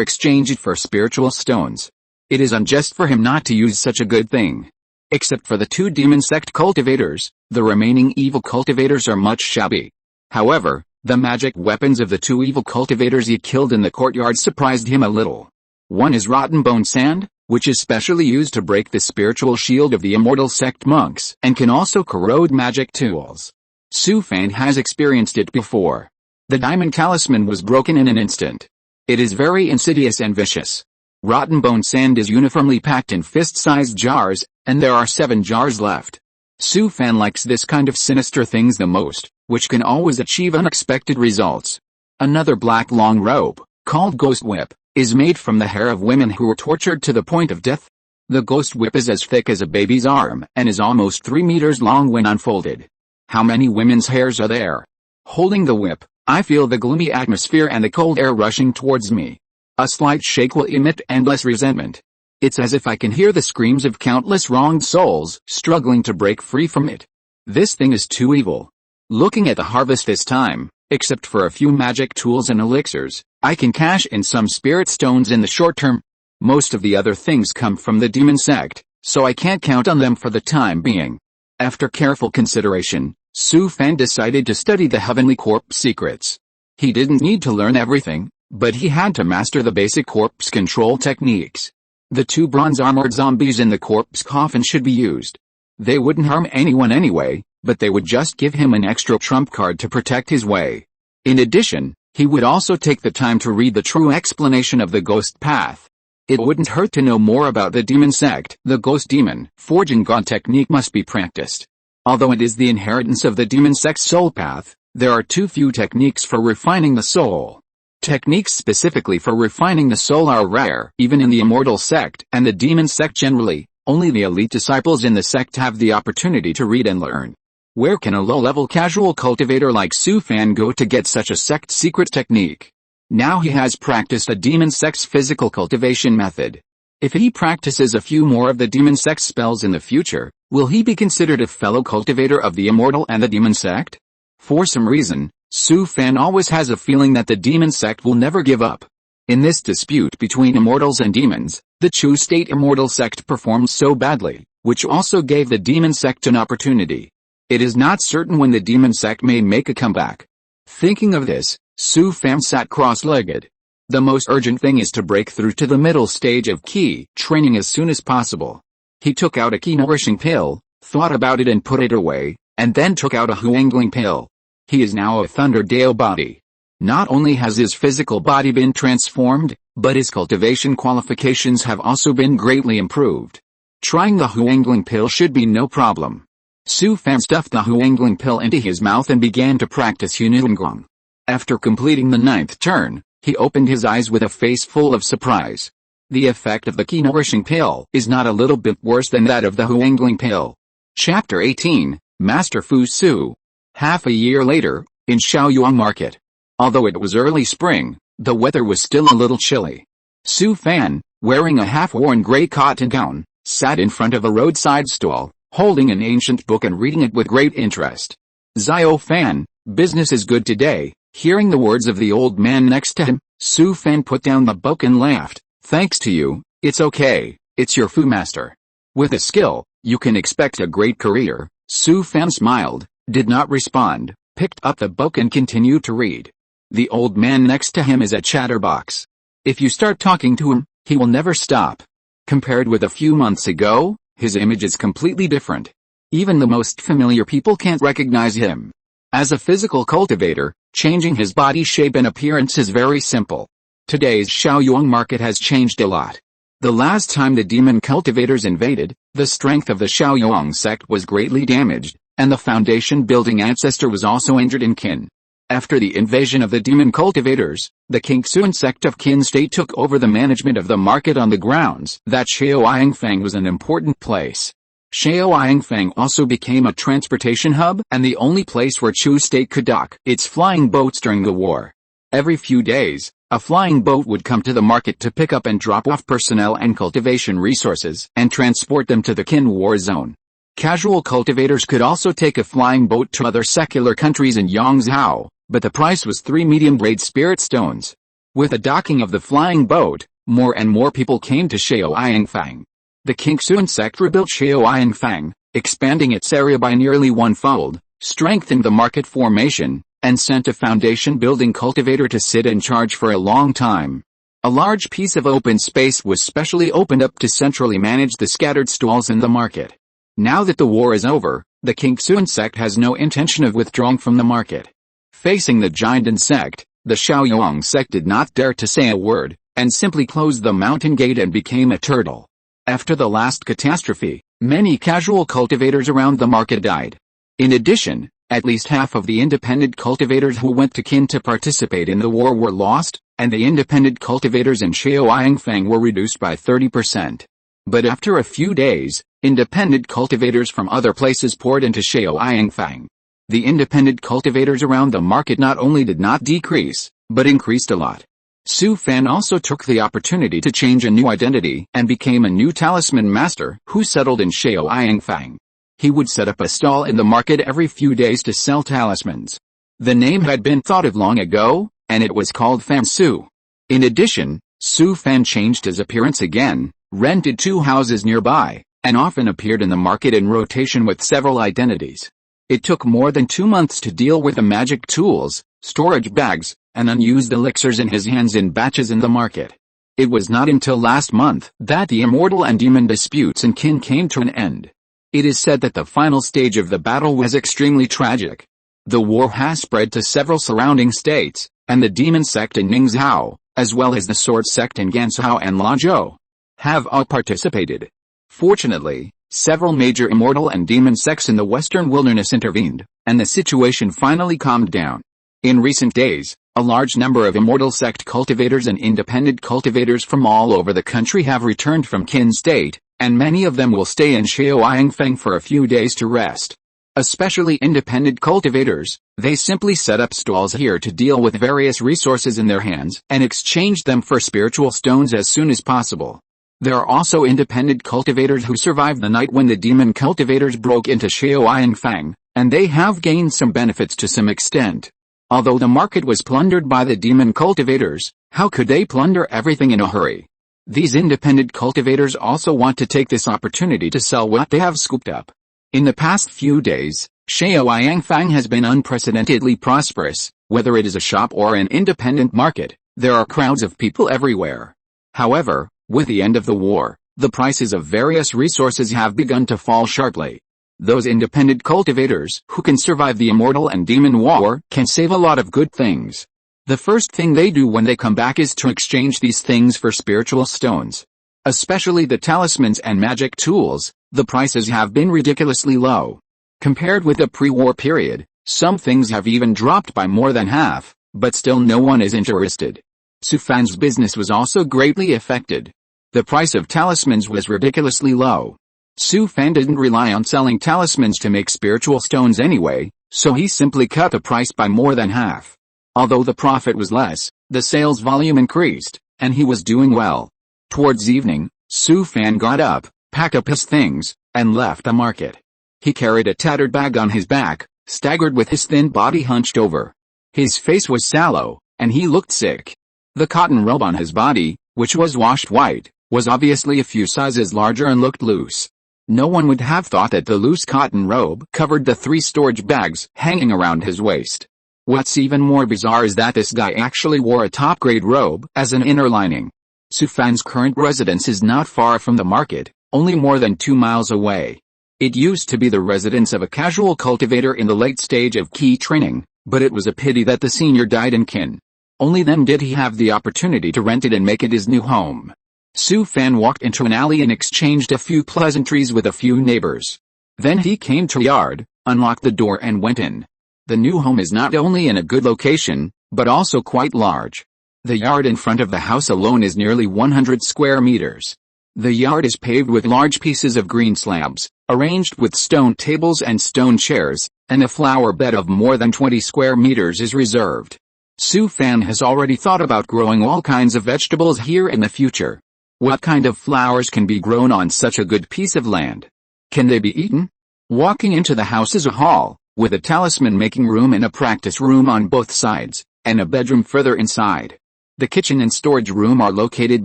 exchange it for spiritual stones. It is unjust for him not to use such a good thing. Except for the 2 demon sect cultivators, the remaining evil cultivators are much shabby. However, the magic weapons of the 2 evil cultivators he killed in the courtyard surprised him a little. One is rotten bone sand, which is specially used to break the spiritual shield of the immortal sect monks and can also corrode magic tools. Su Fan has experienced it before. The diamond talisman was broken in an instant. It is very insidious and vicious. Rotten bone sand is uniformly packed in fist-sized jars, and there are 7 jars left. Su Fan likes this kind of sinister things the most, which can always achieve unexpected results. Another black long robe, called Ghost Whip, is made from the hair of women who were tortured to the point of death. The Ghost Whip is as thick as a baby's arm and is almost 3 meters long when unfolded. How many women's hairs are there? Holding the whip, I feel the gloomy atmosphere and the cold air rushing towards me. A slight shake will emit endless resentment. It's as if I can hear the screams of countless wronged souls struggling to break free from it. This thing is too evil. Looking at the harvest this time, except for a few magic tools and elixirs, I can cash in some spirit stones in the short term. Most of the other things come from the demon sect, so I can't count on them for the time being. After careful consideration, Su Fan decided to study the heavenly corpse secrets. He didn't need to learn everything, but he had to master the basic corpse control techniques. The 2 bronze-armored zombies in the corpse coffin should be used. They wouldn't harm anyone anyway, but they would just give him an extra trump card to protect his way. In addition, he would also take the time to read the true explanation of the ghost path. It wouldn't hurt to know more about the demon sect. The ghost demon forging god technique must be practiced. Although it is the inheritance of the demon sect's soul path, there are too few techniques for refining the soul. Techniques specifically for refining the soul are rare, even in the immortal sect and the demon sect generally. Only the elite disciples in the sect have the opportunity to read and learn. Where can a low-level casual cultivator like Su Fan go to get such a sect secret technique? Now he has practiced a demon sect's physical cultivation method. If he practices a few more of the demon sect spells in the future, will he be considered a fellow cultivator of the immortal and the demon sect? For some reason, Su Fan always has a feeling that the demon sect will never give up. In this dispute between immortals and demons, the Chu State immortal sect performed so badly, which also gave the demon sect an opportunity. It is not certain when the demon sect may make a comeback. Thinking of this, Su Fan sat cross-legged. The most urgent thing is to break through to the middle stage of Qi training as soon as possible. He took out a Qi nourishing pill, thought about it and put it away, and then took out a Huangling pill. He is now a Thunder Dao body. Not only has his physical body been transformed, but his cultivation qualifications have also been greatly improved. Trying the Huangling pill should be no problem. Su Fan stuffed the Huangling pill into his mouth and began to practice Yunilingguang. After completing the 9th turn, he opened his eyes with a face full of surprise. The effect of the Qi nourishing pill is not a little bit worse than that of the Huangling pill. Chapter 18, Master Fu Su. Half a year later, in Shaoyuan Market. Although it was early spring, the weather was still a little chilly. Su Fan, wearing a half-worn gray cotton gown, sat in front of a roadside stall, holding an ancient book and reading it with great interest. Zio Fan, business is good today. Hearing the words of the old man next to him, Su Fan put down the book and laughed. Thanks to you, it's okay, it's your Fu master. With a skill, you can expect a great career. Su Fan smiled, did not respond, picked up the book and continued to read. The old man next to him is a chatterbox. If you start talking to him, he will never stop. Compared with a few months ago, his image is completely different. Even the most familiar people can't recognize him. As a physical cultivator, changing his body shape and appearance is very simple. Today's Shaoyuan market has changed a lot. The last time the demon cultivators invaded, the strength of the Shaoyuan sect was greatly damaged, and the foundation building ancestor was also injured in Qin. After the invasion of the demon cultivators, the Qingxuan sect of Qin State took over the management of the market on the grounds that Shaoyangfang was an important place. Shaoyangfang also became a transportation hub and the only place where Chu State could dock its flying boats during the war. Every few days, a flying boat would come to the market to pick up and drop off personnel and cultivation resources and transport them to the Qin war zone. Casual cultivators could also take a flying boat to other secular countries in Yangzhou, but the price was 3 medium-grade spirit stones. With the docking of the flying boat, more and more people came to Shaoyangfang. The Qingxuan sect rebuilt Shaoyangfang, expanding its area by nearly 1-fold, strengthened the market formation, and sent a foundation-building cultivator to sit in charge for a long time. A large piece of open space was specially opened up to centrally manage the scattered stalls in the market. Now that the war is over, the Qingxuan sect has no intention of withdrawing from the market. Facing the Jinden sect, the Shaoyuan sect did not dare to say a word, and simply closed the mountain gate and became a turtle. After the last catastrophe, many casual cultivators around the market died. In addition, at least half of the independent cultivators who went to Qin to participate in the war were lost, and the independent cultivators in Shaoyangfang were reduced by 30%. But after a few days, independent cultivators from other places poured into Shaoyangfang. The independent cultivators around the market not only did not decrease, but increased a lot. Su Fan also took the opportunity to change a new identity and became a new talisman master who settled in Shaoyangfang. He would set up a stall in the market every few days to sell talismans. The name had been thought of long ago, and it was called Fan Su. In addition, Su Fan changed his appearance again, rented 2 houses nearby, and often appeared in the market in rotation with several identities. It took more than 2 months to deal with the magic tools, storage bags, and unused elixirs in his hands in batches in the market. It was not until last month that the immortal and demon disputes in Qin came to an end. It is said that the final stage of the battle was extremely tragic. The war has spread to several surrounding states, and the demon sect in Ningzhou, as well as the sword sect in Ganzhou and Lanzhou, have all participated. Fortunately, several major immortal and demon sects in the western wilderness intervened, and the situation finally calmed down. In recent days, a large number of immortal sect cultivators and independent cultivators from all over the country have returned from Qin State, and many of them will stay in Shaoyangfeng for a few days to rest. Especially independent cultivators, they simply set up stalls here to deal with various resources in their hands and exchange them for spiritual stones as soon as possible. There are also independent cultivators who survived the night when the demon cultivators broke into Shaoyangfeng, and they have gained some benefits to some extent. Although the market was plundered by the demon cultivators, how could they plunder everything in a hurry? These independent cultivators also want to take this opportunity to sell what they have scooped up. In the past few days, Shaoyangfeng has been unprecedentedly prosperous. Whether it is a shop or an independent market, there are crowds of people everywhere. However, with the end of the war, the prices of various resources have begun to fall sharply. Those independent cultivators who can survive the immortal and demon war can save a lot of good things. The first thing they do when they come back is to exchange these things for spiritual stones. Especially the talismans and magic tools, the prices have been ridiculously low. Compared with the pre-war period, some things have even dropped by more than half, but still no one is interested. Su Fan's business was also greatly affected. The price of talismans was ridiculously low. Su Fan didn't rely on selling talismans to make spiritual stones anyway, so he simply cut the price by more than half. Although the profit was less, the sales volume increased, and he was doing well. Towards evening, Su Fan got up, packed up his things, and left the market. He carried a tattered bag on his back, staggered with his thin body hunched over. His face was sallow, and he looked sick. The cotton robe on his body, which was washed white, was obviously a few sizes larger and looked loose. No one would have thought that the loose cotton robe covered the 3 storage bags hanging around his waist. What's even more bizarre is that this guy actually wore a top-grade robe as an inner lining. Su Fan's current residence is not far from the market, only more than 2 miles away. It used to be the residence of a casual cultivator in the late stage of key training, but it was a pity that the senior died in Qin. Only then did he have the opportunity to rent it and make it his new home. Su Fan walked into an alley and exchanged a few pleasantries with a few neighbors. Then he came to a yard, unlocked the door and went in. The new home is not only in a good location, but also quite large. The yard in front of the house alone is nearly 100 square meters. The yard is paved with large pieces of green slabs, arranged with stone tables and stone chairs, and a flower bed of more than 20 square meters is reserved. Su Fan has already thought about growing all kinds of vegetables here in the future. What kind of flowers can be grown on such a good piece of land? Can they be eaten? Walking into the house is a hall, with a talisman-making room and a practice room on both sides, and a bedroom further inside. The kitchen and storage room are located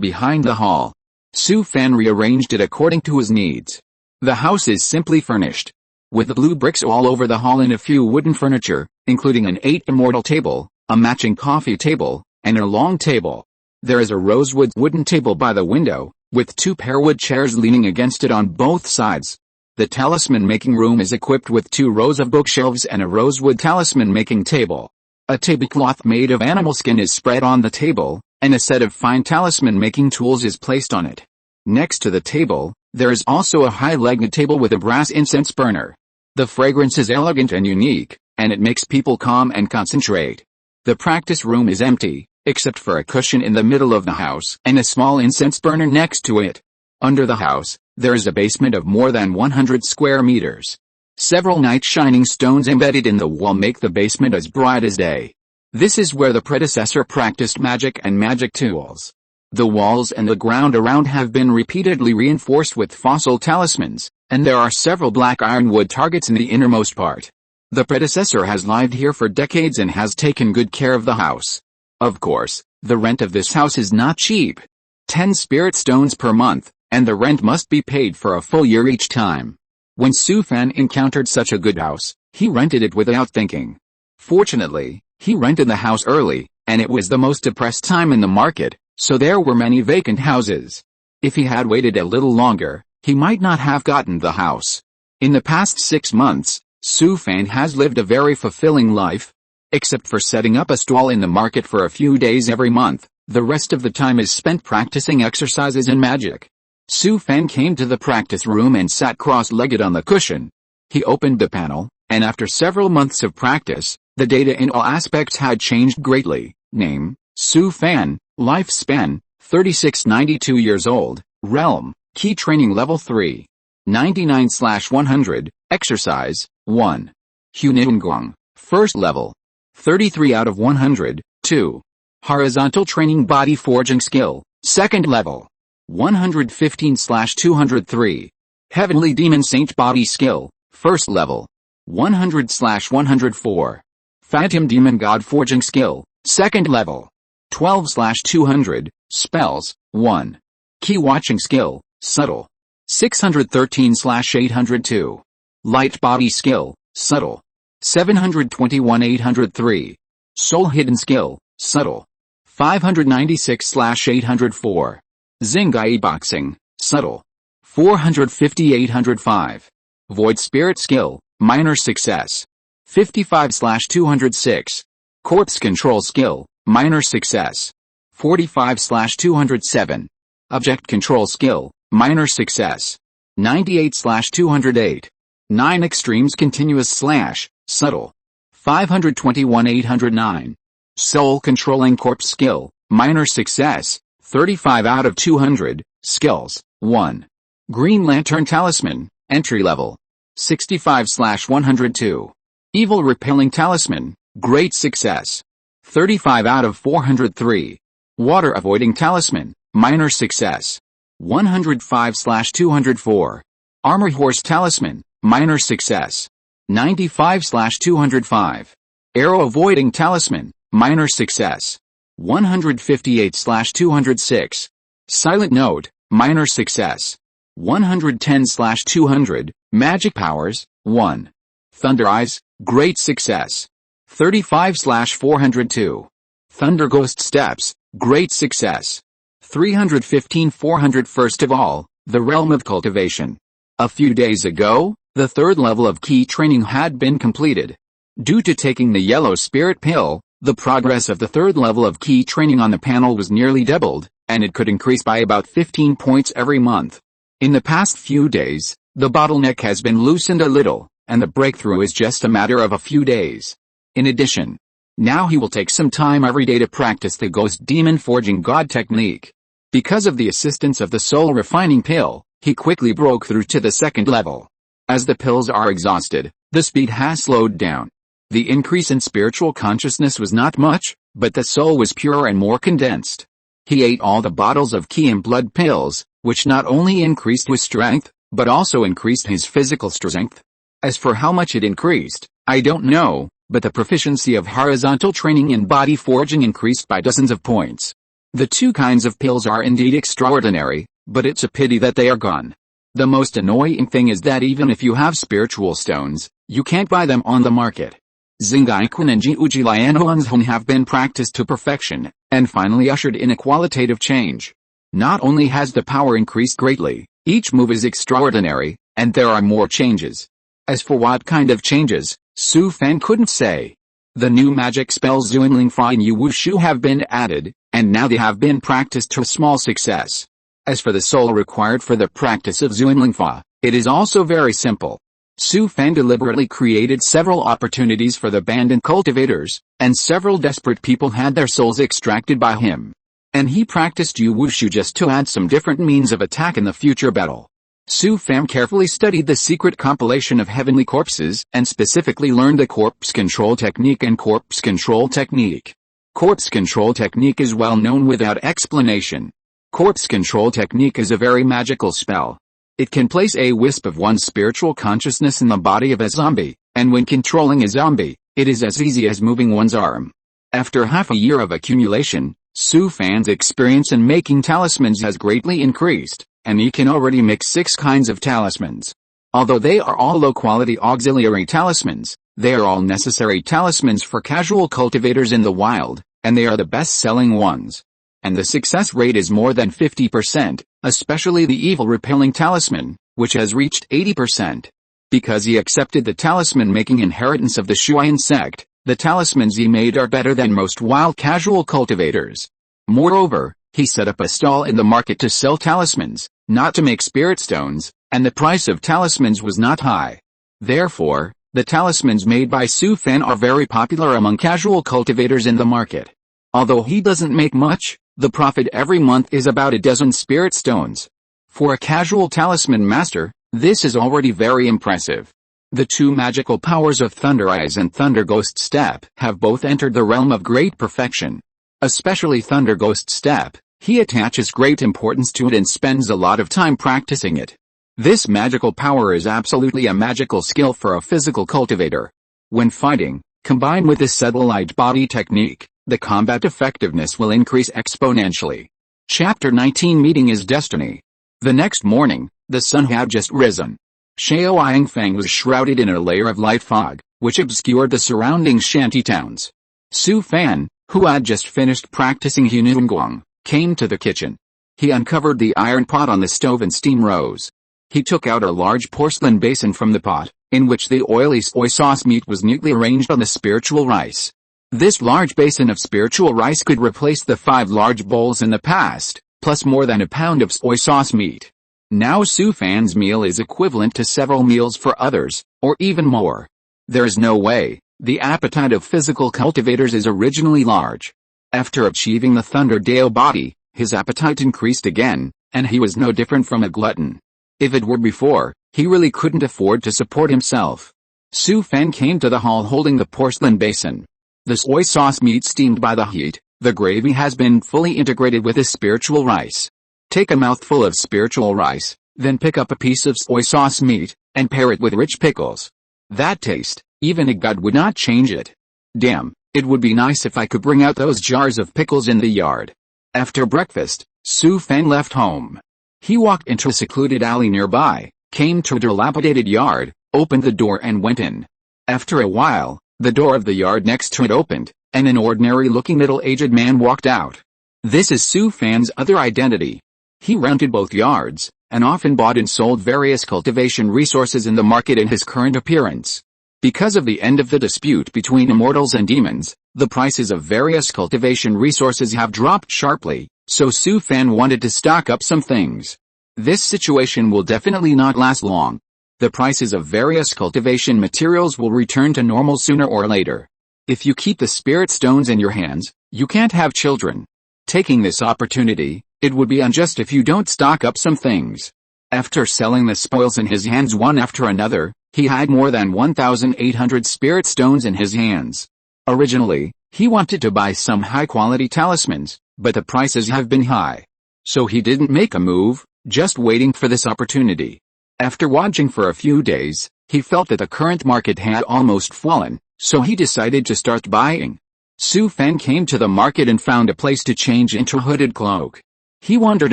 behind the hall. Su Fan rearranged it according to his needs. The house is simply furnished, with blue bricks all over the hall and a few wooden furniture, including an 8 immortal table, a matching coffee table, and a long table. There is a rosewood wooden table by the window, with 2 pearwood chairs leaning against it on both sides. The talisman-making room is equipped with 2 rows of bookshelves and a rosewood talisman-making table. A tablecloth made of animal skin is spread on the table, and a set of fine talisman-making tools is placed on it. Next to the table, there is also a high-legged table with a brass incense burner. The fragrance is elegant and unique, and it makes people calm and concentrate. The practice room is empty, except for a cushion in the middle of the house and a small incense burner next to it. Under the house, there is a basement of more than 100 square meters. Several night-shining stones embedded in the wall make the basement as bright as day. This is where the predecessor practiced magic and magic tools. The walls and the ground around have been repeatedly reinforced with fossil talismans, and there are several black ironwood targets in the innermost part. The predecessor has lived here for decades and has taken good care of the house. Of course, the rent of this house is not cheap. 10 spirit stones per month, and the rent must be paid for a full year each time. When Su Fan encountered such a good house, he rented it without thinking. Fortunately, he rented the house early, and it was the most depressed time in the market, so there were many vacant houses. If he had waited a little longer, he might not have gotten the house. In the past 6 months, Su Fan has lived a very fulfilling life. Except for setting up a stall in the market for a few days every month, the rest of the time is spent practicing exercises and magic. Su Fan came to the practice room and sat cross-legged on the cushion. He opened the panel, and after several months of practice, the data in all aspects had changed greatly. Name, Su Fan, lifespan, 36-92 years old, realm, key training level 3. 99/100, exercise, 1. Huningguang, first level. 33 out of 100, 2. Horizontal training body forging skill, second level. 115/203. Heavenly demon saint body skill, first level. 100/104. Phantom demon god forging skill, second level. 12/200, spells, 1. Key watching skill, subtle. 613/802. Light body skill, subtle. 721/803. Soul hidden skill, subtle. 596/804. Zingai boxing, subtle. 450/805. Void spirit skill, minor success. 55/206. Corpse control skill, minor success. 45/207. Object control skill, minor success. 98/208. 9 extremes continuous slash, subtle. 521/809. Soul controlling corpse skill, minor success, 35 out of 200, skills, 1. Green Lantern Talisman, entry level. 65/102. Evil Repelling Talisman, great success. 35 out of 403. Water Avoiding Talisman, minor success. 105/204. Armor Horse Talisman, minor success. 95/205. Arrow Avoiding Talisman, minor success. 158/206. Silent Note, minor success. 110/200. Magic Powers, 1. Thunder Eyes, great success. 35/402. Thunder Ghost Steps, great success. 315/400. First of all, the realm of cultivation. A few days ago, the third level of key training had been completed. Due to taking the yellow spirit pill, the progress of the third level of key training on the panel was nearly doubled, and it could increase by about 15 points every month. In the past few days, the bottleneck has been loosened a little, and the breakthrough is just a matter of a few days. In addition, now he will take some time every day to practice the Ghost Demon Forging God technique. Because of the assistance of the soul refining pill, he quickly broke through to the second level. As the pills are exhausted, the speed has slowed down. The increase in spiritual consciousness was not much, but the soul was pure and more condensed. He ate all the bottles of key and blood pills, which not only increased his strength, but also increased his physical strength. As for how much it increased, I don't know, but the proficiency of horizontal training in body forging increased by dozens of points. The two kinds of pills are indeed extraordinary, but it's a pity that they are gone. The most annoying thing is that even if you have spiritual stones, you can't buy them on the market. Xingaiquan and Jiuji Lianhuanzhong have been practiced to perfection, and finally ushered in a qualitative change. Not only has the power increased greatly, each move is extraordinary, and there are more changes. As for what kind of changes, Su Fan couldn't say. The new magic spells Zuanling Fa and Yu Wushu have been added, and now they have been practiced to small success. As for the soul required for the practice of Zuanling Fa, it is also very simple. Su Fan deliberately created several opportunities for the abandoned cultivators, and several desperate people had their souls extracted by him. And he practiced Yu Wushu just to add some different means of attack in the future battle. Su Fan carefully studied the secret compilation of heavenly corpses and specifically learned the corpse control technique and corpse control technique. Corpse control technique is well known without explanation. Corpse control technique is a very magical spell. It can place a wisp of one's spiritual consciousness in the body of a zombie, and when controlling a zombie, it is as easy as moving one's arm. After half a year of accumulation, Su Fan's experience in making talismans has greatly increased, and he can already mix 6 kinds of talismans. Although they are all low-quality auxiliary talismans, they are all necessary talismans for casual cultivators in the wild, and they are the best-selling ones. And the success rate is more than 50%, especially the evil-repelling talisman, which has reached 80%. Because he accepted the talisman-making inheritance of the Shuayan sect, the talismans he made are better than most wild casual cultivators. Moreover, he set up a stall in the market to sell talismans, not to make spirit stones, and the price of talismans was not high. Therefore, the talismans made by Su Fan are very popular among casual cultivators in the market. Although he doesn't make much, the profit every month is about a dozen spirit stones. For a casual talisman master, this is already very impressive. The 2 magical powers of Thunder Eyes and Thunder Ghost Step have both entered the realm of great perfection. Especially Thunder Ghost Step, he attaches great importance to it and spends a lot of time practicing it. This magical power is absolutely a magical skill for a physical cultivator. When fighting, combined with this subtle light body technique, the combat effectiveness will increase exponentially. Chapter 19 Meeting His Destiny. The next morning, the sun had just risen. Xiao Yangfang was shrouded in a layer of light fog, which obscured the surrounding shanty towns. Su Fan, who had just finished practicing Hununguang, came to the kitchen. He uncovered the iron pot on the stove and steam rose. He took out a large porcelain basin from the pot, in which the oily soy sauce meat was neatly arranged on the spiritual rice. This large basin of spiritual rice could replace the 5 large bowls in the past, plus more than a pound of soy sauce meat. Now Su Fan's meal is equivalent to several meals for others, or even more. There is no way. The appetite of physical cultivators is originally large. After achieving the Thunder Dao body, his appetite increased again, and he was no different from a glutton. If it were before, he really couldn't afford to support himself. Su Fan came to the hall holding the porcelain basin. The soy sauce meat steamed by the heat, the gravy has been fully integrated with the spiritual rice. Take a mouthful of spiritual rice, then pick up a piece of soy sauce meat, and pair it with rich pickles. That taste, even a god would not change it. Damn, it would be nice if I could bring out those jars of pickles in the yard. After breakfast, Su Fan left home. He walked into a secluded alley nearby, came to a dilapidated yard, opened the door and went in. After a while, the door of the yard next to it opened, and an ordinary-looking middle-aged man walked out. This is Su Fan's other identity. He rented both yards, and often bought and sold various cultivation resources in the market in his current appearance. Because of the end of the dispute between immortals and demons, the prices of various cultivation resources have dropped sharply, so Su Fan wanted to stock up some things. This situation will definitely not last long. The prices of various cultivation materials will return to normal sooner or later. If you keep the spirit stones in your hands, you can't have children. Taking this opportunity, it would be unjust if you don't stock up some things. After selling the spoils in his hands one after another, he had more than 1,800 spirit stones in his hands. Originally, he wanted to buy some high-quality talismans, but the prices have been high. So he didn't make a move, just waiting for this opportunity. After watching for a few days, he felt that the current market had almost fallen, so he decided to start buying. Su Fan came to the market and found a place to change into a hooded cloak. He wandered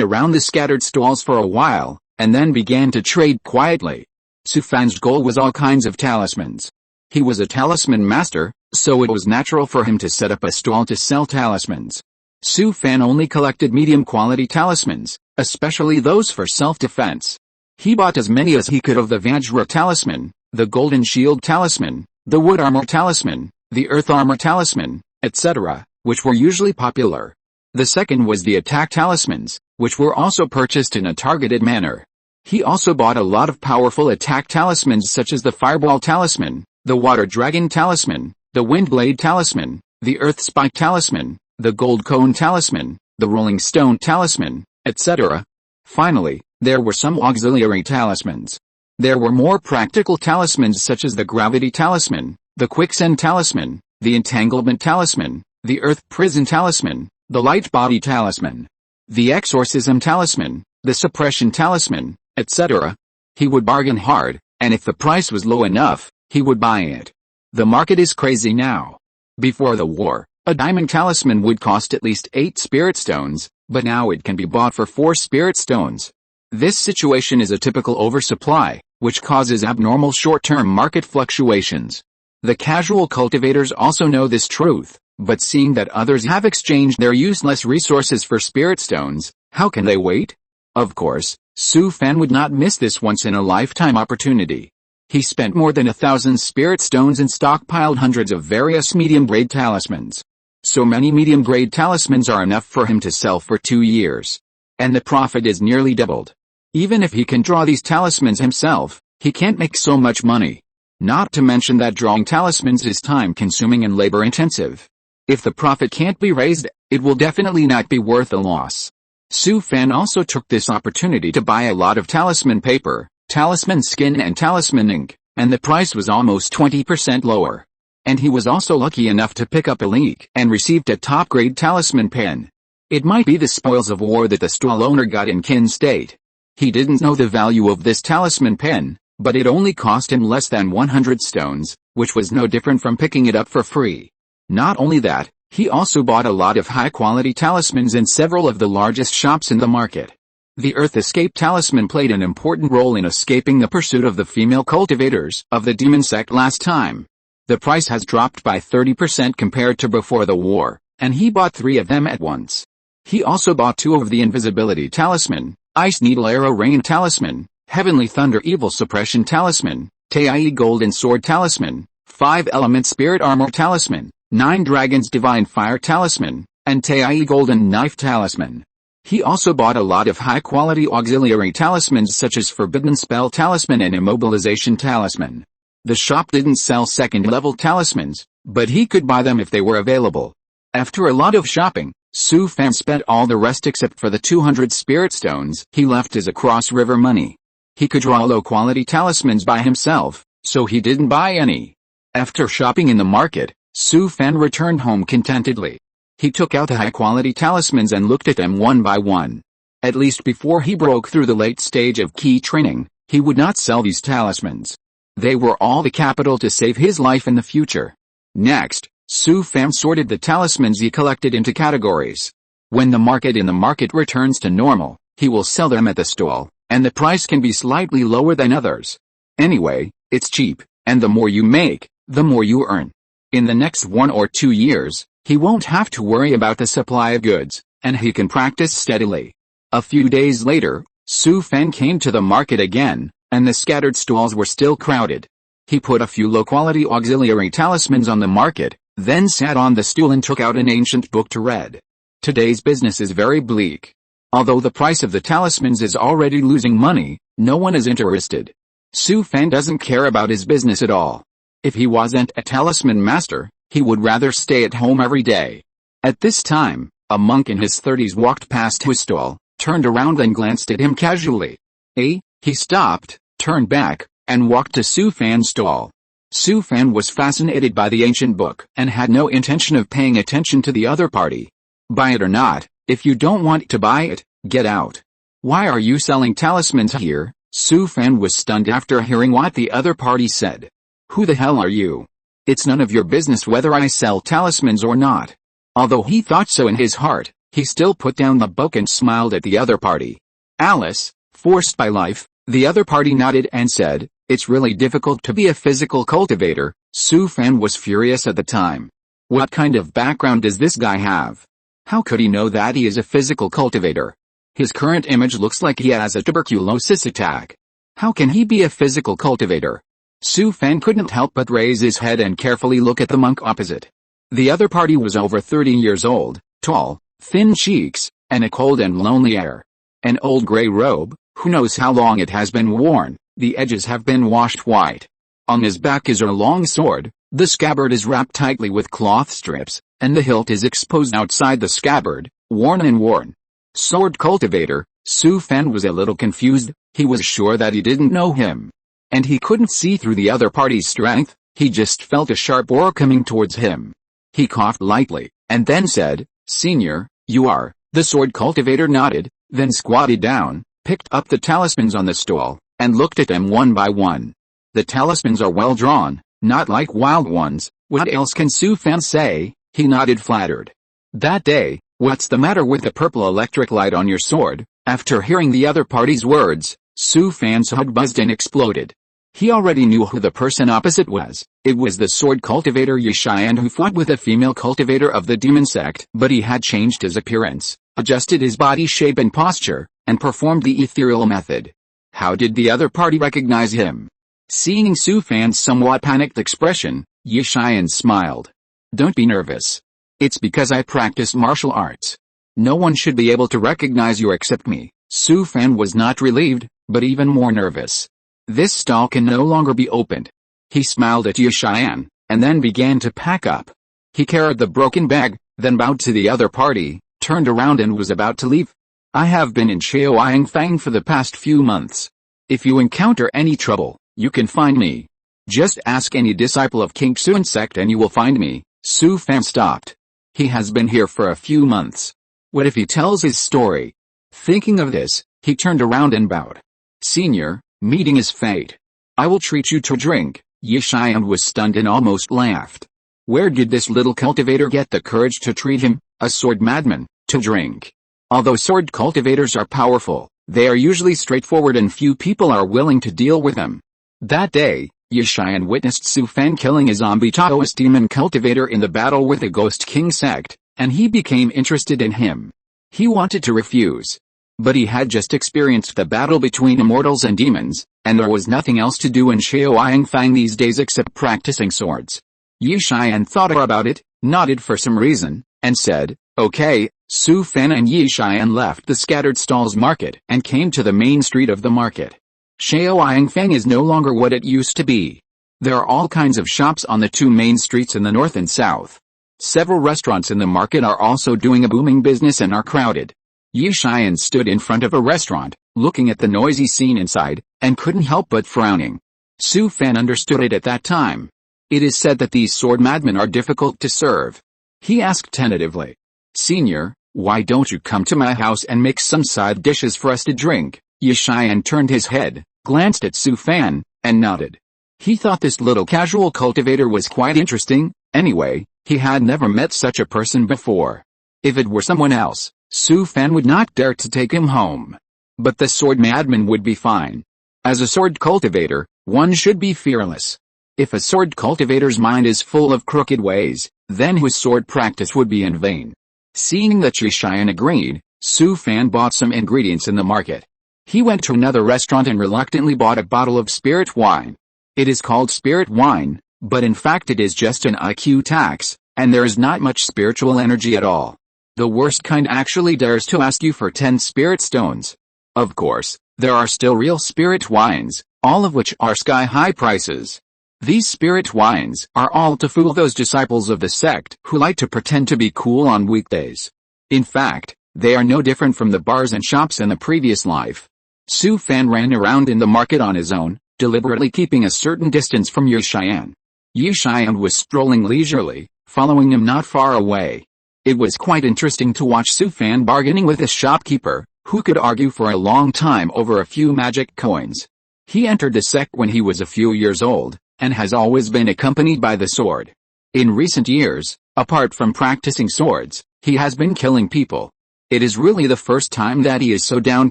around the scattered stalls for a while, and then began to trade quietly. Su Fan's goal was all kinds of talismans. He was a talisman master, so it was natural for him to set up a stall to sell talismans. Su Fan only collected medium-quality talismans, especially those for self-defense. He bought as many as he could of the Vajra talisman, the Golden Shield talisman, the Wood Armor talisman, the Earth Armor talisman, etc., which were usually popular. The second was the attack talismans, which were also purchased in a targeted manner. He also bought a lot of powerful attack talismans such as the Fireball talisman, the Water Dragon talisman, the Windblade talisman, the Earth Spike talisman, the Gold Cone talisman, the Rolling Stone talisman, etc. Finally, there were some auxiliary talismans. There were more practical talismans such as the Gravity talisman, the Quicksand talisman, the Entanglement talisman, the Earth Prison talisman, the Light Body talisman, the Exorcism talisman, the Suppression talisman, etc. He would bargain hard, and if the price was low enough, he would buy it. The market is crazy now. Before the war, A diamond talisman would cost at least 8 spirit stones, but now it can be bought for 4 spirit stones. This situation is a typical oversupply, which causes abnormal short-term market fluctuations. The casual cultivators also know this truth, but seeing that others have exchanged their useless resources for spirit stones, how can they wait? Of course, Su Fan would not miss this once-in-a-lifetime opportunity. He spent more than 1,000 spirit stones and stockpiled hundreds of various medium-grade talismans. So many medium-grade talismans are enough for him to sell for 2 years. And the profit is nearly doubled. Even if he can draw these talismans himself, he can't make so much money. Not to mention that drawing talismans is time-consuming and labor-intensive. If the profit can't be raised, it will definitely not be worth the loss. Su Fan also took this opportunity to buy a lot of talisman paper, talisman skin and talisman ink, and the price was almost 20% lower. And he was also lucky enough to pick up a leak and received a top-grade talisman pen. It might be the spoils of war that the stall owner got in kin state. He didn't know the value of this talisman pen, but it only cost him less than 100 stones, which was no different from picking it up for free. Not only that, he also bought a lot of high-quality talismans in several of the largest shops in the market. The Earth Escape talisman played an important role in escaping the pursuit of the female cultivators of the demon sect last time. The price has dropped by 30% compared to before the war, and he bought 3 of them at once. He also bought 2 of the invisibility talisman, Ice Needle Arrow Rain talisman, Heavenly Thunder Evil Suppression talisman, Tei Golden Sword talisman, 5 Element Spirit Armor talisman, 9 Dragons Divine Fire talisman, and Tei Golden Knife talisman. He also bought a lot of high-quality auxiliary talismans such as Forbidden Spell talisman and Immobilization talisman. The shop didn't sell second-level talismans, but he could buy them if they were available. After a lot of shopping, Su Fan spent all the rest except for the 200 spirit stones he left as a cross-river money. He could draw low-quality talismans by himself, so he didn't buy any. After shopping in the market, Su Fan returned home contentedly. He took out the high-quality talismans and looked at them one by one. At least before he broke through the late stage of key training, he would not sell these talismans. They were all the capital to save his life in the future. Next, Su Fan sorted the talismans he collected into categories. When the market returns to normal, he will sell them at the stall, and the price can be slightly lower than others. Anyway, it's cheap, and the more you make, the more you earn. In the next 1 or 2 years, he won't have to worry about the supply of goods, and he can practice steadily. A few days later, Su Fan came to the market again, and the scattered stalls were still crowded. He put a few low-quality auxiliary talismans on the market, then sat on the stool and took out an ancient book to read. Today's business is very bleak. Although the price of the talismans is already losing money, no one is interested. Su Fan doesn't care about his business at all. If he wasn't a talisman master, he would rather stay at home every day. At this time, a monk in his 30s walked past his stall, turned around and glanced at him casually. He stopped, turned back, and walked to Su Fan's stall. Su Fan was fascinated by the ancient book and had no intention of paying attention to the other party. Buy it or not, if you don't want to buy it, get out. Why are you selling talismans here? Su Fan was stunned after hearing what the other party said. Who the hell are you? It's none of your business whether I sell talismans or not. Although he thought so in his heart, he still put down the book and smiled at the other party. Alice, forced by life, the other party nodded and said, it's really difficult to be a physical cultivator. Su Fan was furious at the time. What kind of background does this guy have? How could he know that he is a physical cultivator? His current image looks like he has a tuberculosis attack. How can he be a physical cultivator? Su Fan couldn't help but raise his head and carefully look at the monk opposite. The other party was over 30 years old, tall, thin cheeks, and a cold and lonely air. An old gray robe, who knows how long it has been worn, the edges have been washed white. On his back is a long sword, the scabbard is wrapped tightly with cloth strips, and the hilt is exposed outside the scabbard, worn and worn. Sword cultivator, Su Fan was a little confused. He was sure that he didn't know him. And he couldn't see through the other party's strength, he just felt a sharp aura coming towards him. He coughed lightly, and then said, Senior, you are. The sword cultivator nodded, then squatted down, picked up the talismans on the stall, and looked at them one by one. The talismans are well drawn, not like wild ones. What else can Su Fan say? He nodded flattered. That day, "What's the matter with the purple electric light on your sword?" After hearing the other party's words, Su Fan's head buzzed and exploded. He already knew who the person opposite was. It was the sword cultivator Yishian, who fought with a female cultivator of the demon sect. But he had changed his appearance, adjusted his body shape and posture, and performed the ethereal method. How did the other party recognize him? Seeing Su Fan's somewhat panicked expression, Yishian smiled. "Don't be nervous. It's because I practice martial arts. No one should be able to recognize you except me." Su Fan was not relieved, but even more nervous. "This stall can no longer be opened." He smiled at Yishian, and then began to pack up. He carried the broken bag, then bowed to the other party, turned around and was about to leave. "I have been in Shaoyangfang for the past few months. If you encounter any trouble, you can find me. Just ask any disciple of King Xuan sect and you will find me." Su Fan stopped. He has been here for a few months. What if he tells his story? Thinking of this, he turned around and bowed. "Senior, meeting is fate. I will treat you to a drink." Yishian was stunned and almost laughed. Where did this little cultivator get the courage to treat him, a sword madman, to drink? Although sword cultivators are powerful, they are usually straightforward and few people are willing to deal with them. That day, Yishian witnessed Su Fan killing a zombie Taoist demon cultivator in the battle with the Ghost King sect, and he became interested in him. He wanted to refuse. But he had just experienced the battle between immortals and demons, and there was nothing else to do in Shaoyangfang these days except practicing swords. Yishian thought about it, nodded for some reason, and said, "Okay." Su Fan and Yishian left the scattered stalls market and came to the main street of the market. Shaoyangfang is no longer what it used to be. There are all kinds of shops on the two main streets in the north and south. Several restaurants in the market are also doing a booming business and are crowded. Yishian stood in front of a restaurant, looking at the noisy scene inside, and couldn't help but frowning. Su Fan understood it at that time. It is said that these sword madmen are difficult to serve. He asked tentatively, "Senior, why don't you come to my house and make some side dishes for us to drink?" Yishian turned his head, glanced at Su Fan, and nodded. He thought this little casual cultivator was quite interesting. Anyway, he had never met such a person before. If it were someone else, Su Fan would not dare to take him home. But the sword madman would be fine. As a sword cultivator, one should be fearless. If a sword cultivator's mind is full of crooked ways, then his sword practice would be in vain. Seeing that Yishian agreed, Su Fan bought some ingredients in the market. He went to another restaurant and reluctantly bought a bottle of spirit wine. It is called spirit wine, but in fact it is just an IQ tax, and there is not much spiritual energy at all. The worst kind actually dares to ask you for 10 spirit stones. Of course, there are still real spirit wines, all of which are sky-high prices. These spirit wines are all to fool those disciples of the sect who like to pretend to be cool on weekdays. In fact, they are no different from the bars and shops in the previous life. Su Fan ran around in the market on his own, deliberately keeping a certain distance from Yishian. Yishian was strolling leisurely, following him not far away. It was quite interesting to watch Su Fan bargaining with a shopkeeper, who could argue for a long time over a few magic coins. He entered the sect when he was a few years old, and has always been accompanied by the sword. In recent years, apart from practicing swords, he has been killing people. It is really the first time that he is so down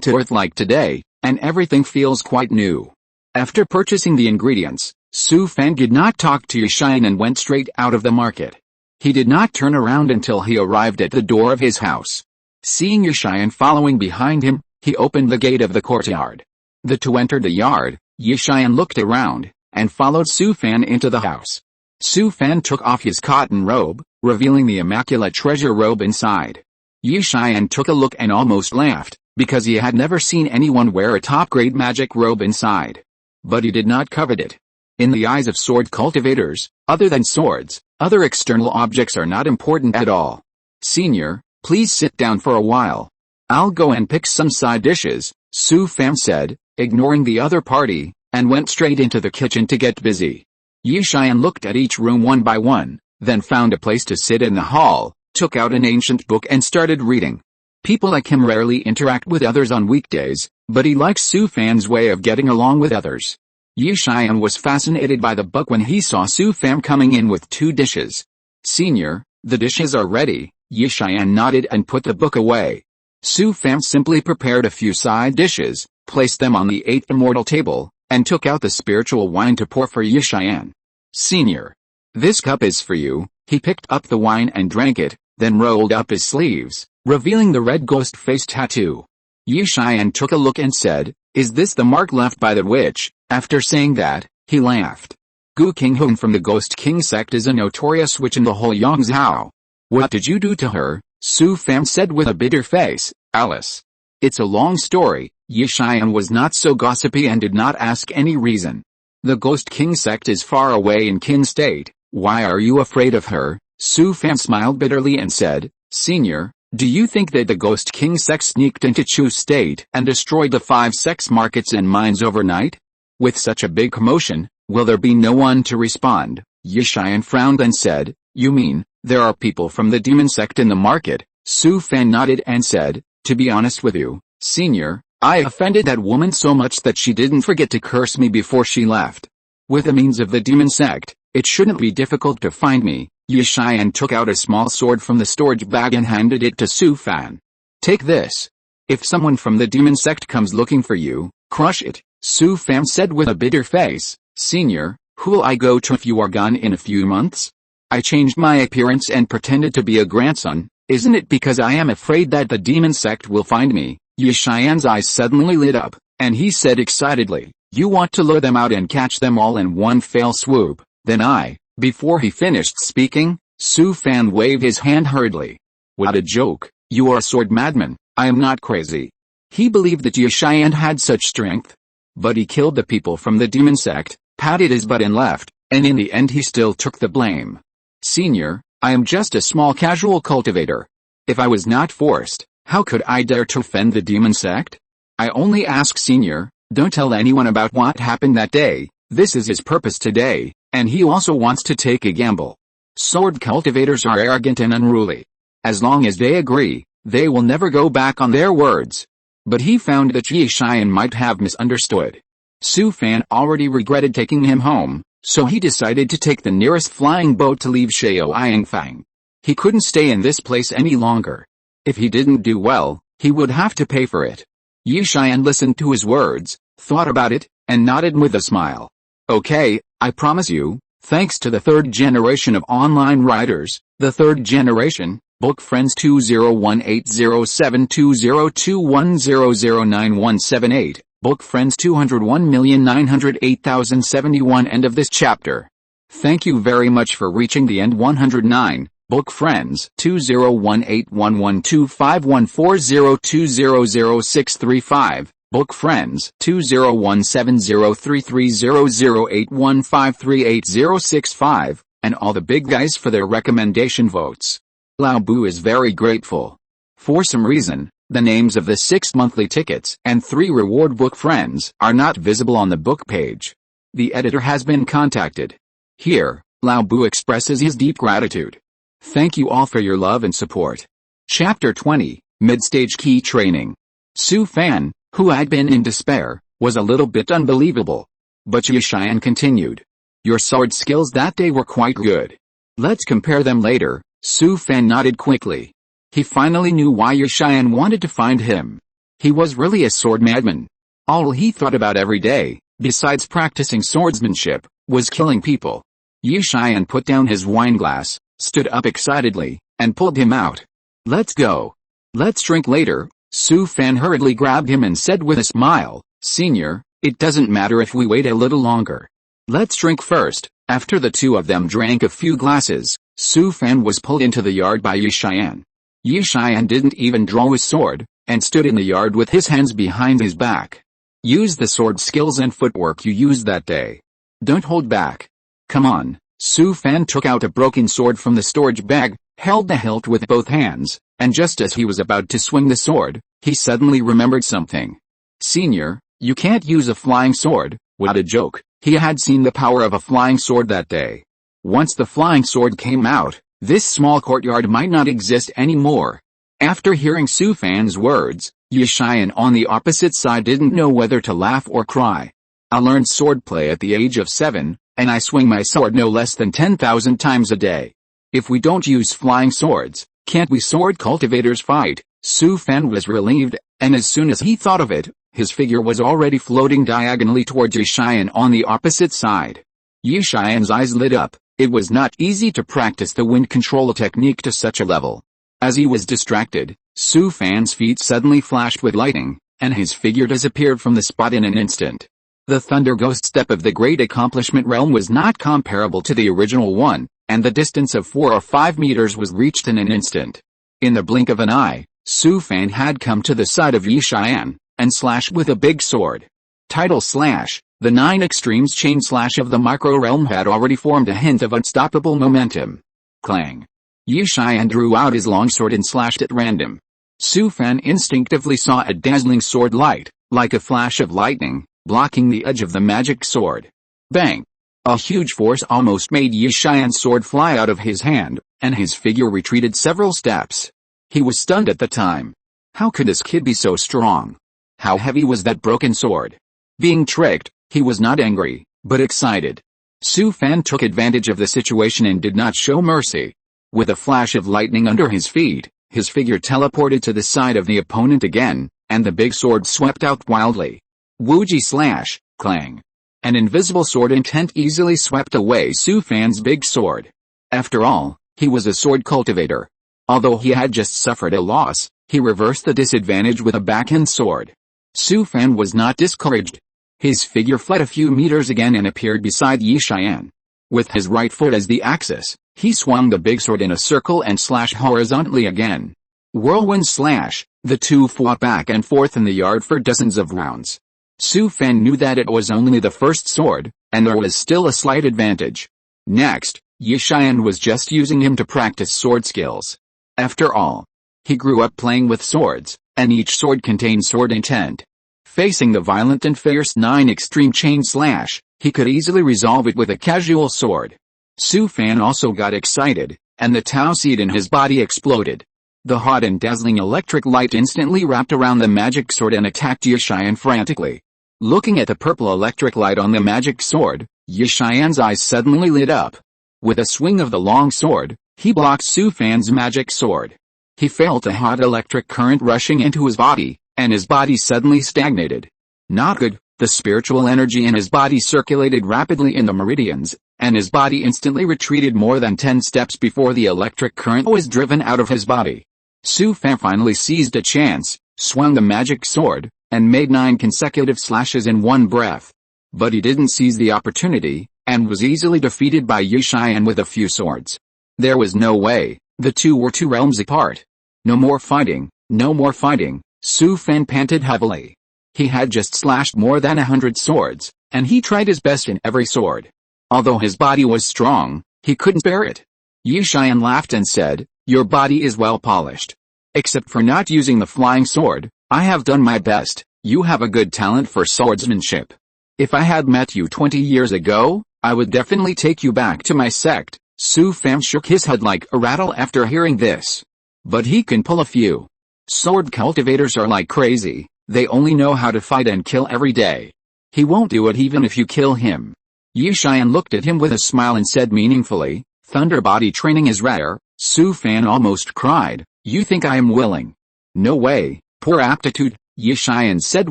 to earth like today, and everything feels quite new. After purchasing the ingredients, Su Fan did not talk to Yishian and went straight out of the market. He did not turn around until he arrived at the door of his house. Seeing Yishian following behind him, he opened the gate of the courtyard. The two entered the yard. Yishian looked around, and followed Su Fan into the house. Su Fan took off his cotton robe, revealing the immaculate treasure robe inside. Yishian took a look and almost laughed, because he had never seen anyone wear a top-grade magic robe inside. But he did not covet it. In the eyes of sword cultivators, other than swords, other external objects are not important at all. "Senior, please sit down for a while. I'll go and pick some side dishes," Su Fan said, ignoring the other party, and went straight into the kitchen to get busy. Yishian looked at each room one by one, then found a place to sit in the hall, took out an ancient book and started reading. People like him rarely interact with others on weekdays, but he likes Su Fan's way of getting along with others. Yishian was fascinated by the book when he saw Su Fan coming in with 2 dishes. "Senior, The dishes are ready. Yi Xian nodded and put the book away. Su Fan simply prepared a few side dishes, placed them on the 8th immortal table, and took out the spiritual wine to pour for Yi Xian. Senior. This cup is for you. He picked up the wine and drank it, then rolled up his sleeves, revealing the red ghost face tattoo. Yi Xian took a look and said, "Is this the mark left by the witch?" After saying that, he laughed. Gu Qinghong from the Ghost King sect is a notorious witch in the whole Yangzhou. What did you do to her? Su Fan said with a bitter face. Alice. It's a long story. Yi Xian was not so gossipy and did not ask any reason. The Ghost King sect is far away in Qin State. Why are you afraid of her? Su Fan smiled bitterly and said, Senior, do you think that the Ghost King sect sneaked into Chu State and destroyed the 5 sex markets and mines overnight? With such a big commotion, will there be no one to respond? Yi Xian frowned and said, You mean, there are people from the demon sect in the market? Su Fan nodded and said, To be honest with you, Senior, I offended that woman so much that she didn't forget to curse me before she left. With the means of the demon sect, it shouldn't be difficult to find me. Yi Xian took out a small sword from the storage bag and handed it to Su Fan. Take this. If someone from the demon sect comes looking for you, crush it. Su Fan said with a bitter face. Senior, who'll I go to if you are gone in a few months? I changed my appearance and pretended to be a grandson. Isn't it because I am afraid that the demon sect will find me? Yi Xian's eyes suddenly lit up, and he said excitedly, You want to lure them out and catch them all in one fell swoop, then I. Before he finished speaking, Su Fan waved his hand hurriedly. What a joke, you are a sword madman. I am not crazy. He believed that Yi Xian had such strength. But he killed the people from the demon sect, patted his butt and left, and in the end he still took the blame. Senior, I am just a small casual cultivator. If I was not forced, how could I dare to offend the demon sect? I only ask Senior, don't tell anyone about what happened that day. This is his purpose today, and he also wants to take a gamble. Sword cultivators are arrogant and unruly. As long as they agree, they will never go back on their words. But he found that Yi Xian might have misunderstood. Su Fan already regretted taking him home, so he decided to take the nearest flying boat to leave Shaoyangfang. He couldn't stay in this place any longer. If he didn't do well, he would have to pay for it. Yi Xian listened to his words, thought about it, and nodded with a smile. Okay, I promise you, thanks to the 3rd generation of online writers, the 3rd generation, Book Friends 20180720210091178, Book Friends 201908071 End of this chapter. Thank you very much for reaching the end. 109, Book Friends 20181125140200635. Book Friends 20170330081538065, and all the big guys for their recommendation votes. Lao Bu is very grateful. For some reason, the names of the 6 monthly tickets and 3 reward book friends are not visible on the book page. The editor has been contacted. Here, Lao Bu expresses his deep gratitude. Thank you all for your love and support. Chapter 20, Mid-Stage Key Training. Su Fan, who had been in despair, was a little bit unbelievable. But Yi Xian continued. Your sword skills that day were quite good. Let's compare them later. Su Fan nodded quickly. He finally knew why Yi Xian wanted to find him. He was really a sword madman. All he thought about every day, besides practicing swordsmanship, was killing people. Yi Xian put down his wineglass, stood up excitedly, and pulled him out. Let's go. Let's drink later. Su Fan hurriedly grabbed him and said with a smile, Senior, it doesn't matter if we wait a little longer. Let's drink first. After the two of them drank a few glasses, Su Fan was pulled into the yard by Yi Xian. Yi Xian didn't even draw his sword, and stood in the yard with his hands behind his back. Use the sword skills and footwork you used that day. Don't hold back. Come on. Su Fan took out a broken sword from the storage bag, held the hilt with both hands, and just as he was about to swing the sword, he suddenly remembered something. Senior, you can't use a flying sword. What a joke. He had seen the power of a flying sword that day. Once the flying sword came out, this small courtyard might not exist anymore. After hearing Su Fan's words, Yi Xian on the opposite side didn't know whether to laugh or cry. I learned swordplay at the age of 7, and I swing my sword no less than 10,000 times a day. If we don't use flying swords, can't we sword cultivators fight? Su Fan was relieved, and as soon as he thought of it, his figure was already floating diagonally towards Yishian on the opposite side. Yishian's eyes lit up. It was not easy to practice the wind control technique to such a level. As he was distracted, Su Fan's feet suddenly flashed with lightning, and his figure disappeared from the spot in an instant. The Thunder Ghost step of the Great Accomplishment Realm was not comparable to the original one, and the distance of 4 or 5 meters was reached in an instant. In the blink of an eye, Su Fan had come to the side of Yishian, and slashed with a big sword. Title slash. The 9 extremes chain slash of the micro realm had already formed a hint of unstoppable momentum. Clang. Yishian drew out his longsword and slashed at random. Su Fan instinctively saw a dazzling sword light, like a flash of lightning, blocking the edge of the magic sword. Bang! A huge force almost made Yishian's sword fly out of his hand, and his figure retreated several steps. He was stunned at the time. How could this kid be so strong? How heavy was that broken sword? Being tricked, he was not angry, but excited. Su Fan took advantage of the situation and did not show mercy. With a flash of lightning under his feet, his figure teleported to the side of the opponent again, and the big sword swept out wildly. Wuji slash, clang. An invisible sword intent easily swept away Su Fan's big sword. After all, he was a sword cultivator. Although he had just suffered a loss, he reversed the disadvantage with a backhand sword. Su Fan was not discouraged. His figure fled a few meters again and appeared beside Yishian. With his right foot as the axis, he swung the big sword in a circle and slashed horizontally again. Whirlwind slash. The two fought back and forth in the yard for dozens of rounds. Su Fan knew that it was only the first sword, and there was still a slight advantage. Next, Yishian was just using him to practice sword skills. After all, he grew up playing with swords, and each sword contained sword intent. Facing the violent and fierce 9 extreme chain slash, he could easily resolve it with a casual sword. Su Fan also got excited, and the Tao seed in his body exploded. The hot and dazzling electric light instantly wrapped around the magic sword and attacked Yishian frantically. Looking at the purple electric light on the magic sword, Yishian's eyes suddenly lit up. With a swing of the long sword, he blocked Su Fan's magic sword. He felt a hot electric current rushing into his body, and his body suddenly stagnated. Not good. The spiritual energy in his body circulated rapidly in the meridians, and his body instantly retreated more than 10 steps before the electric current was driven out of his body. Su Fan finally seized a chance, swung the magic sword, and made 9 consecutive slashes in one breath. But he didn't seize the opportunity, and was easily defeated by Yishian with a few swords. There was no way. The two were 2 realms apart. No more fighting, no more fighting. Su Fan panted heavily. He had just slashed more than 100 swords, and he tried his best in every sword. Although his body was strong, he couldn't bear it. Yishian laughed and said, "Your body is well polished. Except for not using the flying sword, I have done my best. You have a good talent for swordsmanship. If I had met you 20 years ago, I would definitely take you back to my sect." Su Fan shook his head like a rattle after hearing this. But he can pull a few. Sword cultivators are like crazy. They only know how to fight and kill every day. He won't do it even if you kill him. Yishian looked at him with a smile and said meaningfully, "Thunder body training is rare." Su Fan almost cried, "You think I am willing?" "No way, poor aptitude," Yishian said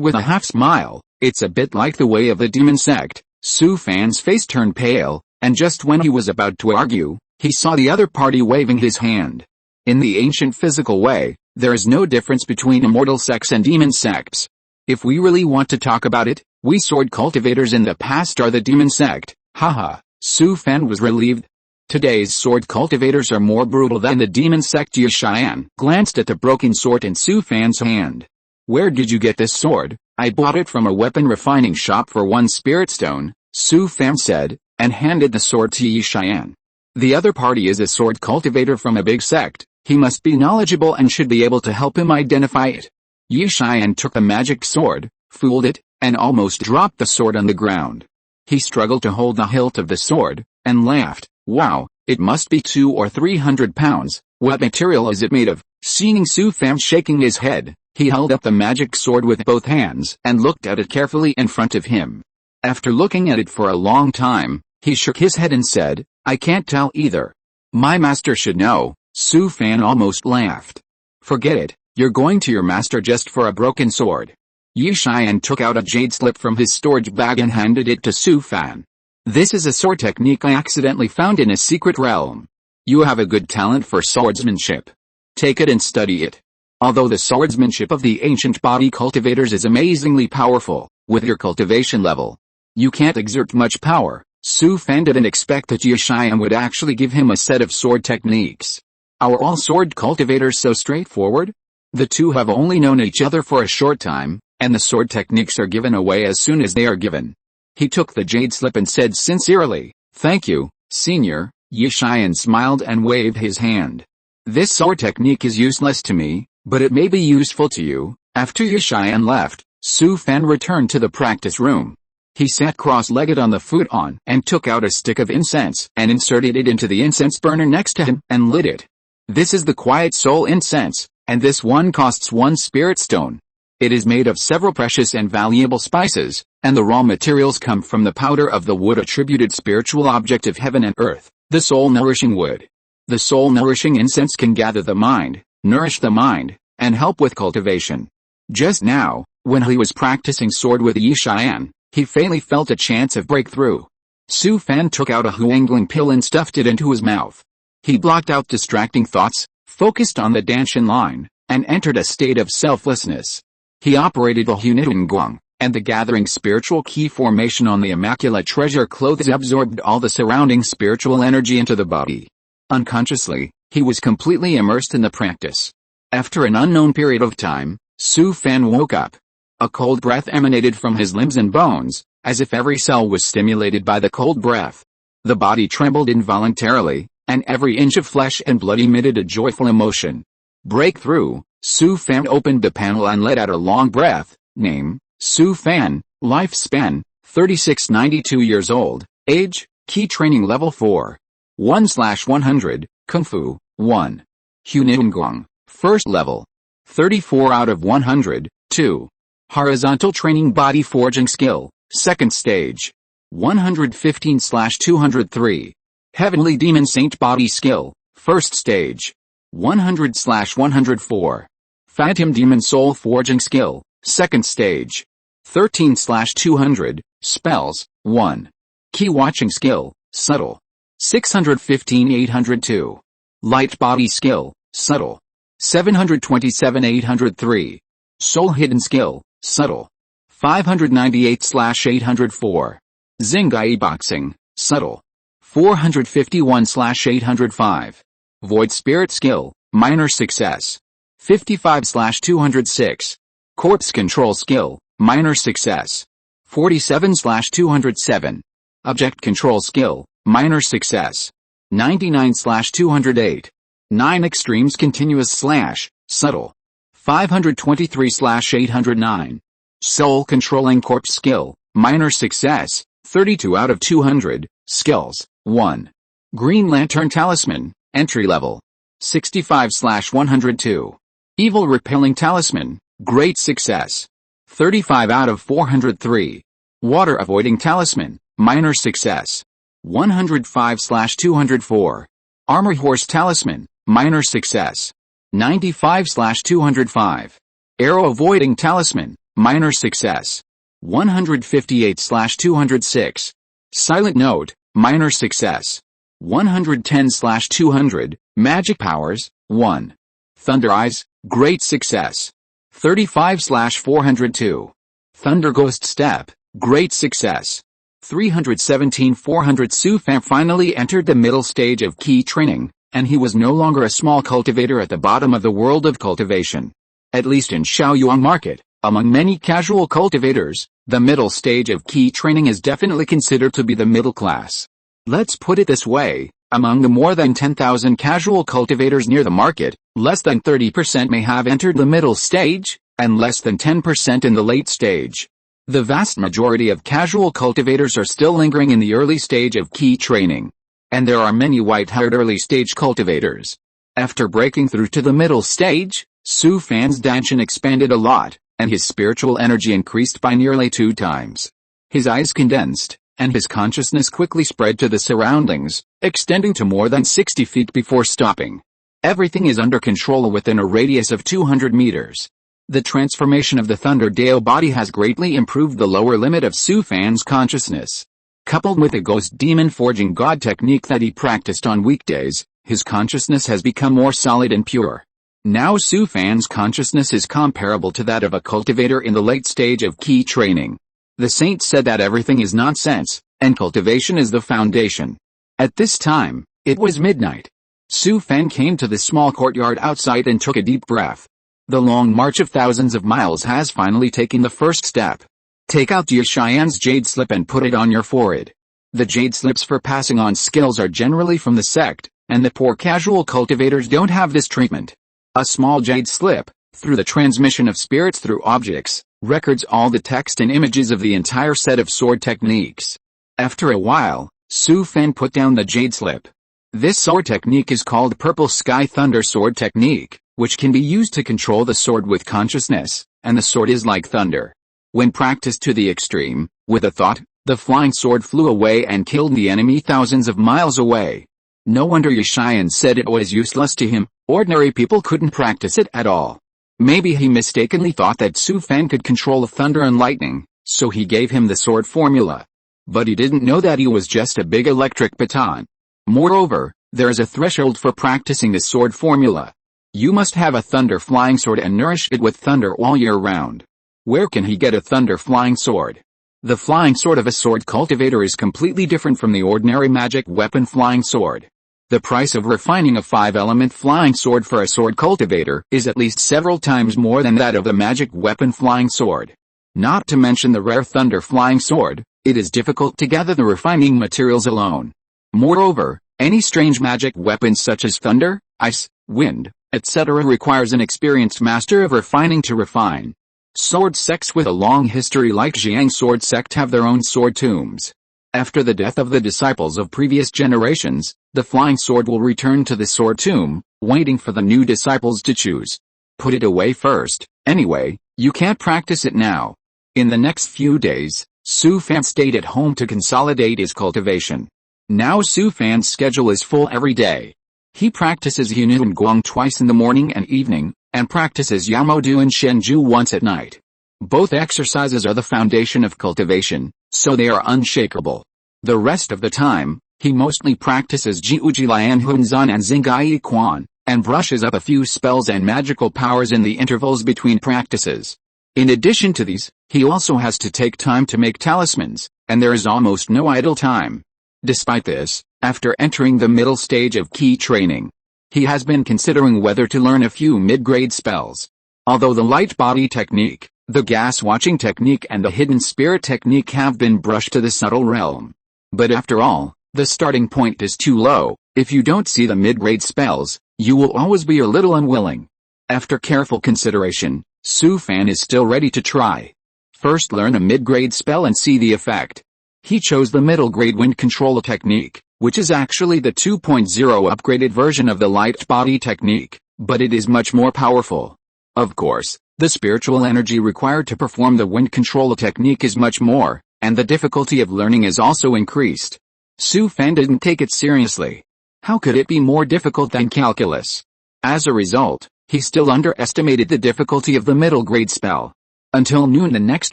with a half smile. "It's a bit like the way of the demon sect." Su Fan's face turned pale, and just when he was about to argue, he saw the other party waving his hand. In the ancient physical way, there is no difference between immortal sects and demon sects. If we really want to talk about it, we sword cultivators in the past are the demon sect. Haha, Su Fan was relieved. Today's sword cultivators are more brutal than the demon sect. Yishian glanced at the broken sword in Su Fan's hand. "Where did you get this sword?" "I bought it from a weapon refining shop for 1 spirit stone," Su Fan said, and handed the sword to Yishian. "The other party is a sword cultivator from a big sect. He must be knowledgeable and should be able to help him identify it." Yishian took the magic sword, fooled it, and almost dropped the sword on the ground. He struggled to hold the hilt of the sword, and laughed. "Wow, it must be 200 or 300 pounds. What material is it made of?" Seeing Su Fan shaking his head, he held up the magic sword with both hands and looked at it carefully in front of him. After looking at it for a long time, he shook his head and said, "I can't tell either. My master should know, Su Fan almost laughed. Forget it, you're going to your master just for a broken sword. Yi Xian took out a jade slip from his storage bag and handed it to Su Fan. This is a sword technique I accidentally found in a secret realm. You have a good talent for swordsmanship. Take it and study it. Although the swordsmanship of the ancient body cultivators is amazingly powerful, with your cultivation level, you can't exert much power. Su Fan didn't expect that Yi Xian would actually give him a set of sword techniques. Are all sword cultivators so straightforward? The two have only known each other for a short time, and the sword techniques are given away as soon as they are given. He took the jade slip and said sincerely, "Thank you, senior." Yi Xian smiled and waved his hand. "This sword technique is useless to me, but it may be useful to you." After Yi Xian left, Su Fan returned to the practice room. He sat cross-legged on the futon and took out a stick of incense and inserted it into the incense burner next to him and lit it. This is the Quiet Soul incense, and this one costs 1 spirit stone. It is made of several precious and valuable spices, and the raw materials come from the powder of the wood attributed spiritual object of heaven and earth, the soul-nourishing wood. The soul-nourishing incense can gather the mind, nourish the mind, and help with cultivation. Just now, when he was practicing sword with Yi Xian, he faintly felt a chance of breakthrough. Su Fan took out a huangling pill and stuffed it into his mouth. He blocked out distracting thoughts, focused on the Danshan line, and entered a state of selflessness. He operated the Hunitangguang, and the gathering spiritual key formation on the immaculate treasure clothes absorbed all the surrounding spiritual energy into the body. Unconsciously, he was completely immersed in the practice. After an unknown period of time, Su Fan woke up. A cold breath emanated from his limbs and bones, as if every cell was stimulated by the cold breath. The body trembled involuntarily, and every inch of flesh and blood emitted a joyful emotion. Breakthrough. Su Fan opened the panel and let out a long breath. Name, Su Fan, lifespan, 36-92 years old, age, key training level 4. 1/100, Kung Fu, 1. Hunitangguang, first level. 34 out of 100, 2. Horizontal training body forging skill, second stage. 115/203. Heavenly demon saint body skill, first stage. 100/104. Phantom demon soul forging skill, second stage. 13/200, spells, 1. Key watching skill, subtle. 615/802. Light body skill, subtle. 727/803. Soul hidden skill, subtle. 598/804. Zingai boxing, subtle. 451/805. Void spirit skill, minor success. 55/206. Corpse control skill, minor success. 47/207. Object control skill, minor success. 99/208. 9 extremes continuous slash, subtle. 523/809. Soul controlling corpse skill, minor success, 32 out of 200, skills, 1. Green Lantern Talisman, entry level. 65/102. Evil repelling talisman, great success. 35 out of 403. Water avoiding talisman, minor success. 105/204. Armor horse talisman, minor success. 95/205. Arrow avoiding talisman, minor success. 158/206. Silent note, minor success. 110/200. Magic powers, 1. Thunder eyes, great success. 35/402. Thunder ghost step, great success. 317/400. Su Fan finally entered the middle stage of key training, and he was no longer a small cultivator at the bottom of the world of cultivation. At least in Shaoyuan market, among many casual cultivators, the middle stage of key training is definitely considered to be the middle class. Let's put it this way, among the more than 10,000 casual cultivators near the market, less than 30% may have entered the middle stage, and less than 10% in the late stage. The vast majority of casual cultivators are still lingering in the early stage of key training. And there are many white-haired early-stage cultivators. After breaking through to the middle stage, Su Fan's Danshan expanded a lot, and his spiritual energy increased by nearly 2 times. His eyes condensed, and his consciousness quickly spread to the surroundings, extending to more than 60 feet before stopping. Everything is under control within a radius of 200 meters. The transformation of the Thunder Dao body has greatly improved the lower limit of Su Fan's consciousness. Coupled with the ghost demon forging god technique that he practiced on weekdays, his consciousness has become more solid and pure. Now Su Fan's consciousness is comparable to that of a cultivator in the late stage of key training. The saint said that everything is nonsense, and cultivation is the foundation. At this time, it was midnight. Su Fan came to the small courtyard outside and took a deep breath. The long march of thousands of miles has finally taken the first step. Take out Jie Xian's jade slip and put it on your forehead. The jade slips for passing on skills are generally from the sect, and the poor casual cultivators don't have this treatment. A small jade slip, through the transmission of spirits through objects, records all the text and images of the entire set of sword techniques. After a while, Su Fan put down the jade slip. This sword technique is called Purple Sky Thunder Sword Technique, which can be used to control the sword with consciousness, and the sword is like thunder. When practiced to the extreme, with a thought, the flying sword flew away and killed the enemy thousands of miles away. No wonder Yishian said it was useless to him. Ordinary people couldn't practice it at all. Maybe he mistakenly thought that Su Fan could control the thunder and lightning, so he gave him the sword formula. But he didn't know that he was just a big electric baton. Moreover, there is a threshold for practicing the sword formula. You must have a thunder flying sword and nourish it with thunder all year round. Where can he get a thunder flying sword? The flying sword of a sword cultivator is completely different from the ordinary magic weapon flying sword. The price of refining a 5-element flying sword for a sword cultivator is at least several times more than that of the magic weapon flying sword. Not to mention the rare thunder flying sword, it is difficult to gather the refining materials alone. Moreover, any strange magic weapons such as thunder, ice, wind, etc. requires an experienced master of refining to refine. Sword sects with a long history like Jiang Sword Sect have their own sword tombs. After the death of the disciples of previous generations, the flying sword will return to the sword tomb, waiting for the new disciples to choose. Put it away first, anyway, you can't practice it now. In the next few days, Su Fan stayed at home to consolidate his cultivation. Now Su Fan's schedule is full every day. He practices Yunun and Guang twice in the morning and evening, and practices Yamodu and Shenju once at night. Both exercises are the foundation of cultivation, so they are unshakable. The rest of the time, he mostly practices Jiuji Lian Hunzan and Xinggai Quan, and brushes up a few spells and magical powers in the intervals between practices. In addition to these, he also has to take time to make talismans, and there is almost no idle time. Despite this, after entering the middle stage of key training, he has been considering whether to learn a few mid-grade spells. Although the light body technique, the gas watching technique and the hidden spirit technique have been brushed to the subtle realm. But after all, the starting point is too low. If you don't see the mid-grade spells, you will always be a little unwilling. After careful consideration, Su Fan is still ready to try. First learn a mid-grade spell and see the effect. He chose the middle-grade wind control technique, which is actually the 2.0 upgraded version of the light body technique, but it is much more powerful. Of course, the spiritual energy required to perform the wind control technique is much more, and the difficulty of learning is also increased. Su Fan didn't take it seriously. How could it be more difficult than calculus? As a result, he still underestimated the difficulty of the middle grade spell. Until noon the next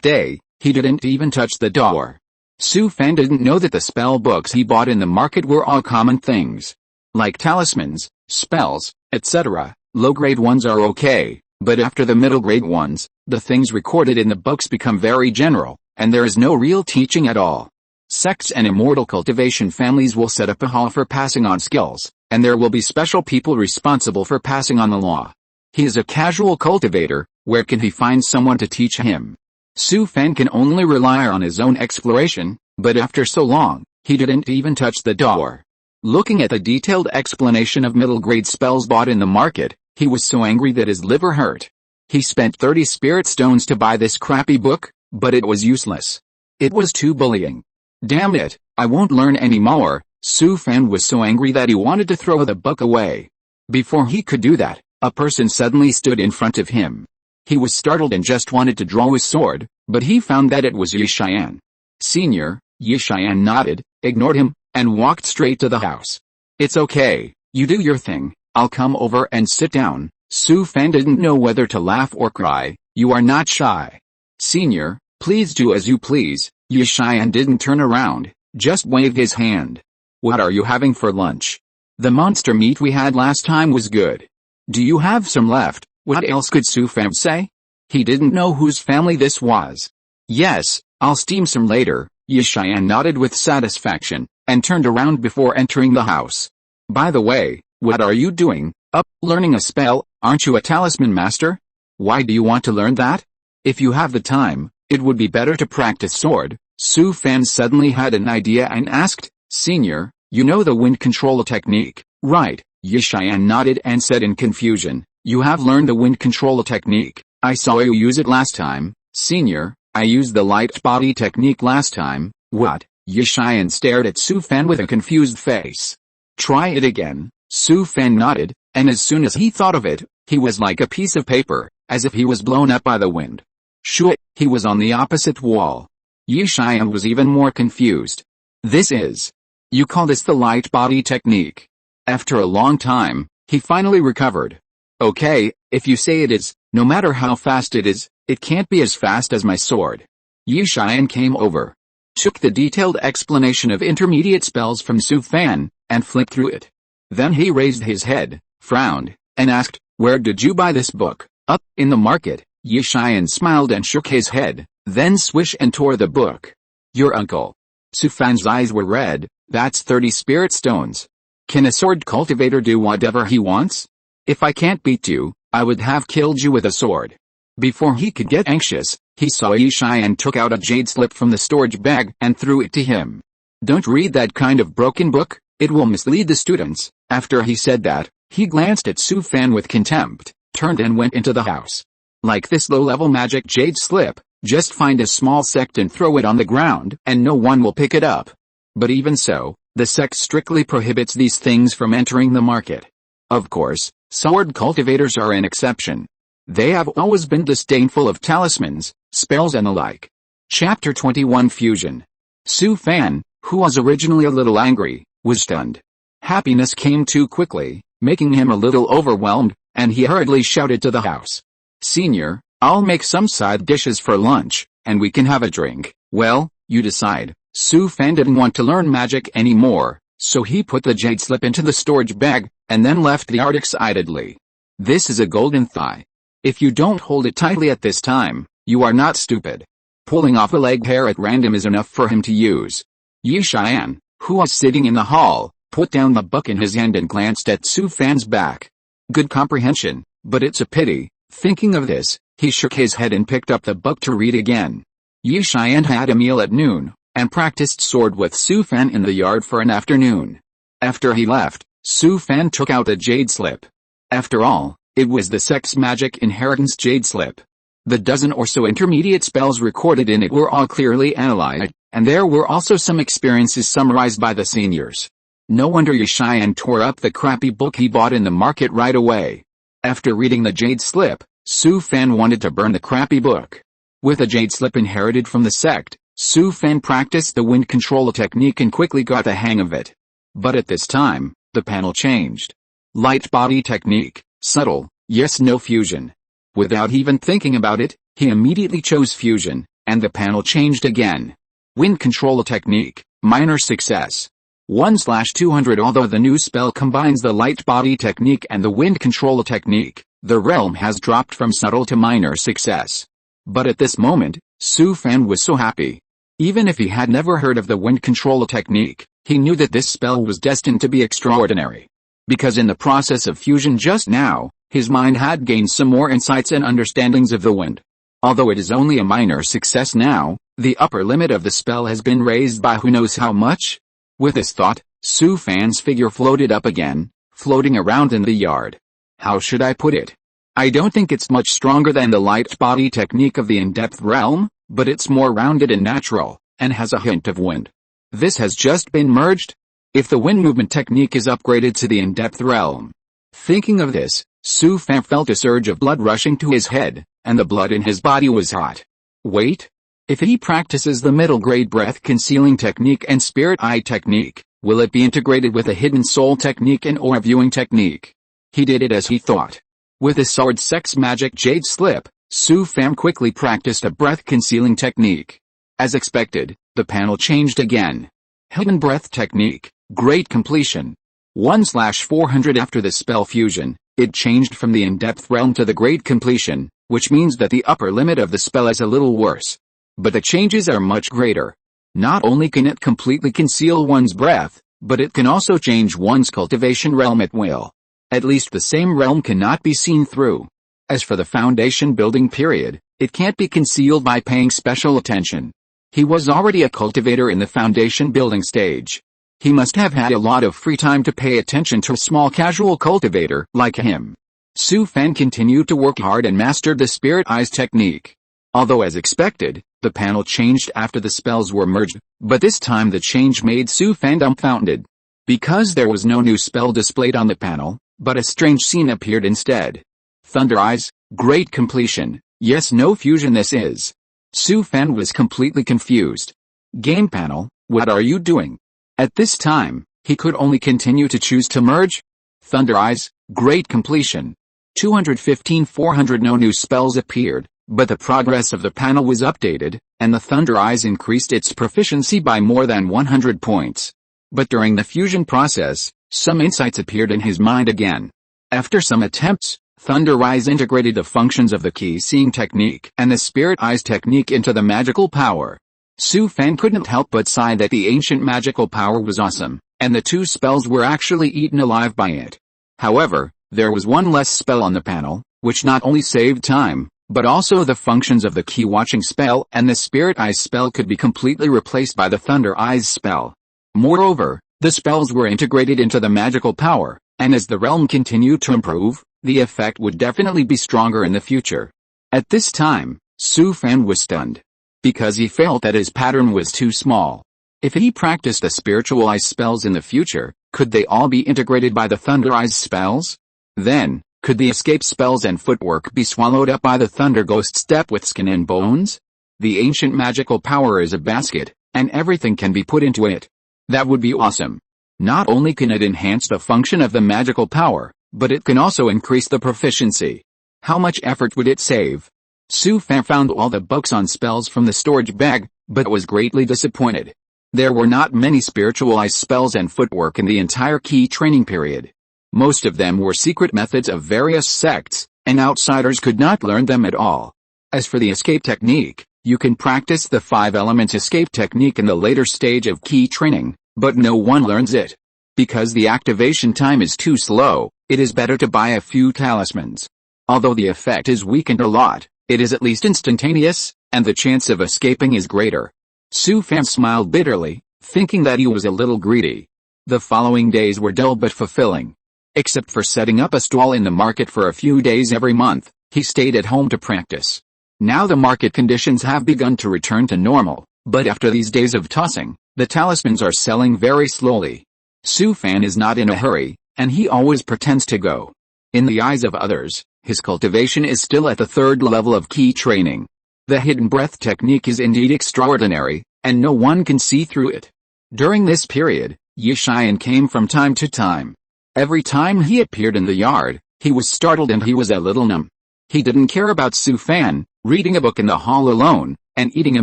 day, he didn't even touch the door. Su Fan didn't know that the spell books he bought in the market were all common things. Like talismans, spells, etc., low-grade ones are okay, but after the middle-grade ones, the things recorded in the books become very general, and there is no real teaching at all. Sects and immortal cultivation families will set up a hall for passing on skills, and there will be special people responsible for passing on the law. He is a casual cultivator, where can he find someone to teach him? Su Fan can only rely on his own exploration, but after so long, he didn't even touch the door. Looking at the detailed explanation of middle-grade spells bought in the market, he was so angry that his liver hurt. He spent 30 spirit stones to buy this crappy book, but it was useless. It was too bullying. Damn it, I won't learn anymore. Su Fan was so angry that he wanted to throw the book away. Before he could do that, a person suddenly stood in front of him. He was startled and just wanted to draw his sword, but he found that it was Yishian. Senior, Yishian nodded, ignored him, and walked straight to the house. It's okay, you do your thing, I'll come over and sit down. Su Fan didn't know whether to laugh or cry. You are not shy. Senior, please do as you please. Yishian didn't turn around, just waved his hand. What are you having for lunch? The monster meat we had last time was good. Do you have some left? What else could Su Fan say? He didn't know whose family this was. Yes, I'll steam some later. Yishian nodded with satisfaction, and turned around before entering the house. By the way, what are you doing? Up, learning a spell, aren't you a talisman master? Why do you want to learn that? If you have the time, it would be better to practice sword. Su Fan suddenly had an idea and asked, Senior, you know the wind control technique, right? Yishian nodded and said in confusion, you have learned the wind control technique. I saw you use it last time. Senior, I used the light body technique last time. What? Yishian stared at Su Fan with a confused face. Try it again. Su Fan nodded, and as soon as he thought of it, he was like a piece of paper, as if he was blown up by the wind. Shoo! He was on the opposite wall. Yishian was even more confused. You call this the light body technique? After a long time, he finally recovered. Okay, if you say it is, no matter how fast it is, it can't be as fast as my sword. Yishian came over, took the detailed explanation of intermediate spells from Su Fan, and flipped through it. Then he raised his head, frowned, and asked, where did you buy this book? Up, in the market. Yishian smiled and shook his head, then swish and tore the book. Your uncle. Su Fan's eyes were red. That's 30 spirit stones. Can a sword cultivator do whatever he wants? If I can't beat you, I would have killed you with a sword. Before he could get anxious, he saw Yishian took out a jade slip from the storage bag and threw it to him. Don't read that kind of broken book, it will mislead the students. After he said that, he glanced at Su Fan with contempt, turned and went into the house. Like this low-level magic jade slip, just find a small sect and throw it on the ground and no one will pick it up. But even so, the sect strictly prohibits these things from entering the market. Of course, sword cultivators are an exception. They have always been disdainful of talismans, spells and the like. Chapter 21 Fusion. Su Fan, who was originally a little angry, was stunned. Happiness came too quickly, making him a little overwhelmed, and he hurriedly shouted to the house. Senior, I'll make some side dishes for lunch, and we can have a drink. Well, you decide. Su Fan didn't want to learn magic anymore, so he put the jade slip into the storage bag, and then left the yard excitedly. This is a golden thigh. If you don't hold it tightly at this time, you are not stupid. Pulling off a leg hair at random is enough for him to use. Yishian, who was sitting in the hall, put down the book in his hand and glanced at Su Fan's back. Good comprehension, but it's a pity. Thinking of this, he shook his head and picked up the book to read again. Yishian had a meal at noon, and practiced sword with Su Fan in the yard for an afternoon. After he left, Su Fan took out a jade slip. After all, it was the sect's magic inheritance jade slip. The dozen or so intermediate spells recorded in it were all clearly analyzed, and there were also some experiences summarized by the seniors. No wonder Yishian tore up the crappy book he bought in the market right away. After reading the jade slip, Su Fan wanted to burn the crappy book. With a jade slip inherited from the sect, Su Fan practiced the wind control technique and quickly got the hang of it. But at this time, the panel changed. Light body technique, subtle, yes no fusion. Without even thinking about it, he immediately chose fusion, and the panel changed again. Wind control technique, minor success. 1/200. Although the new spell combines the light body technique and the wind control technique, the realm has dropped from subtle to minor success. But at this moment, Su Fan was so happy. Even if he had never heard of the wind control technique, he knew that this spell was destined to be extraordinary. Because in the process of fusion just now, his mind had gained some more insights and understandings of the wind. Although it is only a minor success now, the upper limit of the spell has been raised by who knows how much? With this thought, Su Fan's figure floated up again, floating around in the yard. How should I put it? I don't think it's much stronger than the light body technique of the in-depth realm, but it's more rounded and natural, and has a hint of wind. This has just been merged. If the wind movement technique is upgraded to the in-depth realm. Thinking of this, Su Fan felt a surge of blood rushing to his head, and the blood in his body was hot. Wait? If he practices the middle-grade breath-concealing technique and spirit eye technique, will it be integrated with a hidden soul technique and or a viewing technique? He did it as he thought. With his sword sex magic jade slip, Su Fan quickly practiced a breath-concealing technique. As expected, the panel changed again. Hidden breath technique, great completion. 1/400 After the spell fusion, it changed from the in-depth realm to the great completion, which means that the upper limit of the spell is a little worse. But the changes are much greater. Not only can it completely conceal one's breath, but it can also change one's cultivation realm at will. At least the same realm cannot be seen through. As for the foundation building period, it can't be concealed by paying special attention. He was already a cultivator in the foundation building stage. He must have had a lot of free time to pay attention to a small casual cultivator like him. Su Fan continued to work hard and mastered the spirit eyes technique. Although as expected, the panel changed after the spells were merged, but this time the change made Su Fan dumbfounded. Because there was no new spell displayed on the panel, but a strange scene appeared instead. Thunder eyes, great completion, yes no fusion this is. Su Fan was completely confused. Game panel, what are you doing? At this time, he could only continue to choose to merge. Thunder eyes, great completion. 215-400 No new spells appeared, but the progress of the panel was updated, and the Thunder Eyes increased its proficiency by more than 100 points. But during the fusion process, some insights appeared in his mind again. After some attempts, Thunder Eyes integrated the functions of the key-seeing technique and the Spirit Eyes technique into the magical power. Su Fan couldn't help but sigh that the ancient magical power was awesome, and the two spells were actually eaten alive by it. However, there was one less spell on the panel, which not only saved time, but also the functions of the key watching spell and the Spirit Eyes spell could be completely replaced by the Thunder Eyes spell. Moreover, the spells were integrated into the magical power, and as the realm continued to improve, the effect would definitely be stronger in the future. At this time, Su Fan was stunned. Because he felt that his pattern was too small. If he practiced the spiritual eyes spells in the future, could they all be integrated by the Thunder Eyes spells? Then, could the escape spells and footwork be swallowed up by the Thunder Ghost Step with skin and bones? The ancient magical power is a basket, and everything can be put into it. That would be awesome. Not only can it enhance the function of the magical power, but it can also increase the proficiency. How much effort would it save? Su Fan found all the books on spells from the storage bag, but was greatly disappointed. There were not many spiritualized spells and footwork in the entire key training period. Most of them were secret methods of various sects, and outsiders could not learn them at all. As for the escape technique, you can practice the 5 elements escape technique in the later stage of key training, but no one learns it. Because the activation time is too slow, it is better to buy a few talismans. Although the effect is weakened a lot, it is at least instantaneous, and the chance of escaping is greater. Su Fan smiled bitterly, thinking that he was a little greedy. The following days were dull but fulfilling. Except for setting up a stall in the market for a few days every month, he stayed at home to practice. Now the market conditions have begun to return to normal, but after these days of tossing, the talismans are selling very slowly. Su Fan is not in a hurry, and he always pretends to go. In the eyes of others, his cultivation is still at the 3rd level of key training. The hidden breath technique is indeed extraordinary, and no one can see through it. During this period, Yishian came from time to time. Every time he appeared in the yard, he was startled and he was a little numb. He didn't care about Su Fan, reading a book in the hall alone, and eating a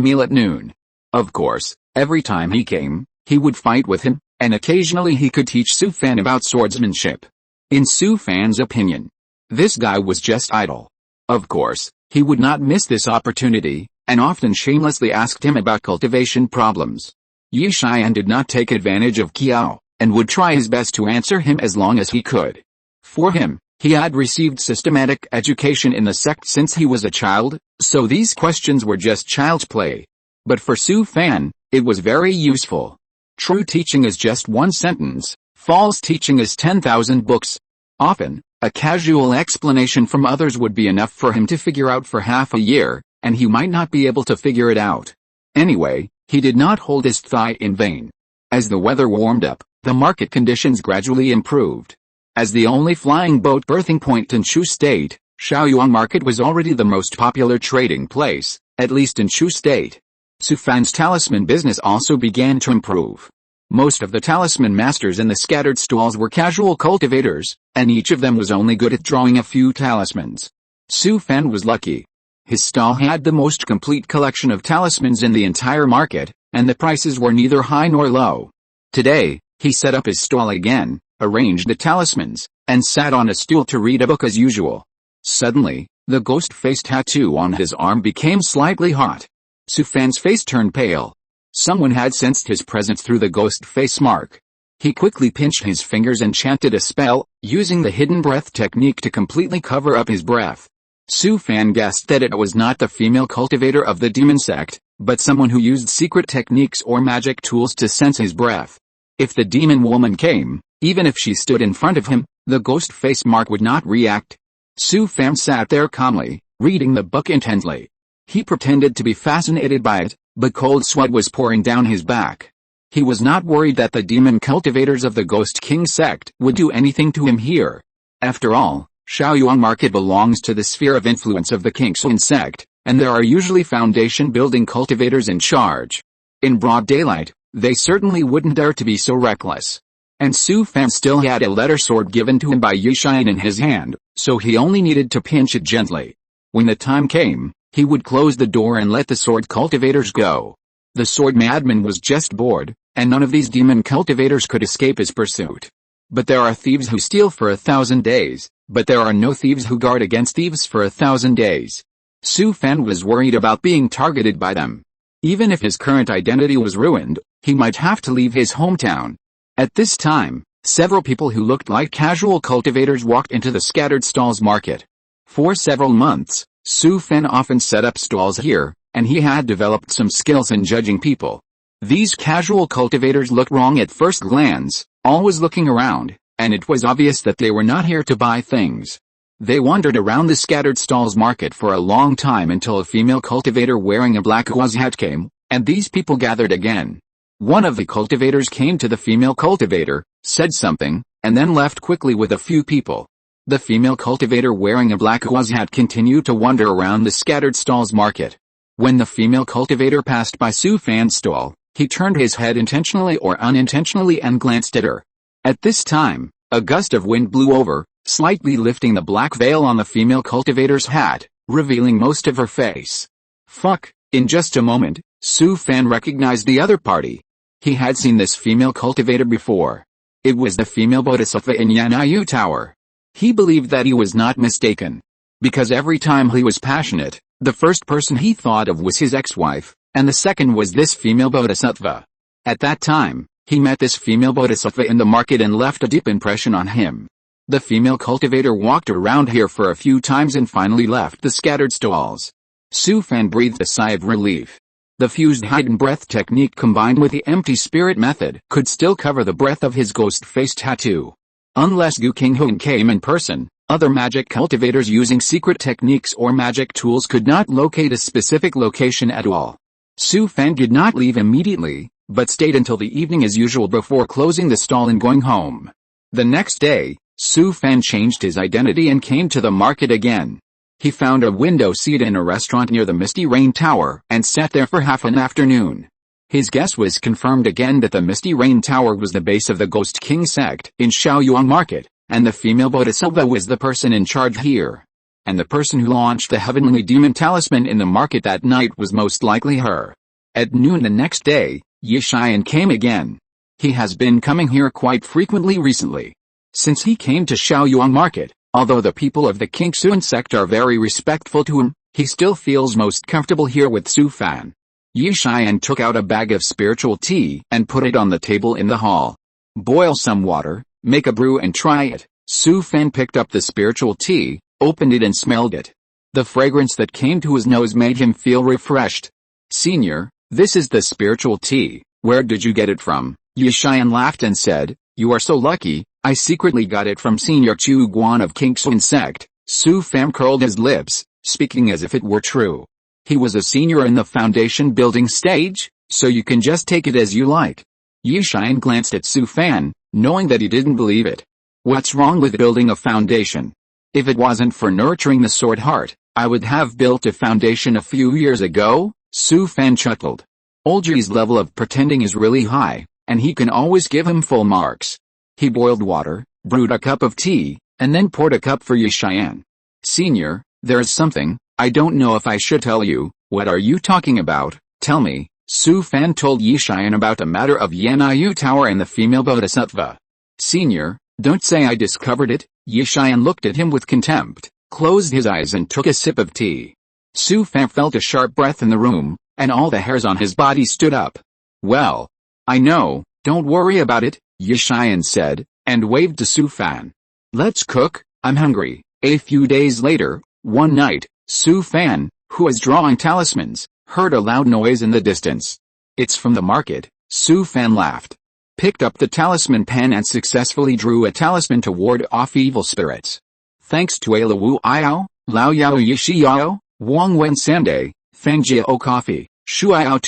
meal at noon. Of course, every time he came, he would fight with him, and occasionally he could teach Su Fan about swordsmanship. In Su Fan's opinion, this guy was just idle. Of course, he would not miss this opportunity, and often shamelessly asked him about cultivation problems. Yishian did not take advantage of Kiao, and would try his best to answer him as long as he could. For him, he had received systematic education in the sect since he was a child, so these questions were just child's play. But for Su Fan, it was very useful. True teaching is just one sentence, false teaching is 10,000 books. Often, a casual explanation from others would be enough for him to figure out for half a year, and he might not be able to figure it out. Anyway, he did not hold his thigh in vain. As the weather warmed up, the market conditions gradually improved. As the only flying boat berthing point in Chu State, Shaoyuan Market was already the most popular trading place, at least in Chu State. Su Fan's talisman business also began to improve. Most of the talisman masters in the scattered stalls were casual cultivators, and each of them was only good at drawing a few talismans. Su Fan was lucky. His stall had the most complete collection of talismans in the entire market, and the prices were neither high nor low. Today, he set up his stall again, arranged the talismans, and sat on a stool to read a book as usual. Suddenly, the ghost face tattoo on his arm became slightly hot. Su Fan's face turned pale. Someone had sensed his presence through the ghost face mark. He quickly pinched his fingers and chanted a spell, using the hidden breath technique to completely cover up his breath. Su Fan guessed that it was not the female cultivator of the demon sect, but someone who used secret techniques or magic tools to sense his breath. If the demon woman came, even if she stood in front of him, the ghost face mark would not react. Su Fan sat there calmly, reading the book intently. He pretended to be fascinated by it, but cold sweat was pouring down his back. He was not worried that the demon cultivators of the Ghost King sect would do anything to him here. After all, Shaoyuan Market belongs to the sphere of influence of the Qingxun sect, and there are usually foundation-building cultivators in charge. In broad daylight, they certainly wouldn't dare to be so reckless. And Su Fan still had a letter sword given to him by Yishan in his hand, so he only needed to pinch it gently. When the time came, he would close the door and let the sword cultivators go. The sword madman was just bored, and none of these demon cultivators could escape his pursuit. But there are thieves who steal for 1,000 days, but there are no thieves who guard against thieves for 1,000 days. Su Fan was worried about being targeted by them. Even if his current identity was ruined, he might have to leave his hometown. At this time, several people who looked like casual cultivators walked into the scattered stalls market. For several months, Su Fan often set up stalls here, and he had developed some skills in judging people. These casual cultivators looked wrong at first glance, always looking around, and it was obvious that they were not here to buy things. They wandered around the scattered stalls market for a long time until a female cultivator wearing a black gauze hat came, and these people gathered again. One of the cultivators came to the female cultivator, said something, and then left quickly with a few people. The female cultivator wearing a black gauze hat continued to wander around the scattered stalls market. When the female cultivator passed by Su Fan's stall, he turned his head intentionally or unintentionally and glanced at her. At this time, a gust of wind blew over, slightly lifting the black veil on the female cultivator's hat, revealing most of her face. Fuck, in just a moment, Su Fan recognized the other party. He had seen this female cultivator before. It was the female bodhisattva in Yanayu Tower. He believed that he was not mistaken. Because every time he was passionate, the first person he thought of was his ex-wife, and the second was this female bodhisattva. At that time, he met this female bodhisattva in the market and left a deep impression on him. The female cultivator walked around here for a few times and finally left the scattered stalls. Su Fan breathed a sigh of relief. The fused hidden breath technique combined with the empty spirit method could still cover the breath of his ghost face tattoo. Unless Gu Qinghuan came in person, other magic cultivators using secret techniques or magic tools could not locate a specific location at all. Su Fan did not leave immediately, but stayed until the evening as usual before closing the stall and going home. The next day, Su Fan changed his identity and came to the market again. He found a window seat in a restaurant near the Misty Rain Tower and sat there for half an afternoon. His guess was confirmed again that the Misty Rain Tower was the base of the Ghost King sect in Shaoyuan Market, and the female bodhisattva was the person in charge here. And the person who launched the heavenly demon talisman in the market that night was most likely her. At noon the next day, Yishan came again. He has been coming here quite frequently recently. Since he came to Shaoyuan Market, although the people of the Qingxun sect are very respectful to him, he still feels most comfortable here with Su Fan. Yishan took out a bag of spiritual tea and put it on the table in the hall. Boil some water, make a brew and try it. Su Fan picked up the spiritual tea, opened it and smelled it. The fragrance that came to his nose made him feel refreshed. Senior, this is the spiritual tea, where did you get it from? Yishan laughed and said, you are so lucky, I secretly got it from Senior Chu Guan of Qingxun sect. Su Fan curled his lips, speaking as if it were true. He was a senior in the foundation building stage, so you can just take it as you like. Yishan glanced at Su Fan, knowing that he didn't believe it. What's wrong with building a foundation? If it wasn't for nurturing the sword heart, I would have built a foundation a few years ago, Su Fan chuckled. Olji's level of pretending is really high, and he can always give him full marks. He boiled water, brewed a cup of tea, and then poured a cup for Yishan. Senior, there's something, I don't know if I should tell you. What are you talking about? Tell me. Su Fan told Yishan about a matter of Yanayu Tower and the female bodhisattva. Senior, don't say I discovered it. Yishan looked at him with contempt, closed his eyes and took a sip of tea. Su Fan felt a sharp breath in the room, and all the hairs on his body stood up. Well, I know, don't worry about it, Yishan said, and waved to Su Fan. Let's cook, I'm hungry. A few days later, one night, Su Fan, who was drawing talismans, heard a loud noise in the distance. It's from the market, Su Fan laughed. Picked up the talisman pan and successfully drew a talisman to ward off evil spirits. Thanks to Ala Wu Iao, Lao Yao Yishi Yao, Wang Wen Sande, Feng Jiao Coffee, Shuiao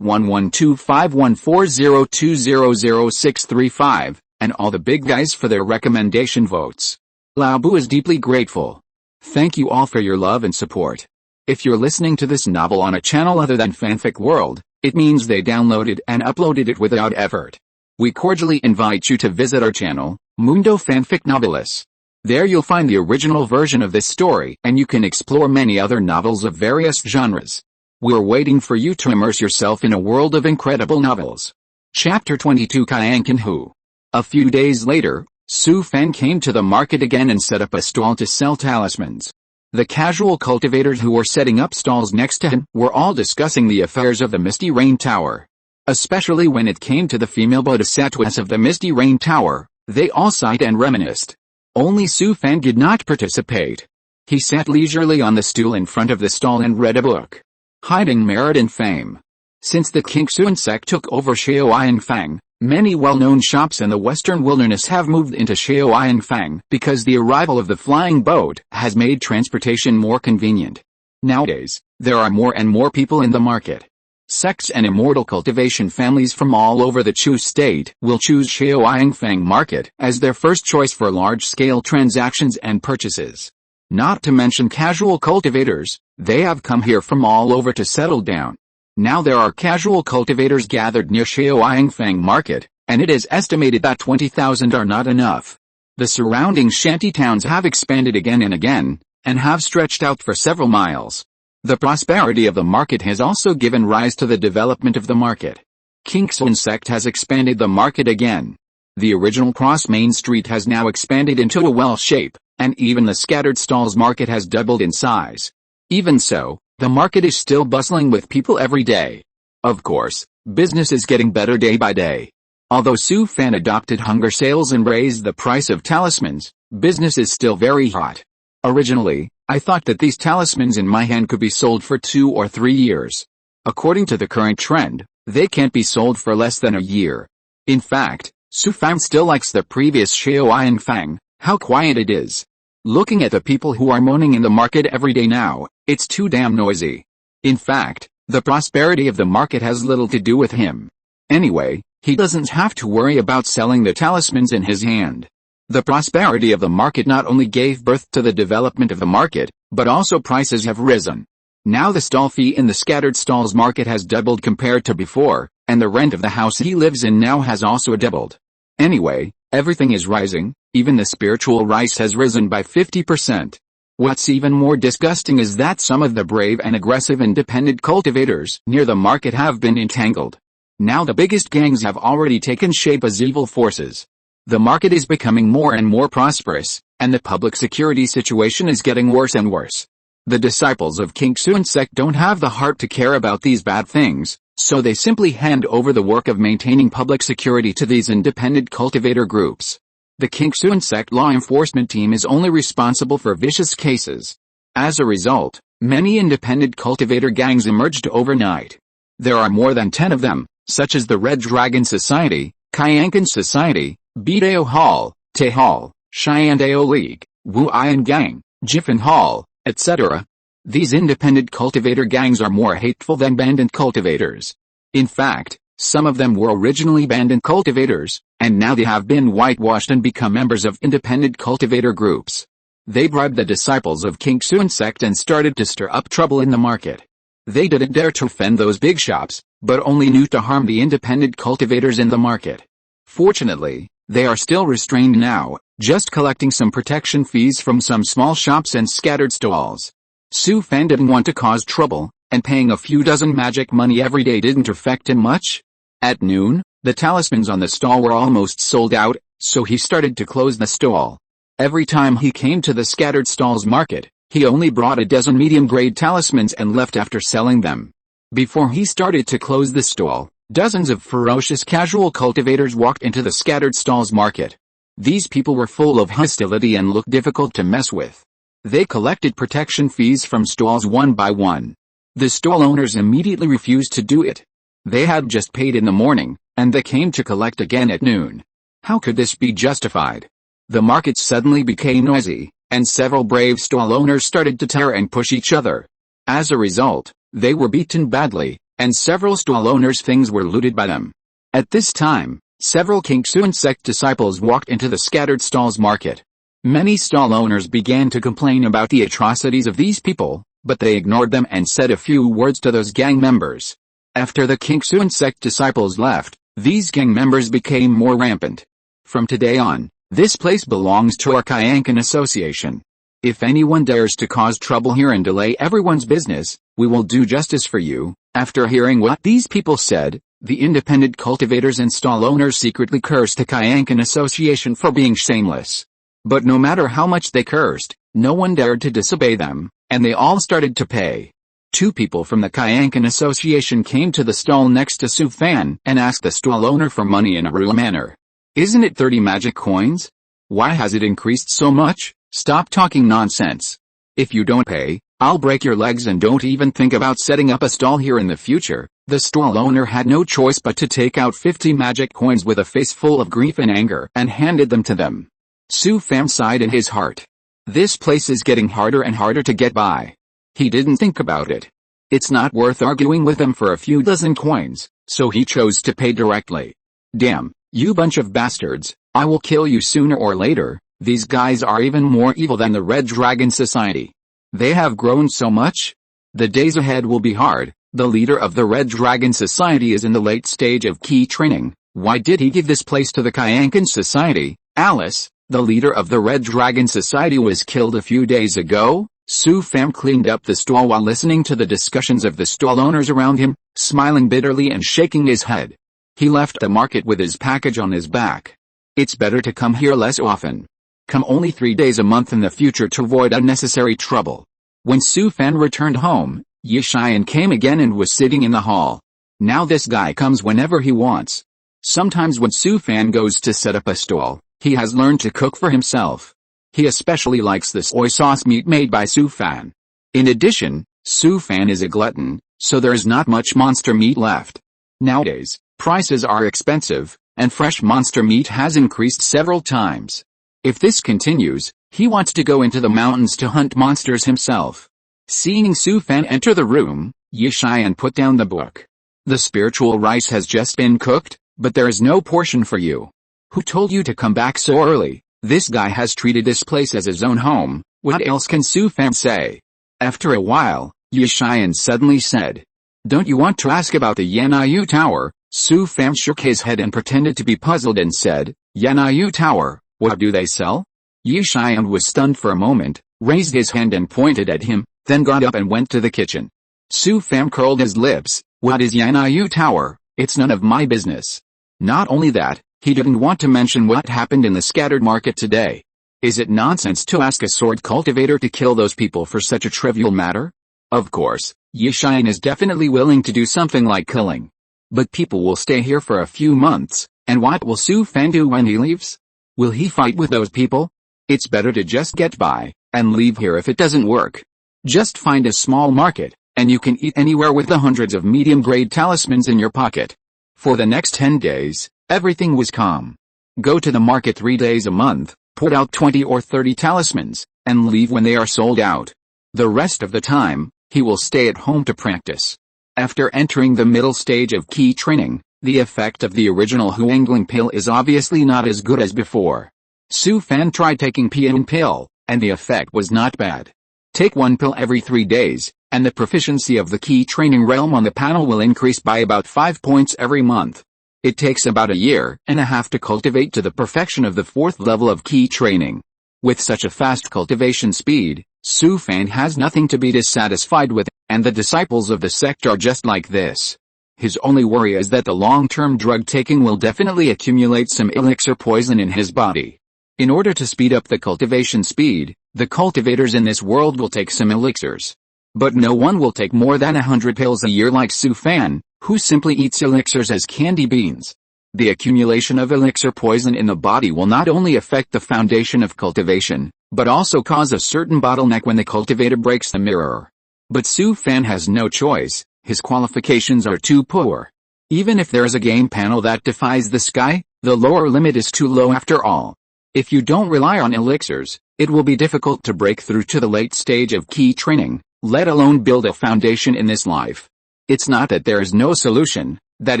201811251402000635, and all the big guys for their recommendation votes. Lao Bu is deeply grateful. Thank you all for your love and support. If you're listening to this novel on a channel other than Fanfic World, it means they downloaded and uploaded it without effort. We cordially invite you to visit our channel, Mundo Fanfic Novelis. There you'll find the original version of this story and you can explore many other novels of various genres. We're waiting for you to immerse yourself in a world of incredible novels. Chapter 22 Kyankan Hu. A few days later, Su Fan came to the market again and set up a stall to sell talismans. The casual cultivators who were setting up stalls next to him were all discussing the affairs of the Misty Rain Tower. Especially when it came to the female bodhisattvas of the Misty Rain Tower, they all sighed and reminisced. Only Su Fan did not participate. He sat leisurely on the stool in front of the stall and read a book. Hiding Merit and Fame. Since the Qingxuan sect took over Shaoyangfang, many well-known shops in the western wilderness have moved into Shaoyangfang because the arrival of the flying boat has made transportation more convenient. Nowadays, there are more and more people in the market. Sects and immortal cultivation families from all over the Chu state will choose Shaoyangfang market as their first choice for large-scale transactions and purchases. Not to mention casual cultivators, they have come here from all over to settle down. Now there are casual cultivators gathered near Shaoyangfang market, and it is estimated that 20,000 are not enough. The surrounding shanty towns have expanded again and again, and have stretched out for several miles. The prosperity of the market has also given rise to the development of the market. Qingxuan sect has expanded the market again. The original cross main street has now expanded into a well shape, and even the scattered stalls market has doubled in size. Even so, the market is still bustling with people every day. Of course, business is getting better day by day. Although Su Fan adopted hunger sales and raised the price of talismans, business is still very hot. Originally, I thought that these talismans in my hand could be sold for 2 or 3 years. According to the current trend, they can't be sold for less than a year. In fact, Su Fan still likes the previous Shaoyangfang, how quiet it is. Looking at the people who are moaning in the market every day now, it's too damn noisy. In fact, the prosperity of the market has little to do with him. Anyway, he doesn't have to worry about selling the talismans in his hand. The prosperity of the market not only gave birth to the development of the market, but also prices have risen. Now the stall fee in the scattered stalls market has doubled compared to before, and the rent of the house he lives in now has also doubled. Anyway, everything is rising, even the spiritual rice has risen by 50%. What's even more disgusting is that some of the brave and aggressive independent cultivators near the market have been entangled. Now the biggest gangs have already taken shape as evil forces. The market is becoming more and more prosperous, and the public security situation is getting worse and worse. The disciples of Qingxuan sect don't have the heart to care about these bad things, so they simply hand over the work of maintaining public security to these independent cultivator groups. The Qingxuan sect law enforcement team is only responsible for vicious cases. As a result, many independent cultivator gangs emerged overnight. There are more than 10 of them, such as the Red Dragon Society, Kyankan Society, Bidao Hall, Te Hall, Shyandao League, Wu Ian Gang, Jiffin Hall, etc. These independent cultivator gangs are more hateful than bandit cultivators. In fact, some of them were originally bandit cultivators, and now they have been whitewashed and become members of independent cultivator groups. They bribed the disciples of Qingxuan sect and started to stir up trouble in the market. They didn't dare to offend those big shops, but only knew to harm the independent cultivators in the market. Fortunately, they are still restrained now, just collecting some protection fees from some small shops and scattered stalls. Su Fan didn't want to cause trouble, and paying a few dozen magic money every day didn't affect him much. At noon, the talismans on the stall were almost sold out, so he started to close the stall. Every time he came to the scattered stalls market, he only brought a dozen medium-grade talismans and left after selling them. Before he started to close the stall, dozens of ferocious casual cultivators walked into the scattered stalls market. These people were full of hostility and looked difficult to mess with. They collected protection fees from stalls one by one. The stall owners immediately refused to do it. They had just paid in the morning, and they came to collect again at noon. How could this be justified? The market suddenly became noisy, and several brave stall owners started to tear and push each other. As a result, they were beaten badly, and several stall owners' things were looted by them. At this time, several Kingsuan sect disciples walked into the scattered stalls market. Many stall owners began to complain about the atrocities of these people, but they ignored them and said a few words to those gang members. After the Kingsuan sect disciples left, these gang members became more rampant. From today on, this place belongs to our Kyankan Association. If anyone dares to cause trouble here and delay everyone's business, we will do justice for you. After hearing what these people said, the independent cultivators and stall owners secretly cursed the Kyankan Association for being shameless. But no matter how much they cursed, no one dared to disobey them, and they all started to pay. Two people from the Kyankan Association came to the stall next to Su Fan and asked the stall owner for money in a rude manner. Isn't it 30 magic coins? Why has it increased so much? Stop talking nonsense. If you don't pay, I'll break your legs and don't even think about setting up a stall here in the future. The stall owner had no choice but to take out 50 magic coins with a face full of grief and anger and handed them to them. Su Fan sighed in his heart. This place is getting harder and harder to get by. He didn't think about it. It's not worth arguing with them for a few dozen coins, so he chose to pay directly. Damn, you bunch of bastards, I will kill you sooner or later. These guys are even more evil than the Red Dragon Society. They have grown so much. The days ahead will be hard. The leader of the Red Dragon Society is in the late stage of key training. Why did he give this place to the Kyankan Society? Alice, the leader of the Red Dragon Society, was killed a few days ago. Su Fan cleaned up the stall while listening to the discussions of the stall owners around him, smiling bitterly and shaking his head. He left the market with his package on his back. It's better to come here less often. Come only 3 days a month in the future to avoid unnecessary trouble. When Su Fan returned home, Yishian came again and was sitting in the hall. Now this guy comes whenever he wants. Sometimes when Su Fan goes to set up a stall, he has learned to cook for himself. He especially likes the soy sauce meat made by Su Fan. In addition, Su Fan is a glutton, so there is not much monster meat left. Nowadays, prices are expensive, and fresh monster meat has increased several times. If this continues, he wants to go into the mountains to hunt monsters himself. Seeing Su Fan enter the room, Yishian put down the book. The spiritual rice has just been cooked, but there is no portion for you. Who told you to come back so early? This guy has treated this place as his own home. What else can Su Fan say? After a while, Yishian suddenly said, "Don't you want to ask about the Yanayu Tower?" Su Fan shook his head and pretended to be puzzled and said, "Yanayu Tower, what do they sell?" Yishian was stunned for a moment, raised his hand and pointed at him, then got up and went to the kitchen. Su Fan curled his lips. What is Yanayu Tower? It's none of my business. Not only that, he didn't want to mention what happened in the scattered market today. Is it nonsense to ask a sword cultivator to kill those people for such a trivial matter? Of course, Yishian is definitely willing to do something like killing. But people will stay here for a few months, and what will Su Fan do when he leaves? Will he fight with those people? It's better to just get by, and leave here if it doesn't work. Just find a small market, and you can eat anywhere with the hundreds of medium-grade talismans in your pocket. For the next 10 days, everything was calm. Go to the market 3 days a month, put out 20 or 30 talismans, and leave when they are sold out. The rest of the time, he will stay at home to practice. After entering the middle stage of key training, the effect of the original Huangling pill is obviously not as good as before. Su Fan tried taking Pian pill, and the effect was not bad. Take one pill every 3 days, and the proficiency of the key training realm on the panel will increase by about 5 points every month. It takes about a year and a half to cultivate to the perfection of the 4th level of key training. With such a fast cultivation speed, Su Fan has nothing to be dissatisfied with, and the disciples of the sect are just like this. His only worry is that the long-term drug taking will definitely accumulate some elixir poison in his body. In order to speed up the cultivation speed, the cultivators in this world will take some elixirs. But no one will take more than 100 pills a year like Su Fan, who simply eats elixirs as candy beans. The accumulation of elixir poison in the body will not only affect the foundation of cultivation, but also cause a certain bottleneck when the cultivator breaks the mirror. But Su Fan has no choice, his qualifications are too poor. Even if there is a game panel that defies the sky, the lower limit is too low after all. If you don't rely on elixirs, it will be difficult to break through to the late stage of key training, let alone build a foundation in this life. It's not that there is no solution, that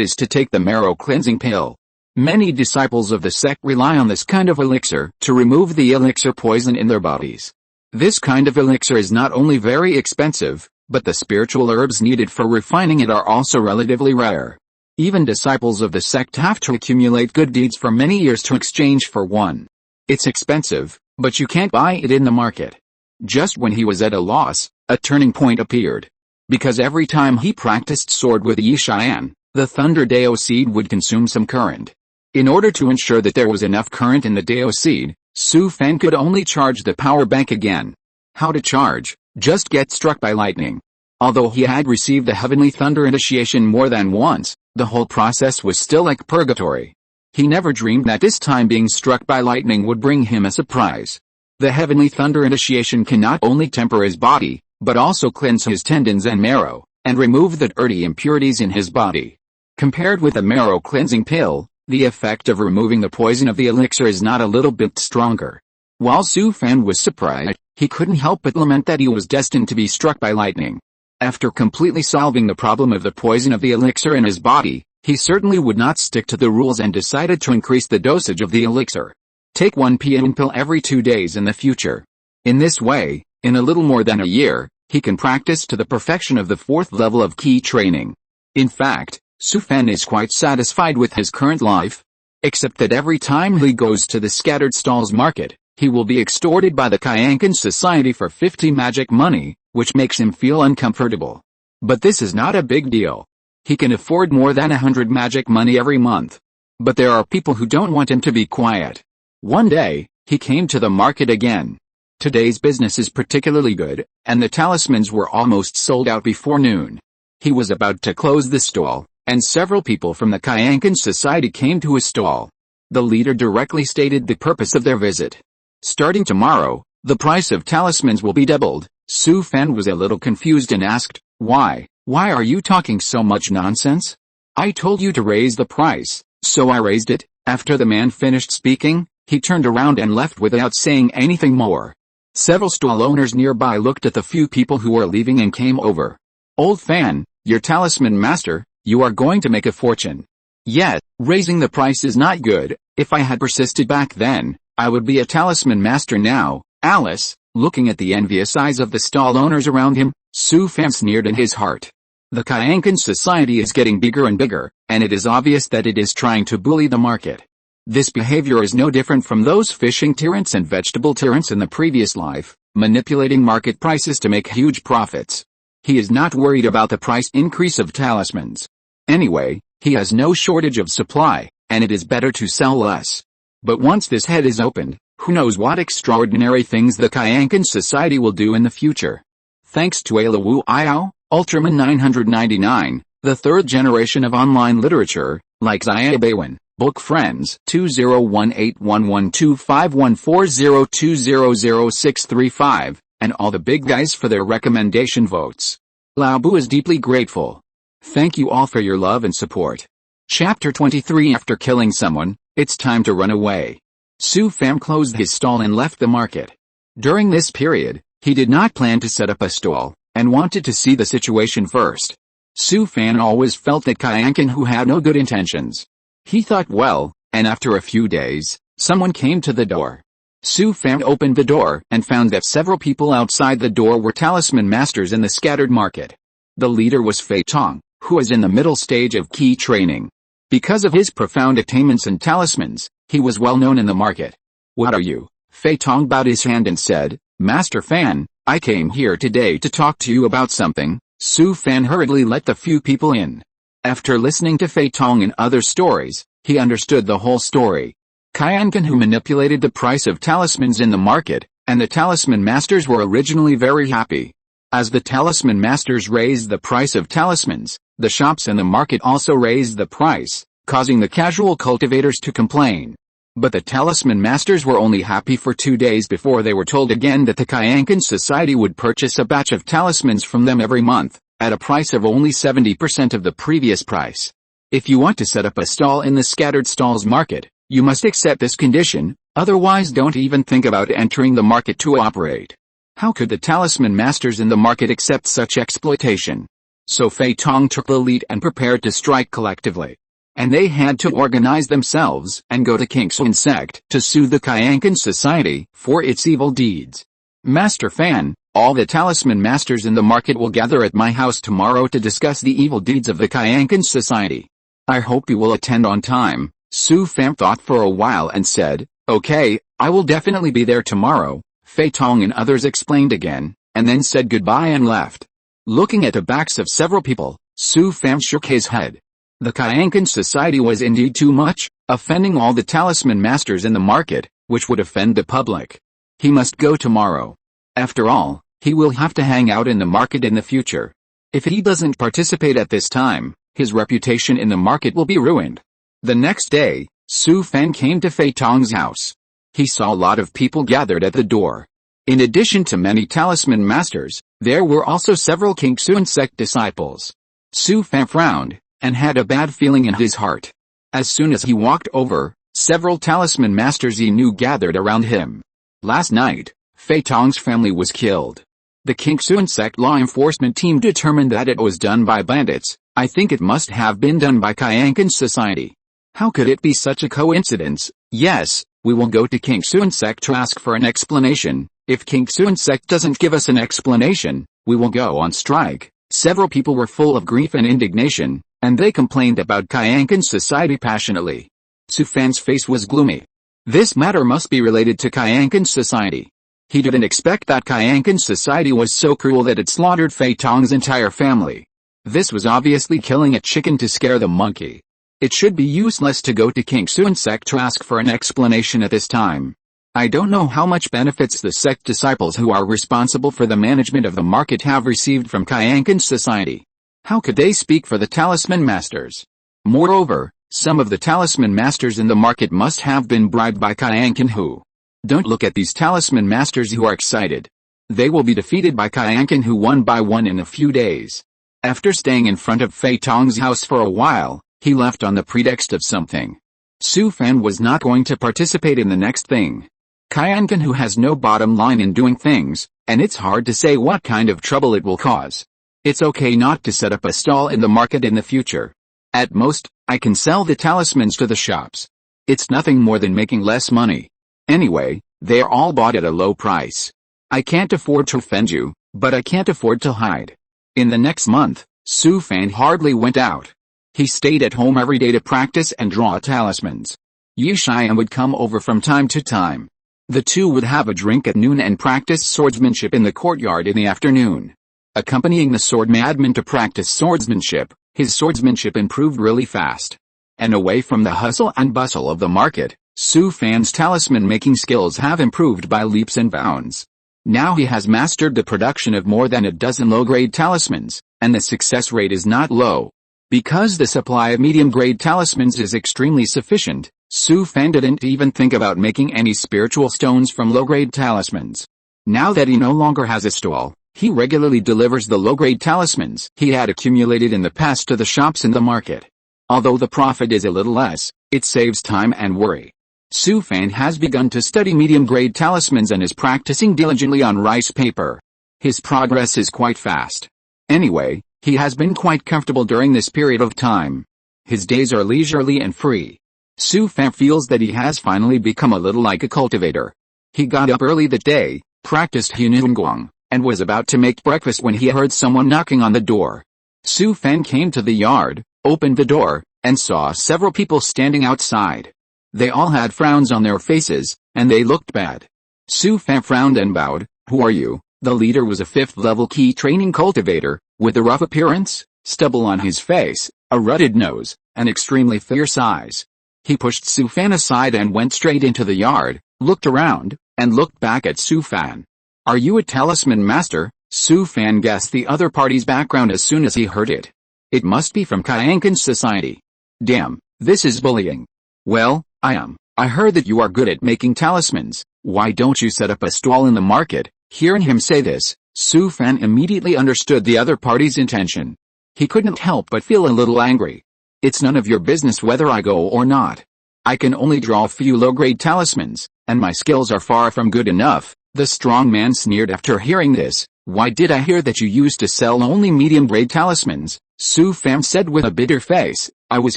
is to take the marrow cleansing pill. Many disciples of the sect rely on this kind of elixir to remove the elixir poison in their bodies. This kind of elixir is not only very expensive, but the spiritual herbs needed for refining it are also relatively rare. Even disciples of the sect have to accumulate good deeds for many years to exchange for one. It's expensive, but you can't buy it in the market. Just when he was at a loss, a turning point appeared. Because every time he practiced sword with Yi Xian, the Thunder Dao seed would consume some current. In order to ensure that there was enough current in the Dao seed, Su Fan could only charge the power bank again. How to charge? Just get struck by lightning. Although he had received the Heavenly Thunder initiation more than once, the whole process was still like purgatory. He never dreamed that this time being struck by lightning would bring him a surprise. The Heavenly Thunder initiation can not only temper his body, but also cleanse his tendons and marrow, and remove the dirty impurities in his body. Compared with a marrow cleansing pill, the effect of removing the poison of the elixir is not a little bit stronger. While Su Fan was surprised, he couldn't help but lament that he was destined to be struck by lightning. After completely solving the problem of the poison of the elixir in his body, he certainly would not stick to the rules and decided to increase the dosage of the elixir. Take 1 PM pill every 2 days in the future. In this way, in a little more than a year, he can practice to the perfection of the 4th level of key training. In fact, Su Fan is quite satisfied with his current life. Except that every time he goes to the scattered stalls market, he will be extorted by the Kyankan Society for 50 magic money, which makes him feel uncomfortable. But this is not a big deal. He can afford more than 100 magic money every month. But there are people who don't want him to be quiet. One day, he came to the market again. Today's business is particularly good, and the talismans were almost sold out before noon. He was about to close the stall, and several people from the Kyankan Society came to his stall. The leader directly stated the purpose of their visit. Starting tomorrow, the price of talismans will be doubled. Su Fan was a little confused and asked, Why are you talking so much nonsense? I told you to raise the price, so I raised it." After the man finished speaking, he turned around and left without saying anything more. Several stall owners nearby looked at the few people who were leaving and came over. "Old Fan, your talisman master, you are going to make a fortune." "Yet, raising the price is not good. If I had persisted back then, I would be a talisman master now." Alice, looking at the envious eyes of the stall owners around him, Su Fan sneered in his heart. The Kyankan Society is getting bigger and bigger, and it is obvious that it is trying to bully the market. This behavior is no different from those fishing tyrants and vegetable tyrants in the previous life, manipulating market prices to make huge profits. He is not worried about the price increase of talismans. Anyway, he has no shortage of supply, and it is better to sell less. But once this head is opened, who knows what extraordinary things the Kyankan Society will do in the future. Thanks to Ayla Wu Iao, Ultraman 999, the 3rd generation of online literature, like Zaya Baywin, Book Friends 201811251402000635, and all the big guys for their recommendation votes. Lao Bu is deeply grateful. Thank you all for your love and support. Chapter 23. After killing someone, it's time to run away. Su Fan closed his stall and left the market. During this period, he did not plan to set up a stall, and wanted to see the situation first. Su Fan always felt that Kyankan who had no good intentions. He thought well, and after a few days, someone came to the door. Su Fan opened the door and found that several people outside the door were talisman masters in the scattered market. The leader was Fei Tong, who was in the middle stage of key training. Because of his profound attainments in talismans, he was well known in the market. "What are you?" Fei Tong bowed his hand and said, "Master Fan, I came here today to talk to you about something." Su Fan hurriedly let the few people in. After listening to Fei Tong and other stories, he understood the whole story. Qianqan who manipulated the price of talismans in the market, and the talisman masters were originally very happy. As the talisman masters raised the price of talismans, the shops and the market also raised the price, causing the casual cultivators to complain. But the talisman masters were only happy for 2 days before they were told again that the Qianqan society would purchase a batch of talismans from them every month, at a price of only 70% of the previous price. If you want to set up a stall in the scattered stalls market, you must accept this condition, otherwise don't even think about entering the market to operate. How could the talisman masters in the market accept such exploitation? So Fei Tong took the lead and prepared to strike collectively. And they had to organize themselves and go to King Sun sect to sue the Qianqan society for its evil deeds. "Master Fan, all the talisman masters in the market will gather at my house tomorrow to discuss the evil deeds of the Qianqan society. I hope you will attend on time." Su Fan thought for a while and said, "Okay, I will definitely be there tomorrow." Fei Tong and others explained again, and then said goodbye and left. Looking at the backs of several people, Su Fan shook his head. The Qianqan society was indeed too much, offending all the talisman masters in the market, which would offend the public. He must go tomorrow. After all, he will have to hang out in the market in the future. If he doesn't participate at this time, his reputation in the market will be ruined. The next day, Su Fan came to Fei Tong's house. He saw a lot of people gathered at the door. In addition to many talisman masters, there were also several King Sun sect disciples. Su Fan frowned, and had a bad feeling in his heart. As soon as he walked over, several talisman masters he knew gathered around him. Last night, Fei Tong's family was killed. The King Sun sect law enforcement team determined that it was done by bandits. I think it must have been done by Qianqan society. How could it be such a coincidence? Yes, we will go to King Sun sect to ask for an explanation. If King Sun sect doesn't give us an explanation, we will go on strike. Several people were full of grief and indignation, and they complained about Qianqan society passionately. Su Fan's face was gloomy. This matter must be related to Qianqan society. He didn't expect that Qianqan society was so cruel that it slaughtered Fei Tong's entire family. This was obviously killing a chicken to scare the monkey. It should be useless to go to King Sun sect to ask for an explanation at this time. I don't know how much benefits the sect disciples who are responsible for the management of the market have received from Qianqan society. How could they speak for the talisman masters? Moreover, some of the talisman masters in the market must have been bribed by Qianqan who. Don't look at these talisman masters who are excited. They will be defeated by Qianqan who one by one in a few days. After staying in front of Fei Tong's house for a while, he left on the pretext of something. Su Fan was not going to participate in the next thing. Qianqan who has no bottom line in doing things, and it's hard to say what kind of trouble it will cause. It's okay not to set up a stall in the market in the future. At most, I can sell the talismans to the shops. It's nothing more than making less money. Anyway, they are all bought at a low price. I can't afford to offend you, but I can't afford to hide. In the next month, Su Fan hardly went out. He stayed at home every day to practice and draw talismans. Yi Xian would come over from time to time. The two would have a drink at noon and practice swordsmanship in the courtyard in the afternoon. Accompanying the sword madman to practice swordsmanship, his swordsmanship improved really fast. And away from the hustle and bustle of the market, Su Fan's talisman-making skills have improved by leaps and bounds. Now he has mastered the production of more than a dozen low-grade talismans, and the success rate is not low. Because the supply of medium-grade talismans is extremely sufficient, Su Fan didn't even think about making any spiritual stones from low-grade talismans. Now that he no longer has a stall, he regularly delivers the low-grade talismans he had accumulated in the past to the shops in the market. Although the profit is a little less, it saves time and worry. Su Fan has begun to study medium-grade talismans and is practicing diligently on rice paper. His progress is quite fast. Anyway, he has been quite comfortable during this period of time. His days are leisurely and free. Su Fan feels that he has finally become a little like a cultivator. He got up early that day, practiced Hununguang, and was about to make breakfast when he heard someone knocking on the door. Su Fan came to the yard, opened the door, and saw several people standing outside. They all had frowns on their faces, and they looked bad. Su Fan frowned and bowed. "Who are you?" The leader was a 5th-level key training cultivator, with a rough appearance, stubble on his face, a rutted nose, and extremely fierce eyes. He pushed Su Fan aside and went straight into the yard, looked around, and looked back at Su Fan. "Are you a talisman master?" Su Fan guessed the other party's background as soon as he heard it. It must be from Kyankan's society. "Damn, this is bullying." "Well, I am. I heard that you are good at making talismans. Why don't you set up a stall in the market?" Hearing him say this, Su Fan immediately understood the other party's intention. He couldn't help but feel a little angry. "It's none of your business whether I go or not. I can only draw a few low-grade talismans, and my skills are far from good enough." The strong man sneered after hearing this. "Why did I hear that you used to sell only medium-grade talismans?" Su Fan said with a bitter face. "I was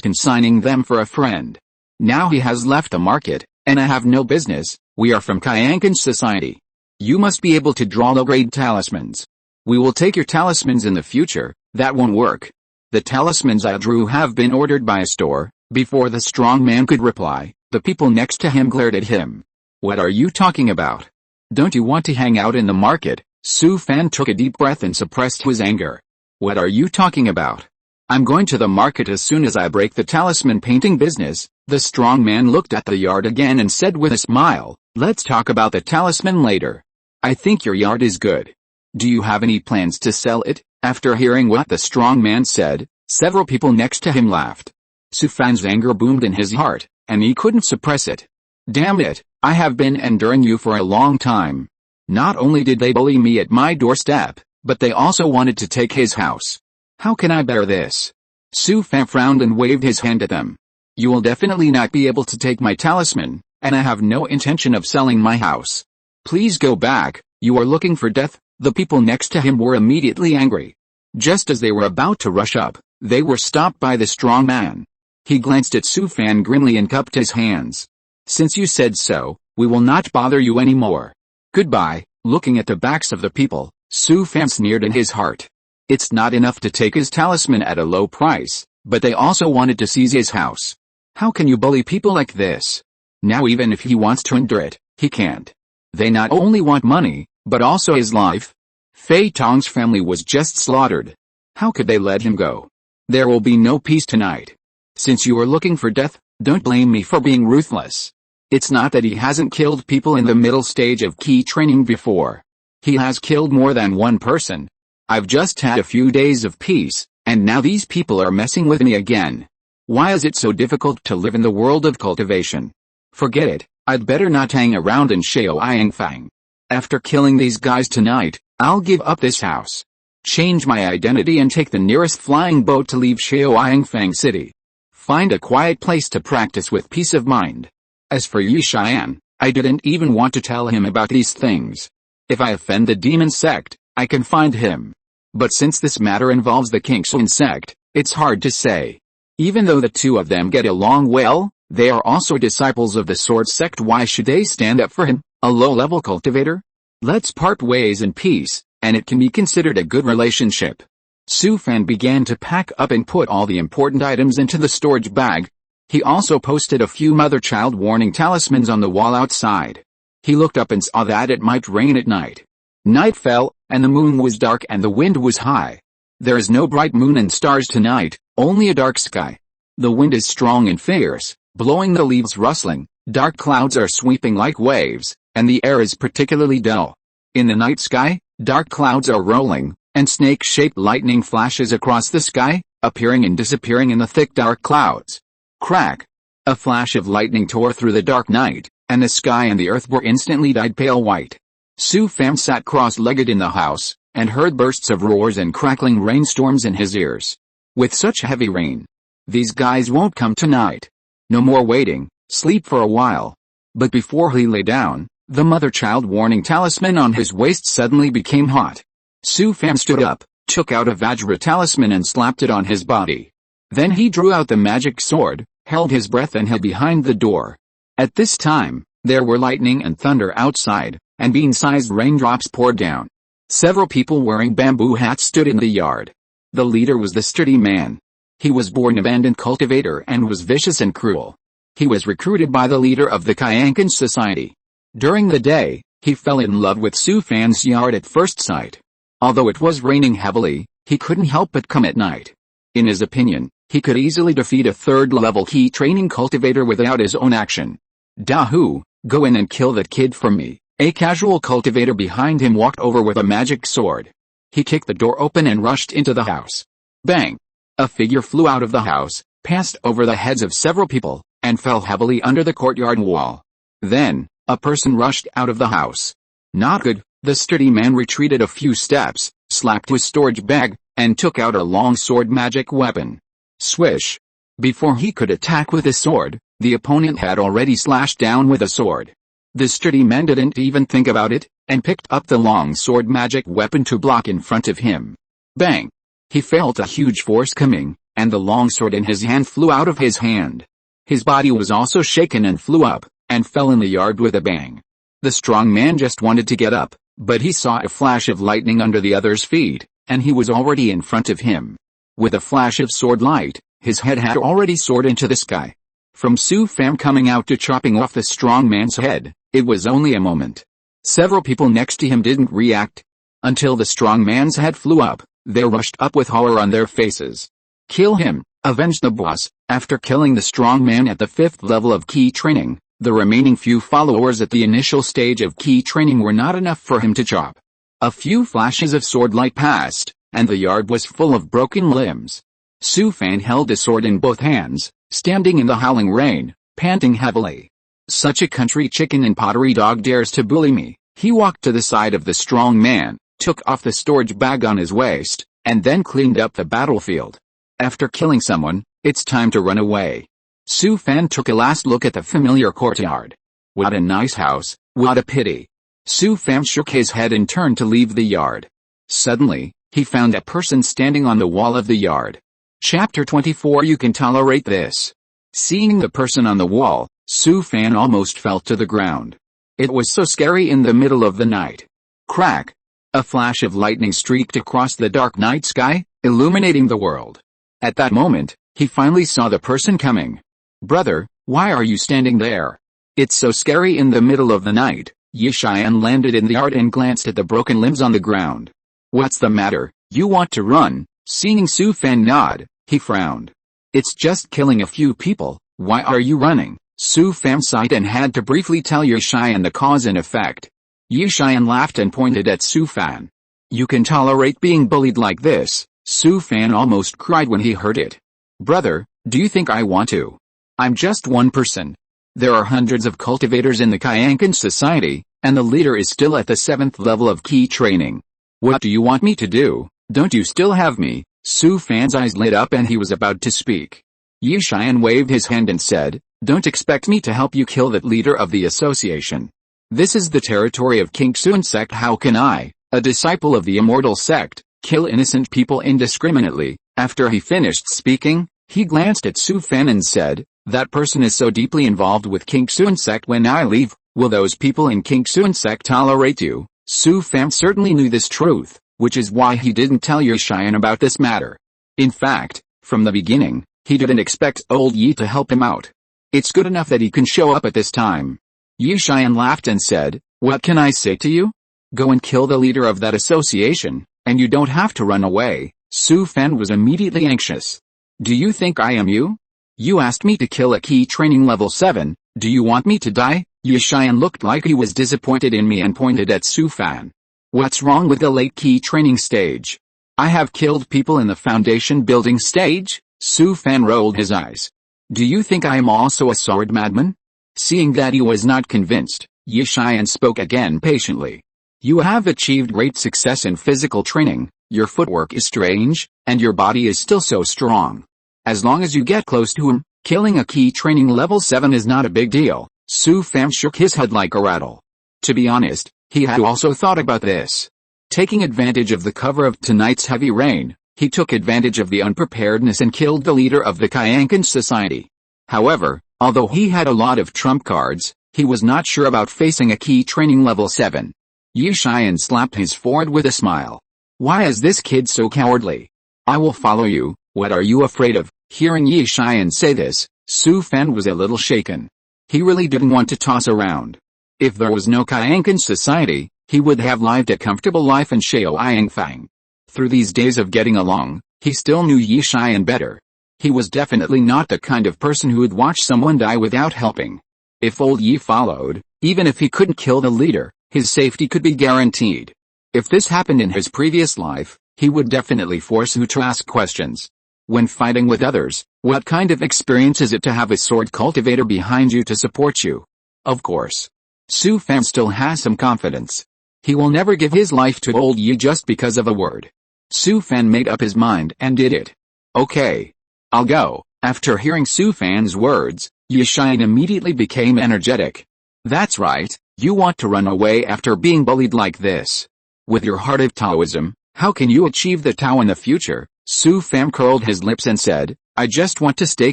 consigning them for a friend. Now he has left the market, and I have no business. We are from Kyankan's society. You must be able to draw low-grade talismans. We will take your talismans in the future." "That won't work. The talismans I drew have been ordered by a store." Before the strong man could reply, the people next to him glared at him. "What are you talking about? Don't you want to hang out in the market?" Su Fan took a deep breath and suppressed his anger. "What are you talking about? I'm going to the market as soon as I break the talisman painting business." The strong man looked at the yard again and said with a smile, "Let's talk about the talisman later. I think your yard is good. Do you have any plans to sell it?" After hearing what the strong man said, several people next to him laughed. Su Fan's anger boomed in his heart, and he couldn't suppress it. "Damn it, I have been enduring you for a long time. Not only did they bully me at my doorstep, but they also wanted to take his house. How can I bear this?" Su Fan frowned and waved his hand at them. "You will definitely not be able to take my talisman, and I have no intention of selling my house. Please go back, you are looking for death." The people next to him were immediately angry. Just as they were about to rush up, they were stopped by the strong man. He glanced at Su Fan grimly and cupped his hands. "Since you said so, we will not bother you anymore. Goodbye." Looking at the backs of the people, Su Fan sneered in his heart. It's not enough to take his talisman at a low price, but they also wanted to seize his house. How can you bully people like this? Now even if he wants to endure it, he can't. They not only want money, but also his life. Fei Tong's family was just slaughtered. How could they let him go? There will be no peace tonight. Since you are looking for death, don't blame me for being ruthless. It's not that he hasn't killed people in the middle stage of key training before. He has killed more than one person. I've just had a few days of peace, and now these people are messing with me again. Why is it so difficult to live in the world of cultivation? Forget it, I'd better not hang around in Shaoyangfang. After killing these guys tonight, I'll give up this house. Change my identity and take the nearest flying boat to leave Shaoyangfang City. Find a quiet place to practice with peace of mind. As for Yi Xian, I didn't even want to tell him about these things. If I offend the demon sect, I can find him. But since this matter involves the Kingsun sect, it's hard to say. Even though the two of them get along well, they are also disciples of the sword sect. Why should they stand up for him, a low-level cultivator? Let's part ways in peace, and it can be considered a good relationship. Su Fan began to pack up and put all the important items into the storage bag. He also posted a few mother-child warning talismans on the wall outside. He looked up and saw that it might rain at night. Night fell, and the moon was dark and the wind was high. There is no bright moon and stars tonight, only a dark sky. The wind is strong and fierce, blowing the leaves rustling, dark clouds are sweeping like waves, and the air is particularly dull. In the night sky, dark clouds are rolling, and snake-shaped lightning flashes across the sky, appearing and disappearing in the thick dark clouds. Crack! A flash of lightning tore through the dark night, and the sky and the earth were instantly dyed pale white. Su Fan sat cross-legged in the house, and heard bursts of roars and crackling rainstorms in his ears. With such heavy rain, these guys won't come tonight. No more waiting, sleep for a while. But before he lay down, the mother-child warning talisman on his waist suddenly became hot. Su Fan stood up, took out a Vajra talisman and slapped it on his body. Then he drew out the magic sword, held his breath and hid behind the door. At this time, There were lightning and thunder outside, and bean-sized raindrops poured down. Several people wearing bamboo hats stood in the yard. The leader was the sturdy man. He was born abandoned cultivator and was vicious and cruel. He was recruited by the leader of the Kyankan society. During the day, he fell in love with Su Fan's yard at first sight. Although it was raining heavily, he couldn't help but come at night. In his opinion, he could easily defeat a third-level key training cultivator without his own action. Dahu, go in and kill that kid for me. A casual cultivator behind him walked over with a magic sword. He kicked the door open and rushed into the house. Bang! A figure flew out of the house, passed over the heads of several people, and fell heavily under the courtyard wall. Then, a person rushed out of the house. Not good. The sturdy man retreated a few steps, slapped his storage bag, and took out a long sword magic weapon. Swish! Before he could attack with a sword, the opponent had already slashed down with a sword. The sturdy man didn't even think about it, and picked up the long sword magic weapon to block in front of him. Bang! He felt a huge force coming, and the long sword in his hand flew out of his hand. His body was also shaken and flew up, and fell in the yard with a bang. The strong man just wanted to get up, but he saw a flash of lightning under the other's feet, and he was already in front of him. With a flash of sword light, his head had already soared into the sky. From Su Fan coming out to chopping off the strong man's head, it was only a moment. Several people next to him didn't react. Until the strong man's head flew up, they rushed up with horror on their faces. Kill him, avenge the boss. After killing the strong man at the 5th level of key training, the remaining few followers at the initial stage of key training were not enough for him to chop. A few flashes of sword light passed, and the yard was full of broken limbs. Su Fan held a sword in both hands, standing in the howling rain, panting heavily. Such a country chicken and pottery dog dares to bully me. He walked to the side of the strong man, took off the storage bag on his waist, and then cleaned up the battlefield. After killing someone, it's time to run away. Su Fan took a last look at the familiar courtyard. What a nice house, what a pity. Su Fan shook his head and turned to leave the yard. Suddenly, he found a person standing on the wall of the yard. Chapter 24. You can tolerate this. Seeing the person on the wall, Su Fan almost fell to the ground. It was so scary in the middle of the night. Crack! A flash of lightning streaked across the dark night sky, illuminating the world. At that moment, he finally saw the person coming. Brother, why are you standing there? It's so scary in the middle of the night. Yishian landed in the yard and glanced at the broken limbs on the ground. What's the matter? You want to run? Seeing Su Fan nod, he frowned. It's just killing a few people. Why are you running? Su Fan sighed and had to briefly tell Yishian the cause and effect. Yishian laughed and pointed at Su Fan. You can tolerate being bullied like this? Su Fan almost cried when he heard it. Brother, do you think I want to? I'm just one person. There are hundreds of cultivators in the Kyankan society, and the leader is still at the 7th level of key training. What do you want me to do? Don't you still have me? Su Fan's eyes lit up and he was about to speak. Yishian waved his hand and said, Don't expect me to help you kill that leader of the association. This is the territory of Kingsun sect. How can I, a disciple of the immortal sect, kill innocent people indiscriminately? After he finished speaking, he glanced at Su Fan and said, That person is so deeply involved with Kingsun sect. When I leave, will those people in Kingsun sect tolerate you? Su Fan certainly knew this truth, which is why he didn't tell Yishian about this matter. In fact, from the beginning, he didn't expect old Yi to help him out. It's good enough that he can show up at this time. Yishian laughed and said, What can I say to you? Go and kill the leader of that association, and you don't have to run away. Su Fan was immediately anxious. Do you think I am you? You asked me to kill a key training level 7, do you want me to die? Yishian looked like he was disappointed in me and pointed at Su Fan. What's wrong with the late key training stage? I have killed people in the foundation building stage? Su Fan rolled his eyes. Do you think I am also a sword madman? Seeing that he was not convinced, Yishian spoke again patiently. You have achieved great success in physical training, your footwork is strange, and your body is still so strong. As long as you get close to him, killing a key training level 7 is not a big deal. Su Fan shook his head like a rattle. To be honest, he had also thought about this. Taking advantage of the cover of tonight's heavy rain, he took advantage of the unpreparedness and killed the leader of the Kyankan society. However, although he had a lot of trump cards, He was not sure about facing a key training level 7. Yi Xian slapped his forehead with a smile. Why is this kid so cowardly? I will follow you, what are you afraid of? Hearing Yi Xian say this, Su Fan was a little shaken. He really didn't want to toss around. If there was no Kaiankan society, he would have lived a comfortable life in Shaoyangfang. Through these days of getting along, he still knew Yi Xian better. He was definitely not the kind of person who would watch someone die without helping. If old Yi followed, even if he couldn't kill the leader, his safety could be guaranteed. If this happened in his previous life, he would definitely force Su to ask questions. When fighting with others, what kind of experience is it to have a sword cultivator behind you to support you? Of course. Su Fan still has some confidence. He will never give his life to old Yi just because of a word. Su Fan made up his mind and did it. Okay. I'll go. After hearing Su Fan's words, Yi Xian immediately became energetic. That's right, you want to run away after being bullied like this. With your heart of Taoism, how can you achieve the Tao in the future? Su Fan curled his lips and said, I just want to stay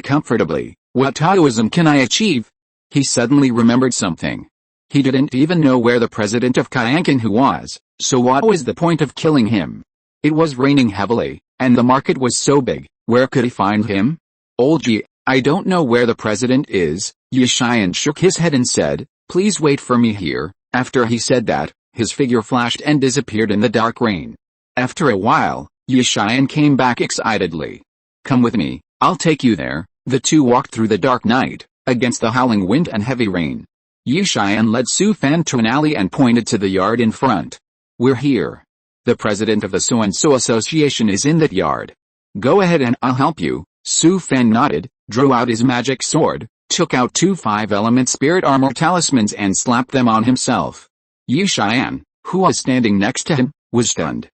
comfortably. What Taoism can I achieve? He suddenly remembered something. He didn't even know where the president of Kaiankan was, so what was the point of killing him? It was raining heavily, and the market was so big, where could he find him? Old Yi, I don't know where the president is. Yi Xian shook his head and said, please wait for me here. After he said that, his figure flashed and disappeared in the dark rain. After a while, Yi Xian came back excitedly. Come with me, I'll take you there. The two walked through the dark night, against the howling wind and heavy rain. Yi Xian led Su Fan to an alley and pointed to the yard in front. We're here. The president of the So-and-So Association is in that yard. Go ahead and I'll help you. Su Fan nodded, drew out his magic sword, took out 2 5-element spirit armor talismans and slapped them on himself. Yi Xian, who was standing next to him, was stunned.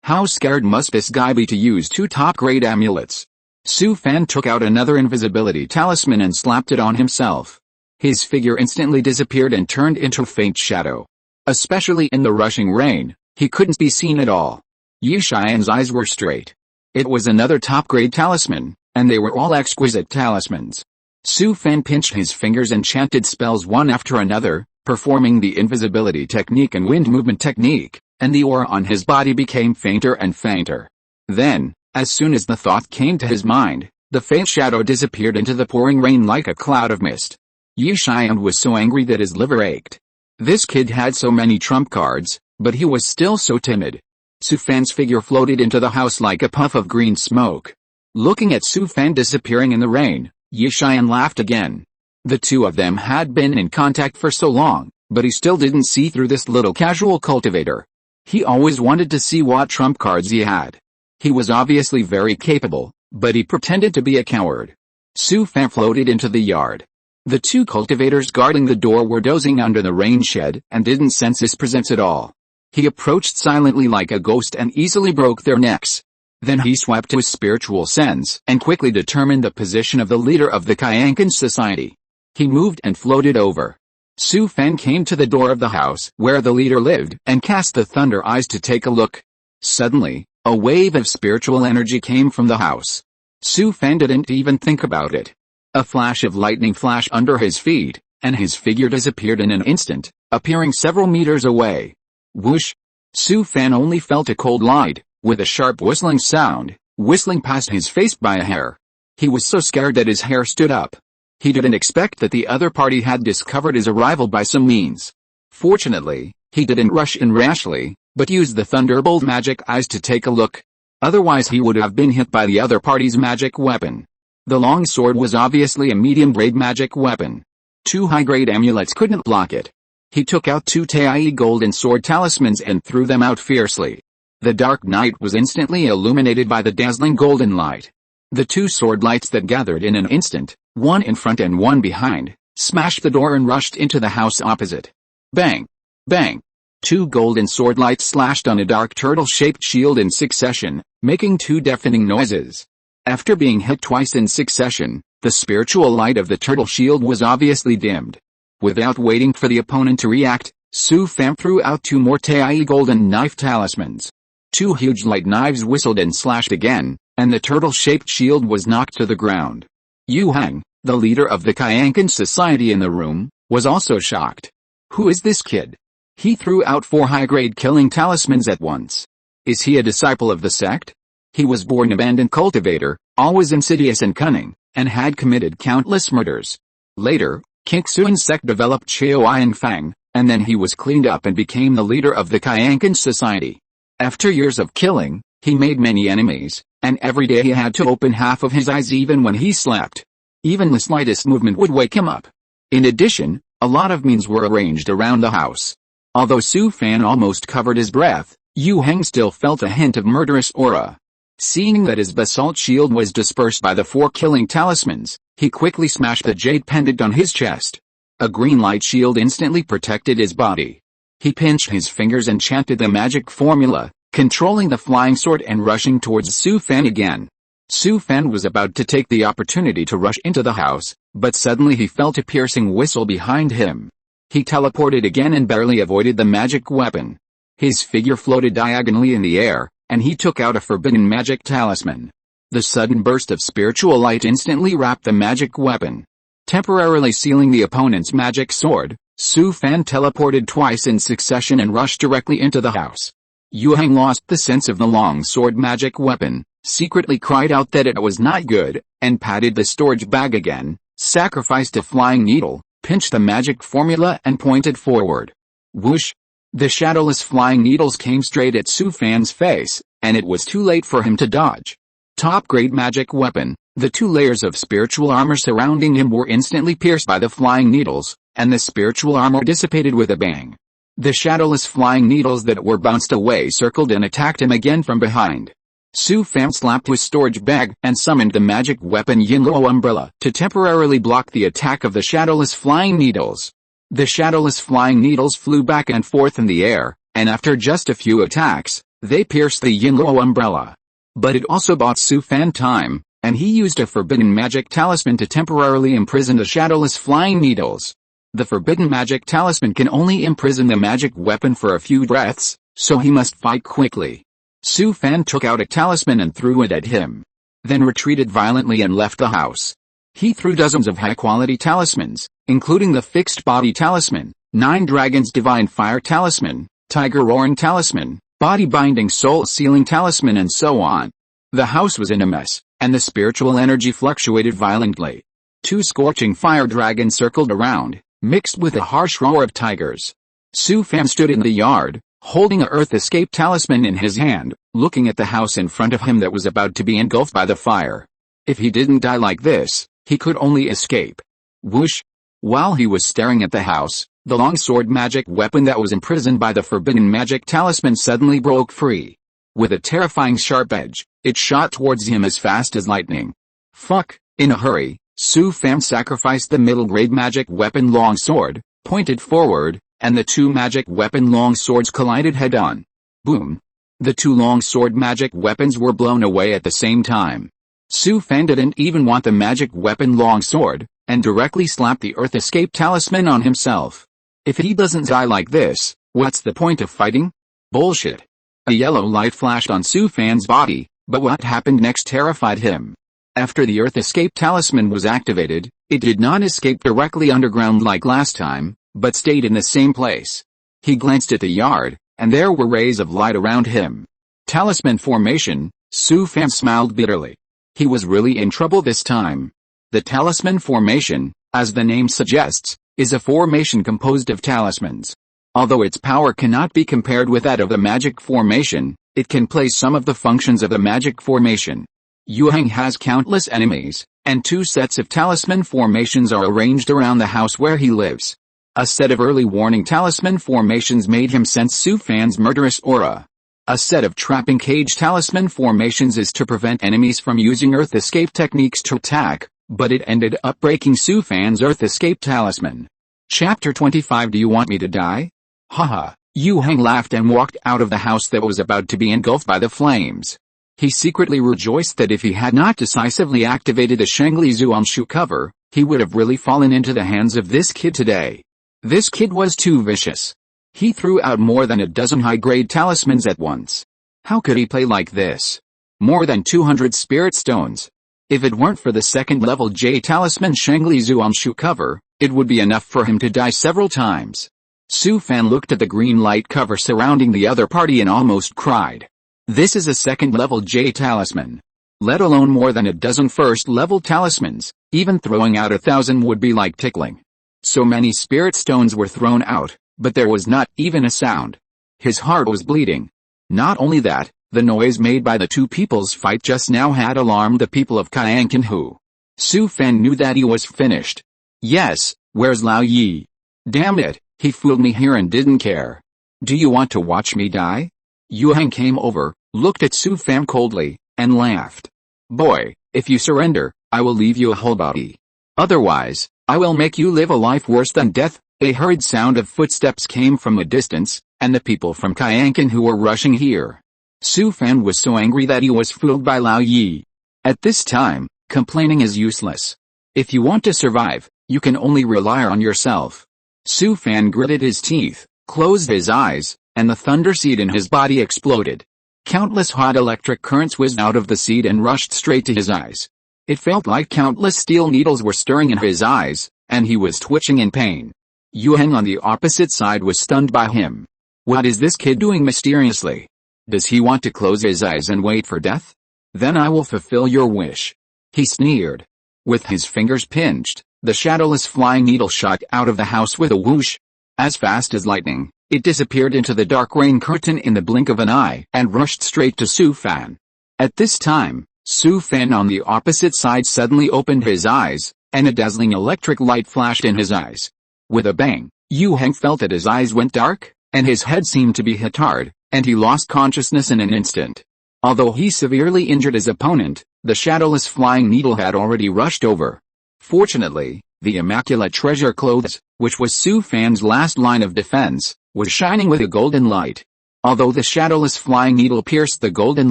How scared must this guy be to use 2 top-grade amulets? Su Fan took out another invisibility talisman and slapped it on himself. His figure instantly disappeared and turned into a faint shadow. Especially in the rushing rain, he couldn't be seen at all. Yi Xian's eyes were straight. It was another top-grade talisman, and they were all exquisite talismans. Su Fan pinched his fingers and chanted spells one after another, performing the invisibility technique and wind movement technique, and the aura on his body became fainter and fainter. Then, as soon as the thought came to his mind, the faint shadow disappeared into the pouring rain like a cloud of mist. Yi Xian was so angry that his liver ached. This kid had so many trump cards, but he was still so timid. Su Fan's figure floated into the house like a puff of green smoke. Looking at Su Fan disappearing in the rain, Yi Xian laughed again. The two of them had been in contact for so long, but he still didn't see through this little casual cultivator. He always wanted to see what trump cards he had. He was obviously very capable, but he pretended to be a coward. Su Fan floated into the yard. The 2 cultivators guarding the door were dozing under the rain shed and didn't sense his presence at all. He approached silently like a ghost and easily broke their necks. Then he swept his spiritual sense and quickly determined the position of the leader of the Kaiankan society. He moved and floated over. Su Fan came to the door of the house where the leader lived and cast the thunder eyes to take a look. Suddenly, a wave of spiritual energy came from the house. Su Fan didn't even think about it. A flash of lightning flashed under his feet, and his figure disappeared in an instant, appearing several meters away. Whoosh! Su Fan only felt a cold light, with a sharp whistling sound, whistling past his face by a hair. He was so scared that his hair stood up. He didn't expect that the other party had discovered his arrival by some means. Fortunately, he didn't rush in rashly, but used the Thunderbolt magic eyes to take a look. Otherwise he would have been hit by the other party's magic weapon. The long sword was obviously a medium-grade magic weapon. 2 high-grade amulets couldn't block it. He took out 2 Tai golden sword talismans and threw them out fiercely. The dark night was instantly illuminated by the dazzling golden light. The 2 sword lights that gathered in an instant, one in front and one behind, smashed the door and rushed into the house opposite. Bang! Bang! 2 golden sword lights slashed on a dark turtle-shaped shield in succession, making 2 deafening noises. After being hit twice in succession, the spiritual light of the turtle shield was obviously dimmed. Without waiting for the opponent to react, Su Fan threw out 2 more Tai golden knife talismans. 2 huge light knives whistled and slashed again, and the turtle-shaped shield was knocked to the ground. Yu Hang, The leader of the Kyankan society in the room was also shocked. Who is this kid? He threw out 4 high-grade killing talismans at once. Is he a disciple of the sect? He was born abandoned cultivator, always insidious and cunning, and had committed countless murders. Later, Kingsuan's sect developed Choyang Fang, and then he was cleaned up and became the leader of the Kyankan society. After years of killing, he made many enemies, and every day he had to open half of his eyes even when he slept. Even the slightest movement would wake him up. In addition, a lot of means were arranged around the house. Although Su Fan almost covered his breath, Yu Heng still felt a hint of murderous aura. Seeing that his basalt shield was dispersed by the 4 killing talismans, he quickly smashed the jade pendant on his chest. A green light shield instantly protected his body. He pinched his fingers and chanted the magic formula, controlling the flying sword and rushing towards Su Fan again. Su Fan was about to take the opportunity to rush into the house, but suddenly he felt a piercing whistle behind him. He teleported again and barely avoided the magic weapon. His figure floated diagonally in the air, and he took out a forbidden magic talisman. The sudden burst of spiritual light instantly wrapped the magic weapon. Temporarily sealing the opponent's magic sword, Su Fan teleported twice in succession and rushed directly into the house. Yu Heng lost the sense of the long sword magic weapon, secretly cried out that it was not good, and patted the storage bag again, sacrificed a flying needle, pinched the magic formula and pointed forward. Whoosh! The shadowless flying needles came straight at Su Fan's face, and it was too late for him to dodge. Top-grade magic weapon, the 2 layers of spiritual armor surrounding him were instantly pierced by the flying needles, and the spiritual armor dissipated with a bang. The shadowless flying needles that were bounced away circled and attacked him again from behind. Su Fan slapped his storage bag and summoned the magic weapon Yinluo Umbrella to temporarily block the attack of the shadowless flying needles. The shadowless flying needles flew back and forth in the air, and after just a few attacks, they pierced the Yinluo Umbrella. But it also bought Su Fan time, and he used a forbidden magic talisman to temporarily imprison the shadowless flying needles. The forbidden magic talisman can only imprison the magic weapon for a few breaths, so he must fight quickly. Su Fan took out a talisman and threw it at him. Then retreated violently and left the house. He threw dozens of high-quality talismans, including the Fixed Body Talisman, 9 Dragons Divine Fire Talisman, Tiger Roaring Talisman, Body Binding Soul Sealing Talisman and so on. The house was in a mess, and the spiritual energy fluctuated violently. 2 scorching fire dragons circled around, mixed with a harsh roar of tigers. Su Fan stood in the yard, holding a Earth Escape Talisman in his hand, looking at the house in front of him that was about to be engulfed by the fire. If he didn't die like this, he could only escape. Whoosh! While he was staring at the house, the longsword magic weapon that was imprisoned by the forbidden magic talisman suddenly broke free. With a terrifying sharp edge, it shot towards him as fast as lightning. Fuck! In a hurry, Su Fan sacrificed the middle-grade magic weapon longsword, pointed forward, and the 2 magic weapon longswords collided head-on. Boom! The 2 longsword magic weapons were blown away at the same time. Su Fan didn't even want the magic weapon longsword, and directly slapped the Earth Escape Talisman on himself. If he doesn't die like this, what's the point of fighting? Bullshit. A yellow light flashed on Su Fan's body, but what happened next terrified him. After the Earth Escape Talisman was activated, it did not escape directly underground like last time, but stayed in the same place. He glanced at the yard, and there were rays of light around him. Talisman formation, Su Fan smiled bitterly. He was really in trouble this time. The talisman formation, as the name suggests, is a formation composed of talismans. Although its power cannot be compared with that of the magic formation, it can play some of the functions of the magic formation. Yu Heng has countless enemies, and 2 sets of talisman formations are arranged around the house where he lives. A set of early warning talisman formations made him sense Su Fan's murderous aura. A set of trapping cage talisman formations is to prevent enemies from using Earth Escape techniques to attack, but it ended up breaking Su Fan's Earth Escape Talisman. Chapter 25. Do you want me to die? Haha. Yu Heng laughed and walked out of the house that was about to be engulfed by the flames. He secretly rejoiced that if he had not decisively activated the Shengli Zuanshu cover, he would have really fallen into the hands of this kid today. This kid was too vicious. He threw out more than a dozen high-grade talismans at once. How could he play like this? More than 200 spirit stones. If it weren't for the second-level J talisman Shangli Zuanshu cover, it would be enough for him to die several times. Su Fan looked at the green light cover surrounding the other party and almost cried. This is a second-level J talisman. Let alone more than a dozen first-level talismans, even throwing out 1,000 would be like tickling. So many spirit stones were thrown out, but there was not even a sound. His heart was bleeding. Not only that, the noise made by the two people's fight just now had alarmed the people of Kyankanhu. Su Fan knew that he was finished. Yes, where's Lao Yi? Damn it, he fooled me here and didn't care. Do you want to watch me die? Yu Heng came over, looked at Su Fan coldly, and laughed. Boy, if you surrender, I will leave you a whole body. Otherwise, I will make you live a life worse than death. A hurried sound of footsteps came from a distance, and the people from Kyankanhu were rushing here. Su Fan was so angry that he was fooled by Lao Yi. At this time, complaining is useless. If you want to survive, you can only rely on yourself. Su Fan gritted his teeth, closed his eyes, and the thunder seed in his body exploded. Countless hot electric currents whizzed out of the seed and rushed straight to his eyes. It felt like countless steel needles were stirring in his eyes, and he was twitching in pain. Yu Heng on the opposite side was stunned by him. What is this kid doing mysteriously? Does he want to close his eyes and wait for death? Then I will fulfill your wish. He sneered. With his fingers pinched, the shadowless flying needle shot out of the house with a whoosh. As fast as lightning, it disappeared into the dark rain curtain in the blink of an eye and rushed straight to Su Fan. At this time, Su Fan on the opposite side suddenly opened his eyes, and a dazzling electric light flashed in his eyes. With a bang, Yu Heng felt that his eyes went dark, and his head seemed to be hit hard, and he lost consciousness in an instant. Although he severely injured his opponent, the shadowless flying needle had already rushed over. Fortunately, the immaculate treasure clothes, which was Su Fan's last line of defense, was shining with a golden light. Although the shadowless flying needle pierced the golden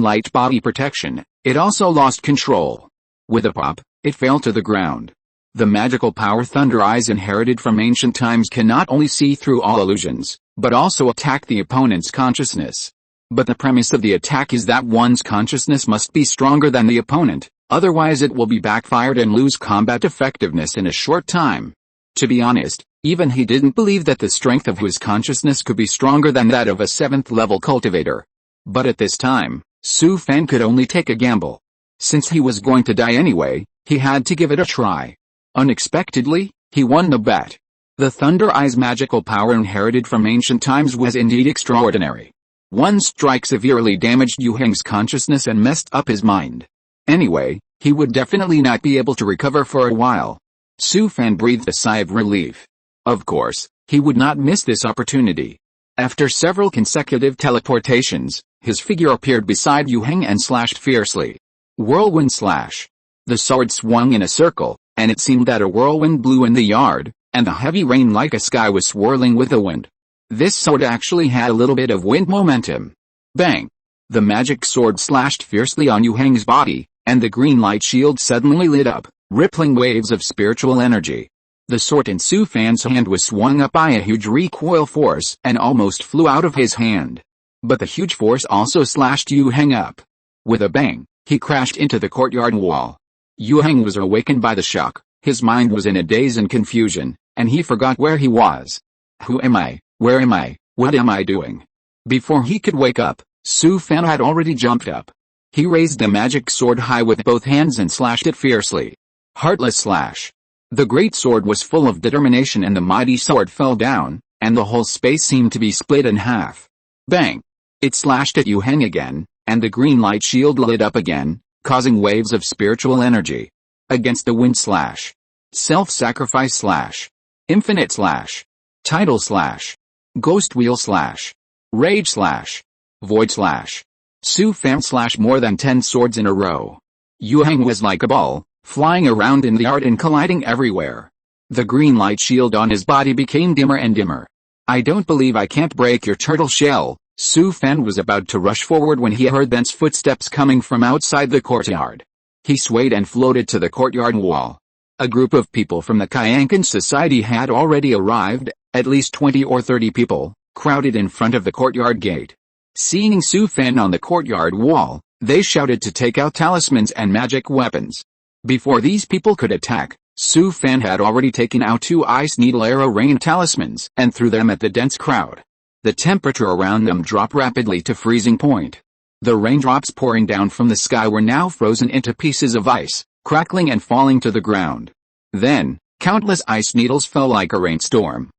light body protection, it also lost control. With a pop, it fell to the ground. The magical power Thunder Eyes inherited from ancient times can not only see through all illusions, but also attack the opponent's consciousness. But the premise of the attack is that one's consciousness must be stronger than the opponent, otherwise it will be backfired and lose combat effectiveness in a short time. To be honest, even he didn't believe that the strength of his consciousness could be stronger than that of a 7th-level cultivator. But at this time, Su Fan could only take a gamble. Since he was going to die anyway, he had to give it a try. Unexpectedly, he won the bet. The Thunder Eye's magical power inherited from ancient times was indeed extraordinary. One strike severely damaged Yu Heng's consciousness and messed up his mind. Anyway, he would definitely not be able to recover for a while. Su Fan breathed a sigh of relief. Of course, he would not miss this opportunity. After several consecutive teleportations, his figure appeared beside Yu Heng and slashed fiercely. Whirlwind slash. The sword swung in a circle, and it seemed that a whirlwind blew in the yard, and the heavy rain like a sky was swirling with the wind. This sword actually had a little bit of wind momentum. Bang! The magic sword slashed fiercely on Yu Heng's body, and the green light shield suddenly lit up, rippling waves of spiritual energy. The sword in Su Fan's hand was swung up by a huge recoil force and almost flew out of his hand. But the huge force also slashed Yu Heng up. With a bang, he crashed into the courtyard wall. Yu Heng was awakened by the shock, his mind was in a daze and confusion, and he forgot where he was. Who am I? Where am I? What am I doing? Before he could wake up, Su Fan had already jumped up. He raised the magic sword high with both hands and slashed it fiercely. Heartless slash. The great sword was full of determination and the mighty sword fell down, and the whole space seemed to be split in half. Bang! It slashed at Yu Heng again, and the green light shield lit up again, causing waves of spiritual energy. Against the wind slash. Self-sacrifice slash. Infinite slash. Tidal slash. Ghost wheel slash. Rage slash. Void slash. Su Fan slashed more than 10 swords in a row. Yu Heng was like a ball, flying around in the yard and colliding everywhere. The green light shield on his body became dimmer and dimmer. I don't believe I can't break your turtle shell. Su Fan was about to rush forward when he heard dense footsteps coming from outside the courtyard. He swayed and floated to the courtyard wall. A group of people from the Kyankan society had already arrived, at least 20 or 30 people, crowded in front of the courtyard gate. Seeing Su Fan on the courtyard wall, they shouted to take out talismans and magic weapons. Before these people could attack, Su Fan had already taken out 2 Ice Needle Arrow Rain talismans and threw them at the dense crowd. The temperature around them dropped rapidly to freezing point. The raindrops pouring down from the sky were now frozen into pieces of ice, crackling and falling to the ground. Then, countless ice needles fell like a rainstorm.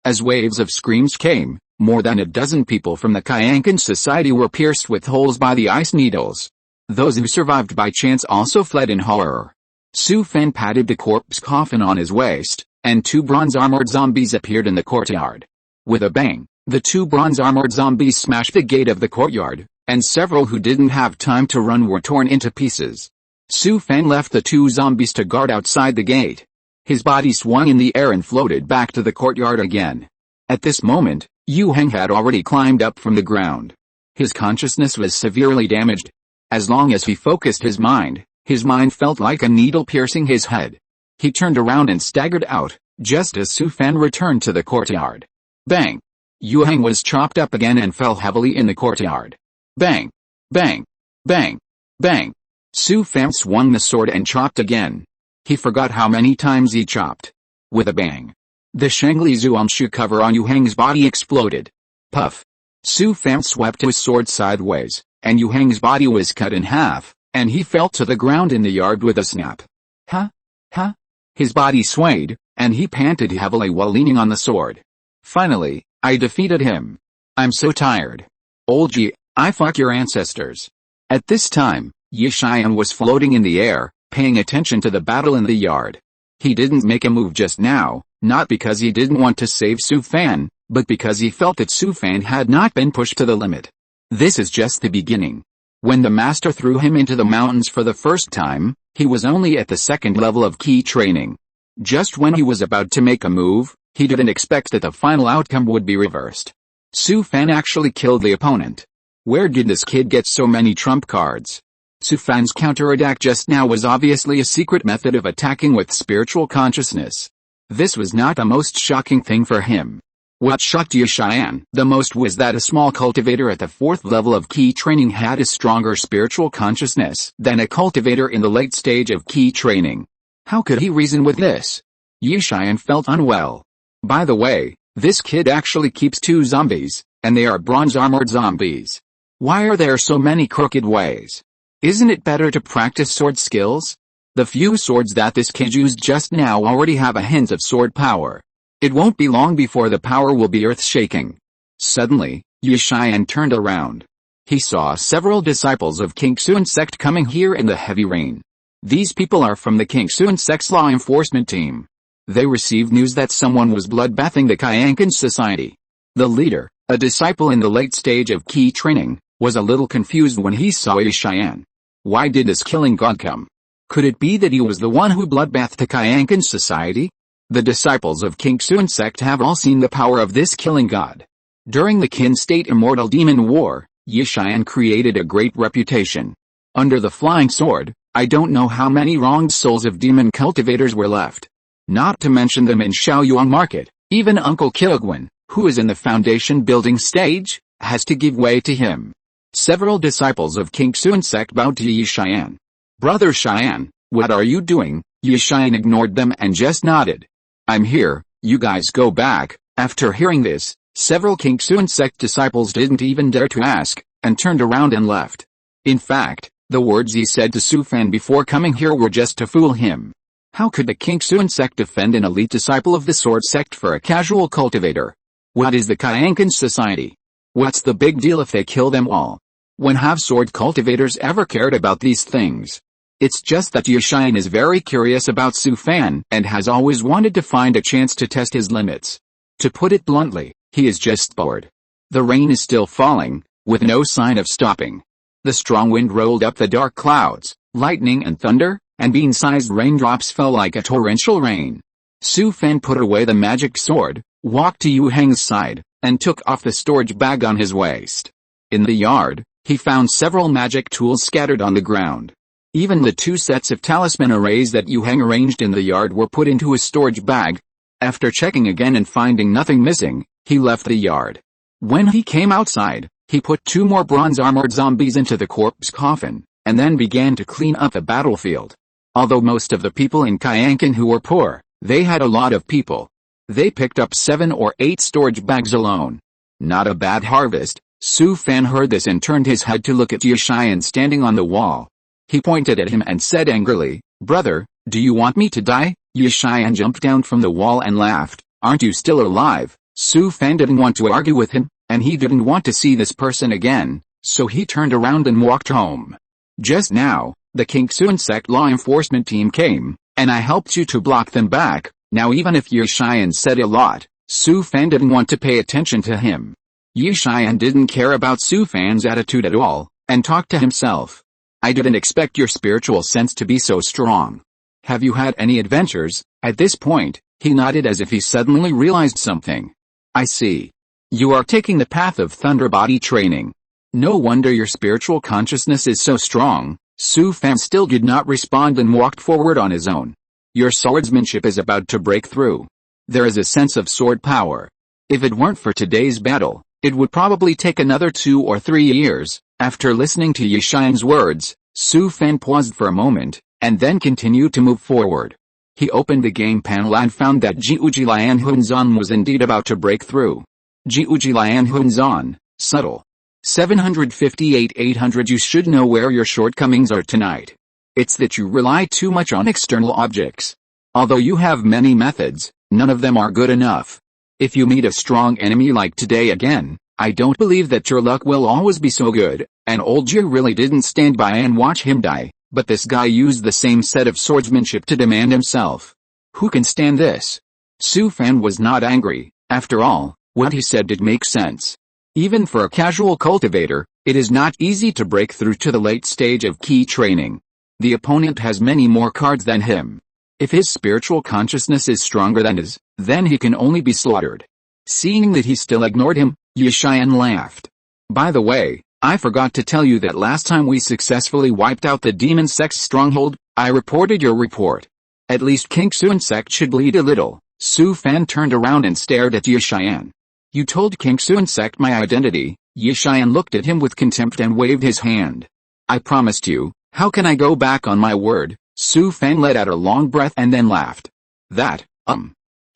As waves of screams came, more than a dozen people from the Kyankan Society were pierced with holes by the ice needles. Those who survived by chance also fled in horror. Su Fan patted the corpse coffin on his waist, and 2 bronze-armored zombies appeared in the courtyard. With a bang, the 2 bronze-armored zombies smashed the gate of the courtyard, and several who didn't have time to run were torn into pieces. Su Fan left the 2 zombies to guard outside the gate. His body swung in the air and floated back to the courtyard again. At this moment, Yu Heng had already climbed up from the ground. His consciousness was severely damaged. As long as he focused his mind felt like a needle piercing his head. He turned around and staggered out, just as Su Fan returned to the courtyard. Bang! Yu Heng was chopped up again and fell heavily in the courtyard. Bang! Bang! Bang! Bang! Su Fan swung the sword and chopped again. He forgot how many times he chopped. With a bang, the Shangli Zuanshu cover on Yu Heng's body exploded. Puff! Su Fan swept his sword sideways, and Yu Heng's body was cut in half, and he fell to the ground in the yard with a snap. Huh? Huh? His body swayed, and he panted heavily while leaning on the sword. Finally, I defeated him. I'm so tired. Old Yi, I fuck your ancestors. At this time, Yi Xian was floating in the air, paying attention to the battle in the yard. He didn't make a move just now, not because he didn't want to save Su Fan, but because he felt that Su Fan had not been pushed to the limit. This is just the beginning. When the master threw him into the mountains for the first time, he was only at the 2nd level of key training. Just when he was about to make a move, he didn't expect that the final outcome would be reversed. Su Fan actually killed the opponent. Where did this kid get so many trump cards? Su Fan's counterattack just now was obviously a secret method of attacking with spiritual consciousness. This was not the most shocking thing for him. What shocked Yi Xian the most was that a small cultivator at the 4th level of key training had a stronger spiritual consciousness than a cultivator in the late stage of key training. How could he reason with this? Yi Xian felt unwell. By the way, this kid actually keeps 2 zombies, and they are bronze-armored zombies. Why are there so many crooked ways? Isn't it better to practice sword skills? The few swords that this kid used just now already have a hint of sword power. It won't be long before the power will be earth-shaking. Suddenly, Yi Xian turned around. He saw several disciples of King Sun sect coming here in the heavy rain. These people are from the King Sun sect's law enforcement team. They received news that someone was bloodbathing the Kyankan Society. The leader, a disciple in the late stage of key training, was a little confused when he saw Yi Xian. Why did this killing god come? Could it be that he was the one who bloodbathed the Kyankan Society? The disciples of King Sun sect have all seen the power of this killing god. During the Qin State Immortal Demon War, Yi Xian created a great reputation. Under the flying sword, I don't know how many wronged souls of demon cultivators were left. Not to mention them in Shaoyuan Market, even Uncle Kilguan, who is in the foundation building stage, has to give way to him. Several disciples of King Sun sect bowed to Yi Xian. Brother Xian, what are you doing? Yi Xian ignored them and just nodded. I'm here, you guys go back. After hearing this, several King Sun sect disciples didn't even dare to ask, and turned around and left. In fact, the words he said to Su Fan before coming here were just to fool him. How could the King Sun sect defend an elite disciple of the sword sect for a casual cultivator? What is the Kyankan Society? What's the big deal if they kill them all? When have sword cultivators ever cared about these things? It's just that Yi Xian is very curious about Su Fan and has always wanted to find a chance to test his limits. To put it bluntly, he is just bored. The rain is still falling, with no sign of stopping. The strong wind rolled up the dark clouds, lightning and thunder, and bean-sized raindrops fell like a torrential rain. Su Fan put away the magic sword, walked to Yu Heng's side, and took off the storage bag on his waist. In the yard, he found several magic tools scattered on the ground. Even the 2 sets of talisman arrays that Yu Heng arranged in the yard were put into a storage bag. After checking again and finding nothing missing, he left the yard. When he came outside, he put 2 more bronze-armored zombies into the corpse coffin, and then began to clean up the battlefield. Although most of the people in Kyankan who were poor, they had a lot of people. They picked up 7 or 8 storage bags alone. Not a bad harvest. Su Fan heard this and turned his head to look at Yushian standing on the wall. He pointed at him and said angrily, "Brother, do you want me to die?" Yushian jumped down from the wall and laughed. "Aren't you still alive?" Su Fan didn't want to argue with him, and he didn't want to see this person again, so he turned around and walked home. "Just now, the Kingsuan sect law enforcement team came, and I helped you to block them back." Now even if Yushian said a lot, Su Fan didn't want to pay attention to him. Yushian didn't care about Su Fan's attitude at all, and talked to himself. "I didn't expect your spiritual sense to be so strong. Have you had any adventures?" At this point, he nodded as if he suddenly realized something. "I see. You are taking the path of thunder body training. No wonder your spiritual consciousness is so strong." Su Fan still did not respond and walked forward on his own. "Your swordsmanship is about to break through. There is a sense of sword power. If it weren't for today's battle, it would probably take another 2 or 3 years." After listening to Yushian's words, Su Fan paused for a moment, and then continued to move forward. He opened the game panel and found that Jiuji Lian Hunzan was indeed about to break through. Jiuji Lian Hunzan, subtle. 758-800. You should know where your shortcomings are tonight. It's that you rely too much on external objects. Although you have many methods, none of them are good enough. If you meet a strong enemy like today again, I don't believe that your luck will always be so good. And old Jie really didn't stand by and watch him die, but this guy used the same set of swordsmanship to demand himself. Who can stand this? Su Fan was not angry. After all, what he said did make sense. Even for a casual cultivator, it is not easy to break through to the late stage of key training. The opponent has many more cards than him. If his spiritual consciousness is stronger than his, then he can only be slaughtered. Seeing that he still ignored him, Yushian laughed. "By the way, I forgot to tell you that last time we successfully wiped out the demon sect's stronghold, I reported your report. At least Kingsuan sect should bleed a little." Su Fan turned around and stared at Yushian. "You told Kingsuan sect my identity." Yushian looked at him with contempt and waved his hand. "I promised you, how can I go back on my word?" Su Fan let out a long breath and then laughed.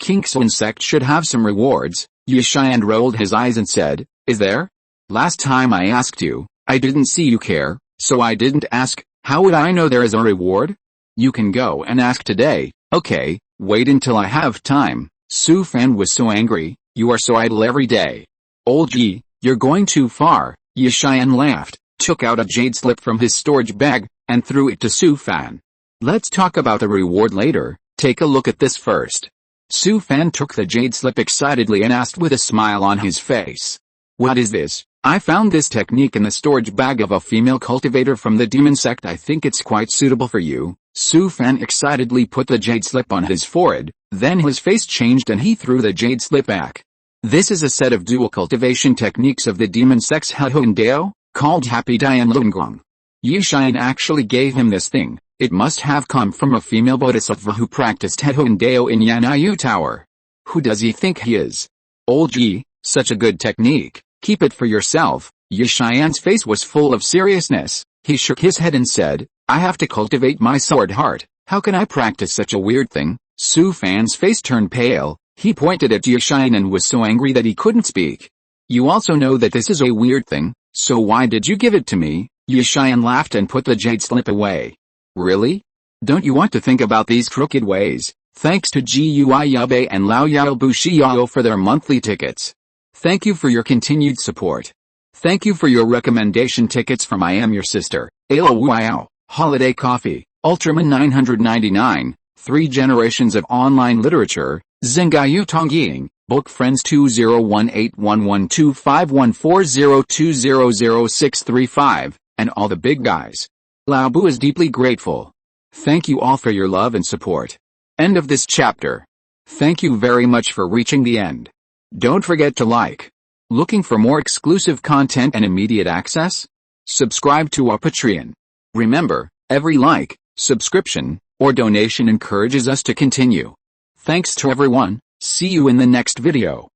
Kingsuan sect should have some rewards." Yushian rolled his eyes and said, "Is there? Last time I asked you, I didn't see you care, so I didn't ask. How would I know there is a reward? You can go and ask today." "Okay, wait until I have time." Su Fan was so angry. "You are so idle every day. Old Yi, you're going too far." Yushian laughed, took out a jade slip from his storage bag, and threw it to Su Fan. "Let's talk about the reward later, take a look at this first." Su Fan took the jade slip excitedly and asked with a smile on his face, "What is this?" "I found this technique in the storage bag of a female cultivator from the demon sect. I think it's quite suitable for you." Su Fan excitedly put the jade slip on his forehead, then his face changed and he threw the jade slip back. "This is a set of dual cultivation techniques of the demon sect's Hehuan Dao, called Happy Dian Lunggong. Yushian actually gave him this thing. It must have come from a female bodhisattva who practiced Hehuan Dao in Yanayu Tower. Who does he think he is? Old Ji, such a good technique, keep it for yourself." Yushian's face was full of seriousness. He shook his head and said, "I have to cultivate my sword heart. How can I practice such a weird thing?" Su Fan's face turned pale. He pointed at Yushian and was so angry that he couldn't speak. "You also know that this is a weird thing, so why did you give it to me?" Yushian laughed and put the jade slip away. "Really? Don't you want to think about these crooked ways?" Thanks to Gui Yabe and Lao Yao Bushiyao for their monthly tickets. Thank you for your continued support. Thank you for your recommendation tickets from I Am Your Sister, Alo Wow, Holiday Coffee, Ultraman 999, 3 Generations of Online Literature, Zengayu Tongying, Book Friends 201811251402000635, and all the big guys. Lao Bu is deeply grateful. Thank you all for your love and support. End of this chapter. Thank you very much for reaching the end. Don't forget to like. Looking for more exclusive content and immediate access? Subscribe to our Patreon. Remember, every like, subscription, or donation encourages us to continue. Thanks to everyone. See you in the next video.